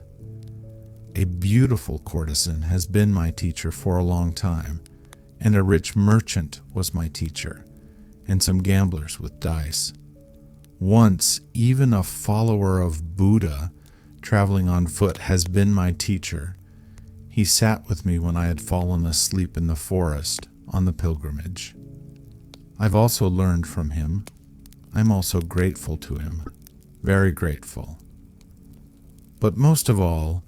A beautiful courtesan has been my teacher for a long time, and a rich merchant was my teacher, and some gamblers with dice. Once, even a follower of Buddha, traveling on foot, has been my teacher. He sat with me when I had fallen asleep in the forest on the pilgrimage. I've also learned from him. I'm also grateful to him, very grateful. But most of all,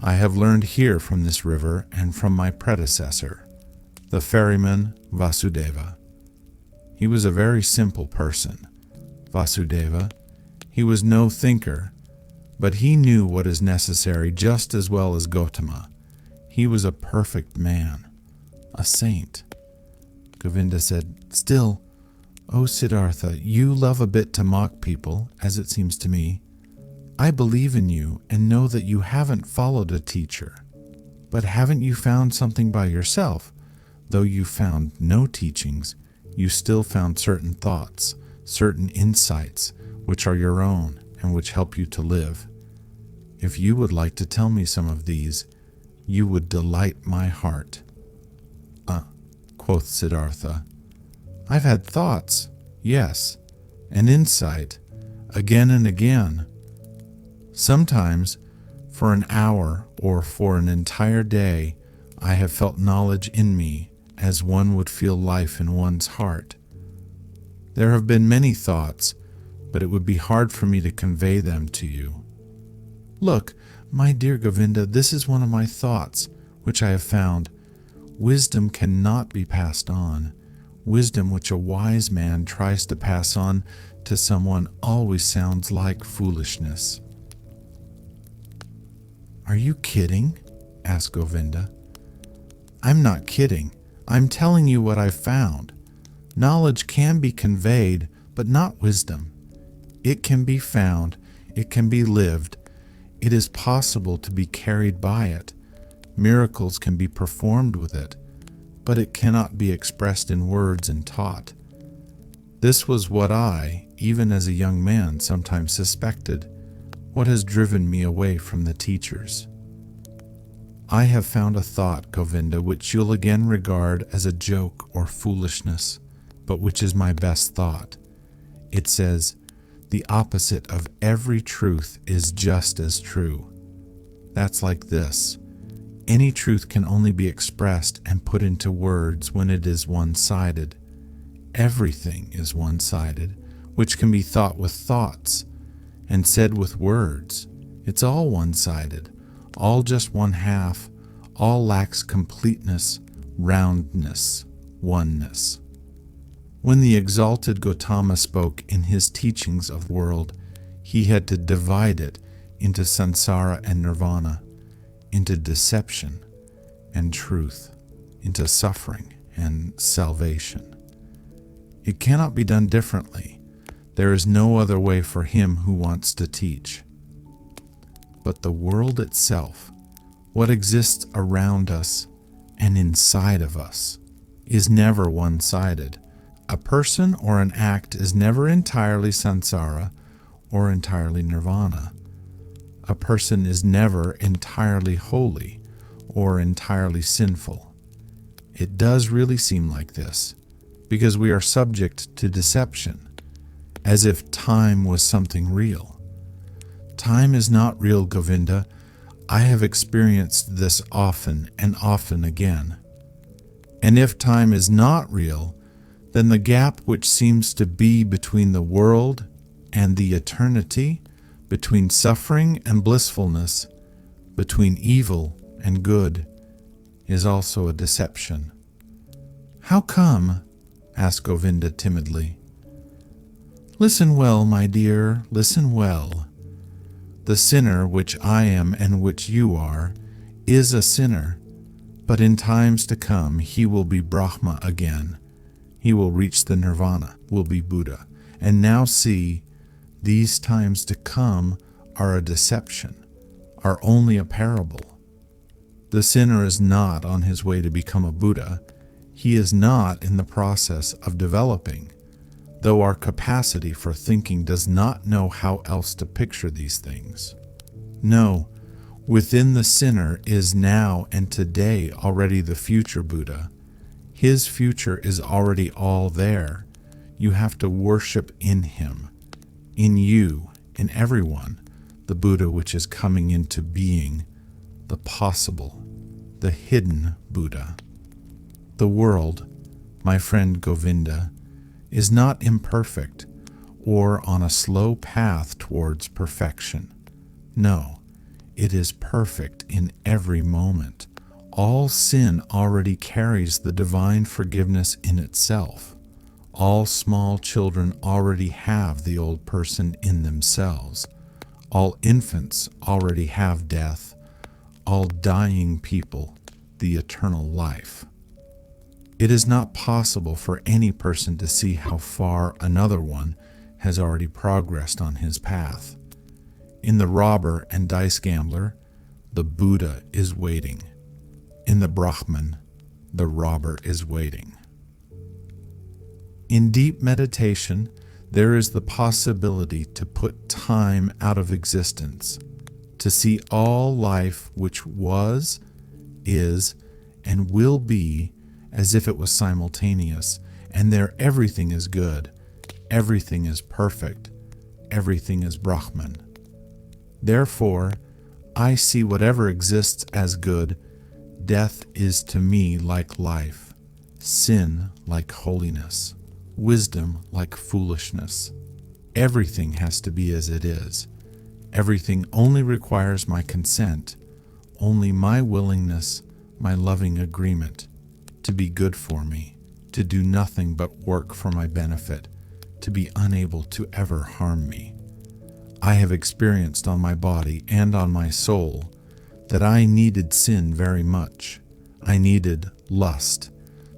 I have learned here from this river and from my predecessor, the ferryman Vasudeva. He was a very simple person, Vasudeva. He was no thinker, but he knew what is necessary just as well as Gautama. He was a perfect man, a saint. Govinda said, Still, O Siddhartha, you love a bit to mock people, as it seems to me. I believe in you and know that you haven't followed a teacher. But haven't you found something by yourself? Though you found no teachings, you still found certain thoughts, certain insights, which are your own and which help you to live. If you would like to tell me some of these, you would delight my heart. Quoth Siddhartha, I've had thoughts, yes, and insight, again and again. Sometimes, for an hour or for an entire day, I have felt knowledge in me as one would feel life in one's heart. There have been many thoughts, but it would be hard for me to convey them to you. Look, my dear Govinda, this is one of my thoughts, which I have found. Wisdom cannot be passed on. Wisdom which a wise man tries to pass on to someone always sounds like foolishness. Are you kidding? Asked Govinda. I'm not kidding. I'm telling you what I've found. Knowledge can be conveyed, but not wisdom. It can be found. It can be lived. It is possible to be carried by it. Miracles can be performed with it, but it cannot be expressed in words and taught. This was what I, even as a young man, sometimes suspected, what has driven me away from the teachers. I have found a thought, Govinda, which you'll again regard as a joke or foolishness, but which is my best thought. It says, the opposite of every truth is just as true. That's like this. Any truth can only be expressed and put into words when it is one-sided. Everything is one-sided, which can be thought with thoughts and said with words. It's all one-sided, all just one half, all lacks completeness, roundness, oneness. When the exalted Gautama spoke in his teachings of the world, he had to divide it into samsara and nirvana, into deception and truth, into suffering and salvation. It cannot be done differently. There is no other way for him who wants to teach. But the world itself, what exists around us and inside of us, is never one-sided. A person or an act is never entirely samsara or entirely nirvana. A person is never entirely holy or entirely sinful. It does really seem like this, because we are subject to deception, as if time was something real. Time is not real, Govinda. I have experienced this often and often again. And if time is not real, then the gap which seems to be between the world and the eternity, between suffering and blissfulness, between evil and good, is also a deception. How come? Asked Govinda timidly. Listen well, my dear, listen well. The sinner which I am and which you are is a sinner, but in times to come he will be Brahma again. He will reach the nirvana, will be Buddha. And now see, these times to come are a deception, are only a parable. The sinner is not on his way to become a Buddha. He is not in the process of developing, though our capacity for thinking does not know how else to picture these things. No, within the sinner is now and today already the future Buddha. His future is already all there. You have to worship in him, in you, in everyone, the Buddha which is coming into being, the possible, the hidden Buddha. The world, my friend Govinda, is not imperfect or on a slow path towards perfection. No, it is perfect in every moment. All sin already carries the divine forgiveness in itself. All small children already have the old person in themselves. All infants already have death. All dying people, the eternal life. It is not possible for any person to see how far another one has already progressed on his path. In the robber and dice gambler, the Buddha is waiting. In the Brahman, the robber is waiting. In deep meditation, there is the possibility to put time out of existence, to see all life which was, is, and will be as if it was simultaneous, and there everything is good, everything is perfect, everything is Brahman. Therefore, I see whatever exists as good. Death is to me like life, sin like holiness, wisdom like foolishness. Everything has to be as it is. Everything only requires my consent, only my willingness, my loving agreement, to be good for me, to do nothing but work for my benefit, to be unable to ever harm me. I have experienced on my body and on my soul that I needed sin very much. I needed lust,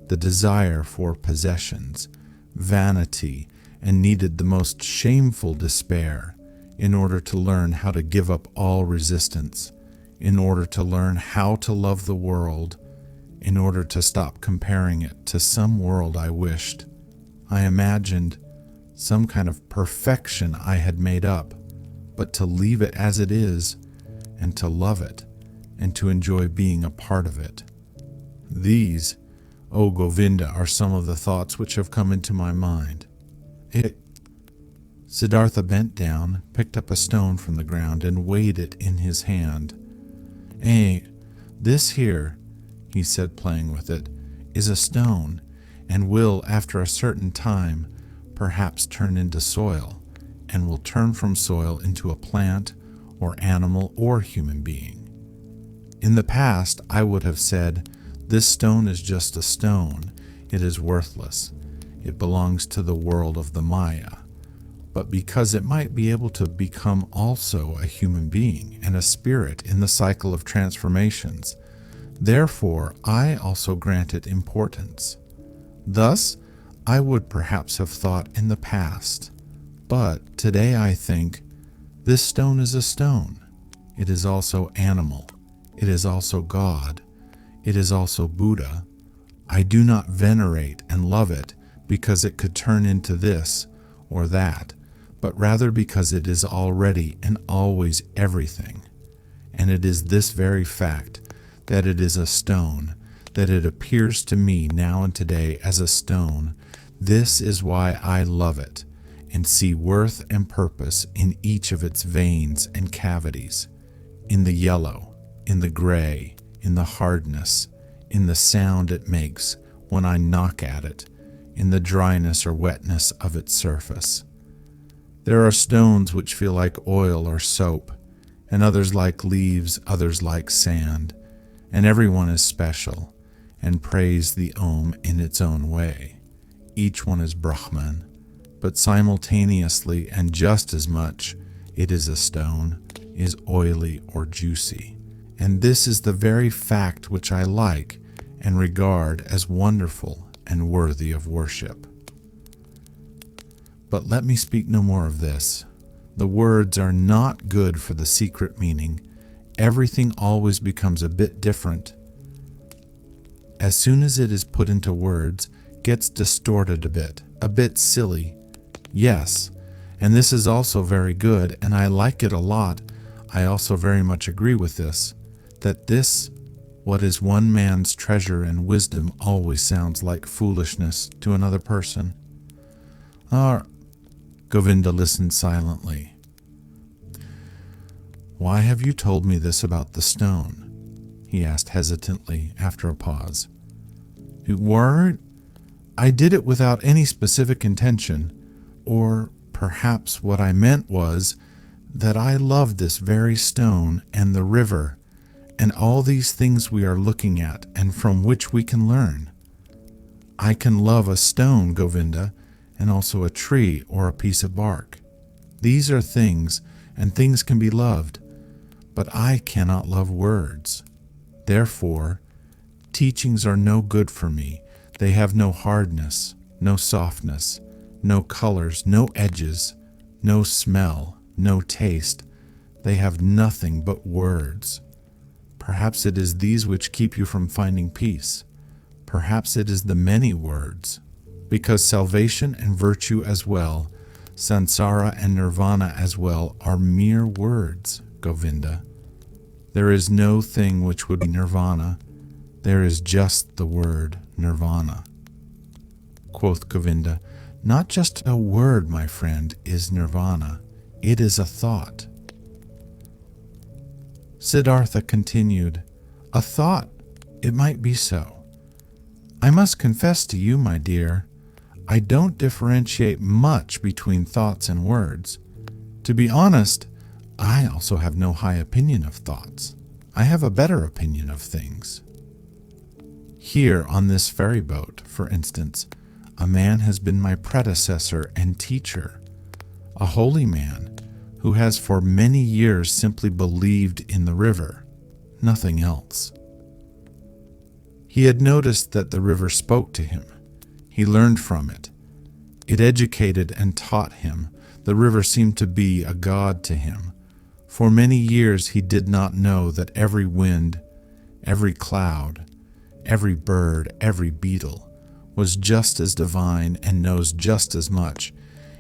the desire for possessions, vanity, and needed the most shameful despair in order to learn how to give up all resistance, in order to learn how to love the world, in order to stop comparing it to some world I wished. I imagined some kind of perfection I had made up, but to leave it as it is, and to love it, and to enjoy being a part of it. These, O Govinda, are some of the thoughts which have come into my mind. Siddhartha bent down, picked up a stone from the ground, and weighed it in his hand. This here, he said, playing with it, is a stone, and will, after a certain time, perhaps turn into soil, and will turn from soil into a plant, or animal, or human being. In the past, I would have said, this stone is just a stone. It is worthless. It belongs to the world of the Maya. But because it might be able to become also a human being and a spirit in the cycle of transformations, therefore I also grant it importance. Thus, I would perhaps have thought in the past, but today I think, this stone is a stone. It is also animal. It is also God. It is also Buddha. I do not venerate and love it because it could turn into this or that, but rather because it is already and always everything. And it is this very fact that it is a stone, that it appears to me now and today as a stone. This is why I love it and see worth and purpose in each of its veins and cavities, in the yellow, in the gray, in the hardness, in the sound it makes when I knock at it, in the dryness or wetness of its surface. There are stones which feel like oil or soap, and others like leaves, others like sand, and everyone is special, and praise the Om in its own way. Each one is Brahman, but simultaneously and just as much it is a stone, is oily or juicy. And this is the very fact which I like and regard as wonderful and worthy of worship. But let me speak no more of this. The words are not good for the secret meaning. Everything always becomes a bit different. As soon as it is put into words, gets distorted a bit silly. Yes, and this is also very good, and I like it a lot. I also very much agree with this, that this, what is one man's treasure and wisdom, always sounds like foolishness to another person. Govinda listened silently. Why have you told me this about the stone? He asked hesitantly after a pause. I did it without any specific intention, or perhaps what I meant was that I love this very stone and the river and all these things we are looking at and from which we can learn. I can love a stone, Govinda, and also a tree or a piece of bark. These are things, and things can be loved, but I cannot love words. Therefore, teachings are no good for me. They have no hardness, no softness, no colors, no edges, no smell, no taste. They have nothing but words. Perhaps it is these which keep you from finding peace. Perhaps it is the many words, because salvation and virtue as well, sansara and nirvana as well, are mere words, Govinda. There is no thing which would be nirvana. There is just the word nirvana. Quoth Govinda, not just a word, my friend, is nirvana. It is a thought. Siddhartha continued, "A thought, it might be so. I must confess to you, my dear, I don't differentiate much between thoughts and words. To be honest, I also have no high opinion of thoughts. I have a better opinion of things. Here on this ferry boat, for instance, a man has been my predecessor and teacher, a holy man who has for many years simply believed in the river, nothing else. He had noticed that the river spoke to him. He learned from it. It educated and taught him. The river seemed to be a god to him. For many years he did not know that every wind, every cloud, every bird, every beetle was just as divine and knows just as much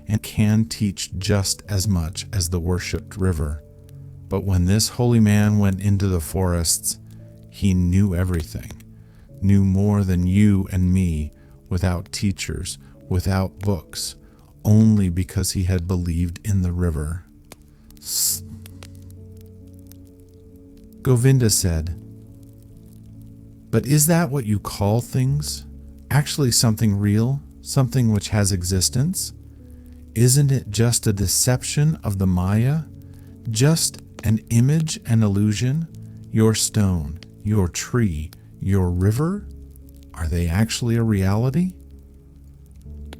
and can teach just as much as the worshipped river. But when this holy man went into the forests, he knew everything, knew more than you and me, without teachers, without books, only because he had believed in the river." Govinda said, "But is that what you call things? Actually something real, something which has existence? Isn't it just a deception of the Maya? Just an image and illusion? Your stone, your tree, your river? Are they actually a reality?"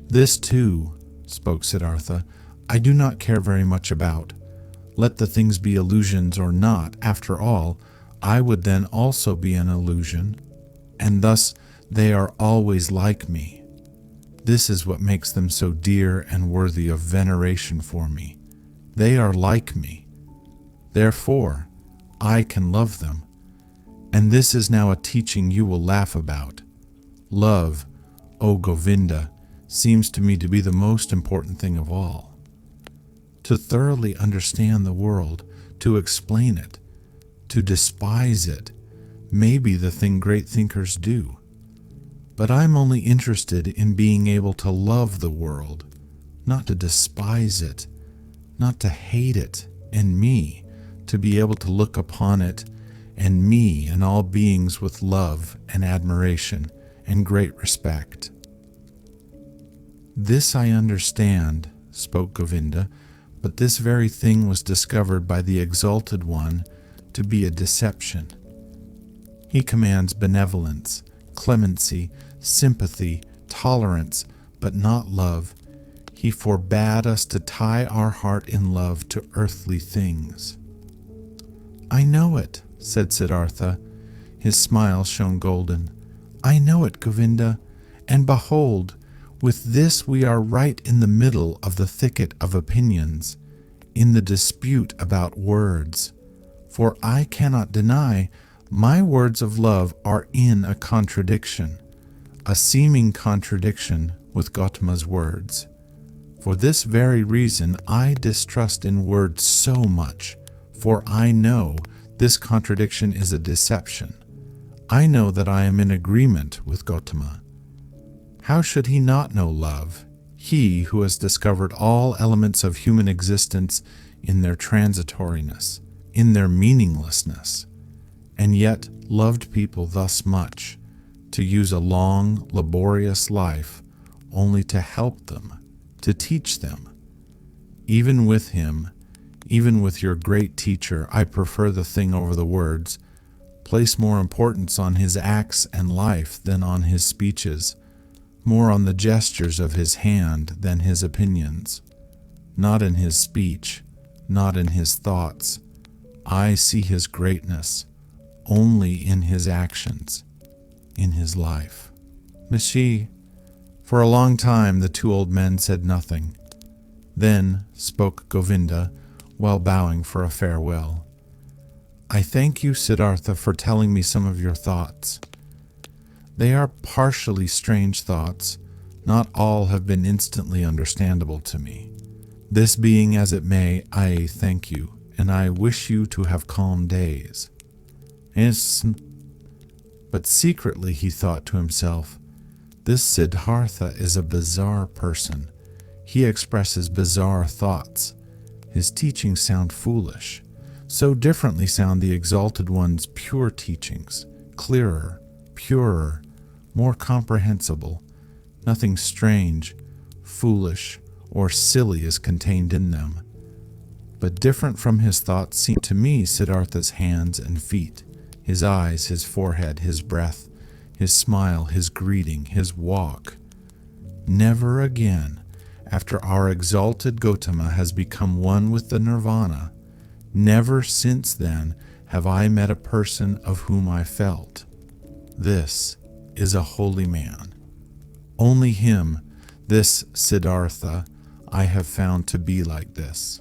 "This too," spoke Siddhartha, "I do not care very much about. Let the things be illusions or not, after all, I would then also be an illusion, and thus they are always like me. This is what makes them so dear and worthy of veneration for me. They are like me. Therefore, I can love them. And this is now a teaching you will laugh about. Love, O Govinda, seems to me to be the most important thing of all. To thoroughly understand the world, to explain it, to despise it, may be the thing great thinkers do. But I'm only interested in being able to love the world, not to despise it, not to hate it, and me, to be able to look upon it, and me and all beings with love and admiration and great respect." "This I understand," spoke Govinda, "but this very thing was discovered by the Exalted One to be a deception. He commands benevolence, clemency, sympathy, tolerance, but not love. He forbade us to tie our heart in love to earthly things." "I know it," said Siddhartha. His smile shone golden. "I know it, Govinda, and behold, with this we are right in the middle of the thicket of opinions, in the dispute about words. For I cannot deny my words of love are in a contradiction, a seeming contradiction with Gautama's words. For this very reason I distrust in words so much, for I know this contradiction is a deception. I know that I am in agreement with Gautama. How should he not know love, he who has discovered all elements of human existence in their transitoriness, in their meaninglessness, and yet loved people thus much, to use a long, laborious life only to help them, to teach them? Even with him, even with your great teacher, I prefer the thing over the words, place more importance on his acts and life than on his speeches, more on the gestures of his hand than his opinions. Not in his speech, not in his thoughts. I see his greatness only in his actions, in his life." "Mishi." For a long time the two old men said nothing. Then spoke Govinda, while bowing for a farewell. "I thank you, Siddhartha, for telling me some of your thoughts. They are partially strange thoughts. Not all have been instantly understandable to me. This being as it may, I thank you, and I wish you to have calm days." Yes. But secretly he thought to himself, "This Siddhartha is a bizarre person. He expresses bizarre thoughts. His teachings sound foolish. So differently sound the Exalted One's pure teachings, clearer, purer, more comprehensible. Nothing strange, foolish, or silly is contained in them. But different from his thoughts seem to me Siddhartha's hands and feet, his eyes, his forehead, his breath, his smile, his greeting, his walk. Never again, after our exalted Gautama has become one with the nirvana, never since then have I met a person of whom I felt, "This is a holy man." Only him, this Siddhartha, I have found to be like this.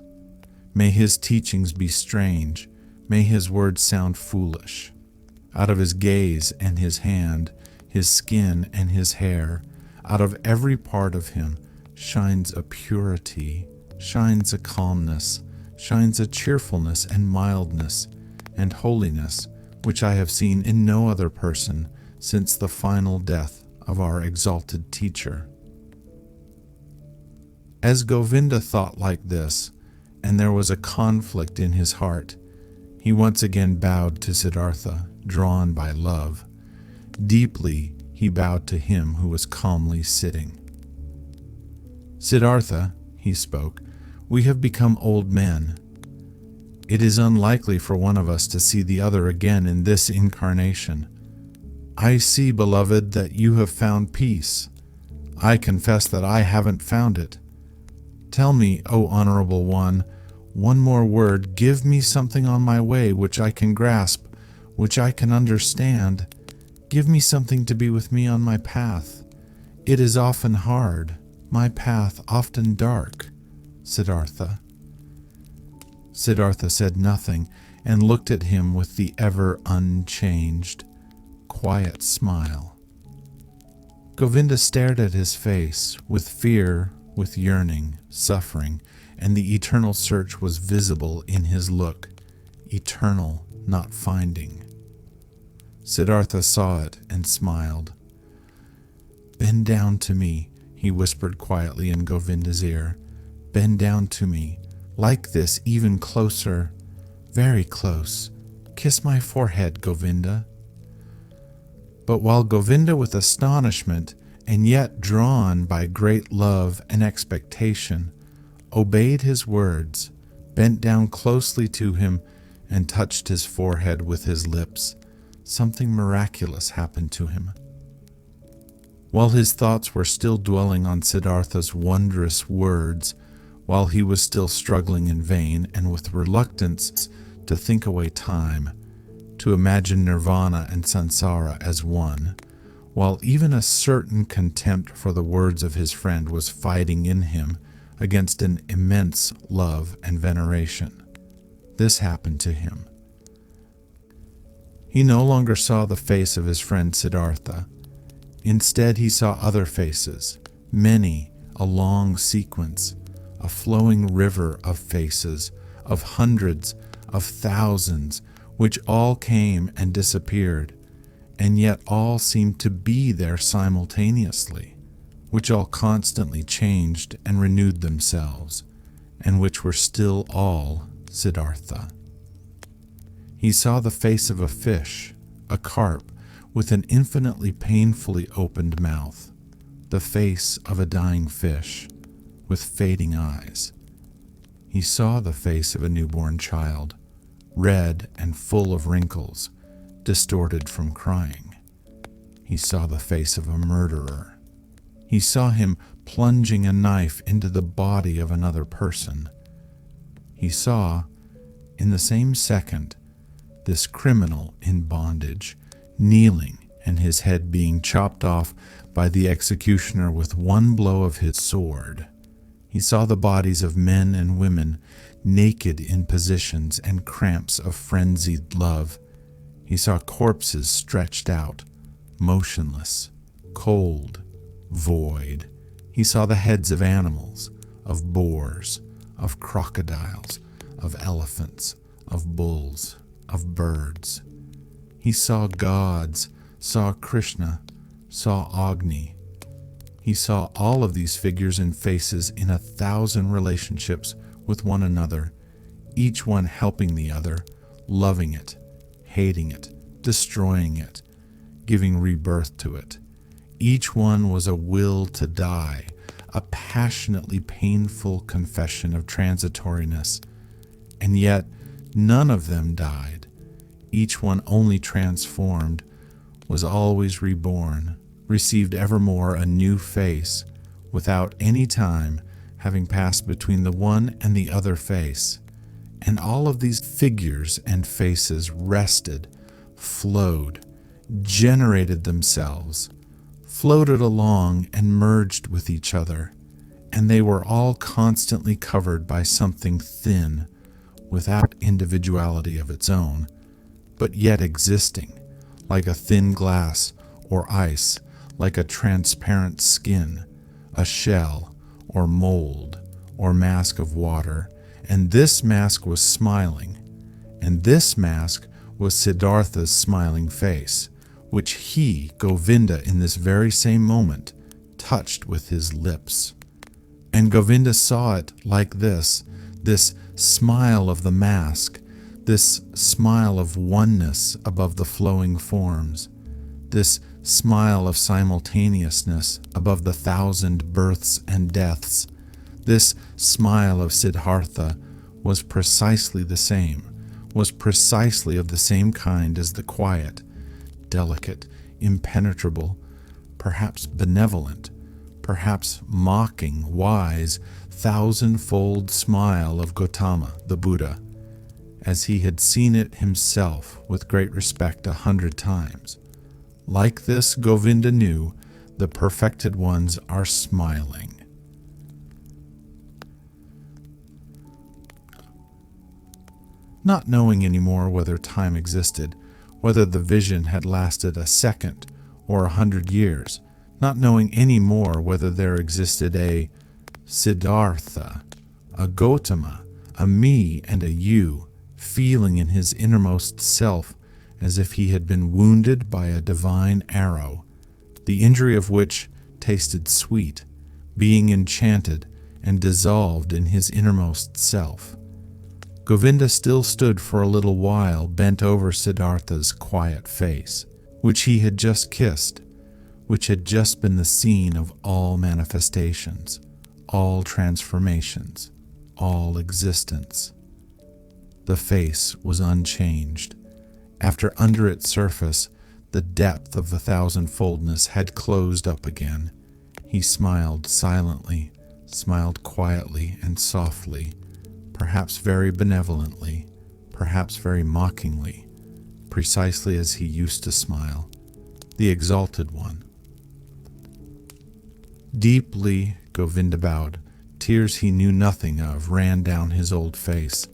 May his teachings be strange, may his words sound foolish. Out of his gaze and his hand, his skin and his hair, out of every part of him shines a purity, shines a calmness, shines a cheerfulness and mildness and holiness which I have seen in no other person since the final death of our exalted teacher. As Govinda thought like this, and there was a conflict in his heart, he once again bowed to Siddhartha, drawn by love. Deeply he bowed to him who was calmly sitting. "Siddhartha," he spoke, "we have become old men. It is unlikely for one of us to see the other again in this incarnation. I see, beloved, that you have found peace. I confess that I haven't found it. Tell me, O Honorable One, one more word. Give me something on my way which I can grasp, which I can understand. Give me something to be with me on my path. It is often hard, my path often dark, Siddhartha." Siddhartha said nothing and looked at him with the ever unchanged, quiet smile. Govinda stared at his face with fear, with yearning, suffering, and the eternal search was visible in his look, eternal, not finding. Siddhartha saw it and smiled. "Bend down to me," he whispered quietly in Govinda's ear. "Bend down to me, like this, even closer, very close. Kiss my forehead, Govinda." But while Govinda, with astonishment, and yet drawn by great love and expectation, obeyed his words, bent down closely to him, and touched his forehead with his lips, something miraculous happened to him. While his thoughts were still dwelling on Siddhartha's wondrous words, while he was still struggling in vain and with reluctance to think away time, to imagine nirvana and samsara as one, while even a certain contempt for the words of his friend was fighting in him against an immense love and veneration, this happened to him. He no longer saw the face of his friend Siddhartha. Instead, he saw other faces, many, a long sequence, a flowing river of faces, of hundreds, of thousands, which all came and disappeared, and yet all seemed to be there simultaneously, which all constantly changed and renewed themselves, and which were still all Siddhartha. He saw the face of a fish, a carp, with an infinitely painfully opened mouth, the face of a dying fish, with fading eyes. He saw the face of a newborn child, red and full of wrinkles, distorted from crying. He saw the face of a murderer. He saw him plunging a knife into the body of another person. He saw, in the same second, this criminal in bondage, kneeling and his head being chopped off by the executioner with one blow of his sword. He saw the bodies of men and women, naked in positions and cramps of frenzied love. He saw corpses stretched out, motionless, cold, void. He saw the heads of animals, of boars, of crocodiles, of elephants, of bulls, of birds. He saw gods, saw Krishna, saw Agni. He saw all of these figures and faces in 1,000 relationships with one another, each one helping the other, loving it, hating it, destroying it, giving rebirth to it. Each one was a will to die, a passionately painful confession of transitoriness, and yet none of them died. Each one only transformed, was always reborn, received evermore a new face, without any time having passed between the one and the other face. And all of these figures and faces rested, flowed, generated themselves, floated along and merged with each other, and they were all constantly covered by something thin, without individuality of its own, but yet existing, like a thin glass or ice, like a transparent skin, a shell or mold or mask of water. And this mask was smiling, and this mask was Siddhartha's smiling face, which he, Govinda, in this very same moment, touched with his lips. And Govinda saw it like this smile of the mask, this smile of oneness above the flowing forms, this smile of simultaneousness above the 1,000 births and deaths. This smile of Siddhartha was precisely the same, was precisely of the same kind as the quiet, delicate, impenetrable, perhaps benevolent, perhaps mocking, wise, 1,000-fold smile of Gautama, the Buddha, as he had seen it himself with great respect 100 times. Like this, Govinda knew, the perfected ones are smiling. Not knowing anymore whether time existed, whether the vision had lasted a second or 100 years, not knowing any more whether there existed a Siddhartha, a Gautama, a me and a you, feeling in his innermost self as if he had been wounded by a divine arrow, the injury of which tasted sweet, being enchanted and dissolved in his innermost self. Govinda still stood for a little while bent over Siddhartha's quiet face, which he had just kissed, which had just been the scene of all manifestations, all transformations, all existence. The face was unchanged. After under its surface, the depth of the 1,000-foldness had closed up again. He smiled silently, smiled quietly and softly, perhaps very benevolently, perhaps very mockingly, precisely as he used to smile, the exalted one. Deeply, Govinda bowed. Tears he knew nothing of ran down his old face.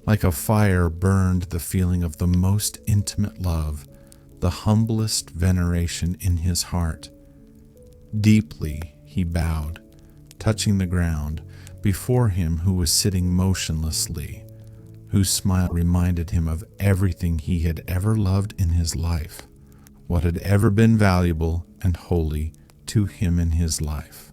Like a fire burned the feeling of the most intimate love, the humblest veneration in his heart. Deeply he bowed, touching the ground, before him who was sitting motionlessly, whose smile reminded him of everything he had ever loved in his life, what had ever been valuable and holy to him in his life.